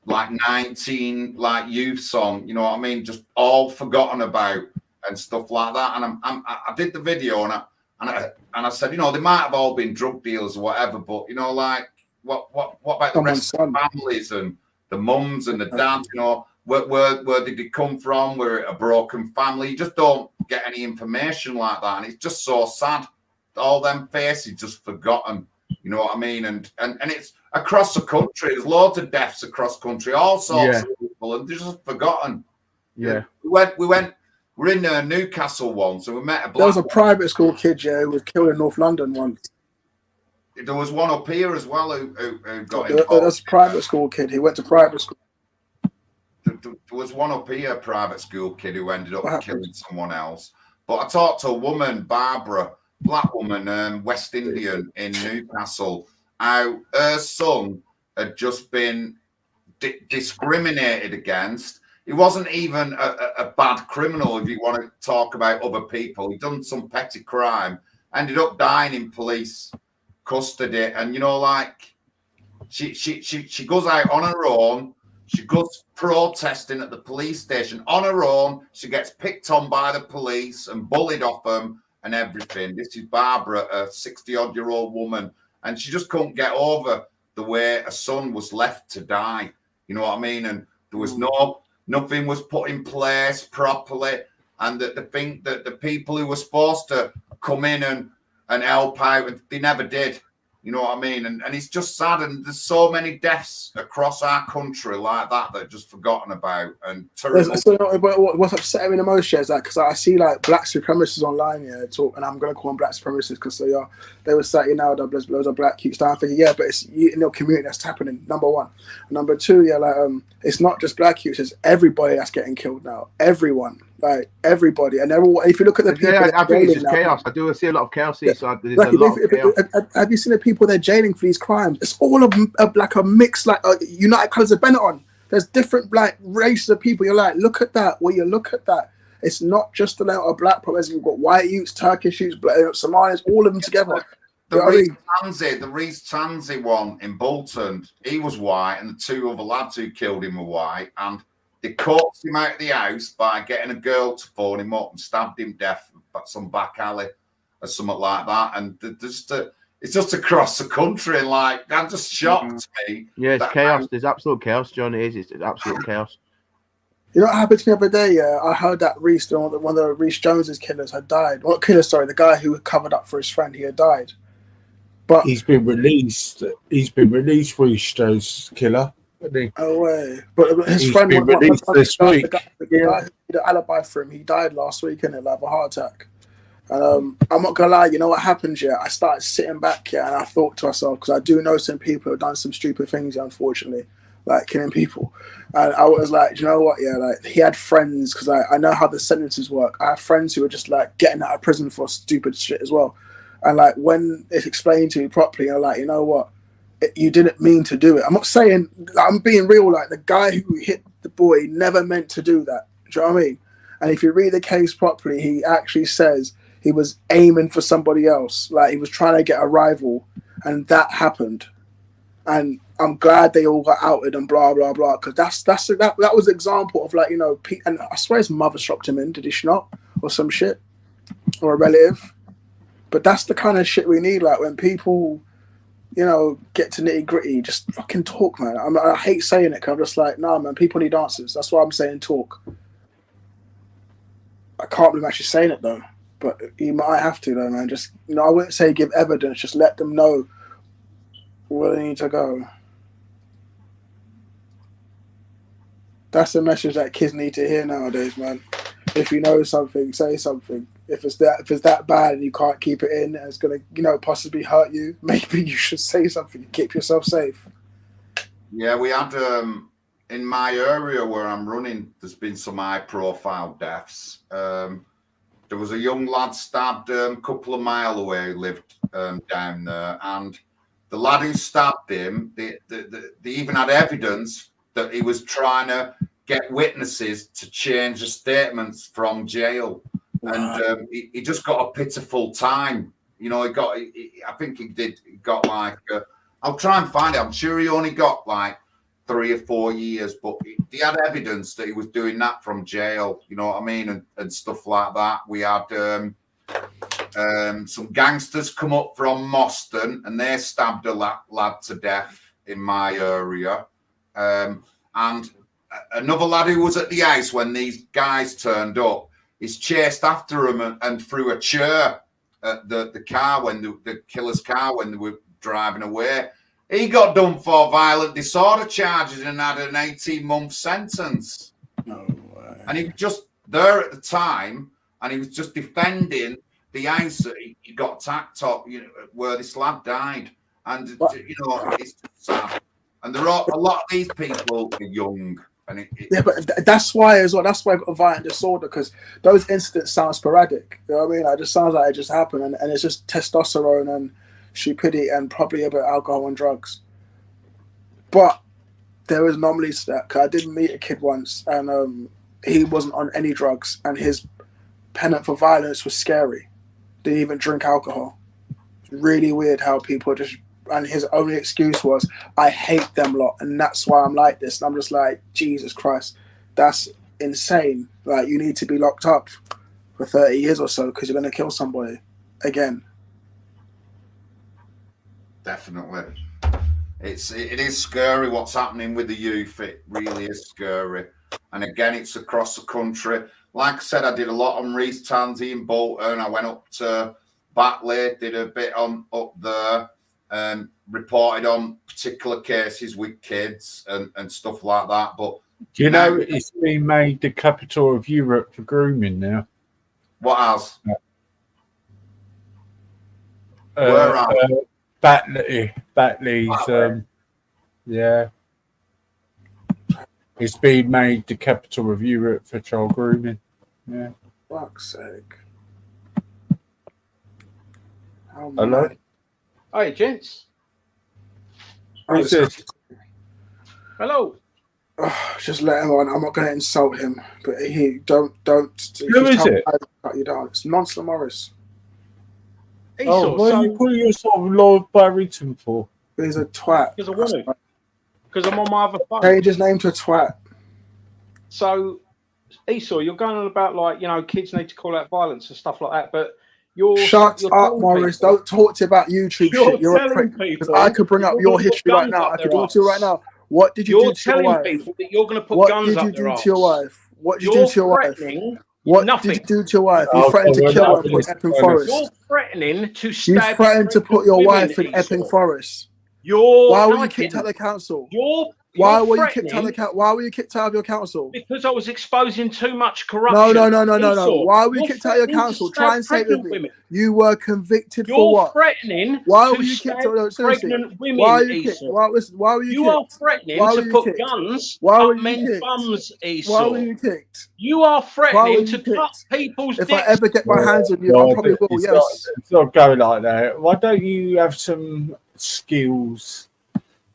19 like youths on, you know what I mean, just all forgotten about and stuff like that. And I did the video and I said, you know, they might have all been drug dealers or whatever, but you know, like what about the rest of the families and the mums and the dads? You know, where did they come from? Were it a broken family? You just don't get any information like that, and it's just so sad. All them faces just forgotten. You know what I mean? And it's across the country. There's loads of deaths across country, all sorts of people, and they're just forgotten. Yeah, we're in Newcastle once, and we met a black. There was a private school kid, who was killed in North London once. There was one up here as well who got involved. There was a private school kid. He went to private school. There was one up here, a private school kid who ended up killing someone else. But I talked to a woman, Barbara, black woman, West Indian in Newcastle, how her son had just been discriminated against. He wasn't even a bad criminal, if you want to talk about other people. He'd done some petty crime, ended up dying in police custody, and you know, like she goes out on her own. She goes protesting at the police station on her own. She gets picked on by the police and bullied off them and everything. This is Barbara, a 60-odd-year-old woman, and she just couldn't get over the way a son was left to die. You know what I mean? And there was nothing was put in place properly, and that the people who were supposed to come in and help out, and they never did. You know what I mean? And it's just sad. And there's so many deaths across our country like that that are just forgotten about. And terrible. So, what's upsetting me the most is that because I see like black supremacists online, and I'm going to call them black supremacists because they were saying, there's loads of black youths down. Thinking, but it's in your community that's happening. Number one. And number two, it's not just black youths, it's everybody that's getting killed now. Everyone. Like everybody, and they're all. If you look at the people, I think it's just chaos. I do see a lot of chaos. Yeah. So there's a lot of chaos. Have you seen the people they're jailing for these crimes? It's all like a mix, like United Colours of Benetton. There's different like races of people. You're like, look at that. Well, you look at that. It's not just a black problems. You've got white youths, Turkish youths, Somalis, all of them together. The Reece Tanzi one in Bolton, he was white, and the 2 other lads who killed him were white, and they coaxed him out of the house by getting a girl to phone him up and stabbed him deaf at some back alley or something like that. And it's just across the country, and like that just shocked me. Yeah, it's chaos. There's absolute chaos, John. It's absolute chaos. You know what happened to me the other day? I heard that one of the Reece Jones's killers had died. What killer? Sorry, the guy who covered up for his friend. He had died. But he's been released. Reece Jones' killer. Oh way! But his friend been released this week. The guy who did an alibi for him. He died last week, innit? Like a heart attack. And I'm not gonna lie. You know what happened? I started sitting back, and I thought to myself, because I do know some people who have done some stupid things, unfortunately, like killing people. And I was like, you know what? Like he had friends, because I know how the sentences work. I have friends who are just like getting out of prison for stupid shit as well. And like when it's explained to you properly, you're like, you know what? You didn't mean to do it. I'm not saying, I'm being real, like the guy who hit the boy never meant to do that. Do you know what I mean? And if you read the case properly, he actually says he was aiming for somebody else. Like he was trying to get a rival, and that happened. And I'm glad they all got outed and blah, blah, blah. Because that was an example of like, and I swear his mother shopped him in, did he not? Or some shit? Or a relative? But that's the kind of shit we need. Like when people... you know, get to nitty gritty. Just fucking talk, man. I hate saying it because I'm just like, nah, man. People need answers. That's why I'm saying talk. I can't believe I'm actually saying it though, but you might have to though, man. Just, you know, I wouldn't say give evidence. Just let them know where they need to go. That's the message that kids need to hear nowadays, man. If you know something, say something. If it's that bad and you can't keep it in, and it's gonna, you know, possibly hurt you, maybe you should say something to keep yourself safe. Yeah, we had in my area where I'm running, there's been some high-profile deaths. There was a young lad stabbed a couple of miles away who lived down there, and the lad who stabbed him, they even had evidence that he was trying to get witnesses to change the statements from jail. Wow. And he just got a pitiful time. You know, I think he got like, I'll try and find it. I'm sure he only got like 3 or 4 years, but he had evidence that he was doing that from jail, you know what I mean? And stuff like that. We had some gangsters come up from Moston and they stabbed a lad to death in my area. And another lad who was at the ice when these guys turned up, he's chased after him and threw a chair at the car when the killer's car when they were driving away. He got done for violent disorder charges and had an 18-month sentence. No way. And he was just there at the time, and he was just defending the ice that he got attacked up, you know, where this lad died. And you know, it's sad. And there are a lot of these people are young. And yeah, but that's why as well. That's why I got a violent disorder, because those incidents sound sporadic. You know what I mean? Like, it just sounds like it just happened, and it's just testosterone and stupidity and probably a bit of alcohol and drugs. But there is anomalies to that. Cause I did meet a kid once, and he wasn't on any drugs, and his penance for violence was scary. Didn't even drink alcohol. It's really weird how people just. And his only excuse was, I hate them lot, and that's why I'm like this. And I'm just like, Jesus Christ, that's insane. Like, you need to be locked up for 30 years or so because you're going to kill somebody again. Definitely. It is scary what's happening with the youth. It really is scary. And again, it's across the country. Like I said, I did a lot on Reese Tansy in Bolton. I went up to Batley, did a bit on up there. Reported on particular cases with kids and stuff like that. But do you know it's been made the capital of Europe for grooming now? What else? Where Batley's yeah. It's been made the capital of Europe for child grooming. Yeah. Fuck's sake. Hello? Hi, gents. Who's this? Hello. Just let him on. I'm not going to insult him, but he don't. Who is it? Cut you down. It's Nonce Morris. Oh, what are you calling yourself Lord Barrington for? He's a twat. Because I want to. Because I'm on my other phone. Change his name to a twat. So, Esau, you're going on about, like, you know, kids need to call out violence and stuff like that, but Shut up, Morris. Don't talk to you about YouTube shit. You're a prick. Because I could bring up your history right now. I could talk to you right now. What did you do to your wife? You're telling people that you're going to put guns up their arse. What did you do to your wife? What did you do to your wife? You threatened to kill her in Epping Forest. You're threatening to stab. You threatened to put your wife in Epping Forest. Why were you kicked out of the council? Why were you kicked out of your council? Because I was exposing too much corruption. No. Why were you kicked out of your council? Try and say it with me. You were convicted for what? You're threatening. Why were you kicked out of pregnant women? Why were you kicked? Why were you kicked? You are threatening to put guns up men's bums, Esau. Why were you kicked? You are threatening to cut people's dicks. If I ever get my hands on you, I probably will. Yes. It's not going like that. Why don't you have some skills?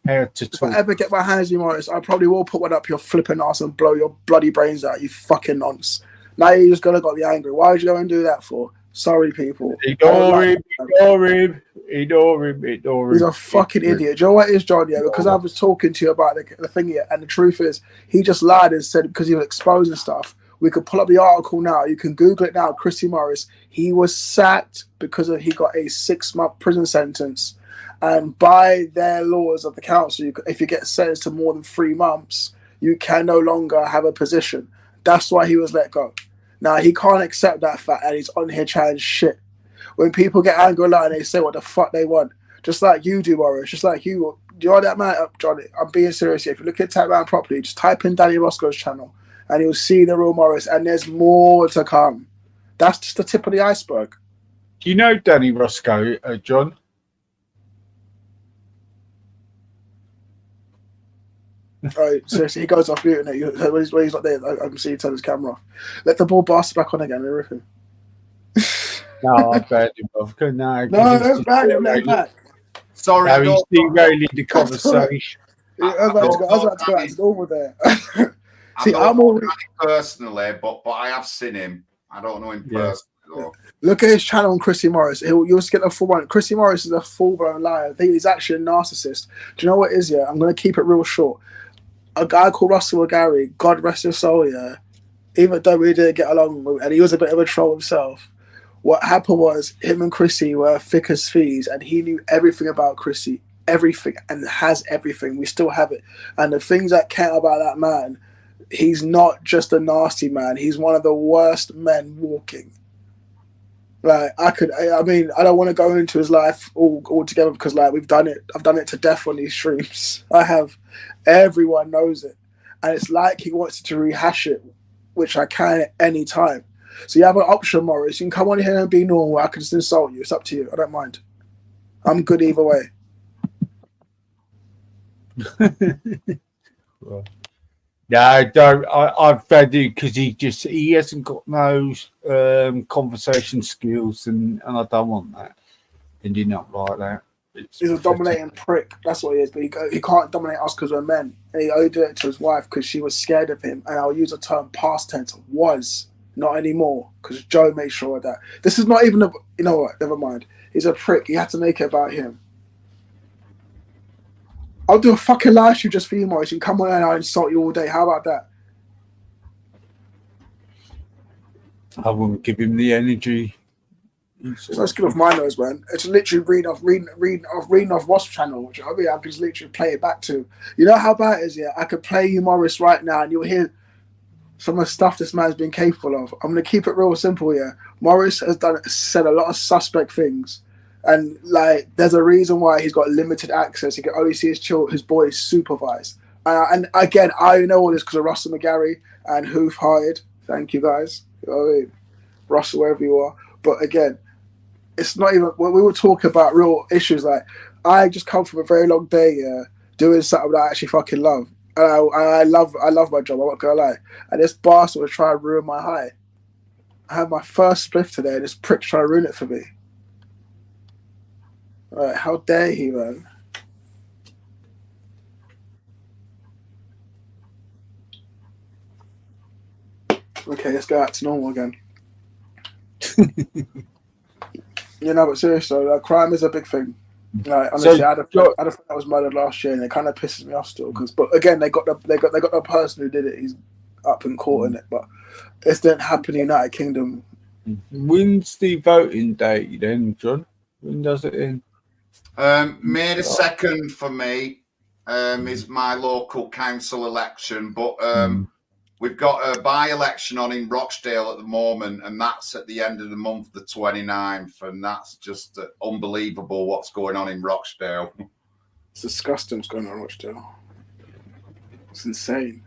How to talk? If I ever get my hands on you, Morris, I probably will put one up your flipping ass and blow your bloody brains out, you fucking nonce. Now you're just gonna be angry. Why would you go and do that for? Sorry, people. Ignore him. He's a fucking idiot. Do you know what it is, John? Yeah, because I was talking to you about the thing here, and the truth is, he just lied and said because he was exposing stuff. We could pull up the article now. You can Google it now. Christy Morris. He was sacked because he got a 6-month prison sentence. And by their laws of the council, if you get sentenced to more than 3 months, you can no longer have a position. That's why he was let go. Now, he can't accept that fact, and he's on here chatting shit. When people get angry online, they say what the fuck they want. Just like you do, Morris. Just like you. You're that man up, Johnny. I'm being serious here. If you look at that man properly, just type in Danny Roscoe's channel, and you'll see the real Morris, and there's more to come. That's just the tip of the iceberg. Do you know Danny Roscoe, John? Right, seriously, he goes off mute, and when he's not there, I can see he turn his camera off. Let the ball bastard back on again, and everything. No, I banned him off. No, don't ban him, let him back. Sorry, I he's don't. derailing the conversation. I was about to go out to over there. See, I'm all personally, but I have seen him. I don't know him personally. Yeah. Look at his channel on Chrissy Morris. You'll get a full one. Chrissy Morris is a full-blown liar. I think he's actually a narcissist. Do you know what it is? Yeah, I'm going to keep it real short. A guy called Russell Gary, God rest his soul, yeah, even though we didn't get along, and he was a bit of a troll himself, what happened was him and Chrissy were thick as thieves, and he knew everything about Chrissy, everything, and has everything. We still have it. And the things that count about that man, he's not just a nasty man. He's one of the worst men walking. Like, I don't want to go into his life all together because, like, we've done it. I've done it to death on these streams. I have. Everyone knows it. And it's like he wants to rehash it, which I can at any time. So you have an option, Morris. You can come on here and be normal. I can just insult you. It's up to you. I don't mind. I'm good either way. No, I don't. I've had it because he hasn't got no conversation skills, and I don't want that. And you're not like that. He's a dominating prick. That's what he is. But he can't dominate us because we're men. And he only did it to his wife because she was scared of him. And I'll use a term past tense. Was. Not anymore. Because Joe made sure of that. This is not even a... You know what? Never mind. He's a prick. He had to make it about him. I'll do a fucking live stream just for you, Morris. You can come on and I'll insult you all day. How about that? I wouldn't give him the energy. Let's get off my nose, man. It's literally reading off Ross' channel, which I can just literally play it back to. You know how bad it is, yeah? I could play you Morris right now and you'll hear some of the stuff this man's been capable of. I'm going to keep it real simple, yeah? Morris has said a lot of suspect things. And, like, there's a reason why he's got limited access. He can only see his boys supervised. And again, I know all this because of Russell McGarry and Hoof hired. Thank you, guys. You know what I mean? Russell, wherever you are. But again, it's not even when we were talking about real issues. Like, I just come from a very long day, doing something that I actually fucking love. And I love my job. I'm not gonna lie. And this bastard was trying to ruin my high. I had my first spliff today, and this prick's trying to ruin it for me. Right, how dare he, man? Okay, let's go back to normal again. But seriously, crime is a big thing. Like, honestly, I had a friend that was murdered last year, and it kind of pisses me off still. But again, they got the person who did it. He's up in court in it, but this didn't happen in the United Kingdom. When's the voting date then, John? When does it end? May the 2nd for me is my local council election, but we've got a by-election on in Rochdale at the moment, and that's at the end of the month, the 29th, and that's just unbelievable what's going on in Rochdale. It's disgusting what's going on in Rochdale. It's insane.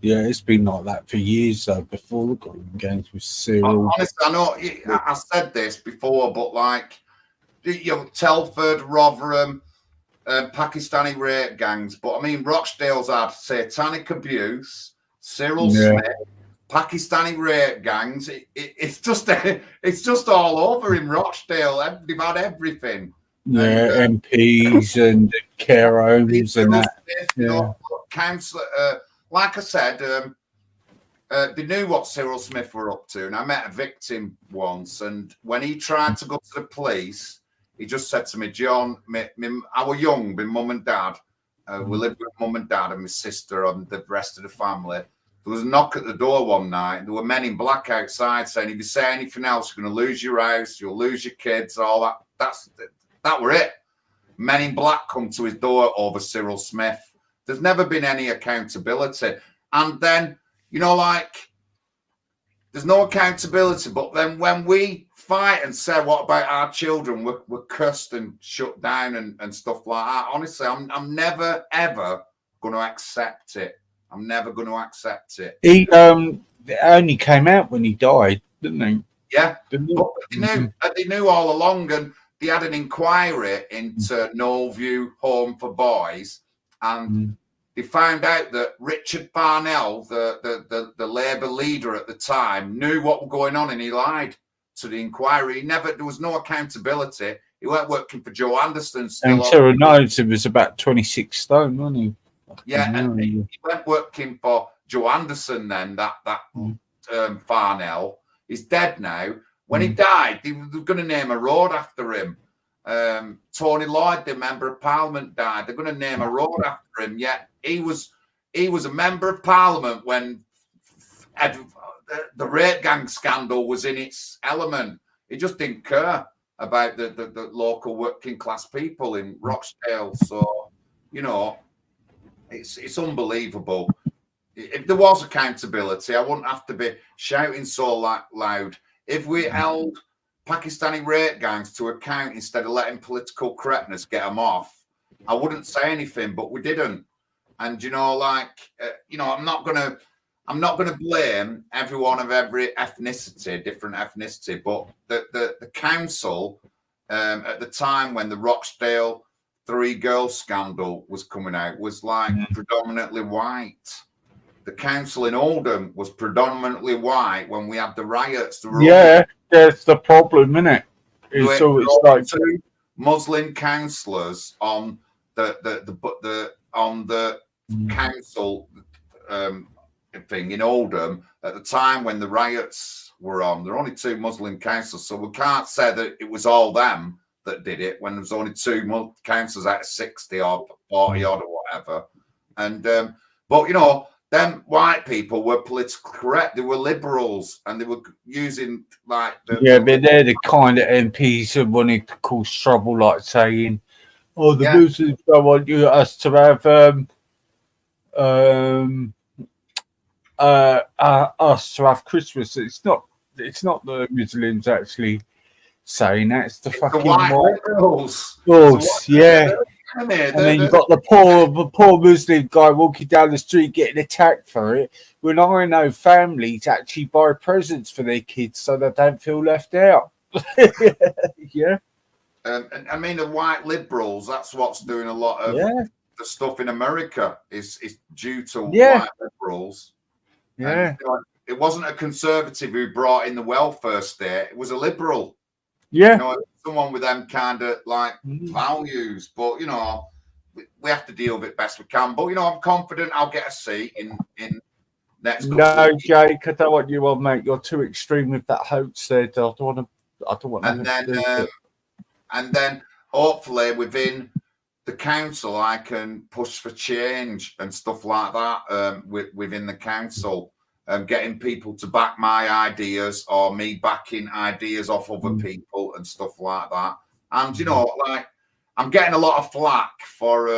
Yeah, it's been like that for years, though, before the Golden Games with Cyril. Honestly, I know I said this before, but like, Telford, Rotherham, Pakistani rape gangs, but I mean, Rochdale's had satanic abuse, Cyril Smith, Pakistani rape gangs. It's just all over in Rochdale. They've had everything. Yeah, and, MPs and care homes and that. Smith, councillor, like I said, they knew what Cyril Smith were up to, and I met a victim once, and when he tried to go to the police, he just said to me, John, I was young, my mum and dad. We lived with mum and dad and my sister and the rest of the family. There was a knock at the door one night, and there were men in black outside saying, if you say anything else, you're going to lose your house, you'll lose your kids, all that. That were it. Men in Black come to his door over Cyril Smith. There's never been any accountability. And then, you know, like, there's no accountability. But then when we fight and say, what about our children? We're cursed and shut down and stuff like that. Honestly, I'm never, ever going to accept it. I'm never going to accept it. He only came out when he died, didn't he? Yeah. Didn't he? But they knew all along, and they had an inquiry into Knowlview Home for Boys, and they found out that Richard Parnell, the Labour leader at the time, knew what was going on, and he lied to the inquiry. There was no accountability. He weren't working for Joe Anderson. And Sarah knows he was about 26 stone, wasn't he? Yeah, and he went working for Joe Anderson then, that Farnell. He's dead now. When he died, they were going to name a road after him. Tony Lloyd, the Member of Parliament, died. They're going to name a road after him. Yet he was a Member of Parliament when the rape gang scandal was in its element. He just didn't care about the local working class people in Rochdale. So, you know, it's unbelievable. If there was accountability, I wouldn't have to be shouting so loud. If we held Pakistani rape gangs to account instead of letting political correctness get them off, I wouldn't say anything, but we didn't. And, you know, like, you know, I'm not gonna blame everyone of every ethnicity, different ethnicity, but the council at the time when the Rochdale 3 girls scandal was coming out was like predominantly white. The council in Oldham was predominantly white when we had the riots. That's the problem, isn't it? It's like 2 Muslim councillors on the council thing in Oldham at the time when the riots were on. There were only 2 Muslim councillors, so we can't say that it was all them that did it when there was only 2 councillors out of 60 or 40 odd or whatever. And but you know, them white people were politically correct. They were liberals, and they were using like but they're the kind of MPs who wanted to cause trouble, like saying, "Oh, the Muslims don't want us to have us to have Christmas." It's not the Muslims actually saying that. It's the fucking white liberals. Yeah. And then you've got the poor Muslim guy walking down the street getting attacked for it. When I know families actually buy presents for their kids so they don't feel left out. Yeah. I mean, the white liberals, that's what's doing a lot of the stuff in America is due to white liberals. Yeah. And, you know, it wasn't a conservative who brought in the welfare state. It was a liberal. Yeah. You know, someone with them kind of like values. But, you know, we have to deal with it best we can. But, you know, I'm confident I'll get a seat in next couple of weeks. Jake, I don't want you on, mate. You're too extreme with that hoax there. I don't want and then hopefully within the council I can push for change and stuff like that within the council. Getting people to back my ideas or me backing ideas off other people and stuff like that. And, you know, like, I'm getting a lot of flack for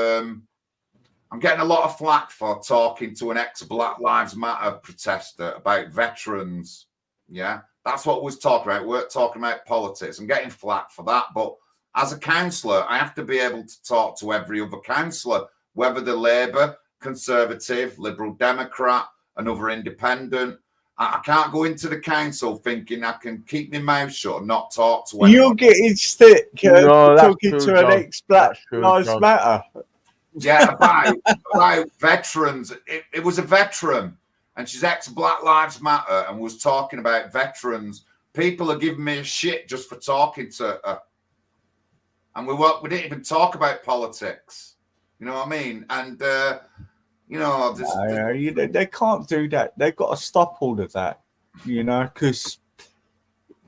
talking to an ex-Black Lives Matter protester about veterans. Yeah, that's what we was talking about. We weren't talking about politics. I'm getting flack for that. But as a councillor, I have to be able to talk to every other councillor, whether they're Labour, Conservative, Liberal Democrat, another independent. I can't go into the council thinking I can keep my mouth shut and not talk to anyone. You're getting stick talking to an ex-Black Lives Matter. Yeah, about veterans. It was a veteran, and she's ex-Black Lives Matter and was talking about veterans. People are giving me a shit just for talking to her. And we didn't even talk about politics. You know what I mean? And you know, they can't do that. They've got to stop all of that, you know, because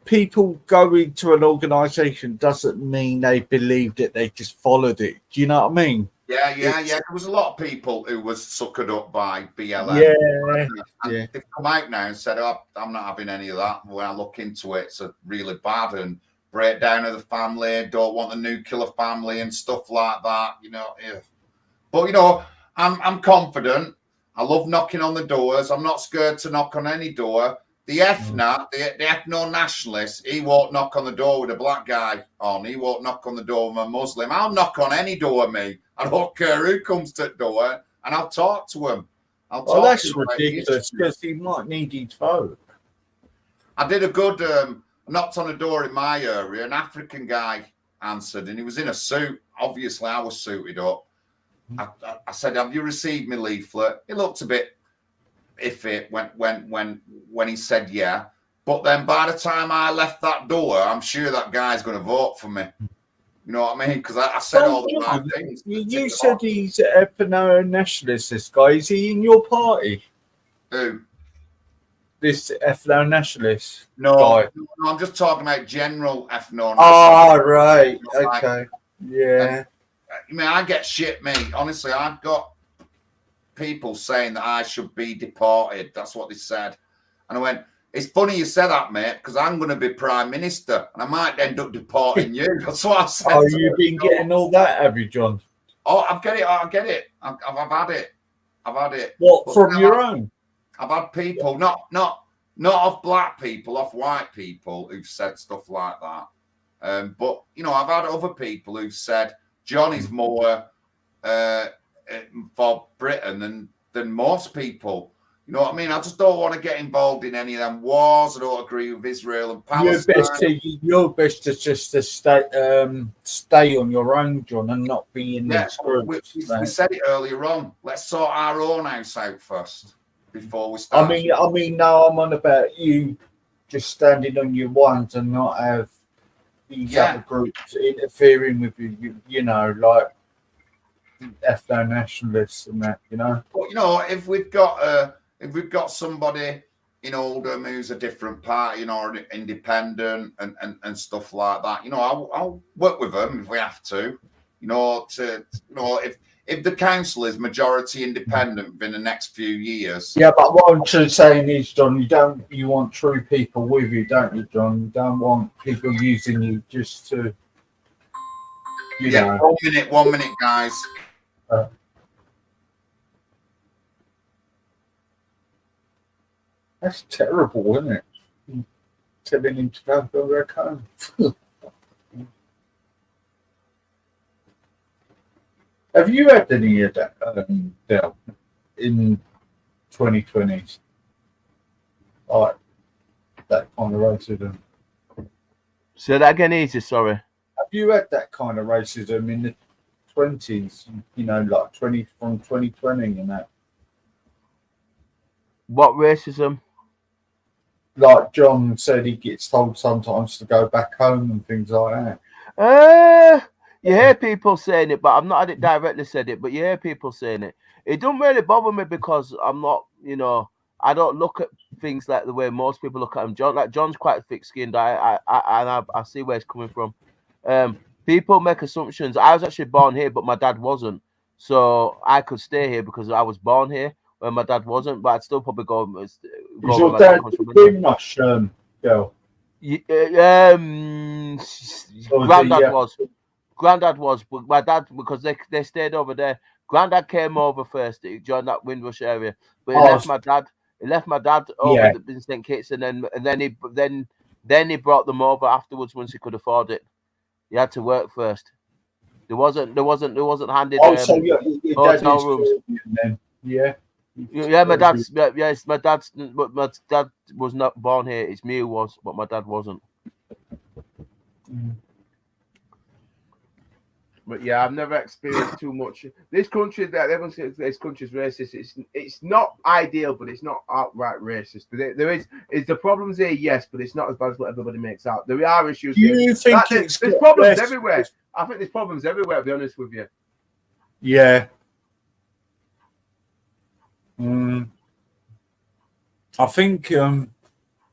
people going to an organisation doesn't mean they believed it. They just followed it. Do you know what I mean? Yeah. There was a lot of people who was suckered up by BLM. And they've come out now and said, "Oh, I'm not having any of that." When I look into it, it's really bad. And breakdown of the family, don't want the nuclear family and stuff like that, you know. Yeah. But, you know, I'm confident. I love knocking on the doors. I'm not scared to knock on any door. The FNA, the ethno-nationalist, he won't knock on the door with a black guy on. He won't knock on the door with a Muslim. I'll knock on any door, me. I don't care who comes to the door, and I'll talk to him. Well, that's ridiculous because he might need his vote. I did a good, knocked on a door in my area. An African guy answered, and he was in a suit. Obviously, I was suited up. I said, "Have you received my leaflet?" He looked a bit iffy when he said yeah. But then by the time I left that door, I'm sure that guy's going to vote for me. You know what I mean? Because I said all the right things. You said he's a ethno-nationalist, this guy. Is he in your party? Who? This ethno-nationalist guy? No, I'm just talking about general ethno-nationalist. Oh, right. Okay. Yeah. I mean, I get shit, mate. Honestly, I've got people saying that I should be deported. That's what they said. And I went, it's funny you said that, mate, because I'm going to be Prime Minister and I might end up deporting you. That's what I said. Oh, you've been getting all that, have you, John? Oh, I get it. I've had it. I've had it. What, from your own? I've had people, not of black people, of white people who've said stuff like that. But, you know, I've had other people who've said, John is more for Britain than most people. You know what I mean? I just don't want to get involved in any of them wars. I don't agree with Israel and Palestine. Your best to just to stay on your own, John, and not be in these groups. We said it earlier on. Let's sort our own house out first before we start. I mean, no, I'm on about you just standing on your ones and not have these other groups interfering with you. You know, like ethno-nationalists and that. You know. But you know, if we've got somebody in Oldham who's a different party, you know, or independent and stuff like that, you know, I'll work with them if we have to. You know, if the council is majority independent within the next few years. Yeah, but what I'm saying is, John, you want true people with you, don't you, John? You don't want people using you just to, you know. 1 minute, guys. That's terrible, isn't it? Telling him to go back home. Have you had any of that in 2020s? Like that kind of racism? Say that again, easy, sorry. Have you had that kind of racism in the 20s? You know, like from 2020 and that? What racism? Like John said, he gets told sometimes to go back home and things like that. You hear people saying it, but I've not had it directly said it, but you hear people saying it. It don't really bother me because I'm not, you know, I don't look at things like the way most people look at them. John's quite thick-skinned. I see where it's coming from. People make assumptions. I was actually born here, but my dad wasn't. So I could stay here because I was born here when my dad wasn't, but I'd still probably go. Is your dad British girl? Granddad was, but my dad, because they stayed over there. Granddad came over first. He joined that Windrush area, but he left my dad. He left my dad over in St. Kitts, and then he brought them over afterwards once he could afford it. He had to work first. There wasn't handed hotel rooms. Then. Yeah. Yeah, my dad was not born here. It's me who was, but my dad wasn't. But yeah, I've never experienced too much. This country that everyone says this country's racist. It's not ideal, but it's not outright racist. But there is the problems here, yes, but it's not as bad as what everybody makes out. There are issues. Do you think there's problems everywhere? I think there's problems everywhere. To be honest with you. Yeah. I think the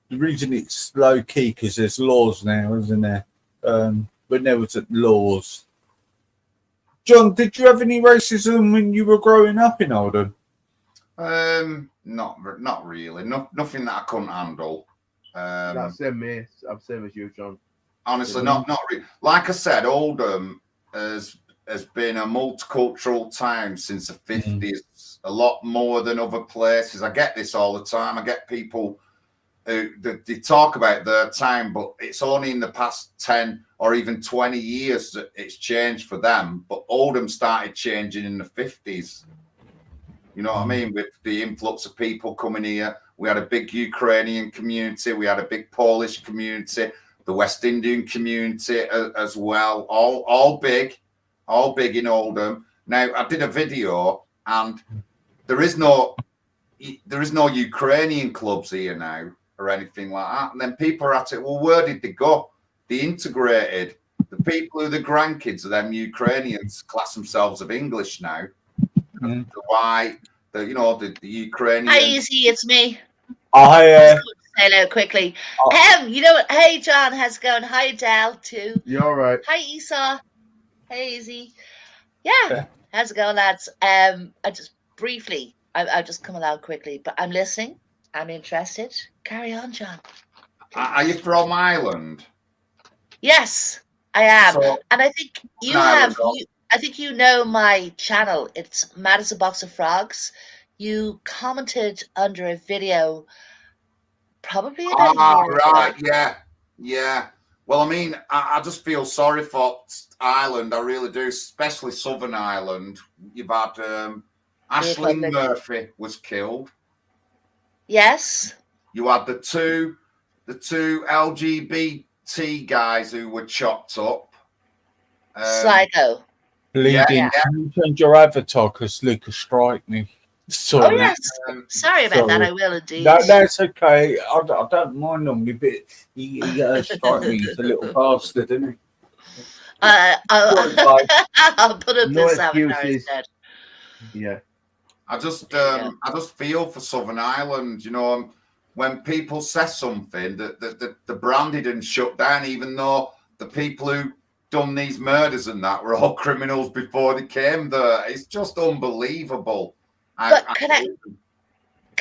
reason it's low key because there's laws now, isn't there? When there wasn't laws. John, did you have any racism when you were growing up in Oldham? Not really. Nothing that I couldn't handle. That's same as you, John. Honestly, not really. Like I said, Oldham has been a multicultural town since the 50s, a lot more than other places. I get this all the time. I get people who they talk about their town, but it's only in the past 10 or even 20 years that it's changed for them. But Oldham started changing in the 50s. You know what I mean? With the influx of people coming here. We had a big Ukrainian community. We had a big Polish community, the West Indian community as well. All big in Oldham. Now, I did a video, and there is no Ukrainian clubs here now or anything like that. And then people are at it, well, where did they go? They integrated. The people who are the grandkids of them Ukrainians class themselves of English now. The white, the Ukrainian. Hi, Easy, it's me. I Say hello quickly. You know what? Hey, John, how's it going? Hi, Del, too. You're all right. Hi, Esau. Hey, Easy. Yeah, how's it going, lads? I just briefly, I'll just come along quickly, but I'm listening. I'm interested. Carry on, John. Are you from Ireland? Yes, I am. So, and I think you have. I think you know my channel. It's Mad as a Box of Frogs. You commented under a video probably about a year right, ago. yeah. Well, I mean, I just feel sorry for Ireland. I really do, especially Southern Ireland. You've had Aisling Murphy was killed. Yes. You had the two LGBT guys who were chopped up. Psycho. Bleeding. Yeah. Can you change your avatar because Lucas strike me? Sorry. Oh yes. Sorry about that. I will indeed. That's okay. I don't mind him a bit. He strike me. He's a little bastard, isn't he? I'll put up No this avatar excuses. instead. Yeah. I just feel for Southern Ireland. You know, when people say something that the branded and shut down, even though the people who done these murders and that were all criminals before they came there. It's just unbelievable. But can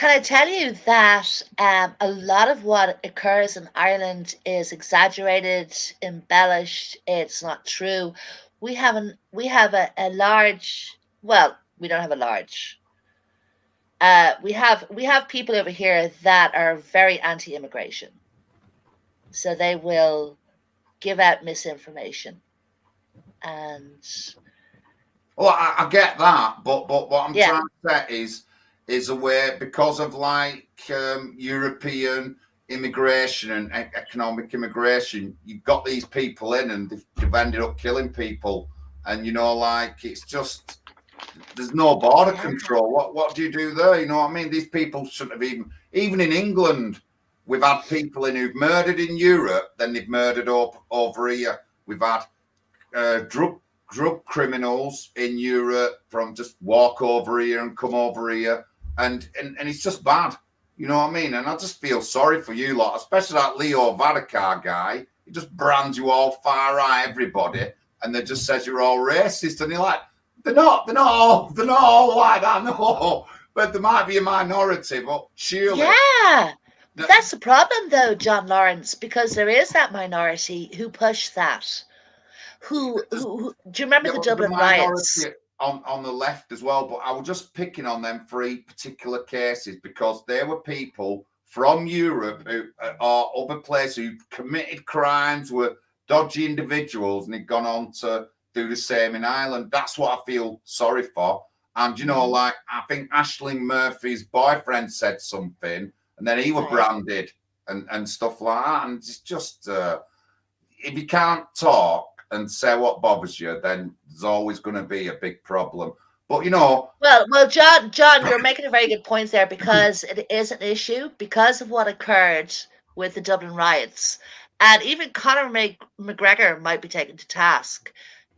I tell you that a lot of what occurs in Ireland is exaggerated, embellished. It's not true. We have a large. Well, we don't have a large. We have people over here that are very anti-immigration, so they will give out misinformation. And well, I get that, but what I'm trying to say is a way because of like European immigration and economic immigration, you've got these people in and they've ended up killing people, and you know, like it's just there's no border control. What do you do there? You know what I mean? These people shouldn't have even in England. We've had people in who've murdered in Europe, then they've murdered over here. We've had drug criminals in Europe from just walk over here and come over here, and it's just bad. You know what I mean? And I just feel sorry for you lot, especially that Leo Varadkar guy. He just brands you all far right, everybody, and they just says you're all racist, and you're like, they're not all like that, no. But there might be a minority, but surely. Yeah. That's the problem, though, John Lawrence, because there is that minority who push that. Who do you remember the Dublin riots? On the left as well, but I was just picking on them 3 particular cases because there were people from Europe or other places who committed crimes, were dodgy individuals, and had gone on to do the same in Ireland. That's what I feel sorry for. And you know, like I think Aisling Murphy's boyfriend said something, and then he was branded and stuff like that. And it's just if you can't talk and say what bothers you, then there's always going to be a big problem. But you know, well, John, you're making a very good point there, because it is an issue because of what occurred with the Dublin riots, and even Conor McGregor might be taken to task.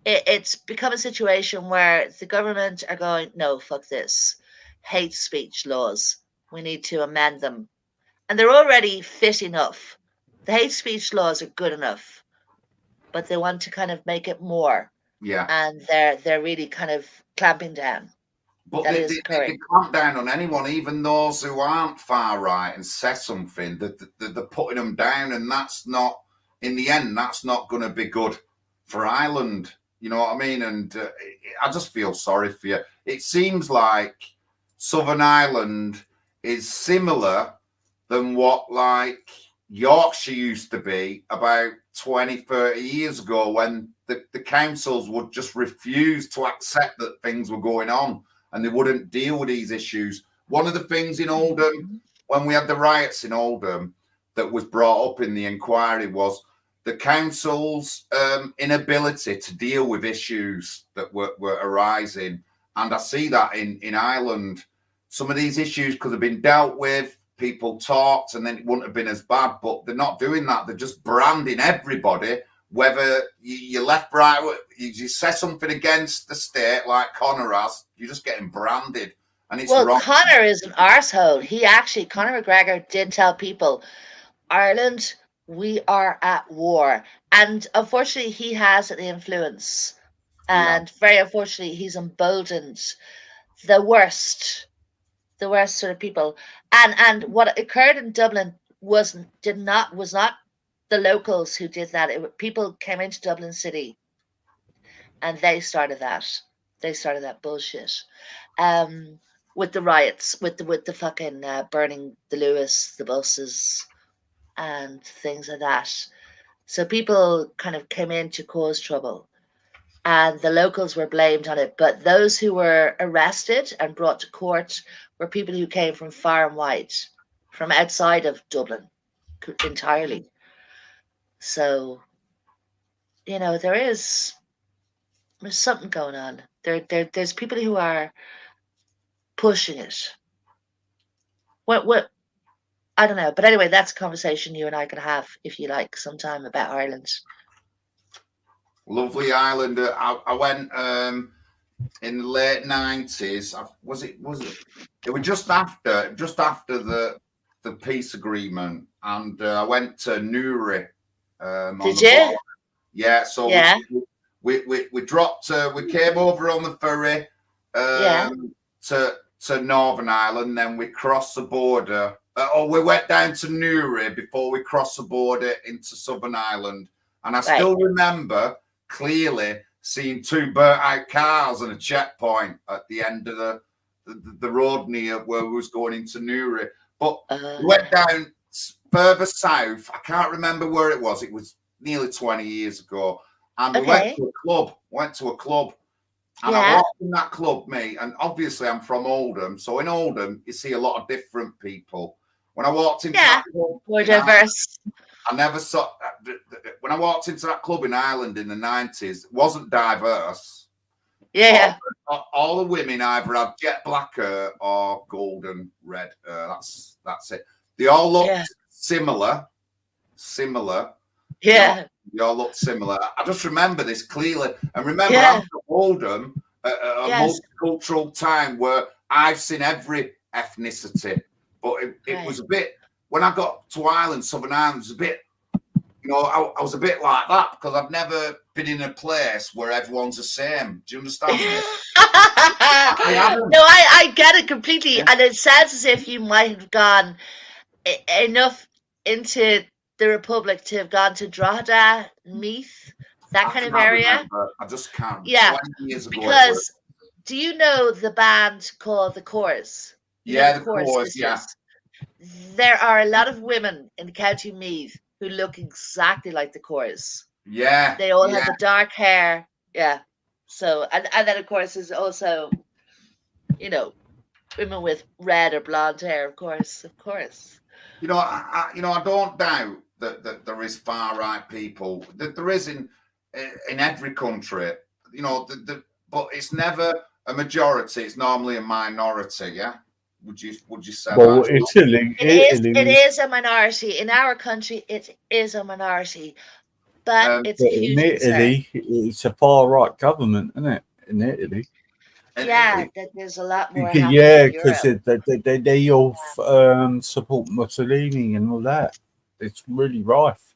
It's become a situation where the government are going, no, fuck this, hate speech laws. We need to amend them, and they're already fit enough. The hate speech laws are good enough, but they want to kind of make it more. Yeah. And they're really kind of clamping down. But they clamp down on anyone, even those who aren't far right, and say something that they're putting them down, and that's not in the end, that's not going to be good for Ireland. You know what I mean? And I just feel sorry for you. It seems like Southern Ireland is similar than what like Yorkshire used to be about 20, 30 years ago, when the councils would just refuse to accept that things were going on and they wouldn't deal with these issues. One of the things in Oldham, when we had the riots in Oldham, that was brought up in the inquiry was the council's inability to deal with issues that were arising. And I see that in Ireland. Some of these issues could have been dealt with, people talked, and then it wouldn't have been as bad, but they're not doing that. They're just branding everybody, whether you're left, right, you say something against the state like Connor has, you're just getting branded. And it's wrong. Connor is an arsehole. Conor McGregor did tell people, Ireland, we are at war. And unfortunately, he has an influence. And very unfortunately, he's emboldened the worst sort of people. And what occurred in Dublin was not the locals who did that. People came into Dublin City and they started that. They started that bullshit. With the riots, with the fucking burning the Lewis, the buses, and things like that. So people kind of came in to cause trouble, and the locals were blamed on it. But those who were arrested and brought to court were people who came from far and wide, from outside of Dublin entirely. So, you know, there's something going on. There's people who are pushing it. What I don't know, but anyway, that's a conversation you and I can have if you like sometime about Ireland. Lovely Ireland. I went in the late 90s. Was it? It was just after the peace agreement, and I went to Newry. Did you? Yeah. So yeah. We dropped. We came over on the ferry to Northern Ireland. Then we crossed the border. We went down to Newry before we crossed the border into Southern Ireland. And I still remember clearly seeing two burnt-out cars and a checkpoint at the end of the road near where we was going into Newry. But we went down further south. I can't remember where it was. It was nearly 20 years ago. And we went to a club. And I walked in that club, mate, and obviously I'm from Oldham. So in Oldham, you see a lot of different people. When I walked into that club, more diverse. I never saw. When I walked into that club in Ireland in the 90s, it wasn't diverse. Yeah. All the women either had jet black hair or golden red hair. That's it. They all looked similar. Yeah. They all looked similar. I just remember this clearly. And remember, I'm from Oldham, a multicultural time where I've seen every ethnicity. But it was a bit, when I got to Ireland, Southern Ireland, it was a bit, you know, I was a bit like that because I've never been in a place where everyone's the same. Do you understand me? I get it completely. And it sounds as if you might have gone enough into the Republic to have gone to Drogheda, Meath, that kind of area. Remember. I just can't. Yeah, 20 years ago, because do you know the band called the Corrs? The Corrs, yeah. There are a lot of women in County Meath who look exactly like the Corrs. Yeah. They all have the dark hair. Yeah. So, and then of course there's also, you know, women with red or blonde hair, of course. You know, I don't doubt that there is far right people. That there is in every country. You know, but it's never a majority. It's normally a minority. Yeah. Would you say that? It is a minority. In our country, it is a minority. But it's a huge in Italy, it's a far right government, isn't it? In Italy. There's a lot more. Because they all support Mussolini and all that. It's really rife.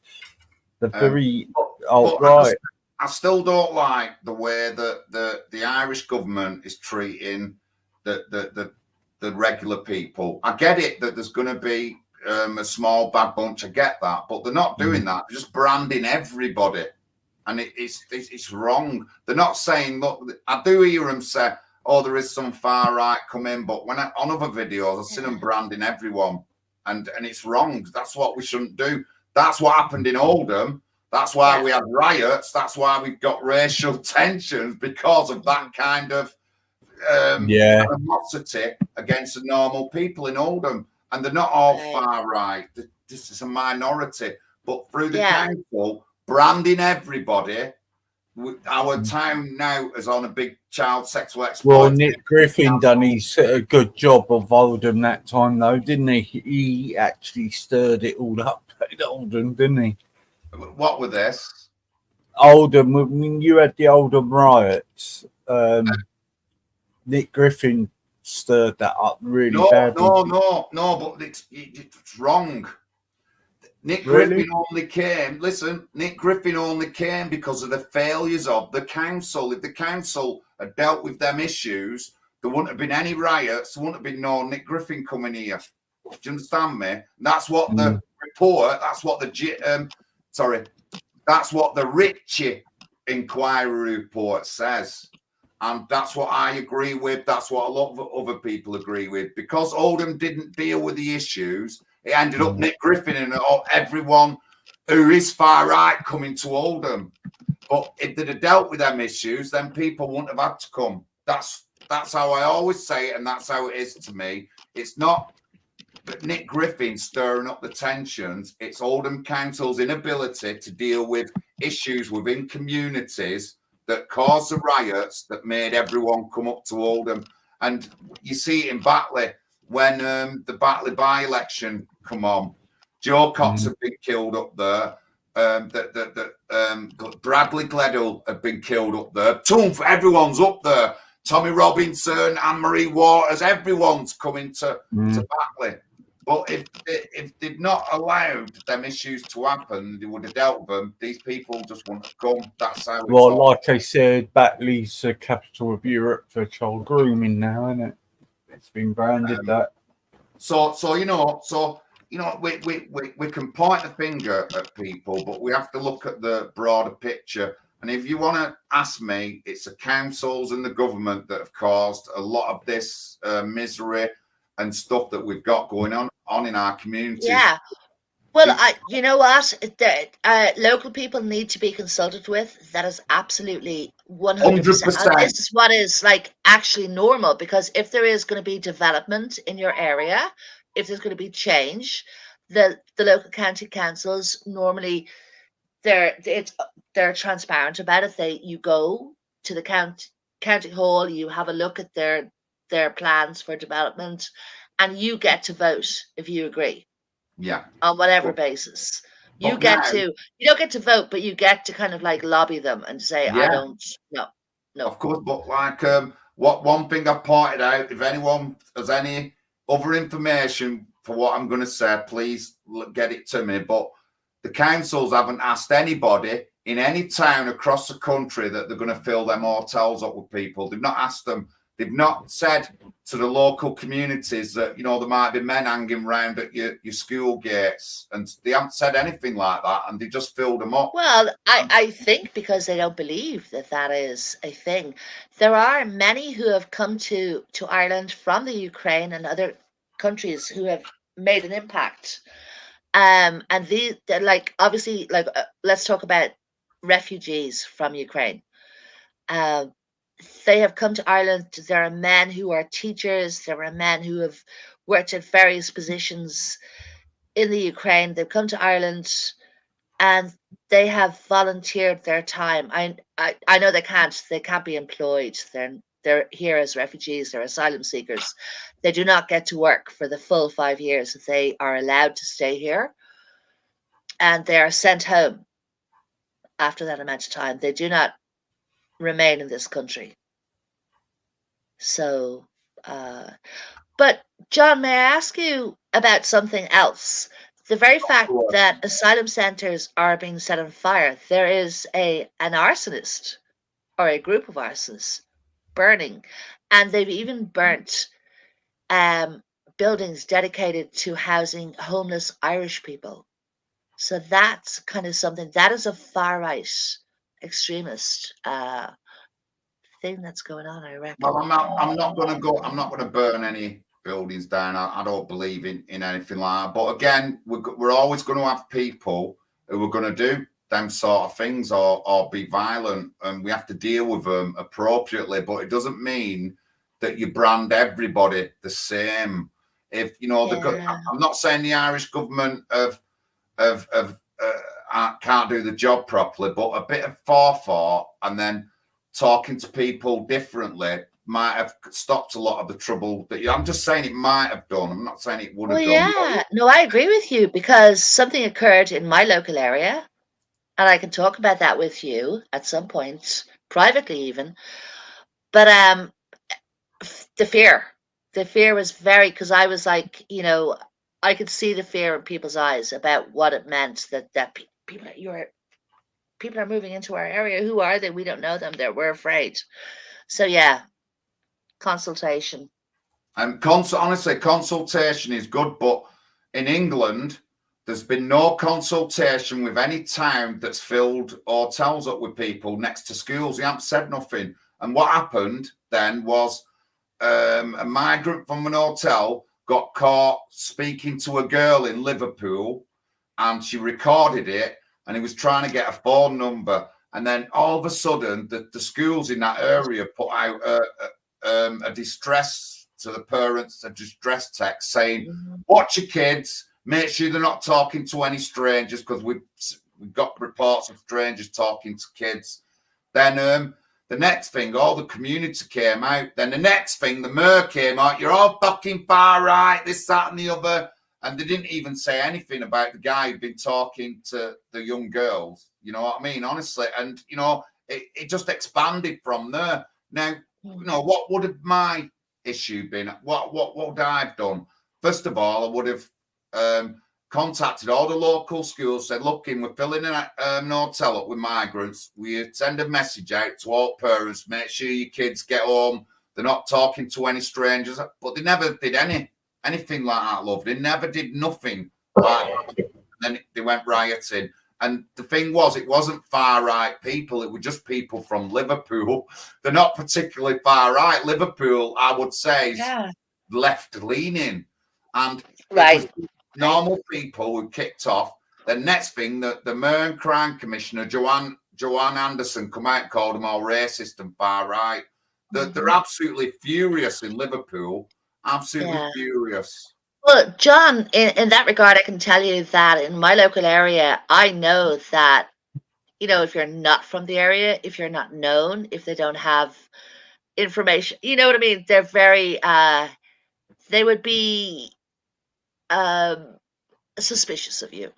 They're very alt-right. I still don't like the way that the Irish government is treating the regular people. I get it that there's going to be a small bad bunch. I get that, but they're not doing that. They're just branding everybody, and it's wrong. They're not saying, look, I do hear them say, oh, there is some far right coming, but when on other videos, I've seen them branding everyone, and it's wrong. That's what we shouldn't do. That's what happened in Oldham. That's why we had riots. That's why we've got racial tensions, because of that kind of animosity against the normal people in Oldham. And they're not all far right. This is a minority. But through the council, branding everybody, our town now is on a big child sexual exploitation. Well, Nick Griffin done his good job of Oldham that time, though, didn't he? He actually stirred it all up at Oldham, didn't he? What with this? Oldham, when you had the Oldham riots, Nick Griffin stirred that up really badly. No, but it's wrong. Nick Griffin only came. Listen, Nick Griffin only came because of the failures of the council. If the council had dealt with them issues, there wouldn't have been any riots. There wouldn't have been no Nick Griffin coming here. Do you understand me? And that's what the report. That's what the that's what the Ritchie inquiry report says. And that's what I agree with. That's what a lot of other people agree with. Because Oldham didn't deal with the issues, it ended up Nick Griffin and everyone who is far right coming to Oldham. But if they'd have dealt with them issues, then people wouldn't have had to come. That's how I always say it, and that's how it is to me. It's not Nick Griffin stirring up the tensions. It's Oldham Council's inability to deal with issues within communities that caused the riots that made everyone come up to Oldham. And you see it in Batley when the Batley by-election come on. Joe Cox had been killed up there. Bradley Gledhill had been killed up there. Everyone's up there. Tommy Robinson, Anne-Marie Waters, everyone's coming to Batley. But if they'd not allowed them issues to happen, they would have dealt with them. These people just wouldn't have come. That's how it's well, like I said, Batley's the capital of Europe for child grooming now, isn't it? It's been branded that. So we can point the finger at people, but we have to look at the broader picture. And if you want to ask me, it's the councils and the government that have caused a lot of this misery and stuff that we've got going on in our communities. Yeah. Well, you know what? Local people need to be consulted with. That is absolutely 100%. And this is what is like actually normal, because if there is going to be development in your area, if there's going to be change, the local county councils normally they're transparent about it. You go to the county hall, you have a look at their plans for development, and you get to vote if you agree. Yeah. On whatever basis. You don't get to vote, but you get to kind of like lobby them and say, I don't no. Of course, but like one thing I've pointed out, if anyone has any other information for what I'm going to say, please get it to me. But the councils haven't asked anybody in any town across the country that they're going to fill them hotels up with people. They've not asked them. They've not said to the local communities that, you know, there might be men hanging around at your school gates, and they haven't said anything like that, and they just filled them up. Well, I think because they don't believe that is a thing. There are many who have come to Ireland from the Ukraine and other countries who have made an impact. And they're like, obviously, like, let's talk about refugees from Ukraine. They have come to Ireland. There are men who are teachers. There are men who have worked at various positions in the Ukraine. They've come to Ireland and they have volunteered their time. I know they can't be employed. They're here as refugees. They're asylum seekers. They do not get to work for the full 5 years that they are allowed to stay here, and they are sent home after that amount of time. They do not remain in this country. So, but John, may I ask you about something else? The very fact that asylum centres are being set on fire, there is an arsonist or a group of arsonists burning, and they've even burnt buildings dedicated to housing homeless Irish people. So that's kind of something that is a far right extremist thing that's going on, I reckon. Well, I'm not going to go. I'm not going to burn any buildings down. I don't believe in anything like that. But again, we're always going to have people who are going to do them sort of things or be violent, and we have to deal with them appropriately. But it doesn't mean that you brand everybody the same. If you know, I'm not saying the Irish government can't do the job properly, but a bit of forethought and then talking to people differently might have stopped a lot of the trouble that I'm just saying it might have done. I'm not saying it would have done. Yeah, no, I agree with you, because something occurred in my local area, and I can talk about that with you at some point, privately even. But the fear was very, because I was like, you know, I could see the fear in people's eyes about what it meant that people are moving into our area. Who are they? We don't know them. We're afraid. So yeah, consultation. And honestly, consultation is good, but in England, there's been no consultation with any town that's filled hotels up with people next to schools. They haven't said nothing. And what happened then was a migrant from an hotel got caught speaking to a girl in Liverpool, and she recorded it, and he was trying to get a phone number. And then all of a sudden, the schools in that area put out a distress to the parents, a distress text saying, watch your kids, make sure they're not talking to any strangers, because we've got reports of strangers talking to kids. Then the next thing, all the community came out. Then the next thing, the mayor came out, you're all fucking far right, this, that, and the other. And they didn't even say anything about the guy who'd been talking to the young girls. You know what I mean? Honestly. And, you know, it just expanded from there. Now, you know, what would have my issue been? What would I have done? First of all, I would have contacted all the local schools, said, look, we're filling an hotel up with migrants. We send a message out to all parents, make sure your kids get home. They're not talking to any strangers. But they never did anything like that, love. They never did nothing like that. And then they went rioting. And the thing was, it wasn't far right people. It were just people from Liverpool. They're not particularly far right. Liverpool, I would say, is left leaning. And it was normal people who kicked off. The next thing, the Mayor and Crime Commissioner, Joanne Anderson, come out and called them all racist and far right. They're absolutely furious in Liverpool. Absolutely furious. Well, John, in that regard, I can tell you that in my local area, I know that, you know, if you're not from the area, if you're not known, if they don't have information, you know what I mean? They're very, they would be suspicious of you.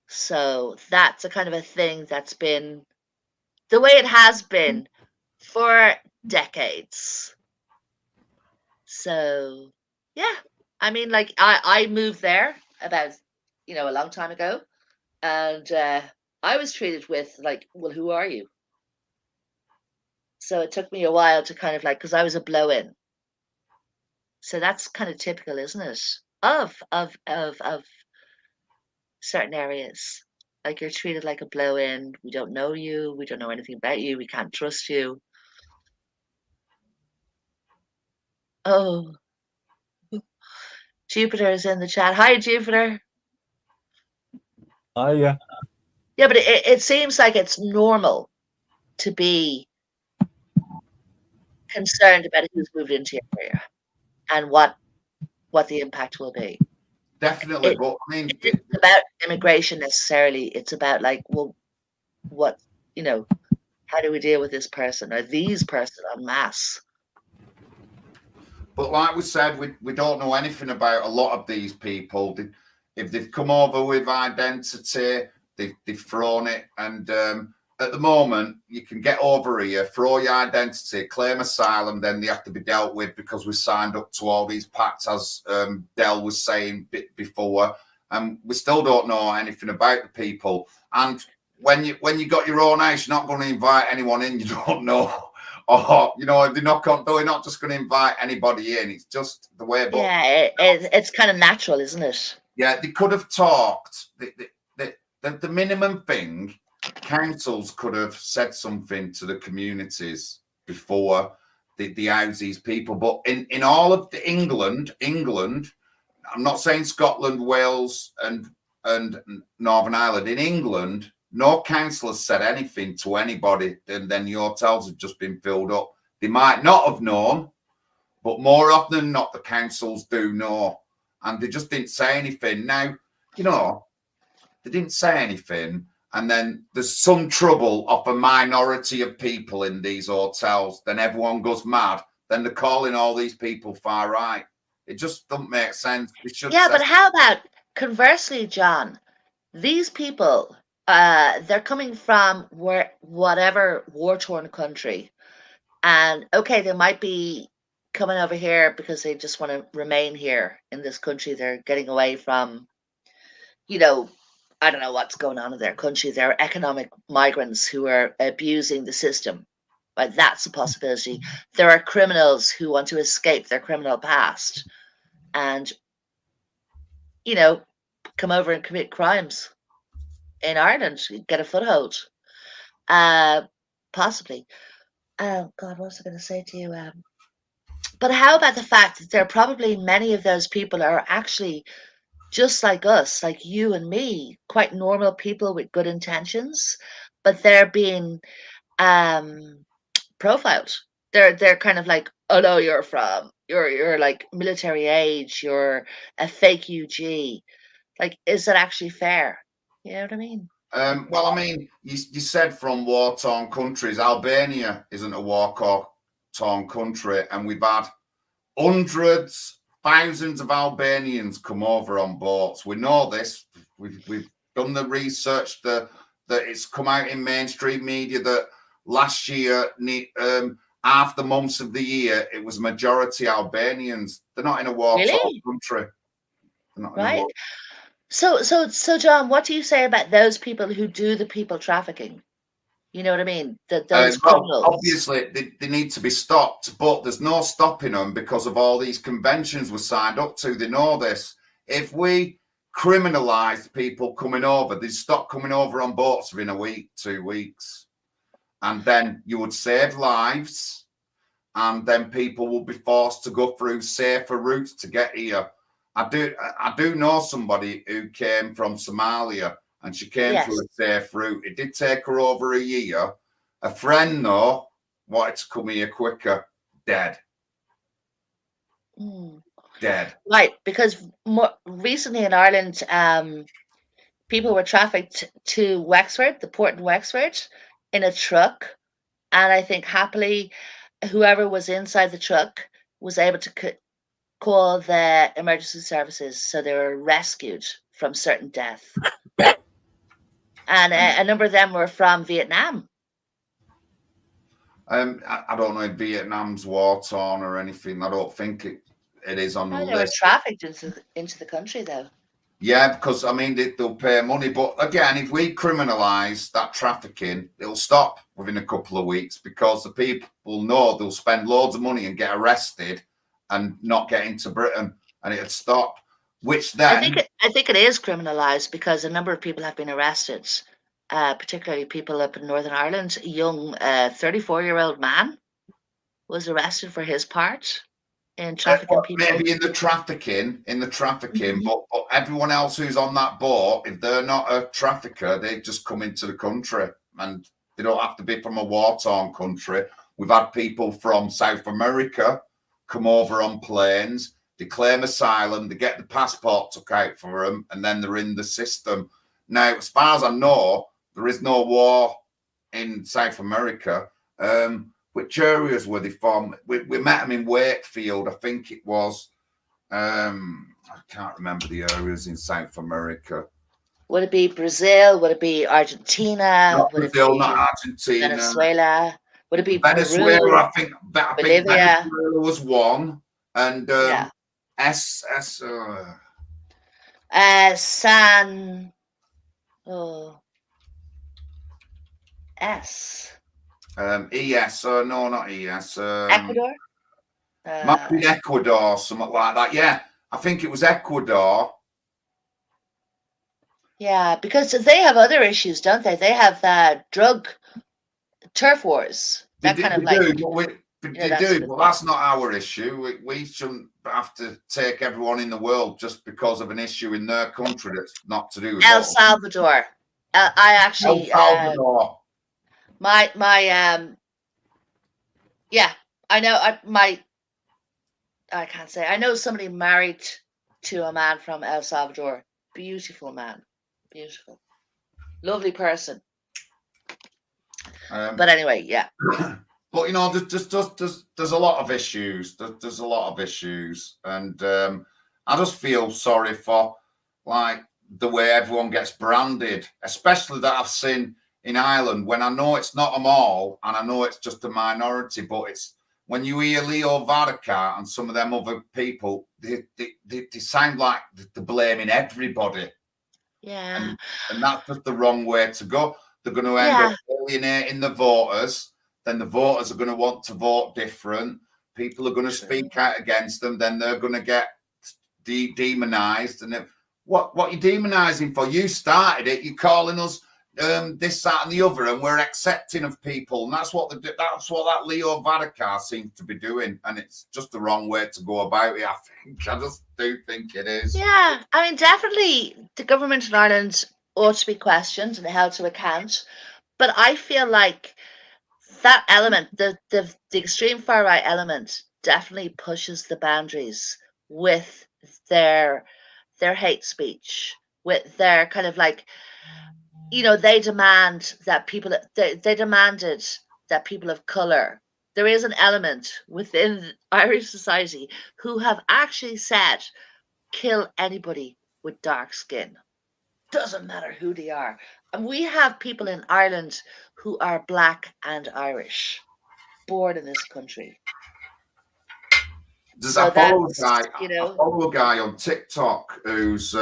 So that's a kind of a thing that's been the way it has been for decades. So yeah, I mean, like I moved there about, you know, a long time ago, and I was treated with like, well, who are you? So it took me a while to kind of like, because I was a blow-in. So that's kind of typical, isn't it? Of certain areas. Like you're treated like a blow-in. We don't know you. We don't know anything about you. We can't trust you. Oh, Jupiter is in the chat. Hi, Jupiter. Oh, yeah. Yeah, but it seems like it's normal to be concerned about who's moved into your area and what the impact will be. Definitely, but I mean, it's about immigration necessarily. It's about like, well, what, you know, how do we deal with this person or these person en masse? But like we said, we don't know anything about a lot of these people. If they've come over with identity, they've thrown it. And at the moment, you can get over here, throw your identity, claim asylum, then they have to be dealt with because we signed up to all these pacts, as Del was saying before. And we still don't know anything about the people. And when you got your own house, you're not going to invite anyone in you don't know. or you know, they're not just going to invite anybody in. It's just the way. But Yeah, it's kind of natural, isn't it? yeah, they could have talked. The minimum thing, councils could have said something to the communities before they house these people. But in all of England, I'm not saying Scotland, Wales, and Northern Ireland. In England, no council has said anything to anybody, and then the hotels have just been filled up. They might not have known, but more often than not, the councils do know, and they just didn't say anything. Now, you know, they didn't say anything, and then there's some trouble of a minority of people in these hotels. Then everyone goes mad. Then they're calling all these people far right. It just doesn't make sense. They should Yeah, say but how about conversely, John? These people, they're coming from whatever war-torn country, and okay, they might be coming over here because they just want to remain here in this country. They're getting away from, you know, I don't know what's going on in their country. They're economic migrants who are abusing the system. Right, that's a possibility. There are criminals who want to escape their criminal past and, you know, come over and commit crimes in Ireland, get a foothold. Possibly. Oh God, what was I going to say to you? But how about the fact that there are probably many of those people are actually just like us, like you and me, quite normal people with good intentions, but they're being profiled. They're kind of like, oh no, you're like military age, you're a fake UG. Like, is that actually fair? You know what I mean? well, I mean, you said from war-torn countries. Albania isn't a war-torn country, and we've had hundreds, thousands of Albanians come over on boats. We know this. We've done the research that it's come out in mainstream media that last year, half the months of the year, it was majority Albanians. They're not in a war-torn Really? country. They're not in a Right? war. So, John, what do you say about those people who do the people trafficking? You know what I mean? Those Well, criminals. obviously, they need to be stopped, but there's no stopping them because of all these conventions we're signed up to. They know this. If we criminalised people coming over, they'd stop coming over on boats within a week, 2 weeks. And then you would save lives, and then people will be forced to go through safer routes to get here. I do know somebody who came from Somalia, and she came through a safe route. It did take her over a year. A friend, though, wanted to come here quicker. Dead. Dead. Right, because more recently in Ireland, people were trafficked to Wexford, the port in Wexford, in a truck. And I think happily, whoever was inside the truck was able to call the emergency services. So they were rescued from certain death. And a number of them were from Vietnam. I don't know if Vietnam's war-torn or anything. I don't think it is on the They were list. trafficked into the country, though. Yeah, because I mean they'll pay money, but again, if we criminalise that trafficking, it'll stop within a couple of weeks because the people know they'll spend loads of money and get arrested and not get into Britain, and it'll stop. Which then I think it is criminalised because a number of people have been arrested, particularly people up in Northern Ireland. A young 34-year-old man was arrested for his part in trafficking people. maybe in the trafficking, but everyone else who's on that boat, if they're not a trafficker, they just come into the country, and they don't have to be from a war-torn country. We've had people from South America come over on planes. They claim asylum, they get the passport took out for them, and then they're in the system. Now, as far as I know, there is no war in South America. Which areas were they from? We met them in Wakefield, I think it was. I can't remember the areas in South America. Would it be Brazil? Would it be Argentina? Not Would Brazil, it be not Argentina. Venezuela? Would it be Venezuela? Peru? I think Bolivia? Venezuela was one, and Yeah. S. ES, no, not ES. Ecuador. Might be Ecuador, something like that. Yeah, I think it was Ecuador. Yeah, because they have other issues, don't they? They have drug turf wars. They That kind of do, like, they that do, sort of but thing. that's not our issue. We shouldn't have to take everyone in the world just because of an issue in their country that's not to do with El us. Salvador. I actually, El Salvador. yeah, I know. I can't say. I know somebody married to a man from El Salvador. Beautiful man, beautiful, lovely person. But anyway, yeah. But you know, there's a lot of issues. There's a lot of issues, and I just feel sorry for like the way everyone gets branded, especially that I've seen in Ireland. When I know it's not them all, and I know it's just a minority, but it's when you hear Leo Varadkar and some of them other people, they sound like they're blaming everybody. Yeah. And that's just the wrong way to go. They're going to end up alienating the voters. Then the voters are going to want to vote different. People are going to speak out against them. Then they're going to get demonized. And what are you demonizing for? You started it. You're calling us this, that, and the other, and we're accepting of people. And that's what that Leo Varadkar seems to be doing. And it's just the wrong way to go about it, I think. I just do think it is. Yeah, I mean, definitely the government in Ireland ought to be questioned and held to account. But I feel like that element, the extreme far right element, definitely pushes the boundaries with their hate speech, with their kind of like, they demand that they demanded that people of color. There is an element within Irish society who have actually said, kill anybody with dark skin. Doesn't matter who they are. And we have people in Ireland who are black and Irish, born in this country. I follow a guy on TikTok who's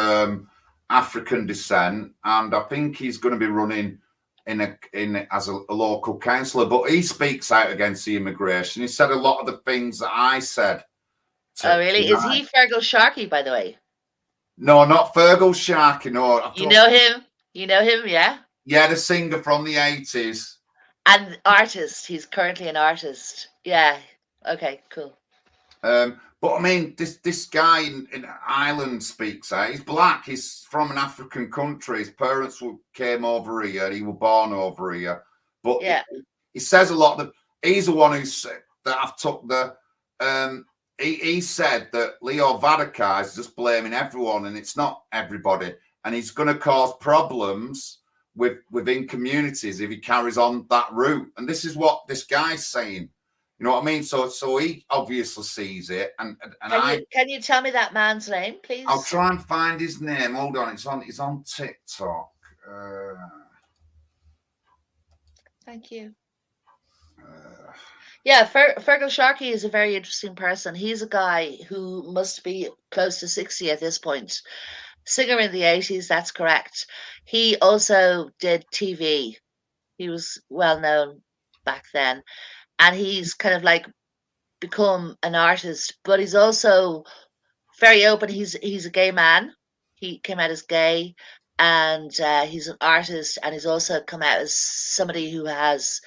African descent, and I think he's going to be running as a local councillor. But he speaks out against the immigration. He said a lot of the things that I said. Oh, really? Is he Fergal Sharkey, by the way? No, not Fergal Sharkey. No, you know him. You know him, yeah. Yeah, the singer from the 80s. And artist. He's currently an artist. Yeah. Okay. Cool. But I mean, this guy in Ireland speaks out. He's black. He's from an African country. His parents came over here. He was born over here. But he says a lot. He's the one that I've took the. He said that Leo Varadkar is just blaming everyone, and it's not everybody. And he's going to cause problems within communities if he carries on that route. And this is what this guy's saying. You know what I mean? So he obviously sees it, and can you tell me that man's name, please? I'll try and find his name. Hold on, it's on TikTok. Thank you. Yeah, Fergal Sharkey is a very interesting person. He's a guy who must be close to 60 at this point. Singer in the 80s, that's correct. He also did TV. He was well known back then. And he's kind of like become an artist, but he's also very open. He's a gay man. He came out as gay, and he's an artist, and he's also come out as somebody who has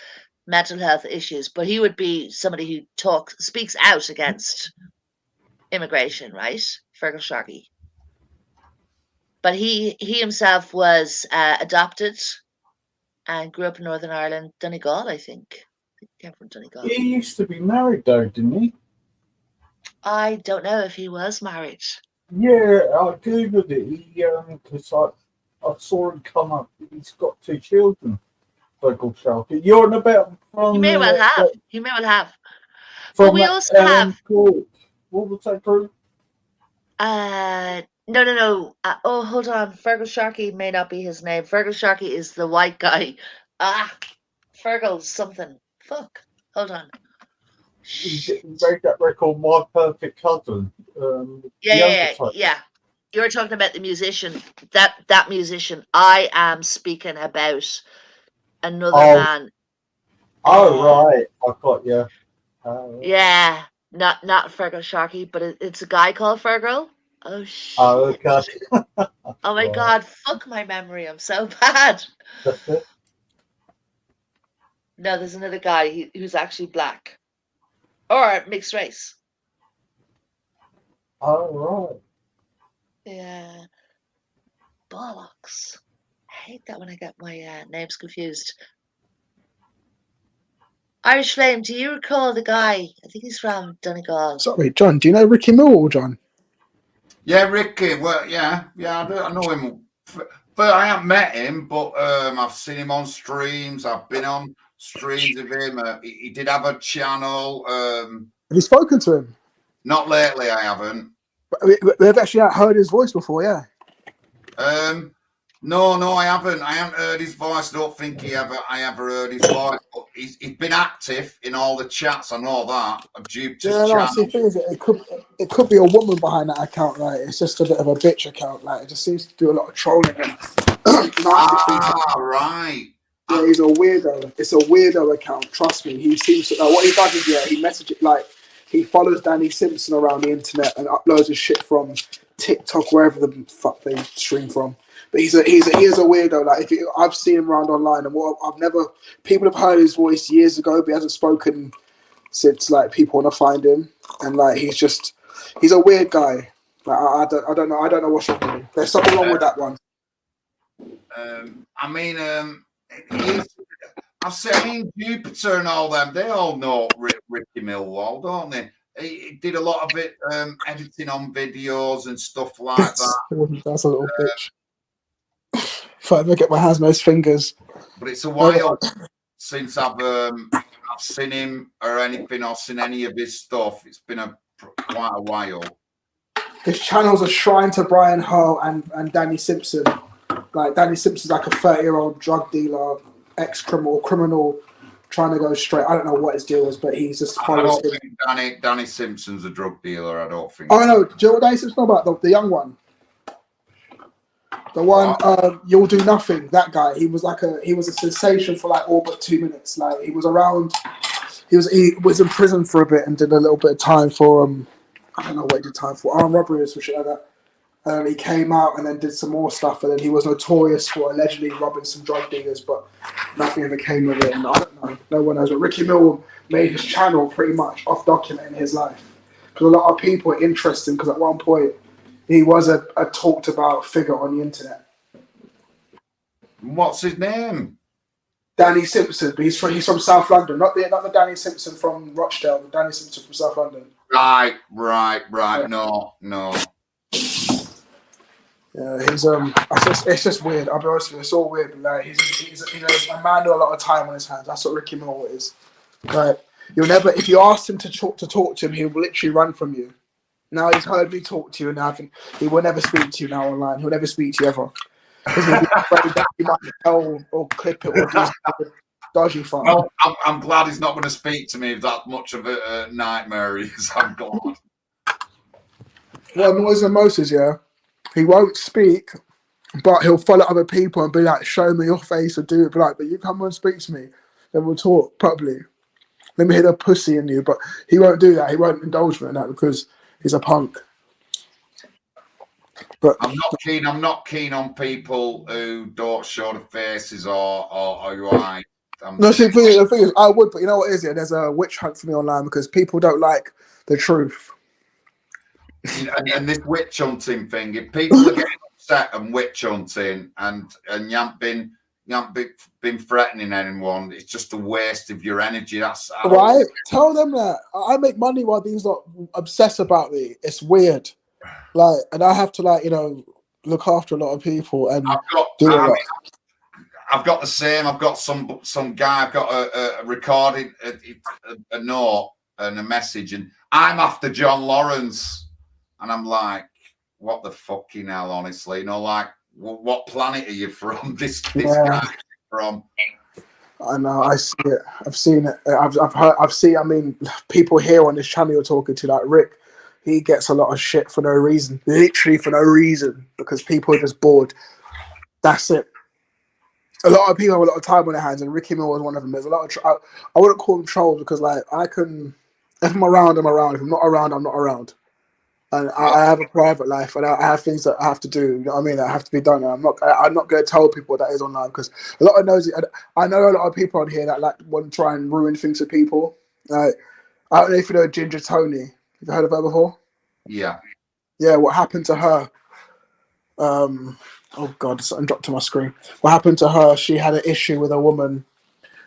mental health issues. But he would be somebody who speaks out against immigration, right? Fergal Sharkey. But he himself was adopted and grew up in Northern Ireland, Donegal, I think. He used to be married, though, didn't he? I don't know if he was married. Yeah, I googled it. Because I saw him come up. He's got 2 children. Fergal Sharkey. You're on about from. He may well have. He may well have. But we also have. Group. What was that group? No. Hold on. Fergal Sharkey may not be his name. Fergal Sharkey is the white guy. Fergal something. Fuck. Hold on. He made that record, My Perfect Cousin. Yeah. You were talking about the musician. That musician. I am speaking about another man. Oh, right. I got you. Yeah, not Fergal Sharkey, but it's a guy called Fergal. Oh shit! Oh, okay. Oh my Right. god! Fuck my memory. I'm so bad. No, there's another guy who's actually black or mixed race. Oh, right. Yeah, bollocks. I hate that when I get my names confused. Irish Flame, do you recall the guy? I think he's from Donegal. Sorry, John. Do you know Ricky Millwall, John? Yeah, Ricky. Well, yeah, I know him, but I haven't met him. But I've seen him on streams. I've been on streams of him. He did have a channel. Have you spoken to him? Not lately, I haven't. But we've actually heard his voice before, yeah. No, I haven't. I haven't heard his voice. I don't think I ever heard his voice. But he's been active in all the chats. I know that. Due to his No. channel. See, the thing is, it could be a woman behind that account, right? It's just a bit of a bitch account. Like, it just seems to do a lot of trolling. Right. Yeah, he's a weirdo. It's a weirdo account. Trust me. He seems to. What he does is, he messages like he follows Danny Simpson around the internet and uploads his shit from TikTok, wherever the fuck they stream from. But he is a weirdo. Like I've seen him around online, and people have heard his voice years ago, but he hasn't spoken since like people want to find him, and like he's a weird guy. Like I don't know what's wrong with him. There's something wrong with that one. I mean, Jupiter and all them, they all know Ricky Millwall, don't they? He did a lot of it, editing on videos and stuff like that. That's a little bitch. If I ever get my hands on those fingers. But it's a while since I've seen him or anything, or seen any of his stuff. It's been quite a while. His channel's a shrine to Brian Hull and Danny Simpson. Like Danny Simpson's like a 30-year-old drug dealer, criminal, trying to go straight. I don't know what his deal is, but he's just follows him. Think Danny Simpson's a drug dealer. I don't think. Oh no, do you know what Danny Simpson's about? The young one. The one, You'll Do Nothing. That guy. He was a sensation for like all but 2 minutes. Like he was around. He was in prison for a bit and did a little bit of time for I don't know what he did time for, armed robbery or some shit like that. He came out and then did some more stuff, and then he was notorious for allegedly robbing some drug dealers, but nothing ever came of it. And I don't know, no one knows. But Ricky Millwall made his channel pretty much off documenting his life, because a lot of people are interested. Because at one point he was a talked about figure on the internet. What's his name? Danny Simpson, but he's from South London, not the Danny Simpson from Rochdale, the Danny Simpson from South London. Right. Yeah. No. Yeah, it's just weird. I'll be honest with you, it's all weird. But like he's a man with a lot of time on his hands. That's what Ricky Millwall is. Like if you ask him to talk to him, he will literally run from you. Now he's heard me talk to you, and he will never speak to you now online. He'll never speak to you ever. Because he'll be afraid that you might tell or clip it or do something dodgy fun. Well, I'm glad he's not going to speak to me if that much of a nightmare is. I'm glad. What annoys him most is, he won't speak, but he'll follow other people and be like, show me your face or do it. Be like, but you come and speak to me, then we'll talk properly. Let me hit a pussy in you. But he won't do that. He won't indulge me in that because he's a punk. But I'm not keen on people who don't show the faces or who hide. No, see, the thing is, I would, but you know what is it? There's a witch hunt for me online because people don't like the truth. And this witch hunting thing, if people are getting upset and witch hunting and you haven't been threatening anyone, it's just a waste of your energy. That's right. Tell them that I make money while these lot obsess about me. It's weird. Like, and I have to look after a lot of people and I've got the same. I've got some guy. I've got a recorded a note and a message, and I'm after John Lawrance. And I'm like, what the fucking hell, honestly? Like, what planet are you from? This guy from? I know, I see it. I've seen it. I mean, people here on this channel you're talking to, like Rick, he gets a lot of shit for no reason. Literally for no reason, because people are just bored. That's it. a lot of people have a lot of time on their hands, and Ricky Mill was one of them. There's a lot of I wouldn't call them trolls because like if I'm around, I'm around. If I'm not around, I'm not around. And I have a private life, and I have things that I have to do. You know what I mean? That have to be done. And I'm not going to tell people that is online because a lot of nosy. I know a lot of people on here that like want to try and ruin things for people. Like I don't know if you know Ginger Tony. Have you heard of her before? Yeah. Yeah. What happened to her? Oh God, something dropped to my screen. What happened to her? She had an issue with a woman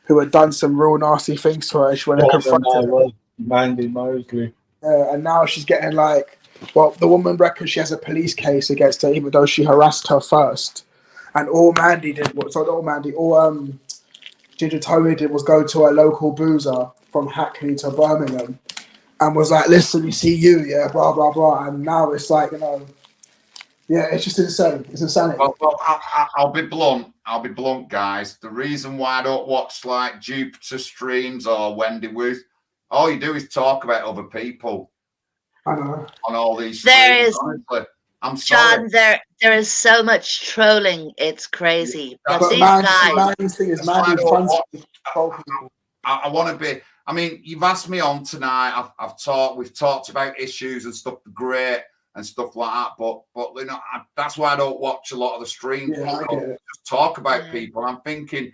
who had done some real nasty things to her. And she went and confronted her. Mandy Mosley. And now she's getting like, well, the woman reckons she has a police case against her, even though she harassed her first. And all Mandy did was, so not all Mandy, all Ginger Tony did was go to a local boozer from Hackney to Birmingham, and was like, "Listen, you see you, yeah, blah blah blah." And now it's like, yeah, it's just insane. It's insanity. Well, I'll be blunt. I'll be blunt, guys. The reason why I don't watch like Jupiter streams or Wendy Woo's, all you do is talk about other people. I know. On all these There streams, is, honestly. I'm sorry. John. There is so much trolling. It's crazy. But these guys, Mandy's thing is Mandy funds people. I want to be. I mean, you've asked me on tonight. We've talked about issues and stuff, great and stuff like that. But you know, that's why I don't watch a lot of the streams. Yeah, just talk about people. I'm thinking,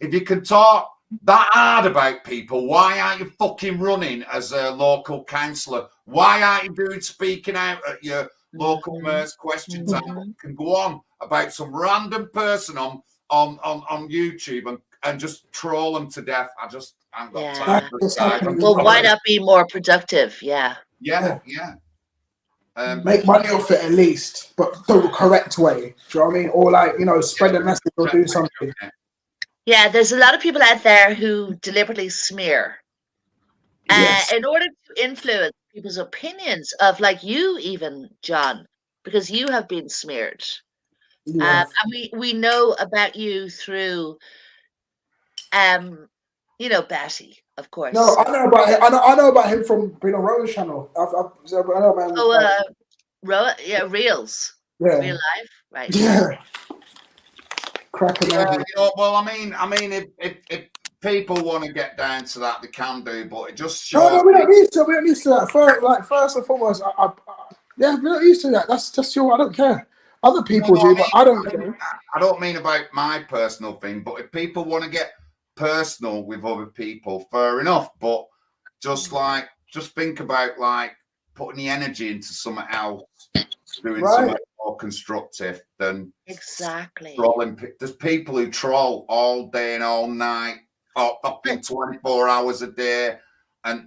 if you can talk that hard about people, why aren't you fucking running as a local councillor? Why aren't you speaking out at your local mayor's question time? Can go on about some random person on YouTube and just troll them to death. I just haven't got time for this. Well, why not be more productive? Yeah. Make money off it at least, but the correct way. Do you know what I mean? Or like, spread a message or do something. Yeah, there's a lot of people out there who deliberately smear in order to influence people's opinions of, like you, even John, because you have been smeared. And we know about you through, Betty, of course. No, I know about him. I know about him from being on Rowan's channel. I know about him. Reels. Yeah. Real life, right? Yeah. Cracking well, I mean, if people want to get down to that, they can do, but it just shows. No, we don't need to. We don't need to that. First and foremost, we don't used to that. That's just I don't care. Other people do, but I don't care. I don't mean about my personal thing, but if people want to get personal with other people, fair enough. But just think about like putting the energy into something else, doing something more constructive than trolling. There's people who troll all day and all night, fucking 24 hours a day, and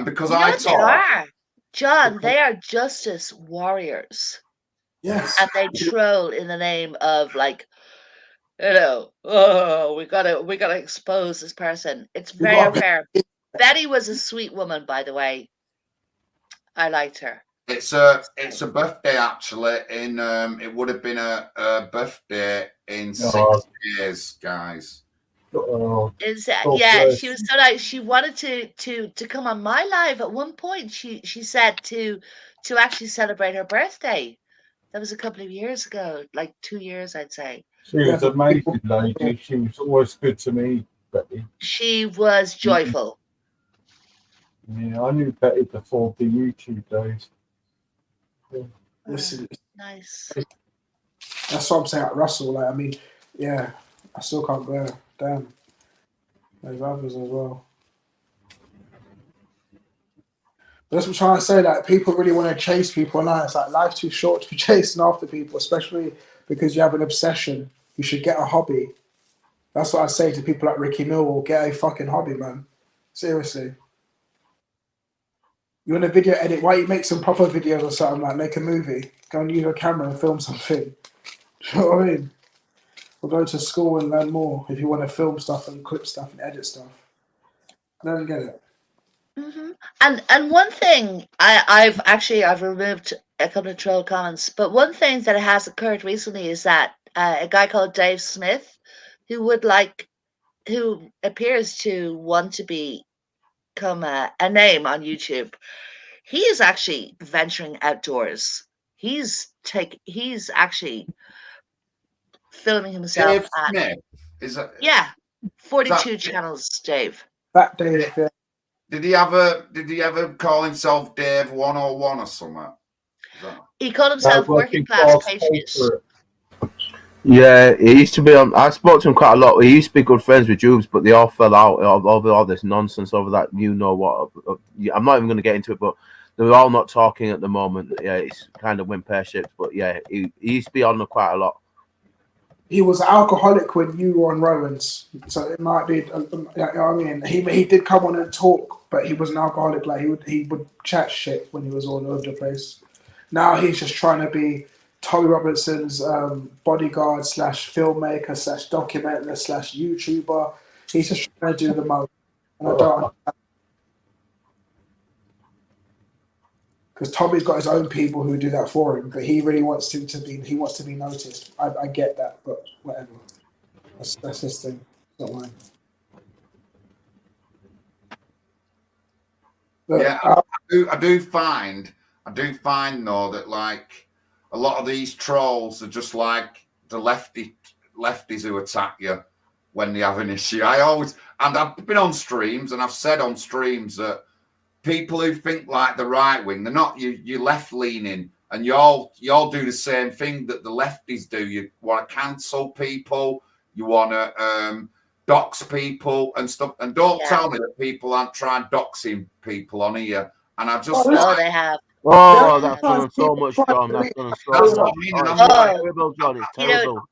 because they are, John, they are justice warriors. Yes, and they troll in the name of like, we gotta expose this person. It's very unfair. Betty was a sweet woman, by the way. I liked her. It's a birthday actually. It would have been a birthday in 6 years, guys. Is that she was so nice. She wanted to come on my live at one point. She said to actually celebrate her birthday. That was a couple of years ago, like 2 years, I'd say. She was an amazing lady. She was always good to me, Betty. She was joyful. Yeah, I knew Betty before the YouTube days. Listen, nice. That's what I'm saying. Russell, I still can't bear. Damn, there's others as well. But that's what I'm trying to say. Like, people really want to chase people online. It's like life's too short to be chasing after people, especially because you have an obsession. You should get a hobby. That's what I say to people like Ricky Mill. Get a fucking hobby, man. Seriously. You want a video edit? Why don't you make some proper videos or something? Like make a movie. Go and use a camera and film something. Do you know what I mean? Or go to school and learn more if you want to film stuff and clip stuff and edit stuff. I don't get it. Mm-hmm. And one thing I've removed a couple of troll comments, but one thing that has occurred recently is that a guy called Dave Smith, who appears to want to become a name on YouTube, he is actually venturing outdoors. He's actually filming himself Dave at Smith is that? 42 channels, Dave. That Dave, yeah. Did he ever call himself Dave 101 or something? He called himself working class patriot. Yeah, he used to be on. I spoke to him quite a lot. He used to be good friends with Jubes, but they all fell out over all this nonsense over that. You know what? I'm not even going to get into it, but they're all not talking at the moment. Yeah, it's kind of went pear shaped. But yeah, he used to be on quite a lot. He was alcoholic when you were on Rowan's, so it might be. You know what I mean? He did come on and talk, but he was an alcoholic. Like he would chat shit when he was all over the place. Now he's just trying to be Tommy Robinson's bodyguard / filmmaker / documenter / YouTuber. He's just trying to do the most, and I don't. Because Tommy's got his own people who do that for him, but he really wants him to be. He wants to be noticed. I get that, but whatever. That's his thing. Not mine. But, yeah, I do find though that like a lot of these trolls are just like the lefties who attack you when they have an issue. I've been on streams and I've said on streams that people who think like the right wing, they're not you left leaning, and y'all do the same thing that the lefties do. You want to cancel people, you want to dox people and stuff, and don't tell me that people aren't trying doxing people on here. And I just they have. Oh, that's done so much, John. That's done so much. It's terrible, John. It's terrible.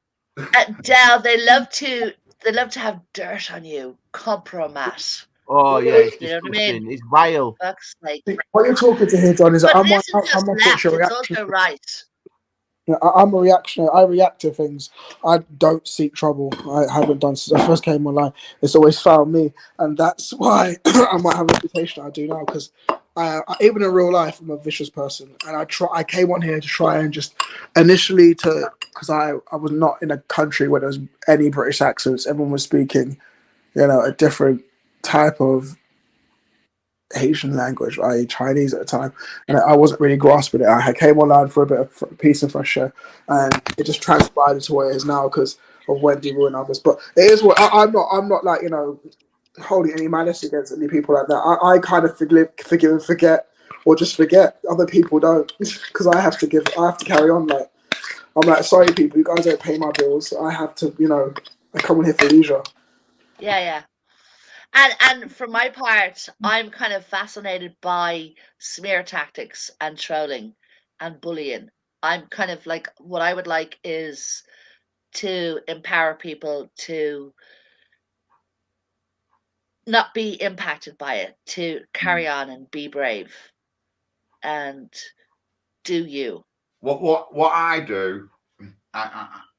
Dal, they love to have dirt on you. Compromise. Oh yeah, it's disgusting. What I mean? It's vile. What you're talking to here, John, is that I'm it's also right. I'm a reactionary. I react to things. I don't seek trouble. I haven't done since I first came online. It's always found me, and that's why I might have a reputation I do now. Because even in real life, I'm a vicious person, and I came on here to try and just initially because I was not in a country where there was any British accents. Everyone was speaking, a different type of Asian language, i.e. Chinese at the time, and I wasn't really grasping it. I came online for a bit of peace and fresh air, and it just transpired into what it is now because of Wendy Wu and others. But it is what I'm not like holding any malice against any people like that. I kind of forgive and forget, or just forget. Other people don't, because I have to carry on. Like I'm like, sorry people, you guys don't pay my bills. I have to, I come on here for leisure. Yeah. And for my part, I'm kind of fascinated by smear tactics and trolling and bullying. I'm kind of like, what I would like is to empower people to not be impacted by it, to carry on and be brave and do you. What I do,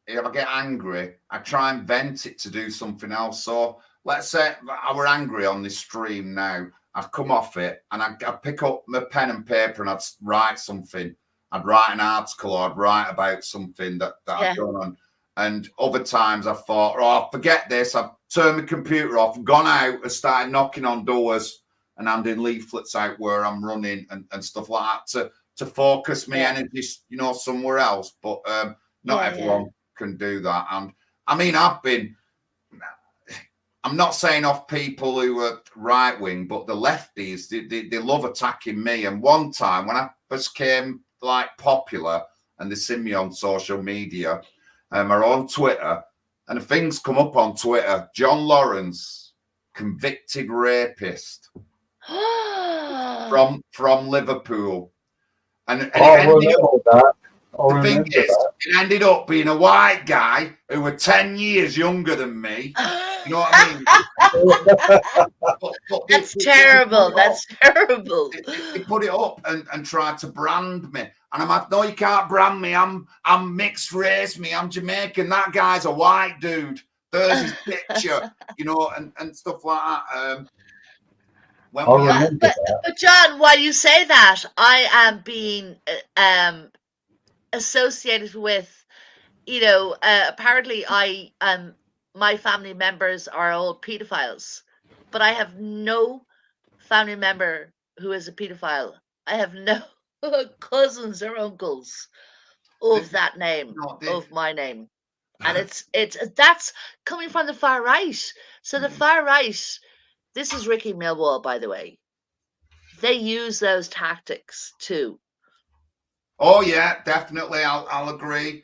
if I get angry, I try and vent it to do something else. So let's say I were angry on this stream now. I'd come off it and I'd pick up my pen and paper and I'd write something. I'd write an article or I'd write about something that I've done. And other times I thought, oh, forget this. I've turned my computer off, gone out and started knocking on doors and handing leaflets out where I'm running and stuff like that to focus my energy, somewhere else. But not everyone can do that. And I mean, I'm not saying off people who are right wing, but the lefties, they love attacking me. And one time when I first came like popular and they see me on social media or on Twitter, and things come up on Twitter, John Lawrance, convicted rapist from Liverpool. And it ended up being a white guy who was 10 years younger than me. You know what I mean? That's terrible. That's terrible. They put it up and tried to brand me. And I'm like, no, you can't brand me. I'm mixed race, I'm Jamaican. That guy's a white dude. There's his picture, and stuff like that. But John, while you say that, I am being associated with, apparently my family members are all pedophiles, but I have no family member who is a pedophile. I have no cousins or uncles of that name, of my name. And it's that's coming from the far right. So the far right, this is Ricky Millwall, by the way. They use those tactics too. Oh yeah, definitely. I'll agree.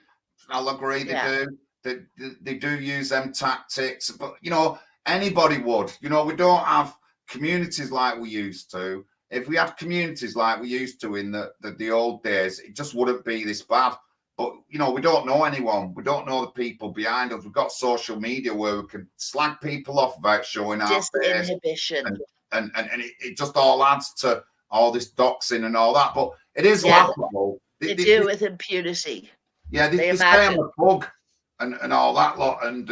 I'll agree. They Yeah. do. They do use them tactics, but anybody would. We don't have communities like we used to. If we had communities like we used to in the old days, it just wouldn't be this bad. But we don't know anyone. We don't know the people behind us. We've got social media where we can slag people off about showing our face, Disinhibition. and it just all adds to all this doxing and all that. But it is Yeah. laughable. They do it with impunity. Yeah, they stay on the bug and all that lot. And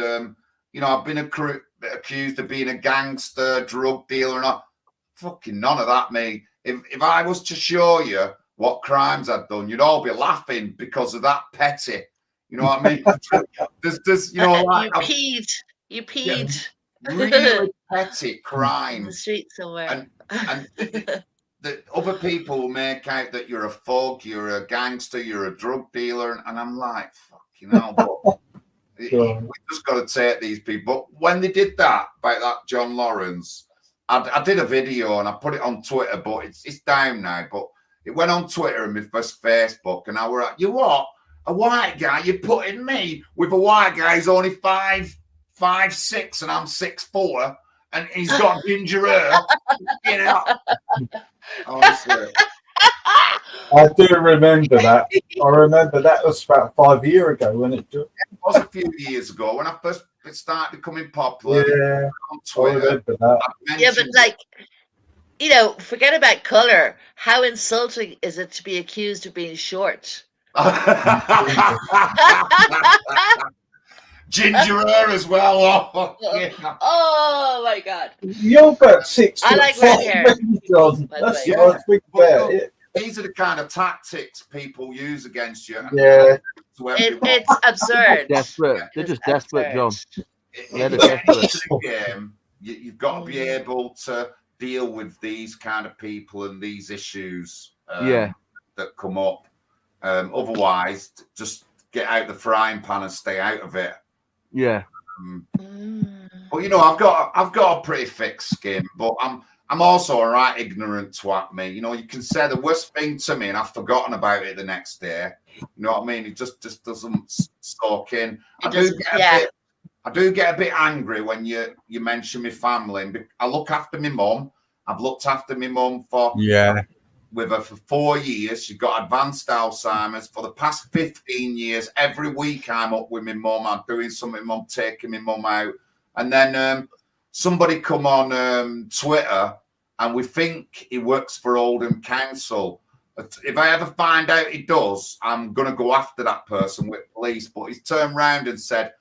I've been accused of being a gangster, drug dealer, and all. Fucking none of that, me. If I was to show you what crimes I'd done, you'd all be laughing because of that petty. You know what I mean? there's You peed. Really petty In crimes. the street somewhere. And the other people will make out that you're a thug, you're a gangster, you're a drug dealer, and I'm like, fucking hell, but we just got to take these people. But when they did that about that John Lawrence, I did a video and I put it on Twitter, but it's down now. But it went on Twitter and my first Facebook, and I were like, you what? A white guy? You're putting me with a white guy who's only 5'6" and I'm 6'4", and he's got ginger hair. Honestly. I do remember that. I remember that was about 5 years ago when it was a few years ago when I first started becoming popular. Yeah, on Twitter. I remember that. Yeah, but forget about color. How insulting is it to be accused of being short? Ginger hair as well. Oh, yeah. Oh my God! You're about 6 I like red hair. John. That's what I was thinking about it. These are the kind of tactics people use against you. Yeah. It's absurd. Desperate. They're just desperate, John. Yeah, they're desperate. Game, you've got to be able to deal with these kind of people and these issues that come up. Otherwise, just get out the frying pan and stay out of it. Yeah. But I've got a pretty thick skin, but I'm also a right ignorant twat, me. You can say the worst thing to me and I've forgotten about it the next day. You know what I mean? It just doesn't soak in. I do get a bit angry when you mention my family. I look after my mum. I've looked after my mum with her for 4 years. She's got advanced Alzheimer's. For the past 15 years, every week I'm up with my mum. I'm doing something with mum, taking my mum out. And then somebody come on Twitter and we think he works for Oldham Council. If I ever find out he does, I'm going to go after that person with police. But he's turned round and said,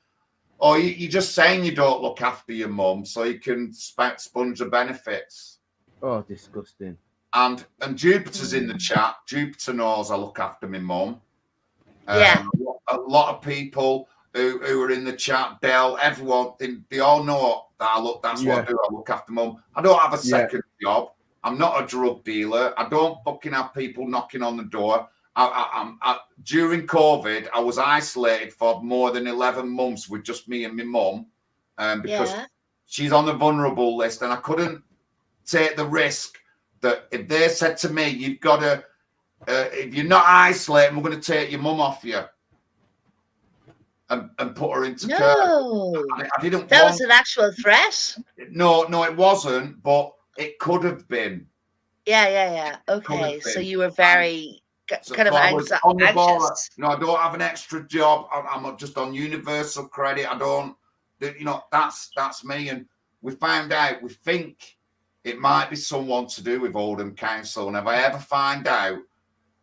oh, you're just saying you don't look after your mum so you can sponge the benefits. Oh, disgusting. And Jupiter's in the chat. Jupiter knows I look after my mum. Yeah. A lot of people who are in the chat, Dell, everyone, they all know that that's what I do. I look after mum. I don't have a second job. I'm not a drug dealer. I don't fucking have people knocking on the door. During COVID, I was isolated for more than 11 months with just me and my mum because she's on the vulnerable list, and I couldn't take the risk that if they said to me, you've got to, if you're not isolated, we're going to take your mum off you and put her into care. I didn't. That was an actual threat. No, it wasn't, but it could have been. Yeah. Okay, so you were very kind of anxious. No, I don't have an extra job. I'm just on universal credit. I don't. That's me. And we found out. We think it might be someone to do with Oldham Council. And if I ever find out,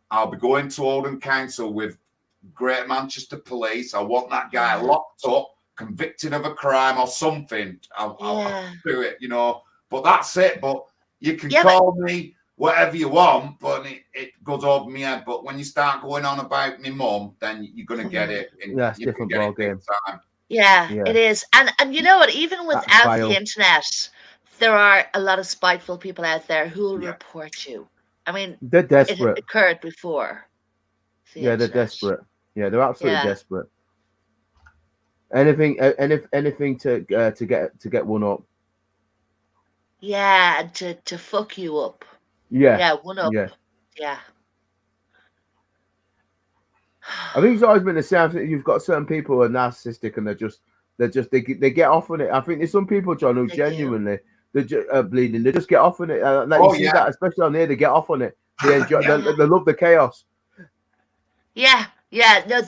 I'll be going to Oldham Council with Greater Manchester Police. I want that guy locked up, convicted of a crime or something. I'll do it, But that's it. But you can call me whatever you want, but it goes over my head. But when you start going on about my mum, then you're going to get it. That's a different ball game. Yeah, it is. And you know what? Even without the internet, there are a lot of spiteful people out there who will report you. I mean, they're desperate. It occurred before. They're desperate. Yeah, they're absolutely desperate. Anything to get one up. Yeah, and to fuck you up. Yeah, Yeah, one up. yeah. Yeah. I think it's always been the same. I think you've got certain people who are narcissistic and they get off on it. I think there's some people, John, who They do. genuinely they're bleeding. They just get off on it. Like Oh, you see yeah. that, especially on here, they get off on it. They enjoy. Yeah. They love the chaos. Yeah, yeah, no,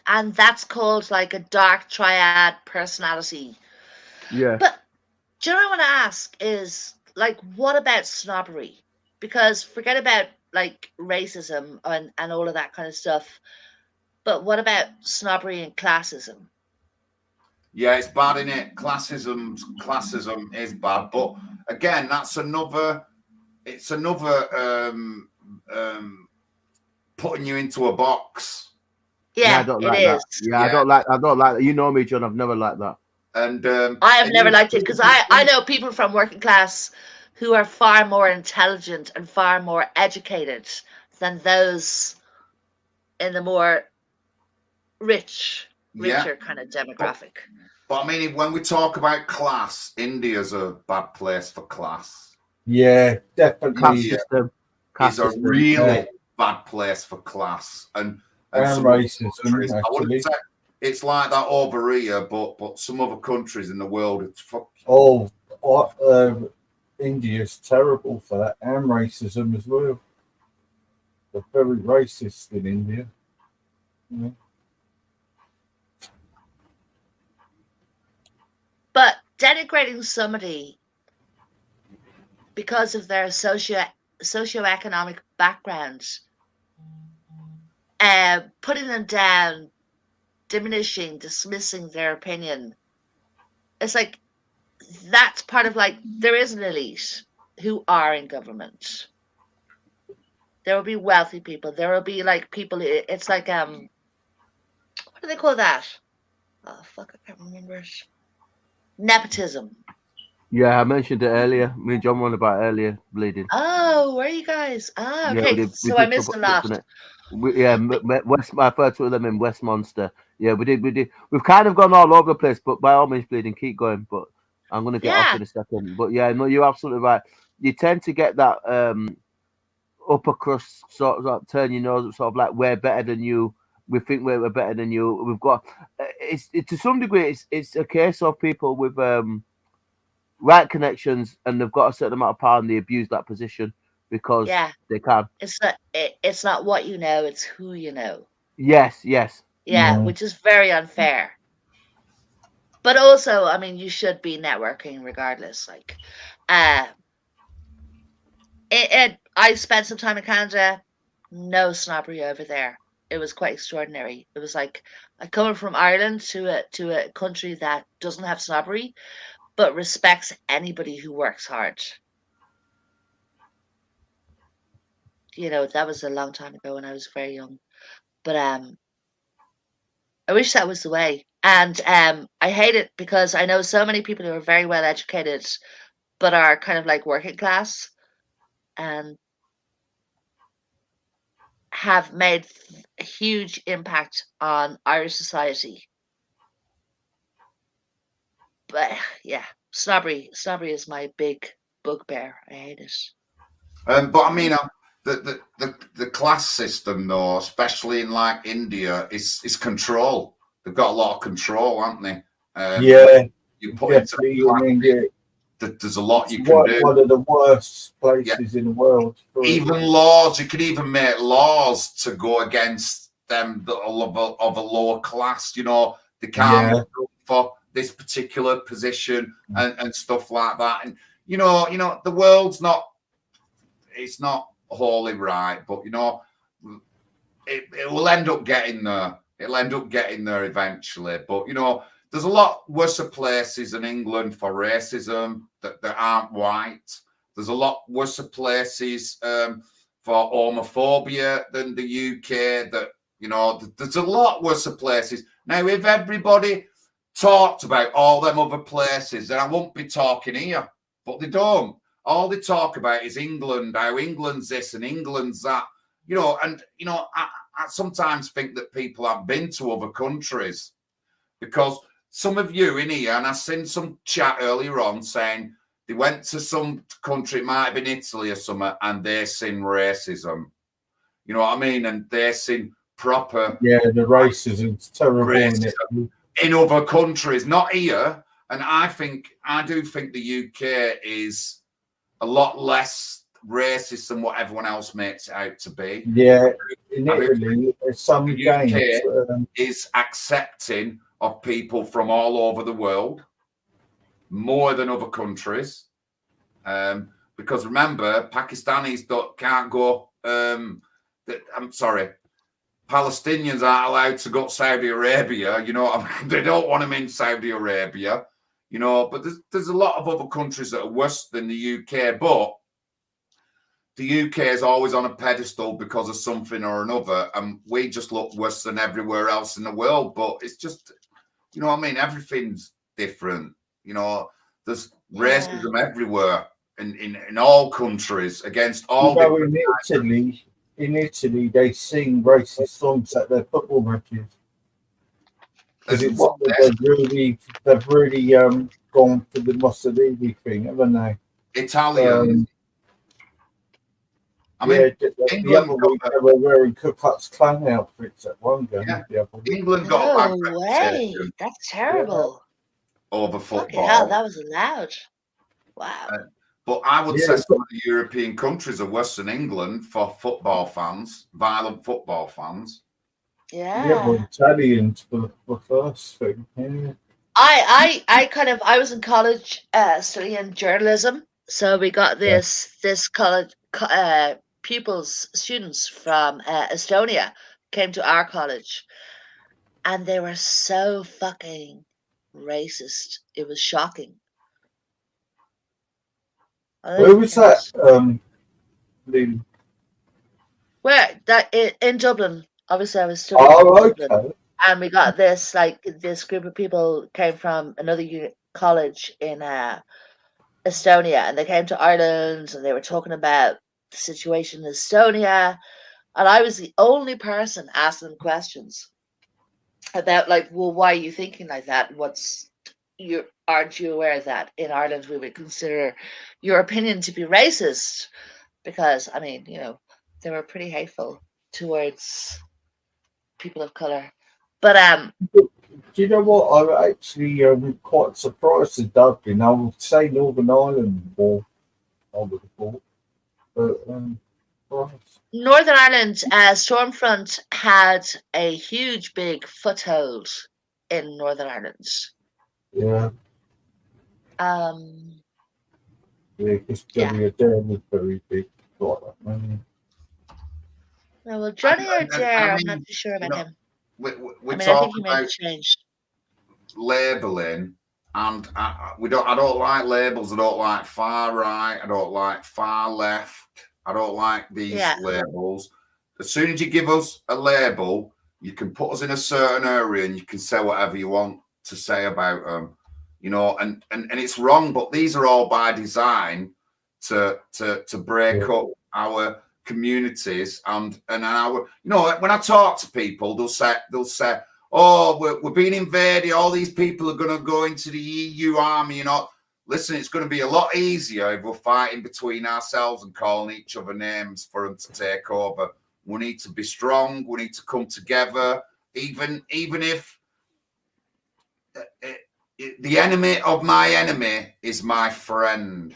and that's called like a dark triad personality. Yeah. But do you know what I want to ask is like, what about snobbery? Because forget about like racism and all of that kind of stuff. But what about snobbery and classism? Yeah, it's bad, isn't it? Classism is bad, but again, that's another. It's another putting you into a box. Yeah, I Yeah, don't it like is. that. Yeah, I don't like that. You know me, John. I've never liked that. And I have and never you- liked it because I know people from working class who are far more intelligent and far more educated than those in the more richer kind of demographic. But I mean, when we talk about class, India's a bad place for class. Yeah, Class definitely. system. Is a system. really bad place for class and And some other racism, countries. I actually. wouldn't say it's like that over here, but some other countries in the world, it's Oh, India's terrible for that, and racism as well. They're very racist in India. Yeah. But denigrating somebody because of their socioeconomic backgrounds, putting them down, diminishing, dismissing their opinion, it's like that's part of like there is an elite who are in government. There will be wealthy people. There will be like people. It's like what do they call that? Oh fuck, I can't remember it. Nepotism. Yeah, I mentioned it earlier. Me and John won about earlier bleeding. Oh, where are you guys? Ah, Yeah, okay. we So I did missed a touch lot. on it. West. I referred to them in Westminster. Yeah, we did. We've kind of gone all over the place, but by all means, bleeding, keep going. But I'm going to get off Yeah, in a second. But yeah, no, you're absolutely right. You tend to get that upper crust sort of like turn your nose up, sort of like we're better than you. We think we're better than you. We've got it's to some degree it's a case of people with right connections and they've got a certain amount of power and they abuse that position because yeah. they can. It's not what you know, it's who you know. Yes. Yeah, Yeah. which is very unfair. But also, I mean, you should be networking regardless. Like, I spent some time in Canada. No snobbery over there. It was quite extraordinary. It was like I coming from Ireland to a country that doesn't have snobbery, but respects anybody who works hard. You know, that was a long time ago when I was very young. But I wish that was the way. And I hate it because I know so many people who are very well educated but are kind of like working class and have made a huge impact on Irish society. But yeah, snobbery is my big bugbear. I hate it. but I mean, the class system, though, especially in like India, is control. They've got a lot of control, haven't they? Yeah, You put definitely. into I mean, yeah, there's a lot you it's can do. one of the worst places in the world. Even laws, you can even make laws to go against them that are of a lower class. You know, they can't vote for this particular position and stuff like that. And you know, the world's not. It's not wholly right, but you know, it will end up getting there. It'll end up getting there eventually. But you know, there's a lot worse places in England for racism that aren't white. There's a lot worse places for homophobia than the UK. That you know, there's a lot worse places. Now, if everybody talked about all them other places, then I won't be talking here. But they don't. All they talk about is England, how England's this and England's that. You know, and you know, I sometimes think that people have been to other countries because some of you in here, and I've seen some chat earlier on saying they went to some country, it might have been Italy or something, and they seen racism. You know what I mean? And they seen proper the racism's terrible racism in other countries, not here. And I do think the UK is a lot less racist than what everyone else makes it out to be. Yeah, in Italy, some the games UK is accepting of people from all over the world more than other countries. Because remember, Pakistanis can't go. I'm sorry, Palestinians aren't allowed to go to Saudi Arabia. You know, they don't want them in Saudi Arabia. You know, but there's a lot of other countries that are worse than the UK. But the UK is always on a pedestal because of something or another, and we just look worse than everywhere else in the world. But it's just, you know what I mean? Everything's different. You know, there's racism everywhere in all countries against all. You know, in Italy, they sing racist songs at their football matches. Because they've really gone for the Mussolini thing, haven't they? Italian. I mean, the other week they were wearing Ku Klux Klan outfits at one game. Yeah. England got a bad reputation. That's terrible. Over football. Okay, hell, that was allowed. Wow. But I would say some of the European countries are worse than England for football fans, violent football fans. Yeah. Yeah, well, Italians for the first thing. Yeah. I was in college studying journalism, so we got this college students from Estonia came to our college, and they were so fucking racist. It was shocking. Where was that? Where that in Dublin? Obviously, I was studying in Dublin, and we got this group of people came from another college in Estonia, and they came to Ireland, and they were talking about the situation in Estonia, and I was the only person asking them questions about, like, well, why are you thinking like that? Aren't you aware that in Ireland we would consider your opinion to be racist? Because, I mean, you know, they were pretty hateful towards people of color. But do you know what? I'm actually quite surprised at Dublin. I would say Northern Ireland more, I would have thought. But Northern Ireland, Stormfront had a huge, big foothold in Northern Ireland. Yeah. Because Johnny Adair was very big. Like that, well, Johnny Adair, I'm not too sure about him. We I think he made a change. Labeling, and I don't like labels. I don't like far right. I don't like far left. I don't like these labels. As soon as you give us a label, you can put us in a certain area and you can say whatever you want to say about them. You know, and it's wrong, but these are all by design to break up our communities and our, you know, when I talk to people, they'll say, oh, we're being invaded, all these people are going to go into the EU army. You know, listen, it's going to be a lot easier if we're fighting between ourselves and calling each other names for them to take over. We need to be strong. We need to come together, even if the enemy of my enemy is my friend.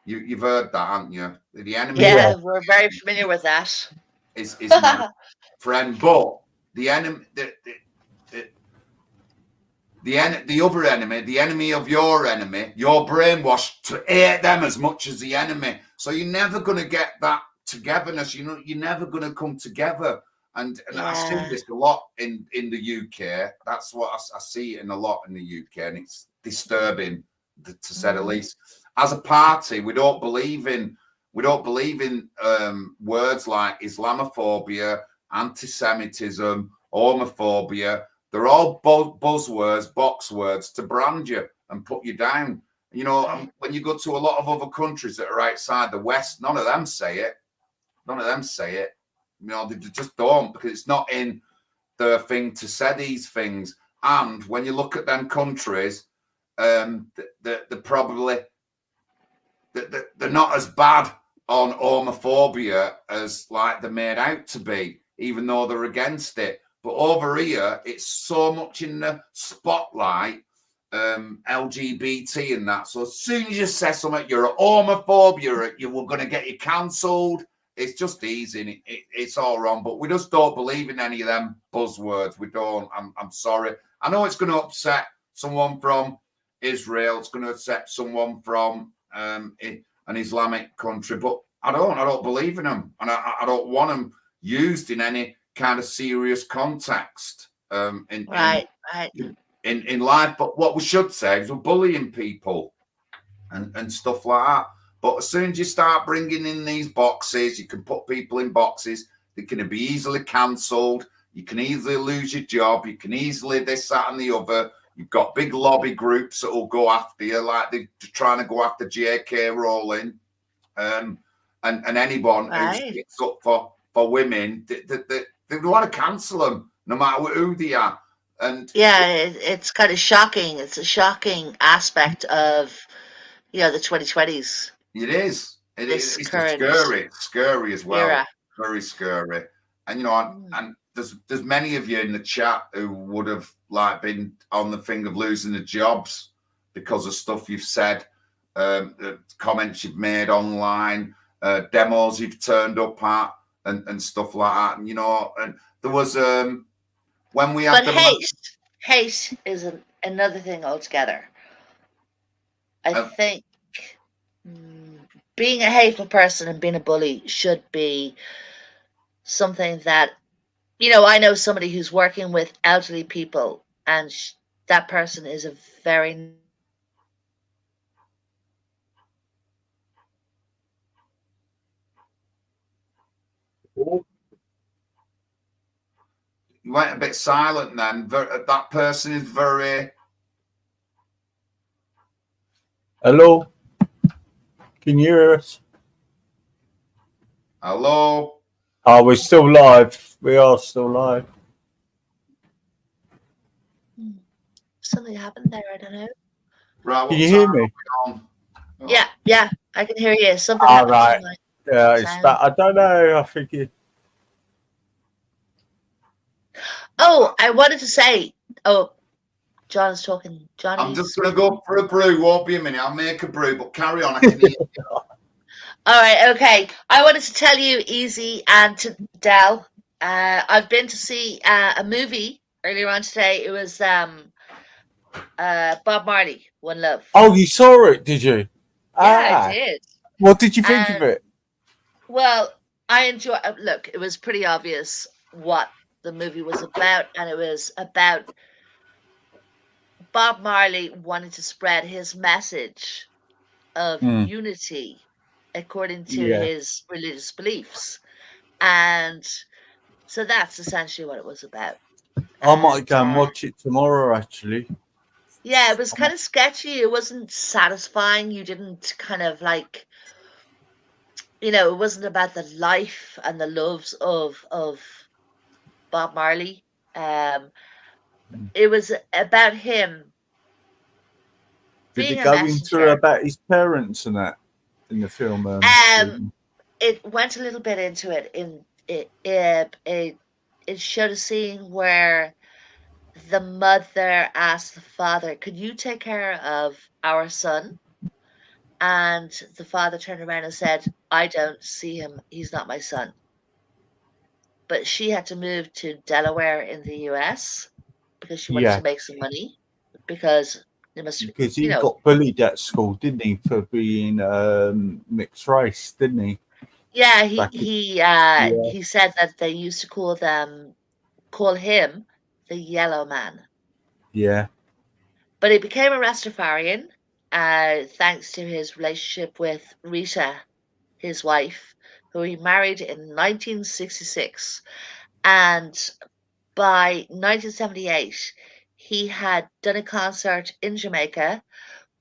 You've heard that, haven't you? The enemy. Yeah, we're very familiar with that. Is my friend, but the enemy, the other enemy, the enemy of your enemy, you're brainwashed to hate them as much as the enemy. So you're never going to get that togetherness. You know, you're never going to come together. And I see this a lot in the UK. That's what I see it in a lot in the UK, and it's disturbing to say the least. As a party, we don't believe in words like Islamophobia, anti-Semitism, homophobia. They're all buzzwords, box words to brand you and put you down. You know, when you go to a lot of other countries that are outside the West, none of them say it. None of them say it. You know, they just don't, because it's not in their thing to say these things. And when you look at them countries, they're probably they're not as bad on homophobia as like they're made out to be, even though they're against it. But over here, it's so much in the spotlight, LGBT and that. So as soon as you say something, you're a homophobe, you were going to get you cancelled. It's just easy. It's all wrong. But we just don't believe in any of them buzzwords. We don't. I'm sorry. I know it's going to upset someone from Israel. It's going to upset someone from an Islamic country. But I don't believe in them. And I don't want them used in any kind of serious context in life. But what we should say is we're bullying people and stuff like that. But as soon as you start bringing in these boxes, you can put people in boxes. They can be easily cancelled. You can easily lose your job. You can easily this, that, and the other. You've got big lobby groups that will go after you, like they're trying to go after J.K. Rowling, and anyone who sticks up for women. They want to cancel them, no matter who they are. And yeah, it's kind of shocking. It's a shocking aspect of the 2020s. It is. It's scary as well. Era. Very scary. And and there's many of you in the chat who would have like been on the thing of losing their jobs because of stuff you've said, comments you've made online, demos you've turned up at, and stuff like that. And there was when we had hate is another thing altogether. I think being a hateful person and being a bully should be something that, I know somebody who's working with elderly people, and that person is a very You went a bit silent then. That person is very... Hello? Can you hear us? Hello? Oh, we're still live. We are still live. Something happened there, I don't know. Right, can you hear me? Oh. Yeah, I can hear you. Something happened. Right. Yeah, it's that. I don't know. I think it... Oh, I wanted to say... Oh, John's talking. Johnny, I'm just going to go for a brew. Won't be a minute. I'll make a brew, but carry on. I can hear you. All right, okay. I wanted to tell you, Easy, and to Del, I've been to see a movie earlier on today. It was Bob Marley, One Love. Oh, you saw it, did you? Yeah, I did. What did you think of it? Well, I enjoy. Look, it was pretty obvious what the movie was about, and it was about Bob Marley wanting to spread his message of unity according to his religious beliefs. And so that's essentially what it was about. I might go and watch it tomorrow, actually. Yeah, it was kind of sketchy. It wasn't satisfying. You didn't kind of like, it wasn't about the life and the loves of Bob Marley. It was about him. Did it go into about his parents and that in the film? It went a little bit into it. It showed a scene where the mother asked the father, "Could you take care of our son?" And the father turned around and said, "I don't see him. He's not my son." But she had to move to Delaware in the US because she wanted to make some money, because he got bullied at school, didn't he, for being mixed race, didn't he? Yeah, he said that they used to call him the Yellow Man. Yeah. But he became a Rastafarian thanks to his relationship with Rita, his wife, who he married in 1966. And by 1978, he had done a concert in Jamaica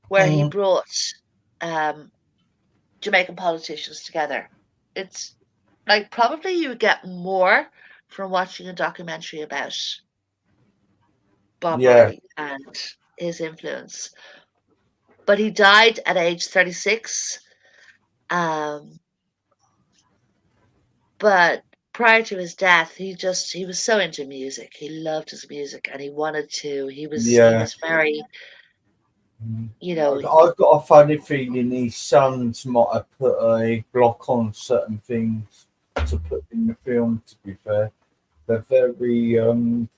where he brought Jamaican politicians together. It's like probably you would get more from watching a documentary about Bob Yeah. Marley and his influence. But he died at age 36. Um, but prior to his death, he was so into music. He loved his music and he wanted to. He Yeah. was very, you know, I've got a funny feeling his sons might have put a block on certain things to put in the film. To be fair, they're very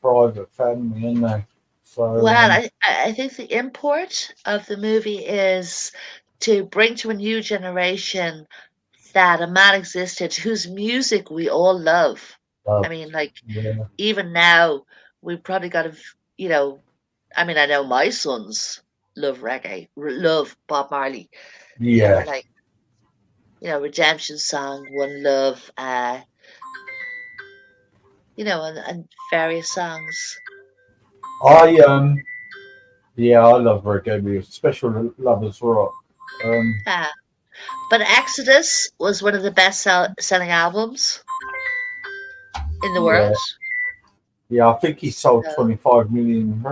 private family, aren't they? So well, I think the import of the movie is to bring to a new generation that a man existed whose music we all love. I mean, like, yeah, even now, we probably got to, you know, I mean, I know my sons love reggae, love Bob Marley, you know, yeah. like, Redemption Song, One Love, and various songs. I yeah, I love reggae music, especially Lovers Rock. Yeah. But Exodus was one of the selling albums in the Yeah, world. yeah. I think he sold So, 25 million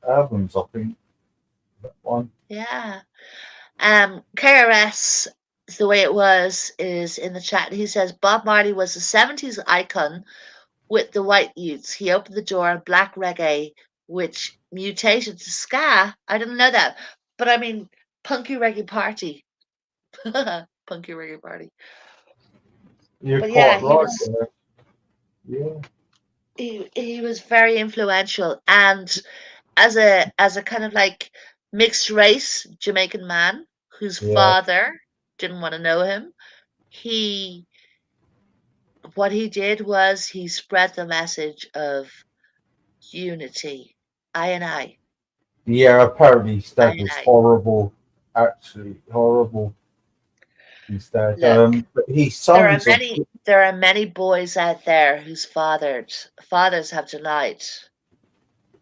albums. I think that one. yeah. KRS, the way it was, is in the chat. He says Bob Marley was a 70s icon with the white youths. He opened the door on black reggae, which mutated to ska. I didn't know that. But I mean, punky reggae party. Punky reggae party. You're But yeah, quite right there. Yeah, he was very influential, and as a kind of like mixed race Jamaican man whose yeah, father didn't want to know him, he what he did was he spread the message of unity. I and yeah. Apparently, his I dad and was I. horrible. Actually, horrible. His dad. Look, But his there are sons are. many boys out there whose fathers have denied.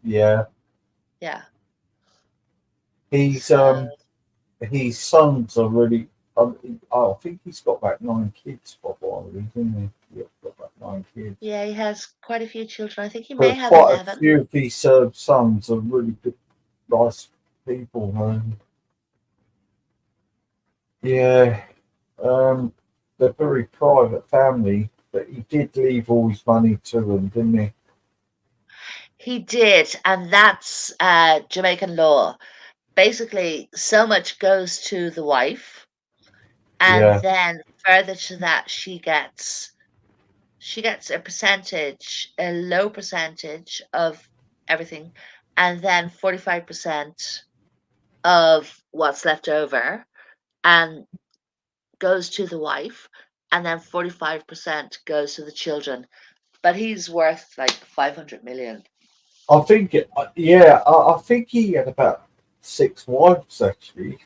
Yeah, Yeah. he's So his sons are really. I think he's got about 9 kids, Bob Marley, isn't he? Yeah, got about 9 kids. yeah, he has quite a few children. I think he may But have quite a 11. few of his sons are really good, nice people. Yeah, um, they're very private family, but he did leave all his money to them, didn't he? He did, and that's Jamaican law. Basically, so much goes to the wife, and Yeah, then further to that, she gets a percentage, a low percentage of everything, and then 45% of what's left over, and goes to the wife, and then 45% goes to the children. But he's worth like 500 million. I think. Yeah, I think he had about 6 wives actually.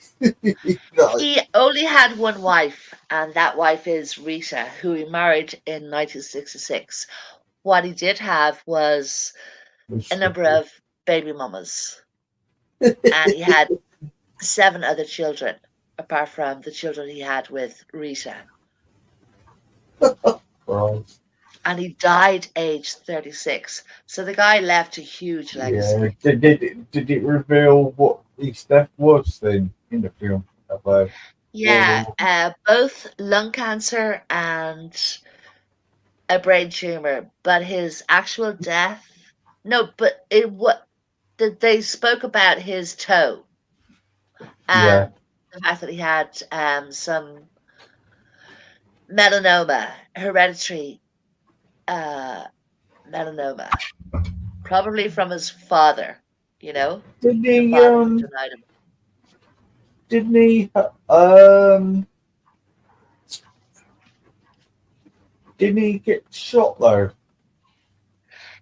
No, He only had one wife, and that wife is Rita, who he married in 1966. What he did have was a number of baby mamas, and he had 7 other children, apart from the children he had with Rita. right. And he died aged 36. So the guy left a huge Yeah. legacy. Did it reveal what his death was then in the film? About Yeah, what? both lung cancer and a brain tumor, but his actual death, no, but they spoke about his toe Yeah. and the fact that he had some melanoma, hereditary uh, melanoma, probably from his father. You know, Didn't the he? father who denied him. Didn't he? Didn't he get shot though?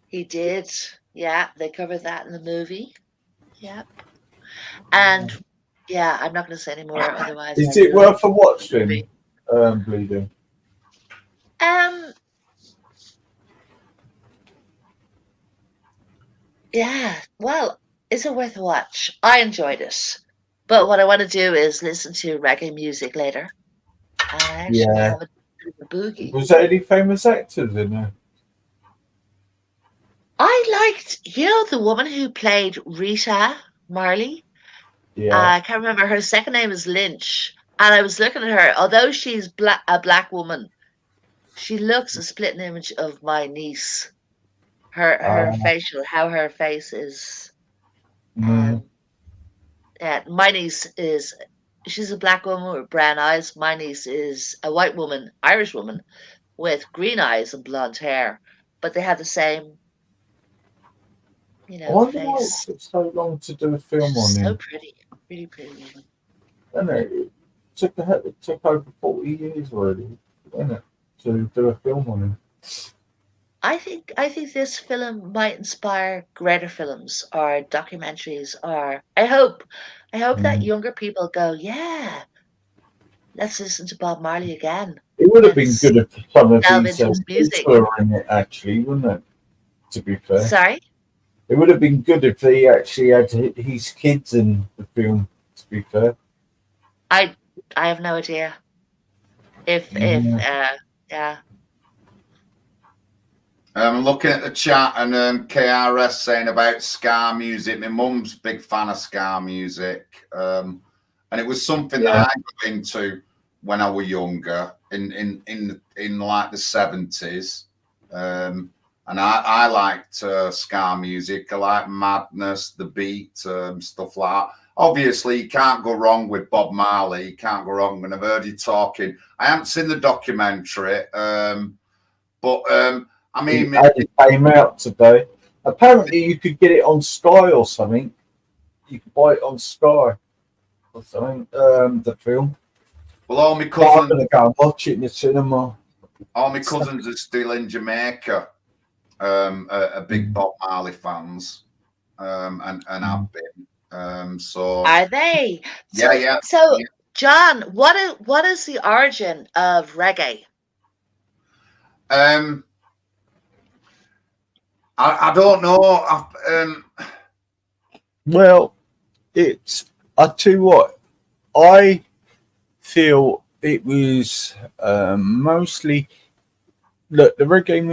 He did. Yeah, they covered that in the movie. Yeah, and yeah, I'm not going to say any more, otherwise Is I'll it ruin worth a the watch movie. then? Bleeding. Um, yeah. Well, is it worth a watch? I enjoyed it, but what I want to do is listen to reggae music later, and I actually Yeah. have a bit of a boogie. Was there any famous actors in there? I liked, the woman who played Rita Marley. Yeah. I can't remember. Her second name is Lynch. And I was looking at her. Although she's a black woman, she looks a split image of my niece. Her facial, how her face is. Mm. Yeah, my niece she's a black woman with brown eyes. My niece is a white woman, Irish woman, with green eyes and blonde hair. But they have the same, I wonder why it face. took so long to do a film on She's so him. pretty. Really pretty woman. Isn't it? It took over 40 years already, isn't it, to do a film on him. I think this film might inspire greater films or documentaries, or I hope that younger people go, yeah, let's listen to Bob Marley again. It would have been Let's good if some of delve these into his kids music. were in it, actually, wouldn't it? To be fair, Sorry? it would have been good if they actually had his kids in the film. To be fair, I have no idea. If yeah. I'm looking at the chat and KRS saying about ska music. My mum's a big fan of ska music, and it was something that I got into when I was younger, in like the 70s. And I liked ska music. I like Madness, The Beat, stuff like that. Obviously, you can't go wrong with Bob Marley. You can't go wrong. And I've heard you talking. I haven't seen the documentary, but I mean, it came out today. Apparently, you could get it on Sky or something. You could buy it on Sky or something. The film. well, all my I'm cousins, gonna go and watch it in the cinema. all my cousins are still in Jamaica. Are big Bob Marley fans, and have been. So Are they? So, yeah. So, John, what is the origin of reggae? I don't know. Well, I tell you what, I feel it was mostly the reggae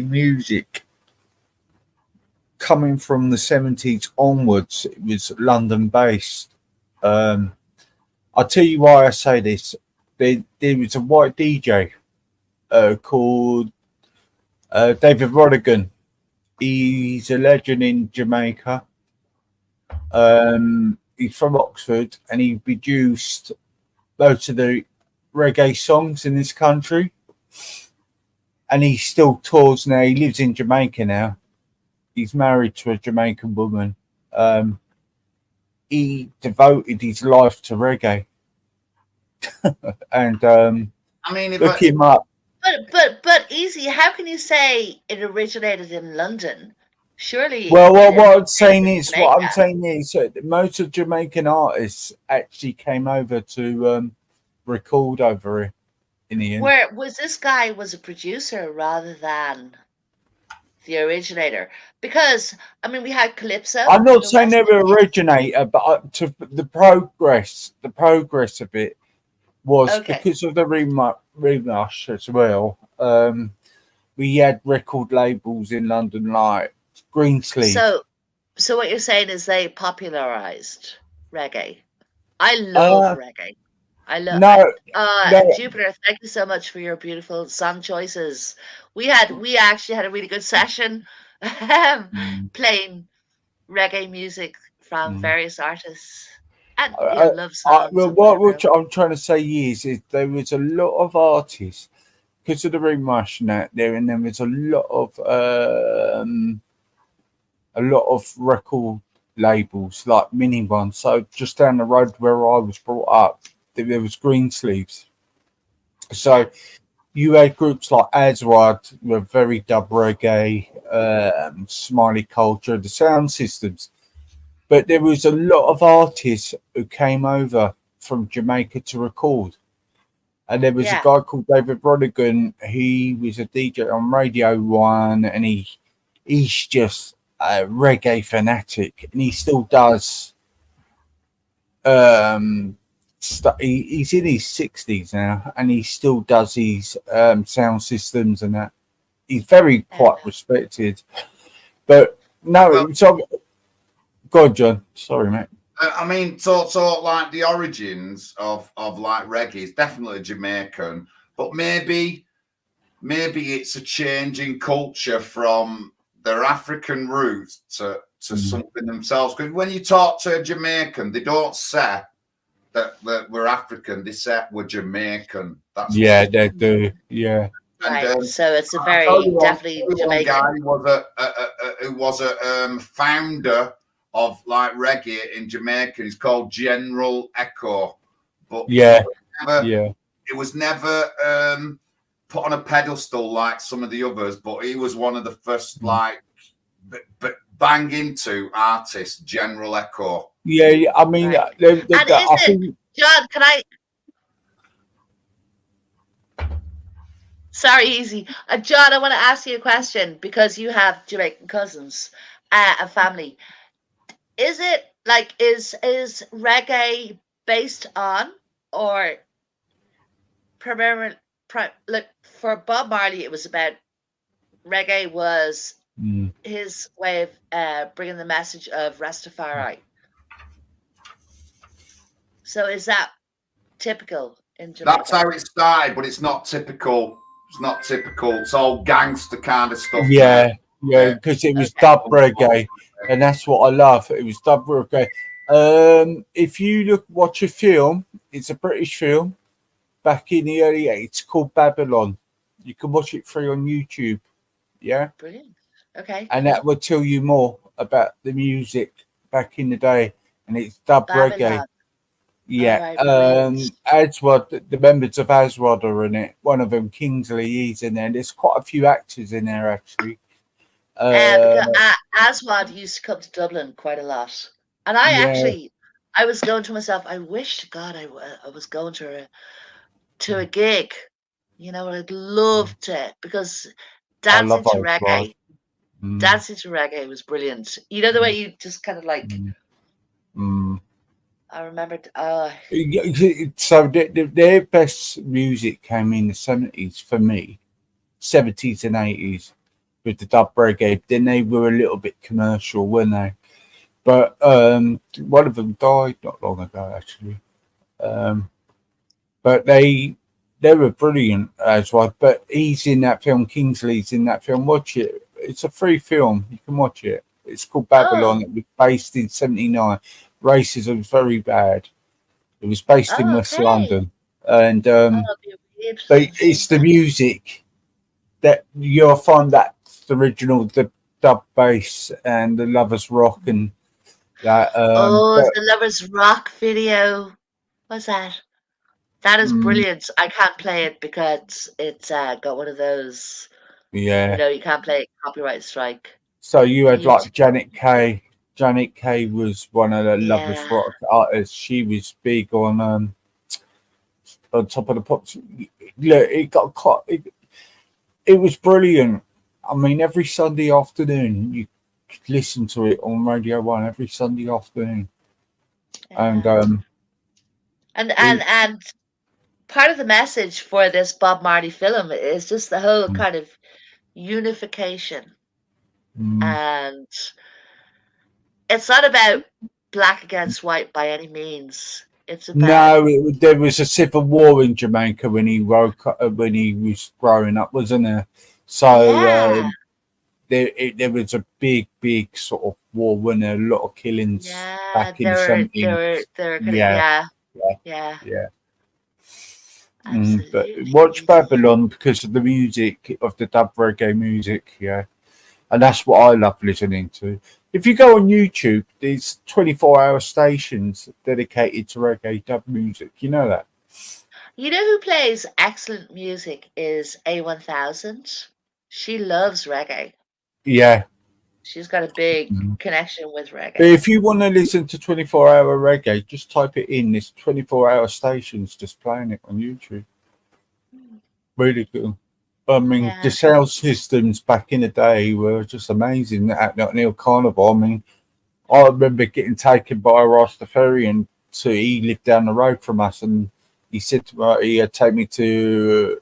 music coming from the 70s onwards. It was London based. I'll tell you why I say this. There was a white DJ called David Rodigan. He's a legend in Jamaica. He's from Oxford, and he produced most of the reggae songs in this country. And he still tours now. He lives in Jamaica now. He's married to a Jamaican woman. He devoted his life to reggae. And I mean, look him up. But easy. How can you say it originated in London? Surely. Well, what I'm saying is that most of Jamaican artists actually came over to record over here in the end. Where was this guy was a producer rather than the originator? Because I mean, we had Calypso. I'm not saying they were originator, but to the progress of it was because of the remush as well. We had record labels in London like Greensleeve. So what you're saying is they popularized reggae. I love reggae. I love Jupiter. Thank you so much for your beautiful song choices. We actually had a really good session playing reggae music from various artists. And love songs. What I'm trying to say is there was a lot of artists because of the remush out there, and there was a lot of record labels like mini ones. So just down the road where I was brought up, there was Greensleeves. So you had groups like Aswad, were very dub reggae, Smiley Culture, the sound systems. But there was a lot of artists who came over from Jamaica to record. And there was a guy called David Rodigan. He was a DJ on Radio 1, and he's just a reggae fanatic, and he still does. He's in his 60s now, and he still does his sound systems and that. he's very quite respected. But no, Well- it's go on, John. Sorry, mate. I mean, so like the origins of like reggae is definitely Jamaican, but maybe it's a change in culture from their African roots to something themselves. Because when you talk to a Jamaican, they don't say that we're African; they say we're Jamaican. That's They do. Yeah. Right. And, So it's a I'll very tell you definitely one Jamaican. guy who was a founder of like reggae in Jamaica. He's called General Echo, but it was never put on a pedestal like some of the others. But he was one of the first like bang into artists. General Echo. Yeah, I mean, Right. I think. John, can I? Sorry, easy. John, I want to ask you a question because you have Jamaican cousins, and family. Is it like is reggae based on or primarily like for Bob Marley? It was about reggae was his way of bringing the message of Rastafari. So is that typical in Jamaica? That's how it started, but it's not typical. It's not typical. It's all gangster kind of stuff. Yeah, because it was dub reggae, and that's what I love. It was dub reggae. If you watch a film, it's a British film back in the early 80s. It's called Babylon. You can watch it free on YouTube. Yeah, brilliant. Okay, and that will tell you more about the music back in the day, and it's dub reggae. Yeah, Aswad, the members of Aswad are in it. One of them, Kingsley, he's in there. There's quite a few actors in there, actually. Because Aswad used to come to Dublin quite a lot. And I was going to myself, I wish to God I was going to a gig. You know, I'd love to, because dancing to reggae was brilliant. You know, the way you just kind of like... I remember. So their best music came in the 70s for me, 70s and 80s with the dub reggae. Then they were a little bit commercial, weren't they? But one of them died not long ago, actually. But they were brilliant as well. But he's in that film. Kingsley's in that film. Watch it. It's a free film. You can watch it. It's called Babylon. It was based in 79. Racism was very bad. It was based in West London, and but it's the music that you'll find that's the original, the dub bass and the Lovers Rock and that. The Lovers Rock video. What's that? That is brilliant. I can't play it because it's got one of those. Yeah. You know, you can't play it, copyright strike. So you had like Janet Kay. Janet Kay was one of the Lovers Rock artists. She was big on Top of the Pops. Look, it got caught. It was brilliant. I mean, every Sunday afternoon you could listen to it on Radio 1 every Sunday afternoon, and part of the message for this Bob Marley film is just the whole kind of unification, and it's not about black against white by any means. It's about there was a civil war in Jamaica when he when he was growing up, wasn't there? So there was a big sort of war, when a lot of killings back in the 70s. But watch Babylon because of the music, of the dub reggae music, and that's what I love listening to. If you go on YouTube, there's 24-hour stations dedicated to reggae dub music. You know that? You know who plays excellent music is A1000. She loves reggae. Yeah. She's got a big connection with reggae. But if you want to listen to 24-hour reggae, just type it in. There's 24-hour stations just playing it on YouTube. Really good. I mean, the sound systems back in the day were just amazing at Neil Carnival. I mean, I remember getting taken by a Rastafarian he lived down the road from us, and he said to me, he'd take me to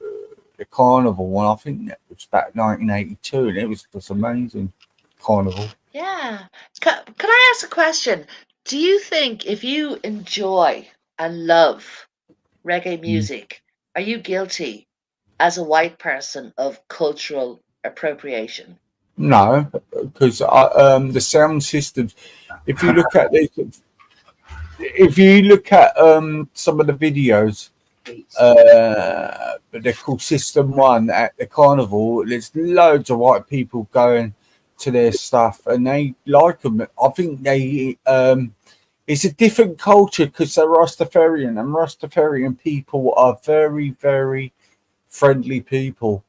the carnival one. I think that was about 1982, and it was just amazing. Carnival. Yeah. Can I ask a question? Do you think if you enjoy and love reggae music, are you guilty as a white person of cultural appropriation? No, because the sound systems. If you look at this, if you look at some of the videos, they're called System One at the carnival. There's loads of white people going to their stuff, and they like them. I think they it's a different culture because they're Rastafarian, and Rastafarian people are very, very friendly people,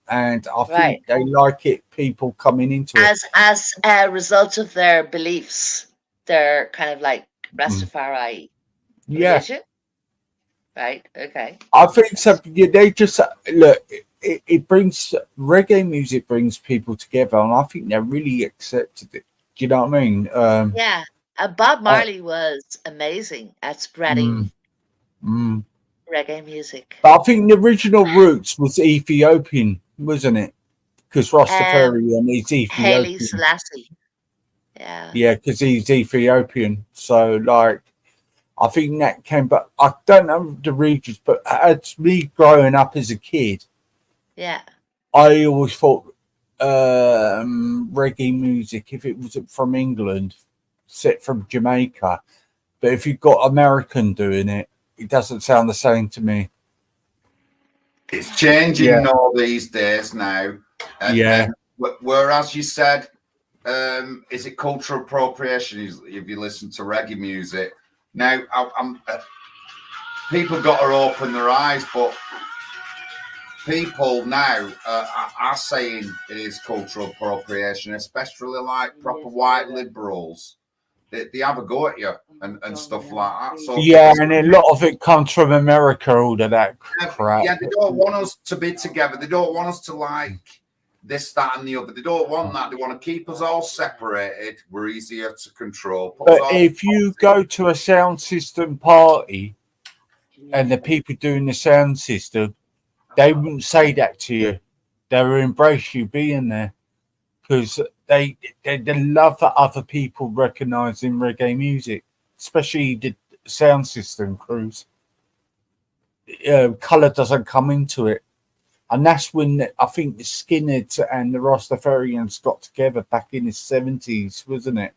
and I Right. think they like it. People coming into it. As a result of their beliefs, their kind of like Rastafari Yeah, religion. Right. Okay. I think so. Yeah, they just look. It brings reggae music brings people together, and I think they really accepted it. Do you know what I mean? Yeah. Bob I, Marley was amazing at spreading mm, mm. reggae music. But I think the original roots was Ethiopian, wasn't it? Because Rastafarian is Haile Ethiopian. Selassie. Yeah. Yeah, because he's Ethiopian. So, like, I think that came, but I don't know the regions. But as me growing up as a kid, Yeah. I always thought reggae music, if it was from England, set from Jamaica, but if you've got American doing it, it doesn't sound the same to me. It's changing Yeah. all these days now. Yeah. Whereas you said, is it cultural appropriation if you listen to reggae music? Now, people got to open their eyes, but people now are saying it is cultural appropriation, especially like proper white liberals. They have a go at you and stuff like that. So Yeah, and a lot of it comes from America, all of that crap. yeah, they don't want us to be together. They don't want us to like this, that, and the other. They don't want that. They want to keep us all separated. We're easier to control. But if you go to a sound system party and the people doing the sound system, they wouldn't say that to you. They will embrace you being there because they love that other people recognizing reggae music, especially the sound system crews. Color doesn't come into it. And that's when I think the skinheads and the Rastafarians got together back in the 70s, wasn't it?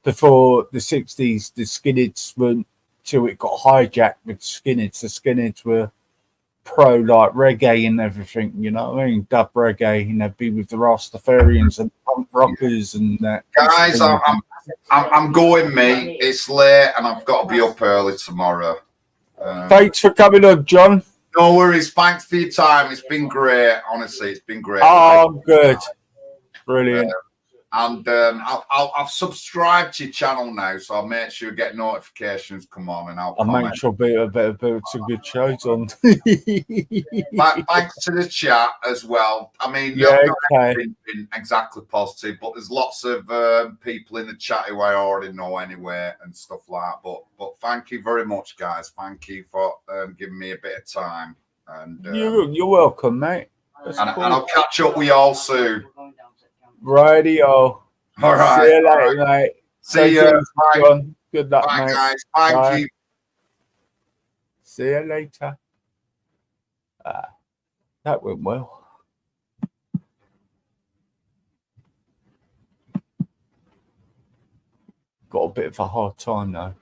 Before the 60s, the skinheads weren't, till it got hijacked with skinheads. The skinheads were pro like reggae and everything, you know what I mean? Dub reggae, and they'd be with the Rastafarians and punk rockers and that. Guys, I'm going, mate. It's late and I've got to be up early tomorrow. Thanks for coming on, John. No worries. Thanks for your time. It's been great. Honestly, it's been great. Oh, good. Brilliant. And I've subscribed to your channel now, so I'll make sure you get notifications come on, and I'll make sure some good shows on. Thanks to the chat as well. I mean, yeah, not been exactly positive, but there's lots of people in the chat who I already know anyway and stuff like that. But thank you very much, guys. Thank you for giving me a bit of time. And you're welcome, mate. And I'll catch up with you all soon. Radio. All right. See you later, mate. See you. Bye. Good luck, Bye, mate. guys. Thank you. See you later. That went well. Got a bit of a hard time though.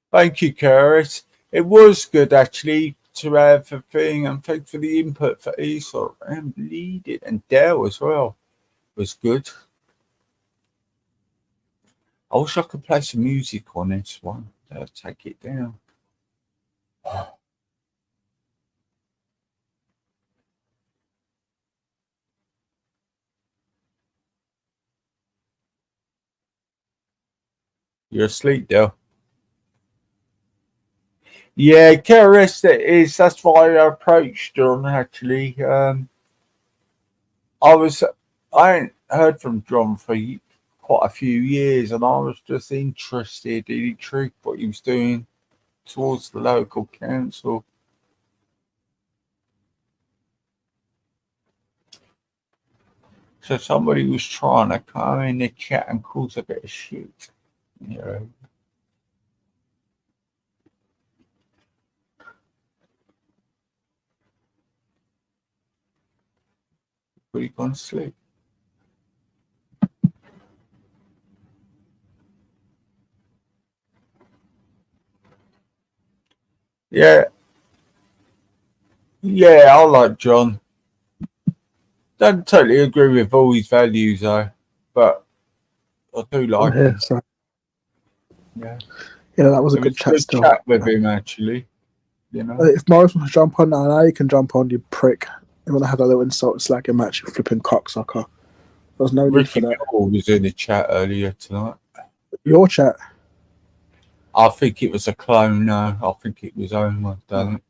Thank you, Curtis. It was good actually to have a thing, and thanks for the input for Esau and Lead It and Dale as well. It was good. I wish I could play some music on this one. I'll take it down. You're asleep, Dale. Yeah, curious it is. That's why I approached John. Actually, I was I hadn't heard from John for quite a few years, and I was just interested, intrigued what he was doing towards the local council. So somebody was trying to come in the chat and cause a bit of shit. You know. But he gone to sleep. Yeah. Yeah, I like John. Don't totally agree with all his values though, but I do like Yeah, him. so Yeah. yeah, that was a It good was a chat good still. chat with him actually. You know. If Morris wants to jump on now you can jump on, you prick. You want to have a little insult slagging match, you flipping cocksucker. There's no need for Ricky that. Moore was in the chat earlier tonight. Your chat. I think it was a clone. No, I think it was Omar done it.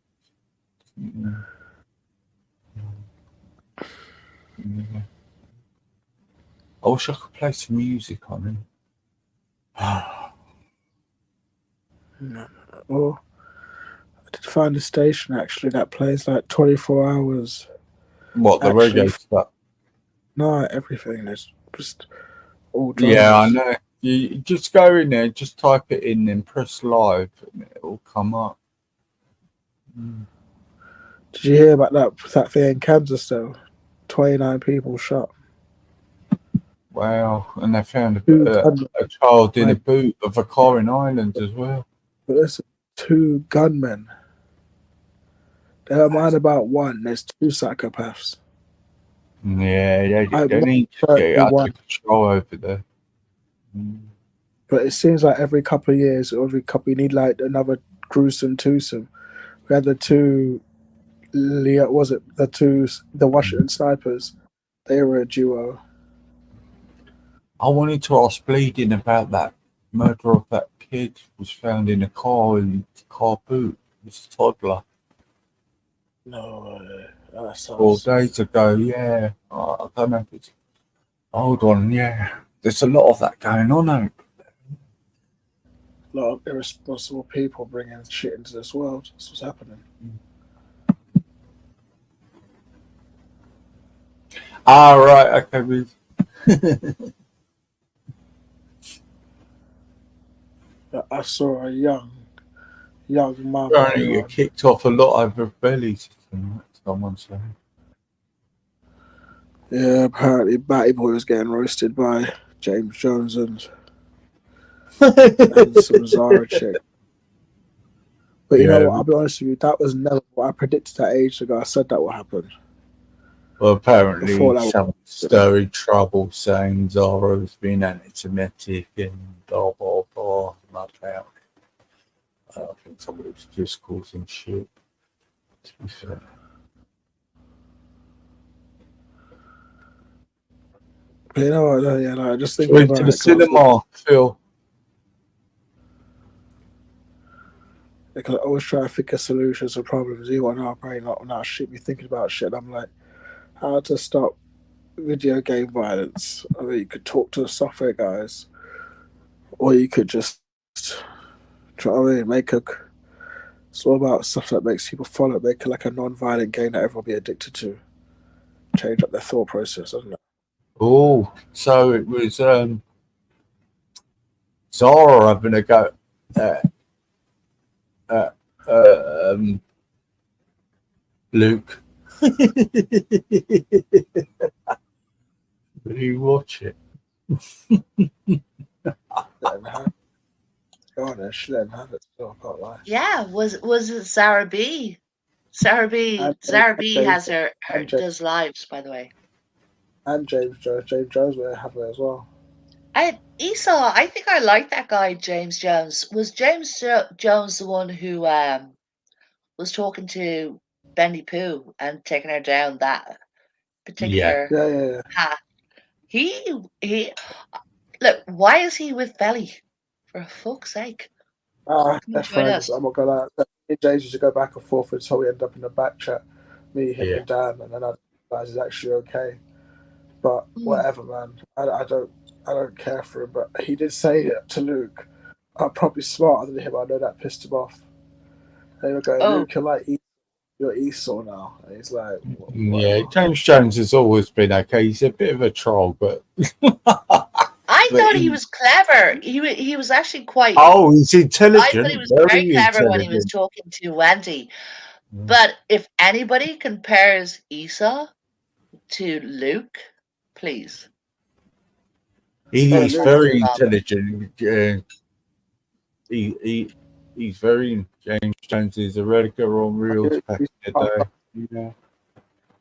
Yeah. Yeah. I wish I could play some music on him. Well, I did find a station actually that plays like 24 hours. What, the Actually, reggae stuff? No, everything is just all Yeah, I genres. know. You just go in there, just type it in, and press live, and it will come up. Did you hear about that thing in Kansas though? 29 people shot. Wow, and they found Two a child in a like, boot of a car in Ireland as well. but listen, 2 gunmen. They don't mind about one. There's 2 psychopaths. Yeah, I'm they not need to get it 31, under control over there. but it seems like every couple of years, or every couple, you need like another gruesome twosome. We had the 2, was it the Washington snipers? They were a duo. I wanted to ask Bleeding about that murder of that kid was found in a car in the car boot. It's a toddler. No, that 4 sounds days ago, yeah. I don't know if it's. Hold on, yeah. There's a lot of that going on. a lot of irresponsible people bringing shit into this world. That's what's happening. Right, okay. I saw a young mother. Apparently, you kicked off a lot over bellies tonight, someone said. Yeah, apparently Batty Boy was getting roasted by James Jones and some Zara chick. But you know what? I'll be honest with you. That was never what I predicted that age ago. I said that would happen. Well, apparently, Before some stirring trouble saying Zara's been anti-Semitic and blah blah blah. Not about. I think somebody was just causing shit. To be fair. But you know what? Yeah, like, just think Went about to the it. cinema, Phil. They can always try to figure solutions to problems. You want our brain not shit be thinking about shit. I'm like, how to stop video game violence? I mean, you could talk to the software guys, or you could just try. I mean, it's all about stuff that makes people follow. Make it like a non-violent game that everyone will be addicted to. Change up their thought process, doesn't it? Oh, so it was Zara having a go at Luke. Will you watch it? Yeah, was it Sarah B? Sarah B. Sarah B. has her does lives, by the way. And James Jones. James Jones will have it as well. Esau, I think I like that guy, James Jones. Was James Jones the one who was talking to Benny Pooh and taking her down that particular Yeah. path? He look, why is he with Belly? For fuck's sake. They're Join friends. us. I'm not gonna lie. Me and James used to go back and forth until we end up in the back chat. Me, him, and Dan, and then I realized he's actually okay. But whatever, man. I don't care for him. But he did say it to Luke. I'm probably smarter than him. I know that pissed him off. They were going, Oh, Luke, you're Esau now. And he's like, Yeah, whatever. James Jones has always been okay. He's a bit of a troll, but I but thought he was clever. He was actually quite. oh, he's I thought he intelligent, was very very clever when he was intelligent. talking to Wendy. But if anybody compares Esau to Luke, please. He's Luke, very Bob. intelligent. He's very James Jones is a regular on reels back in the day. Yeah.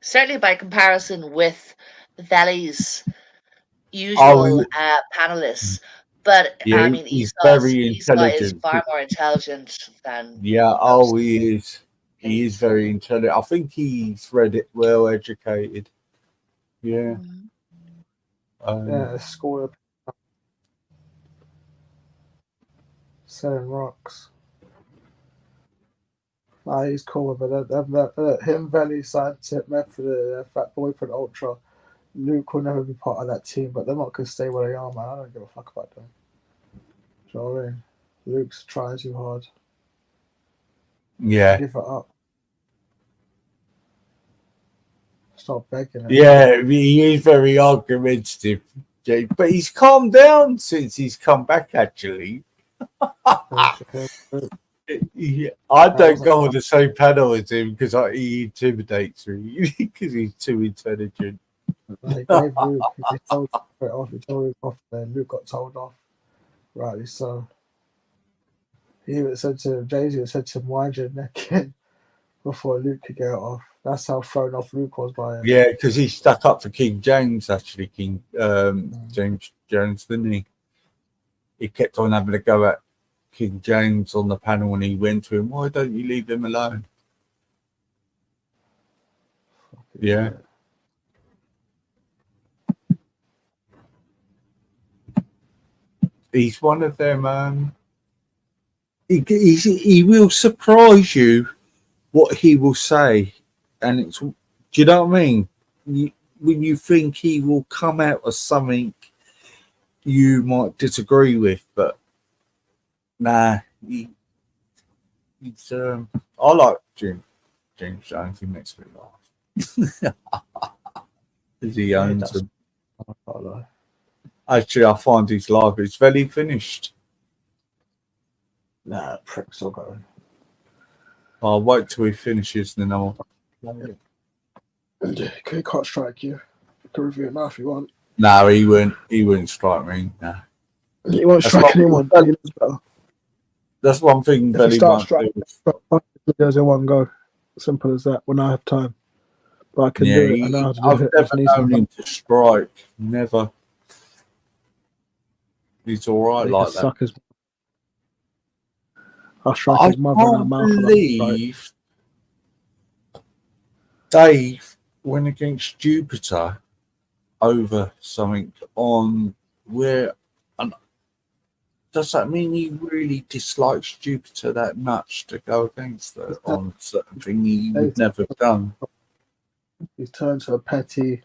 Certainly by comparison with Valley's usual panelists. But yeah, I mean, he's Esau very is intelligent. far more intelligent than Yeah, most. he is. He is very intelligent. I think he's read it, well educated. Yeah. yeah, school selling rocks. Nah, he's cool, but him, Valley, Scientific Method, Fat Boy for the Ultra. Luke will never be part of that team, but they're not going to stay where they are, man. I don't give a fuck about them. Do you know what I mean? Luke's trying too hard. Yeah. Give it up. Stop begging it. Yeah, he is very argumentative, Jay, but he's calmed down since he's come back, actually. Yeah, I don't go on the same panel as him because he intimidates me because he's too intelligent. He gave Luke, he told him off, then Luke got told off. Rightly so. He even said to Jay-Z, said to him, wind your neck in before Luke could get it off. That's how thrown off Luke was by him. Yeah, because he stuck up for King James, actually, James Jones, didn't he? He kept on having a go at King James on the panel when he went to him, why don't you leave him alone? Yeah. He's one of them. He will surprise you what he will say, and it's. Do you know what I mean? When you think he will come out as something you might disagree with, but nah, he's. I like James Jones. He makes me laugh because he owns them. Actually, I find his life is very finished. Nah, prick's still going. I'll wait till he finishes, and then I'll. Yeah, he can't strike you. You can review it now if you want. No, he wouldn't strike me. Nah. He won't strike anyone. He knows better. That's one thing that he won't do. Videos in one go. Simple as that. When I have time, but I can do it. I know how to do I've it. never known him to strike. Never. He's all right like that. I'll strike his mother in her mouth. I believe Dave went against Jupiter over something on where. Does that mean he really dislikes Jupiter that much to go against that on something he would never have done? He's turned to a petty,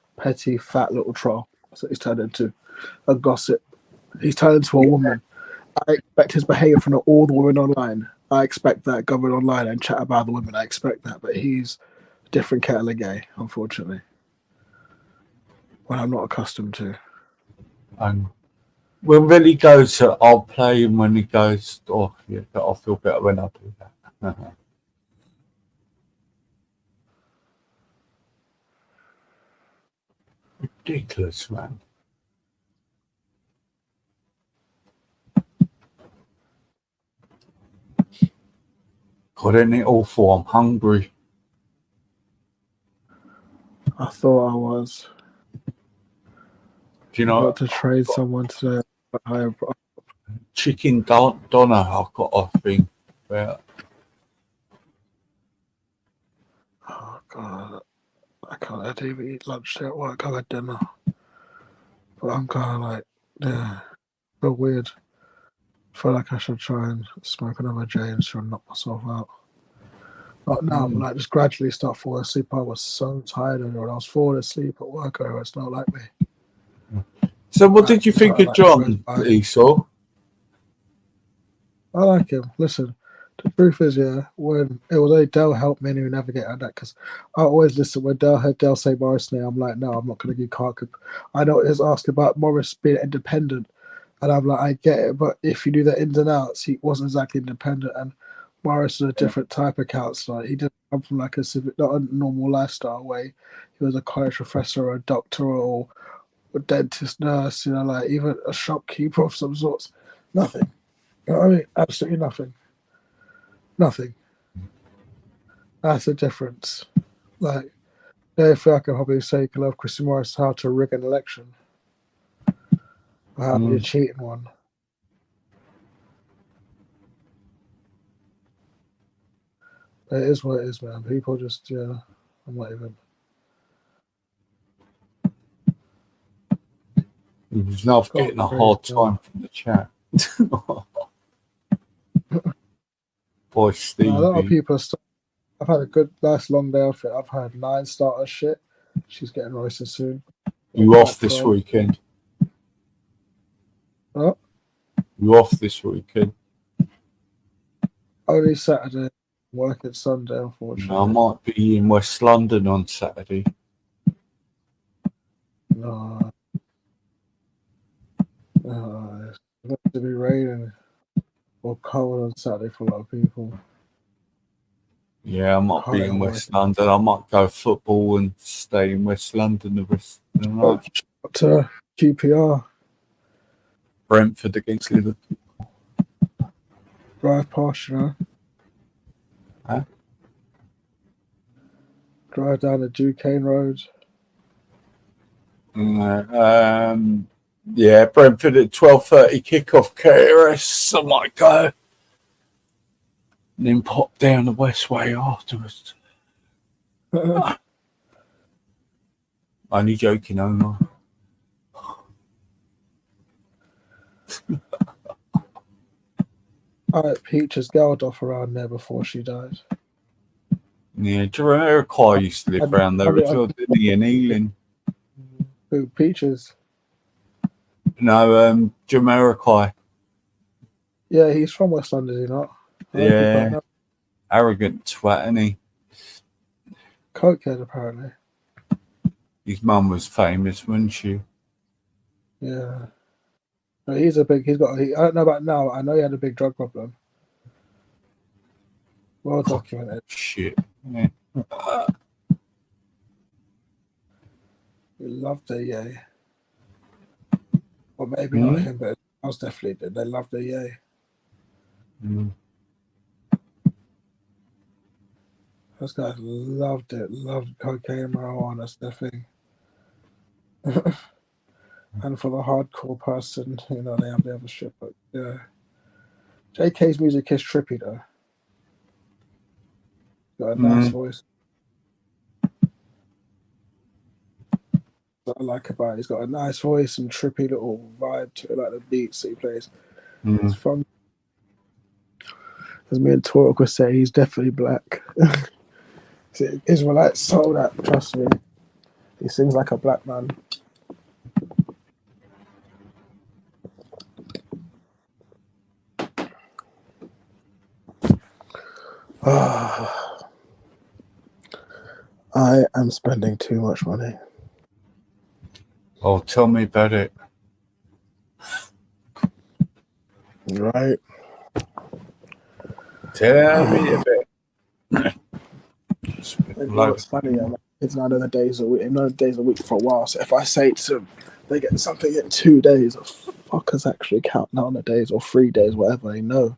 fat little troll. That's what he's turned into. A gossip. He's turned into a woman. I expect his behaviour from all the women online. I expect that going online and chat about the women. I expect that, but he's a different kettle of gay, unfortunately. What I'm not accustomed to. And when Billy goes to, I'll play him when he goes. Oh yeah, but I'll feel better when I do that. Ridiculous, man. God, isn't it awful? I'm hungry. I thought I was. Do you know? Got to trade someone today. Chicken doner. I've got a thing about. Oh God, I can't. I didn't even eat lunch today at work. I had dinner, but I'm kind of like, yeah, so weird. feel like I should try and smoke another J and try and knock myself out. Not now, but like just gradually start falling asleep. I was so tired earlier when I was falling asleep at work earlier. It's not like me. So, what did you think of like John Esau? I like him. Listen, the truth is, yeah, when it was only Dell helped me anyway navigate out that, because I always listen when Dell heard Dell say Morris name. I'm like, no, I'm not going to give Clark. I know he was asking about Morris being independent, and I'm like, I get it, but if you knew the ins and outs, he wasn't exactly independent, and Morris was a different type of counselor. He didn't come from like a civic, not a normal lifestyle way. He was a college professor or a doctor or a dentist, nurse, you know, like even a shopkeeper of some sorts. Nothing. You know what I mean? Absolutely nothing. Nothing. That's the difference. Like, the only thing I can probably say, can love Christy Morris how to rig an election, or how to be a cheating one. It is what it is, man. People just, yeah, I'm not even. He's not getting a hard time from the chat. Boy, Stevie. A lot of people I've had a good, nice long day off it. I've had 9 starter shit. She's getting roasted soon. You off this weekend? What? You off this weekend? Only Saturday. Working Sunday, unfortunately. No, I might be in West London on Saturday. No. It's going to be raining or cold on Saturday for a lot of people. Yeah, I might be in West London. I might go football and stay in West London the rest of the night. To QPR. Brentford against Liverpool. Drive past, you know. Huh? Drive down the Duquesne Road. Yeah, Brentford at 12:30 kickoff. KRS. I might go. And then pop down the Westway afterwards. Only joking, Omar. Peaches Geldof around there before she died. Yeah, Jamiroquai used to live around there as well, didn't he, in Ealing? Who, Peaches? No, Jamiroquai. Yeah, he's from West London, is he not? Yeah. Arrogant twat, isn't he? Cokehead, apparently. His mum was famous, wasn't she? Yeah. No, I don't know about now. I know he had a big drug problem. Well documented. Shit. Yeah. We loved the yay. Or maybe not him, but I was definitely did. They loved the yay. Those guys loved it. Loved cocaine, marijuana. That's their thing. And for the hardcore person, you know, they have the other shit. But yeah, JK's music is trippy though. Got a nice voice. What I like about it, he's got a nice voice and trippy little vibe to it, like the beats that he plays. It's fun. As me and Torok would say, he's definitely black. Israelite soul, that, trust me. He sings like a black man. I am spending too much money. Oh, tell me about it. Right. Tell me a bit. It's funny, it's not another days a week for a while. So if I say to them, they get something in 2 days, fuckers actually count down the days or 3 days, whatever they know.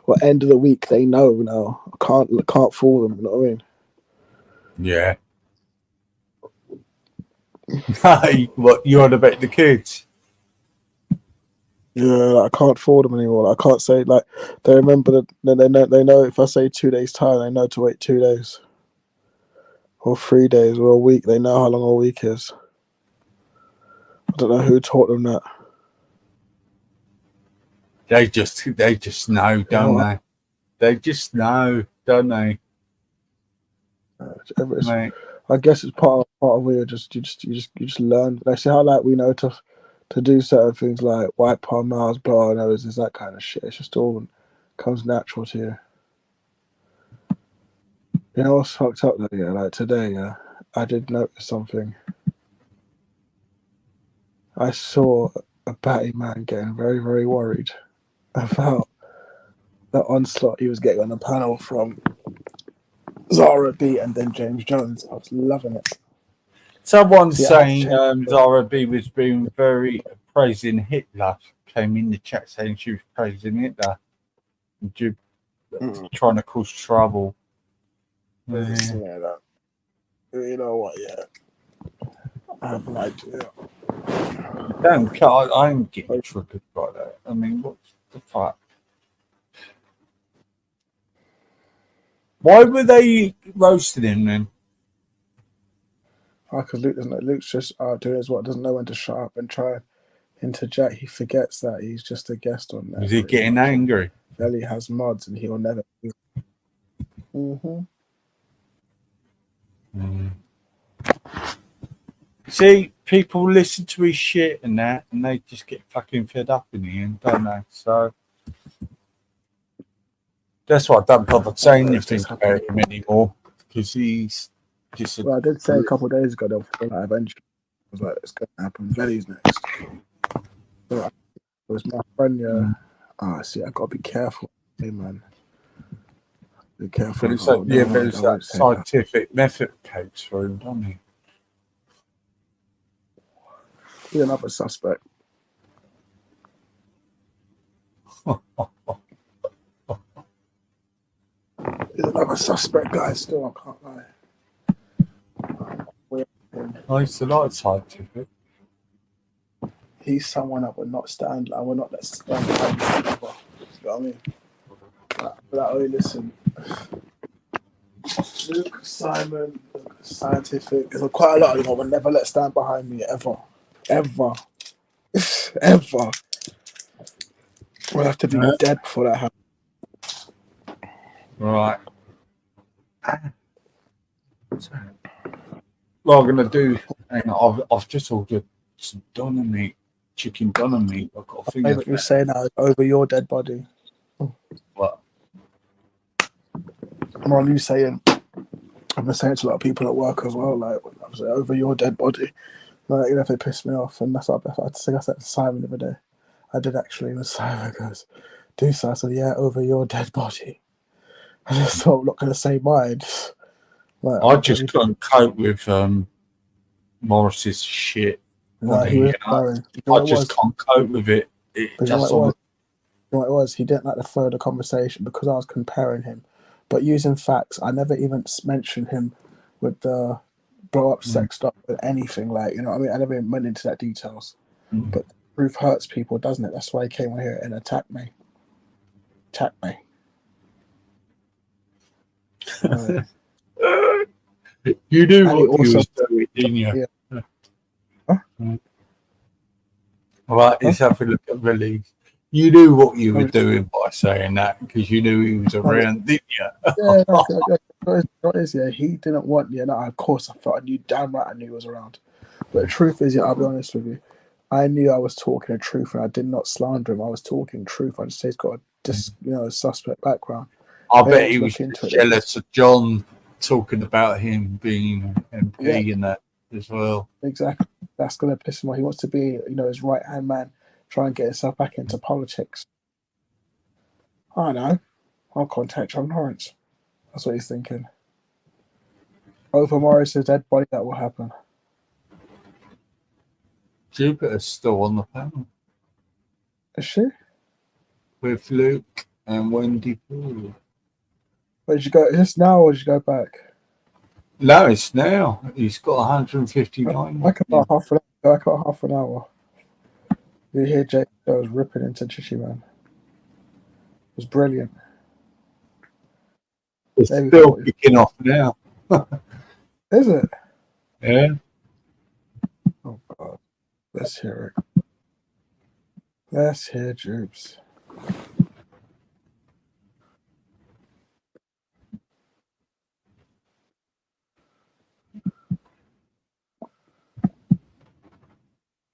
Or end of the week, they know now. I can't fool them. You know what I mean? Yeah. Hey, what you on about the kids? Yeah, I can't fool them anymore. I can't say like they remember that they know if I say 2 days time, they know to wait 2 days. Or 3 days or a week, they know how long a week is. I don't know who taught them that. They just know, don't they? They just know, don't they? Mate. I guess it's part of where you just learn. They say how like we know to do certain things like wipe our mouths, blow our noses, that kind of shit. It's just all comes natural to you. You know what's fucked up though? Yeah, like today, I did notice something. I saw a batty man getting very, very worried about the onslaught he was getting on the panel from Zara B and then James Jones. I was loving it. Someone's saying Zara B was being very praising Hitler. Came in the chat saying she was praising Hitler. Trying to cause trouble. Yeah, that. You know what? Yeah, I have no idea. I'm getting triggered by that. I mean, what the fuck? Why were they roasting him then? Because Luke's just doing his what, doesn't know when to shut up and try and interject. He forgets that he's just a guest on there. Is he getting angry? Velly has mods and he'll never. See, people listen to his shit and that, and they just get fucking fed up in the end, don't they? So that's why I don't bother saying anything about him anymore, because he's just. Well, I did say a couple of days ago they'll fall out eventually. I was like, it's going to happen. Velly's next. So it was my friend. See, I got to be careful, hey man. Be careful. But it's like, but it's that scientific method case for him, doesn't he? He's another suspect. He's another suspect, guys. Still, I can't lie. He's a lot scientific. He's someone I would not stand. I would not let stand behind him ever. You know what I mean? Listen. Luke, Simon, scientific. There's quite a lot of them I would never let stand behind me ever. Ever. We'll have to be dead before that happens. Right. What I'm gonna do, I've just ordered some doner meat, chicken doner meat. I've got a thing. What you say now over your dead body. What? What are you saying? I've been saying to a lot of people at work as well, like I'm saying, over your dead body. Like, you know, if they piss me off, and that's what I think I said to Simon the other day. I did actually, when Simon goes, do so. I said, yeah, over your dead body. I just thought I'm not going to say mine. Like, I just couldn't cope with Morris's shit. I just can't cope with it. You know what it was? He didn't like the further conversation because I was comparing him. But using facts, I never even mentioned him with the blow up sex stuff with anything. Like, you know what I mean? I never even went into that details. But the truth hurts people, doesn't it? That's why he came on here and attacked me. You knew what he was doing, didn't you? Yeah. Right, let's have a look at release. You knew what you were doing by saying that because you knew he was around, didn't you? Yeah, he didn't want you. No, of course I knew damn right I knew he was around. But the truth is, I'll be honest with you. I knew I was talking the truth and I did not slander him. I was talking truth. I just say he's got a suspect background. I bet he was jealous of John talking about him being an MP and that as well. Exactly. That's going to piss him off. He wants to be, his right-hand man, try and get himself back into politics. I know. I'll contact John Lawrence. That's what he's thinking. Over Morris's dead body, that will happen. Jupiter's still on the panel. Is she? With Luke and Wendy Poole. Where did you go? Is this now or did you go back? No, it's now. He's got 159. Like about half an hour. You hear Jake was ripping into Chichi, man. It was brilliant. It's still kicking off now. Is it? Yeah. Oh, God. Let's hear it. Let's hear Jupes.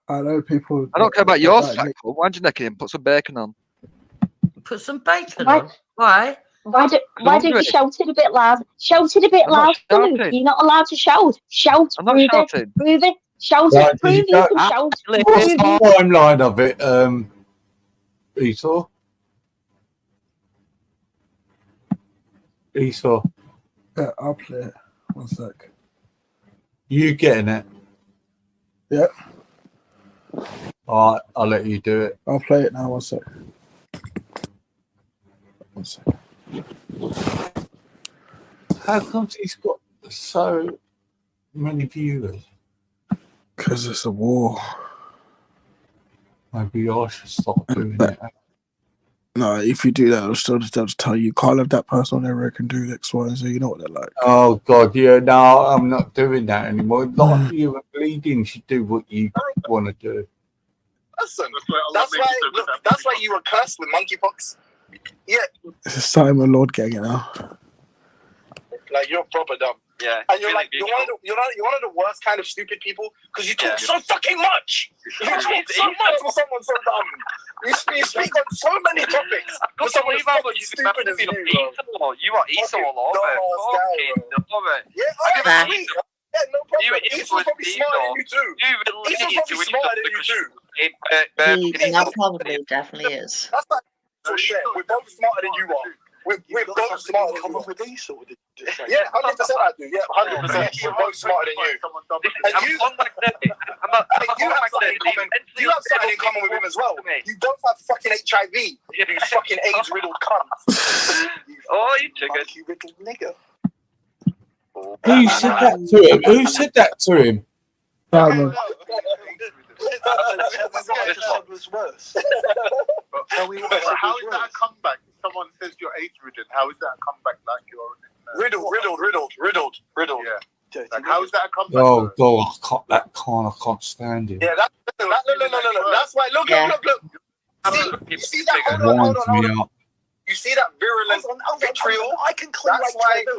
I know people. I don't care about your like, sack. Why don't you neck it in? Put some bacon on. Put some bacon Why- on. Why? Why don't you hungry. shout it a bit loud? Shout it a bit I'm not louder, Luke. shouting. You're not allowed to shout. Shout. I'm not Prove it. shouting. Prove it. Shout Right, it. Prove did you you go- can shout. Actually, What's Prove the you. timeline of it, Esau? Esau, Yeah, I'll play it. 1 sec. you getting it? Yeah, All right, I'll let you do it. I'll play it now. 1 sec. 1 sec. How come he's got so many viewers? Because it's a war. Maybe I should stop doing it. No, if you do that, I'll still just tell you, you can't have that person on there can do X, Y, and Z. You know what they're like. Oh God, yeah, no, I'm not doing that anymore. Not you and bleeding should do what you want to do. Listen, that's why you were cursed with monkeypox. Yeah, This is Simon Lord gang, you know. like you're proper dumb. Yeah. And you're like you're one of the worst kind of stupid people because you talk so fucking much. You talk so much for someone so dumb. You speak on so many topics for someone as fucking stupid as you, bro. You are Esau all over. Yeah, Exactly. yeah, no problem. Esau's probably smarter than you too. Esau's probably smarter than you too. He now probably definitely is. That's like shit. We're both smarter than you are. We're both smarter than you are. with Esau. Yeah, 100% I do. Yeah, 100%. We're both smarter than you. And you have something in common. You have something in common with him as well. You both have fucking HIV. You fucking AIDS-riddled cunt. Oh, you triggered. You riddled nigger. Who said that to him? Who said that to him? Simon. was worse. How is that a comeback? If someone says you're AIDS-ridden, how is that a comeback like you're riddled? Yeah. Like, how is that a comeback? Oh God, I can't stand him. Yeah, no. That's why. Look. You see that? Hold on. You see that virulent vitriol? I can clear That's why the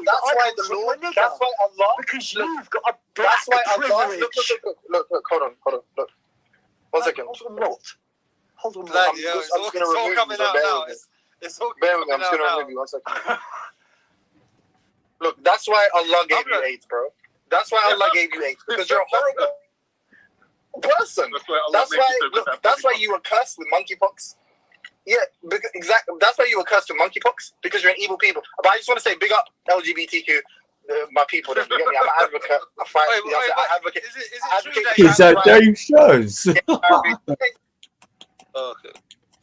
Lord. That's why Allah. Because you've got a That's why Allah. privilege. Look. Hold on. Look. 1 second. Hold on. Bloody hell, it's all coming out now. It's all coming out now. I'm just gonna remove you 1 second. Look, that's why Allah gave you AIDS, bro. That's why Allah gave you AIDS because you're a horrible person. That's why you were cursed with monkeypox. Yeah, exactly. That's why you were cursed with monkeypox because you're an evil people. But I just want to say, big up LGBTQ, my people. Then you get me? I'm an advocate. I fight. I advocate. Is it Is that Dave shows? Okay.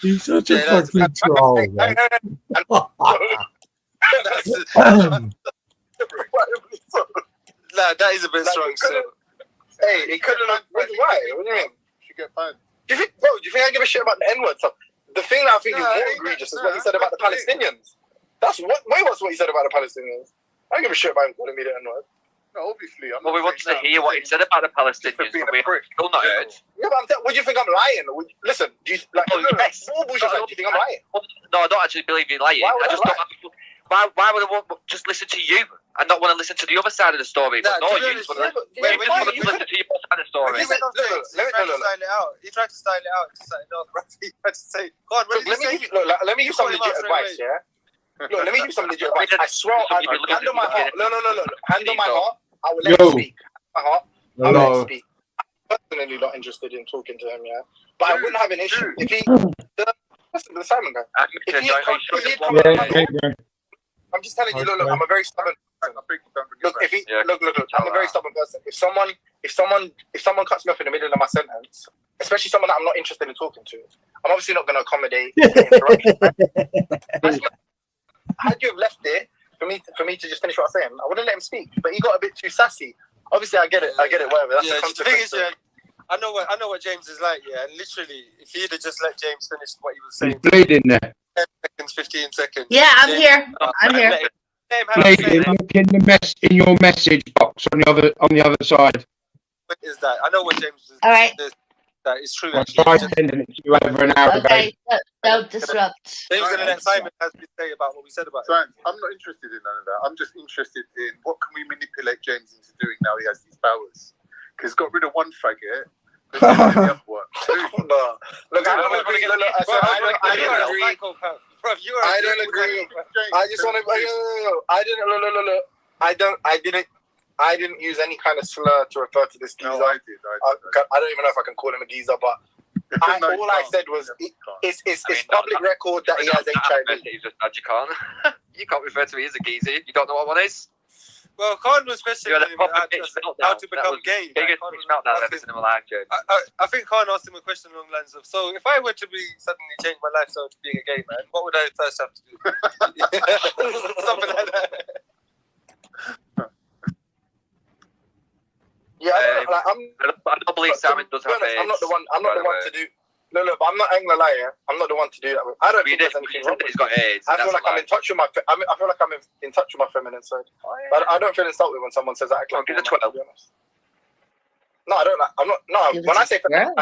He's such a fucking troll, man. Nah, that is a bit strong. So. Hey, it couldn't have. Why? What do you mean? Should get banned. Do you think I give a shit about the N-word stuff? The thing that I think is more egregious is what he said about the Palestinians. That's way worse what he said about the Palestinians. I don't give a shit about him calling me the N-word. No, obviously. Well, we want to hear what he said about the Palestinians. But we're still not heard. Yeah, but what do you think I'm lying? Listen, do you like? Yes. More bullshit. Do you think I'm lying? No, I don't actually believe you're lying. Why would I just don't. Why would I want just listen to you and not want to listen to the other side of the story? But no, you just want to listen to your side of the story. He tried to style it out. He tried to say, God, let me give some legit advice, yeah? Look, let me give some legit advice. I swear, hand on my heart. No. Hand on my heart. I will let him speak. My heart. I will let him speak. I'm personally not interested in talking to him, yeah? But I wouldn't have an issue if he... Listen to the Simon guy. I'm just telling you, look, I'm a very stubborn person. Look, I'm a very stubborn person. If someone cuts me off in the middle of my sentence, especially someone that I'm not interested in talking to, I'm obviously not going to accommodate the interruption. Had you have left it for me to just finish what I'm saying, I wouldn't let him speak. But he got a bit too sassy. Obviously, I get it. Whatever. That's the consequence. I know what James is like, yeah. And literally, if he'd have just let James finish what he was saying, He's bleeding there. 10 seconds, 15 seconds. Yeah, I'm here. Bleeding. Look in your message box on the other side. What is that? I know what James is. All right. That is true. I tried sending it to you over an hour ago. Okay, don't disrupt. James going to let Simon has to say about what we said about it. I'm not interested in none of that. I'm just interested in what can we manipulate James into doing now he has these powers. Because he's got rid of one faggot, Look, I don't agree. I just want to. I didn't use any kind of slur to refer to this geezer. No, I did. I don't even know if I can call him a geezer, but all I said was it's public record that he has HIV. You can't. You can't refer to me as a geezer. You don't know what one is. Well, Khan was questioning how to become gay. Biggest meltdown I've ever seen in my life, James. I think Khan asked him a question along the lines of, so if I were to be suddenly change my lifestyle to being a gay man, what would I first have to do? Something like that. Yeah, I don't believe Simon does have AIDS. I'm not the one to do. No, but I'm not gonna lie. Yeah? I'm not the one to do that. I don't think there's anything wrong. He's got AIDS. I feel like I'm in touch with my. I feel like I'm in touch with my feminine side. But I don't feel insulted when someone says that. Give it a 12. No, I don't. I'm not. No, when I say feminine,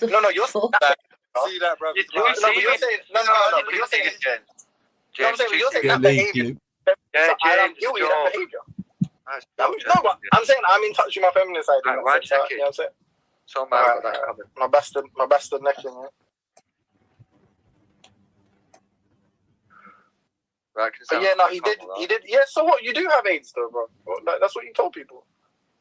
no, you're saying that. See that, bro? You're saying no. But you're saying. You're saying that behavior. I'm guilty of that behavior. No, but I'm saying I'm in touch with my feminine side. You know what I'm saying? So my bastard necking, yeah. Right, but yeah, no, he did. Yeah, so what? You do have AIDS, though, bro. Like, that's what you told people.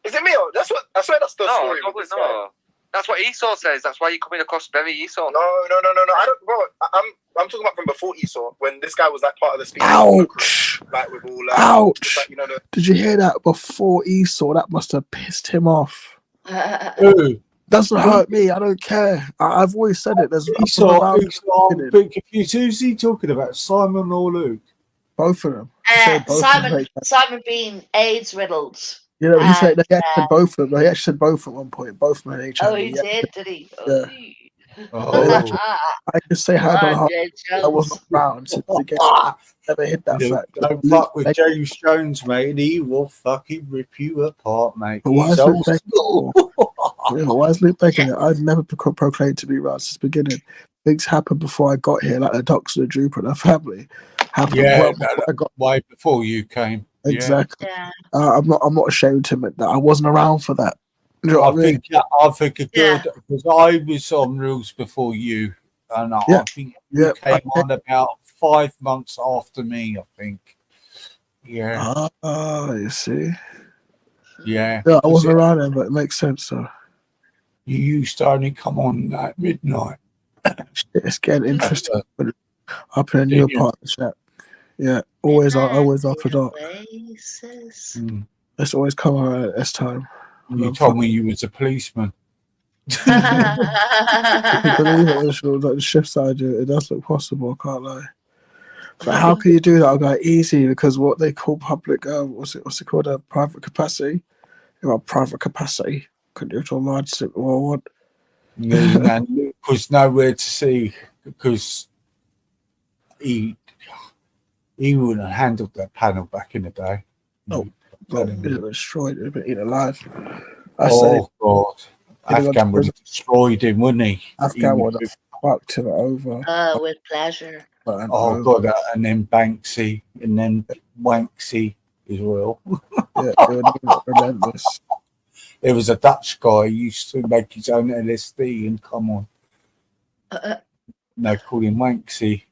Is it me? Or I swear that's the story. No. That's what Esau says. That's why you're coming across very Esau. No. I don't, bro. I'm talking about from before Esau, when this guy was like part of the speech. Ouch! Like with all. Ouch! Like, you know, Did you hear that? Before Esau, that must have pissed him off. Doesn't hurt me. I don't care. I've always said it. There's Esau. I'm a bit confused. Who's he talking about? Simon or Luke? Both of them. Simon being AIDS riddled. You know, he said they said both of them. They actually said both at one point. Both men HIV. Oh, he did he? Yeah. I can say hand on heart. I wasn't around to never hit that fact. Don't fuck with James Jones, mate. He will fucking rip you apart, mate. But why is Luke begging it? I've never proclaimed to be right since the beginning. Things happened before I got here, like the Doctor, the Drooper, and the family. Way before you came. Exactly. Yeah. I'm not ashamed to admit that I wasn't around for that. You know I think it's good because I was on rules before you, and I think you came on about 5 months after me. I think. Yeah. You see. Yeah. Yeah, I wasn't around then, but it makes sense though. You used to only come on at midnight. It's getting interesting. Up in a new partnership. Yeah, always after dark. It's always come around at this time. You told me you was a policeman. If you believe it, like the shifts I do, it does look possible. I can't lie. But how can you do that? I'll go easy because what they call public, what's it called? A private capacity. Private capacity. Could do it all large or what? And Luke was nowhere to see because he wouldn't have handled that panel back in the day. Oh, God, it would have destroyed it, but eaten alive. God. Afghan would have destroyed him, wouldn't he? Afghan would have fucked him over. With pleasure. God, and then Banksy, and then Wanksy as well. Yeah, it would have been relentless. There was a Dutch guy who used to make his own LSD and come on. They called him Wanksy.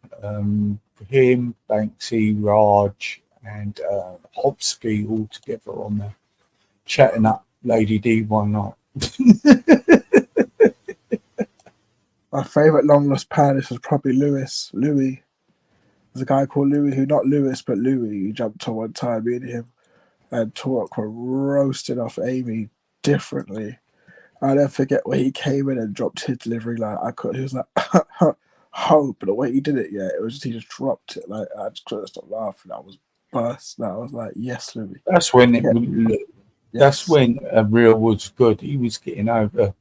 Him, Banksy, Raj, and Hobsky all together on there, chatting up Lady D one night. My favourite long lost panelist was probably Louis. There's a guy called Louis who, not Lewis, but Louis, he jumped on one time, me and him, and Torque were roasting off Amy differently. I'll never forget when he came in and dropped his delivery line. He was like, hope, but the way he did it, it was just, he just dropped it. Like, I just couldn't stop laughing. I was burst. I was like, yes, Louis. That's when that's when Real was good. He was getting over.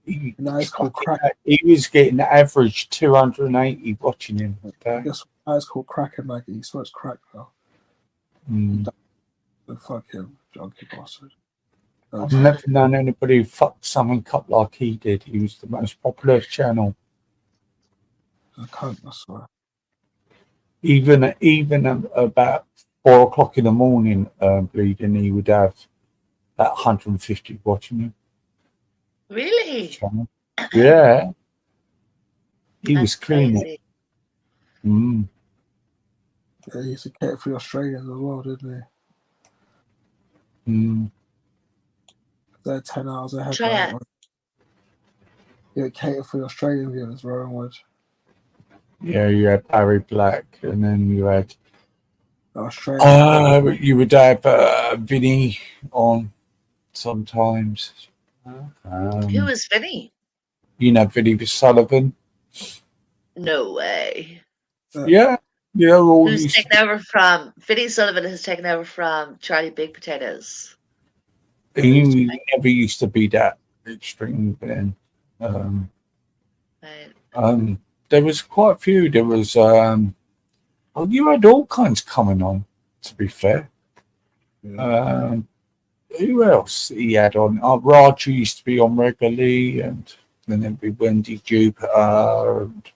He was getting average 280 watching him. Okay? Guess what guy's called Crack and Maggie. He smokes crack now. Fuck him, junkie bastard. I've never known anybody who fucked something up like he did. He was the most popular channel. I can't, I swear. Even about 4 o'clock in the morning, bleeding, he would have about 150 watching him. Really? Yeah. He That's was killing it. crazy. Mm. Yeah, he used to cater for the Australians as well, didn't he? Mm. They're 10 hours ahead. Try Right? it. Yeah, cater for the Australian viewers, Rowan would. Yeah, you had Barry Black, and then you had Australian. you would have Vinny on sometimes. Who is Vinny? You know, Vinny Sullivan. No way. Yeah, you know, all Who's used taken over from Vinny Sullivan has taken over from Charlie Big Potatoes. he never used to be that extreme then. Right. There was quite a few. There was you had all kinds coming on, to be fair. Who else he had on? Raj used to be on regularly, and then there'd be Wendy Jupiter. And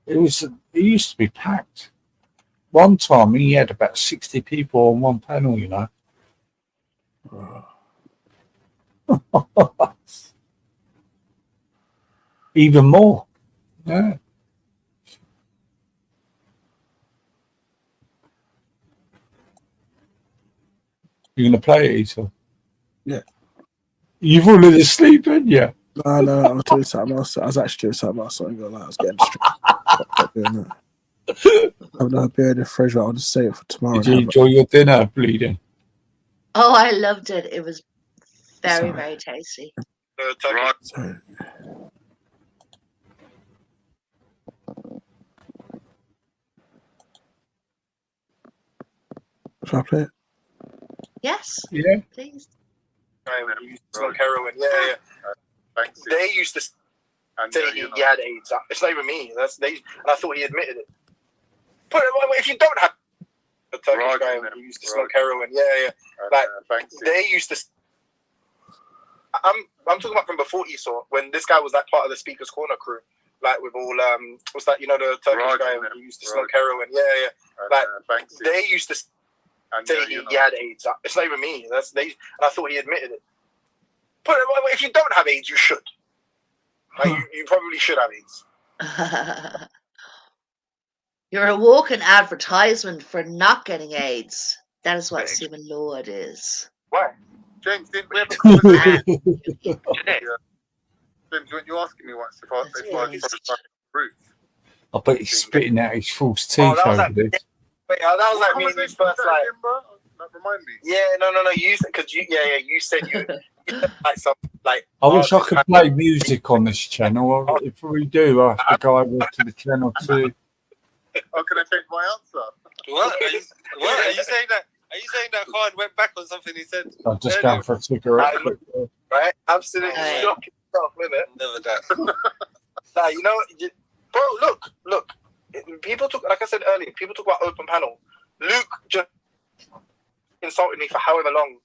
it used to be packed. One time he had about 60 people on one panel, you know. Even more. Yeah. You're going to play it, Issa? Yeah. You've fallen asleep, haven't you? No, I was doing something else. I was actually doing something else. I was getting distracted. I've a beer in the fridge, I'll just save it for tomorrow. Did you enjoy your dinner, Bleeding? Oh, I loved it. It was very, very tasty. Sorry. Shall I play it? Yes. Yeah. Please. You used to smoke heroin. Yeah. They used to say he had AIDS. It's not even me. And I thought he admitted it. But if you don't have a Turkish guy who used to smoke heroin, they used to. I'm talking about from before Esau, when this guy was like part of the Speaker's Corner crew, like with all what's that? You know, the Turkish guy who used to smoke heroin. Yeah. They used to say he had AIDS. It's not even me. And I thought he admitted it. But if you don't have AIDS, you should. You probably should have AIDS. You're a walking advertisement for not getting AIDS. That is what Stephen Lord is. Why? James, didn't we have a conversation? James, weren't you asking me once if I roof? I bet he's spitting out his false teeth over this. Wait, that was like me and his first like. Remind me. Yeah, no. You said because you said you like some like. I wish I could play music on this channel. If we do, I have to go over to the channel too. Oh, can I change my answer? What? Are you saying that? Are you saying that Khan went back on something he said? I'm just going for a cigarette. Right? Absolutely shocking stuff, isn't it? Never that. Nah, you know, bro. Look. People talk, like I said earlier. People talk about open panel. Luke just insulted me for however long.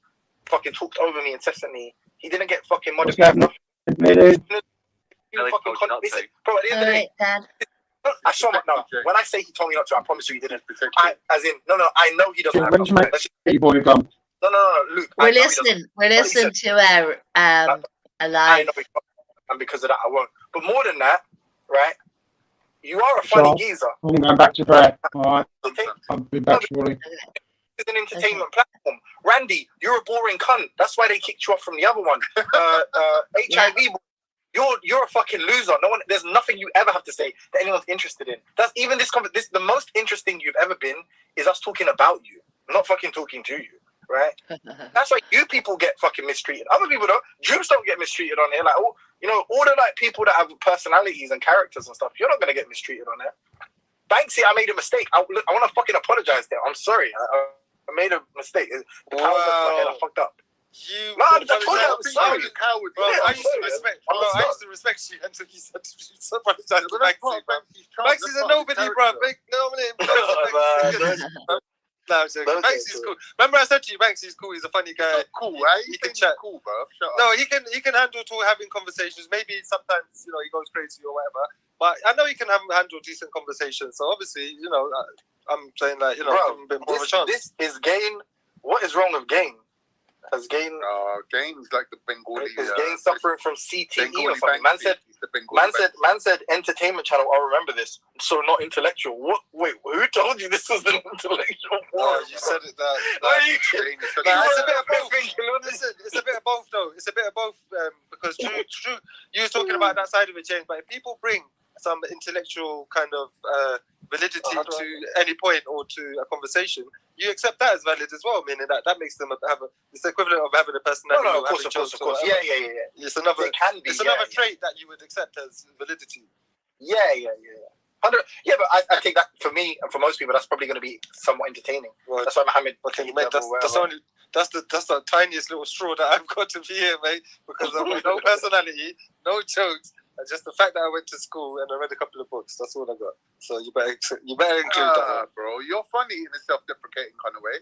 Fucking talked over me incessantly. He didn't get fucking modified. Bro, at the end of the day, I saw him. No, when I say he told me not to, I promise you he didn't. I know he doesn't. No, Luke. We're listening. We're listening to our I live. know and because of that, I won't. But more than that, right? You are a funny geezer. I'm going back to prayer. All right. I'll be back shortly. It's an entertainment platform. Randy, you're a boring cunt. That's why they kicked you off from the other one. HIV. You're a fucking loser. No one. There's nothing you ever have to say that anyone's interested in. That's even this. The most interesting you've ever been is us talking about you, not fucking talking to you. Right? That's why you people get fucking mistreated. Other people don't. Jews don't get mistreated on here. Like, all the like people that have personalities and characters and stuff. You're not gonna get mistreated on there. Banksy, I made a mistake. I want to fucking apologize there. I'm sorry. I made a mistake. I fucked up. I'm sorry. Coward, bro. I used to respect you until you said you apologize to Banksy. Banksy's a nobody, bro. No, I'm joking. Banksy's cool. Remember I said to you, Banksy's cool. He's a funny guy. Cool, right? He can chat. Cool, bro. Shut up. No, he can handle having conversations. Maybe sometimes he goes crazy or whatever. But I know he can handle decent conversations. So obviously, I'm saying that bro, give him a bit more of a chance. This is Gain. What is wrong with Gain? Has Gain Gain's like the Bengali. is Gain suffering from CTE Bengali or something? Man said entertainment channel. I remember this. So not intellectual. What? Wait, who told you this was an intellectual forum? You said it that. It's a bit of both. Listen, it's a bit of both though. It's a bit of both because true. You was talking about that side of it, James. But if people bring some intellectual kind of validity to any point or to a conversation, you accept that as valid as well, meaning that makes them it's the equivalent of having a personality. No, of course. Yeah. It's another trait that you would accept as validity. Yeah. But I think that for me and for most people, that's probably going to be somewhat entertaining. Right. That's why Mohammed. That's the tiniest little straw that I've got to be here, mate. Because I've got no personality, no jokes. And just the fact that I went to school and I read a couple of books, that's all I got. So you better include that. Bro, you're funny in a self-deprecating kind of way.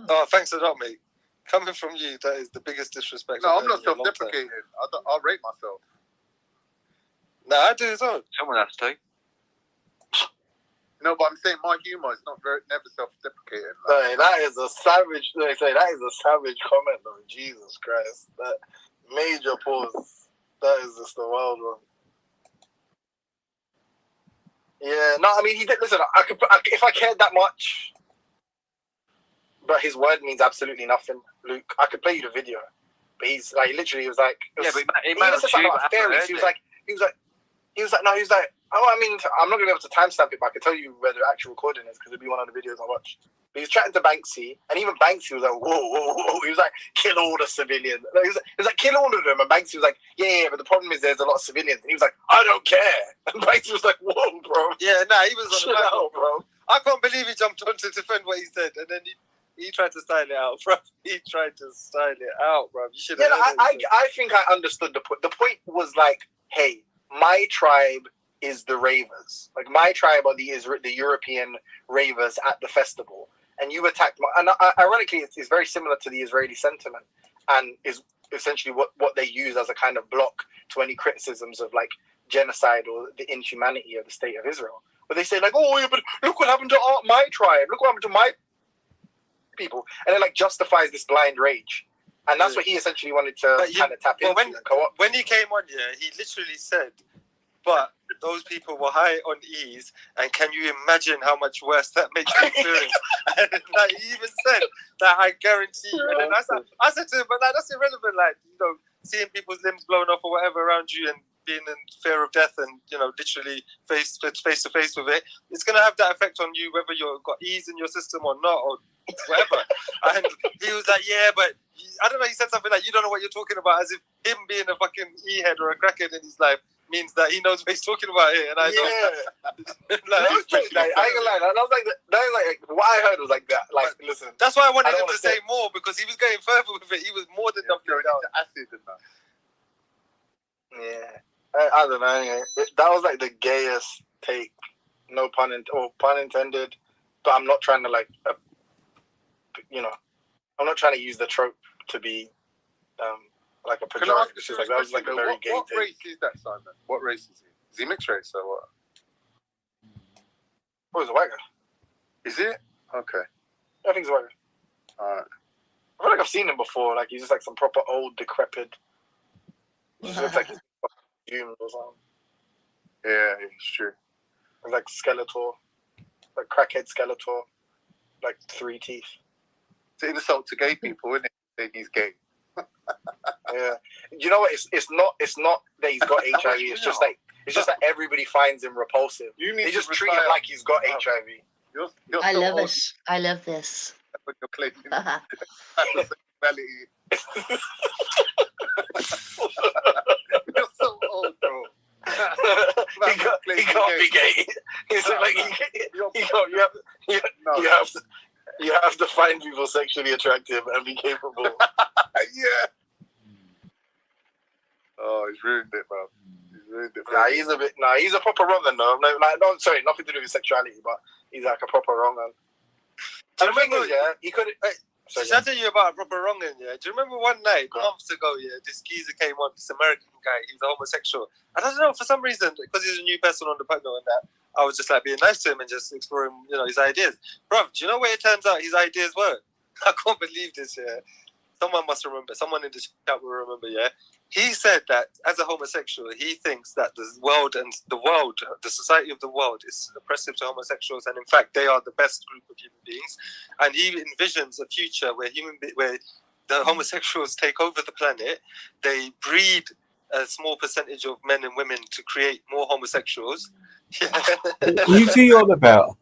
Oh, thanks a lot, mate. Coming from you, that is the biggest disrespect. No, I'm not self-deprecating. I'll rate myself. No, I do as well. Someone has to. No, but I'm saying my humour is never self-deprecating. Like, that is a savage. That is a savage comment, though. Jesus Christ, that major pause. That is just a wild one. Yeah, no, I mean, he did. Listen, if I cared that much, but his word means absolutely nothing. Luke, I could play you the video, but he's like, literally, he was like, he was like, oh, I mean, I'm not gonna be able to timestamp it, but I can tell you where the actual recording is because it'll be one of the videos I watched. But he was chatting to Banksy, and even Banksy was like, whoa. He was like, kill all the civilians. He was like, kill all of them. And Banksy was like, yeah, but the problem is there's a lot of civilians. And he was like, I don't care. And Banksy was like, whoa, bro. Yeah, nah, he was on the out, bro. I can't believe he jumped on to defend what he said, and then he tried to style it out, bro. He tried to style it out, bro. You should have. Yeah, I think I understood the point. The point was like, hey, my tribe is the ravers. Like, my tribe are the European ravers at the festival. And you attacked, and ironically, it's very similar to the Israeli sentiment, and is essentially what they use as a kind of block to any criticisms of like genocide or the inhumanity of the state of Israel. But they say like, oh, yeah, but look what happened to my tribe. Look what happened to my people, and it like justifies this blind rage, and that's what he essentially wanted to kind of tap into. When he came on, he literally said, but those people were high on ease, and can you imagine how much worse that makes the experience? And like, he even said that I guarantee you. And then I said to him, but like, that's irrelevant. Like, seeing people's limbs blown off or whatever around you and being in fear of death and, literally face to face with it, it's going to have that effect on you, whether you've got ease in your system or not, or whatever. And he was like, yeah, but I don't know, he said something like, you don't know what you're talking about, as if him being a fucking E-head or a crackhead in his life means that he knows what he's talking about here. And I don't. I ain't gonna lie. That was like what I heard was like that. Like, listen. That's why I wanted him to say more, because he was going further with it. He was more than going into acid and that. Yeah, I don't know. Anyway, that was like the gayest take. No pun intended. But I'm not trying to like, I'm not trying to use the trope to be. Like a pejorative. Like, that was like a very gay What thing. race is that, Simon? What race is he? Is he mixed race or what? Oh, he's a white guy. Is it? Okay. I think he's a white guy. Alright. I feel like I've seen him before. Like, he's just like some proper old, decrepit. He just looks like he's doomed or something. Yeah, it's true. He's like Skeletor. Like crackhead Skeletor. Like 3 teeth. It's an insult to gay people, isn't it? Saying he's gay. Yeah, you know what? It's not that he's got HIV. It's just that everybody finds him repulsive. They just treat him like he's got HIV. You're I so love old. it. I love this. When you're claiming you're so old, bro. He can't be gay. He's like you have to find people sexually attractive and be capable. Yeah. Oh, he's ruined it, man. He's a proper wrong un, though. No, sorry, nothing to do with sexuality, but he's like a proper wrong un. And the thing is, he could. Should I tell you about a proper wrong un? Yeah. Do you remember one night, months ago? Yeah, this geezer came on. This American guy. He was a homosexual. And I don't know, for some reason, because he's a new person on the panel and that, I was just like being nice to him and just exploring, his ideas. Bro, do you know where it turns out his ideas were? I can't believe this. Yeah, someone must remember. Someone in the chat will remember. Yeah, he said that as a homosexual, he thinks that the society of the world, is oppressive to homosexuals, and in fact, they are the best group of human beings. And he envisions a future where where the homosexuals take over the planet. They breed a small percentage of men and women to create more homosexuals. Who's he on about?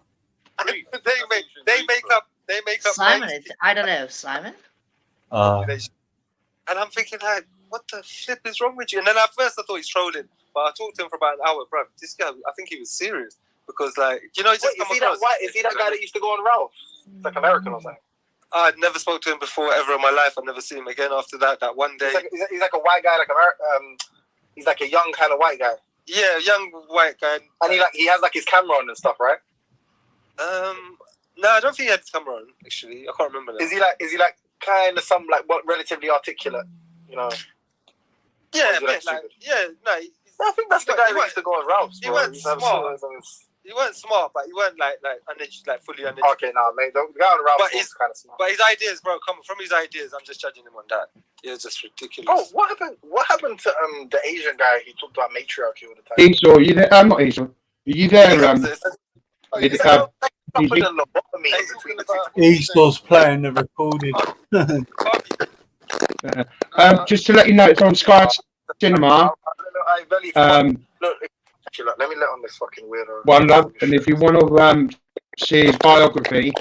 They make up Simon, I don't know, Simon. And I'm thinking, like, what the flip is wrong with you? And then at first I thought he's trolling, but I talked to him for about an hour, bro. This guy, I think he was serious because, like, you know, he just come across. Is he that guy that used to go on Ralph? It's like American or something. I'd never spoke to him before ever in my life. I'd never seen him again after that. That one day, he's like a white guy, he's like a young kind of white guy. Yeah, young white guy. And he has like his camera on and stuff, right? No, I don't think he had his camera on. Actually, I can't remember. That. Is he like kind of relatively articulate? You know? Yeah, no. I think that's the guy that used to go on Ralph's. He weren't smart. He weren't smart, but he weren't like fully uneducated. Okay, nah, mate. The guy on Ralph's was kind of smart. But his ideas, bro, coming from his ideas, I'm just judging him on that. Yeah, it's just ridiculous. Oh, what happened to the Asian guy who talked about matriarchy all the time? Esau, are you there? I'm not Esau. Are you there? Esau's playing the recording. Just to let you know, it's on Sky Cinema. Look, let me let on this fucking weirdo. One Love, and if you want to see his biography,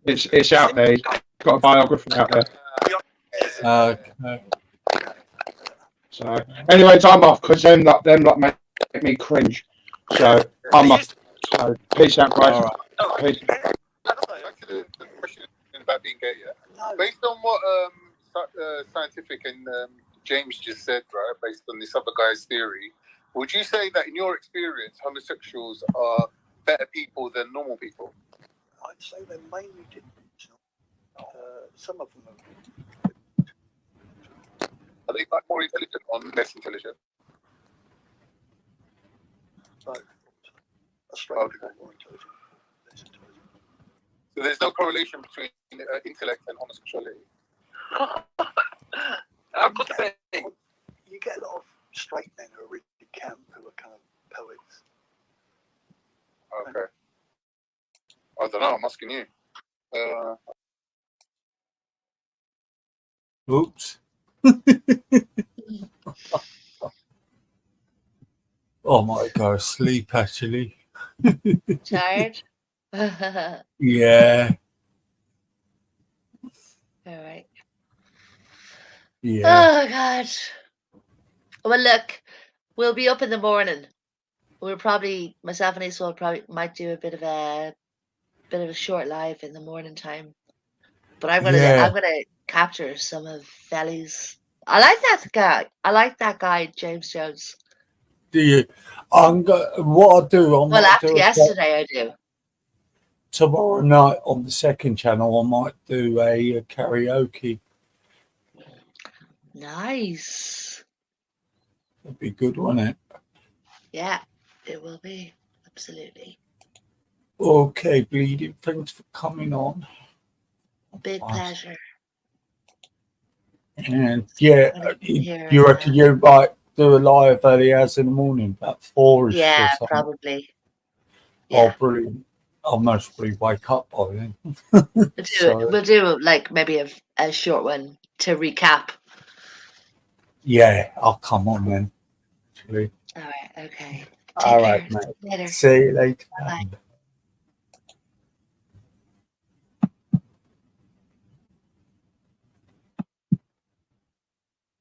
it's out there. He's got a biography out there. So, anyways, I'm off because them make me cringe. So I'm off. So peace out, guys. Right. Peace. Back to the question about being gay. Yeah. Based on what Scientific and James just said, right? Based on this other guy's theory. Would you say that in your experience, homosexuals are better people than normal people? I'd say they're mainly different. Some of them are they like more intelligent or less intelligent? No. More intelligent. Less intelligent. So there's no correlation between intellect and homosexuality? You get a lot of straight men who are really camp, who are kind of poets. Okay. I don't know, I'm asking you. Oops. I might go to sleep, actually. Tired? Yeah. All right. Yeah. Oh, God. Well, look, we'll be up in the morning. We'll probably, myself and Esau might do a bit of a short live in the morning time. But I'm gonna capture some of Felly's. I like that guy. I like that guy, James Jones. Do you? What I'll do on after yesterday, I do. Tomorrow night on the second channel, I might do a karaoke. Nice. That'd be good, wouldn't it? Yeah, it will be. Absolutely. Okay, Bleeding. Thanks for coming on. Big pleasure. And yeah, you reckon you might do a live early hours in the morning, about 4ish? Yeah, probably. Yeah. Oh, brilliant. I'll most probably wake up by then. We'll do like maybe a short one to recap. Yeah, I'll come on then. Actually. All right, okay. All right, mate. Later. See you later. Bye.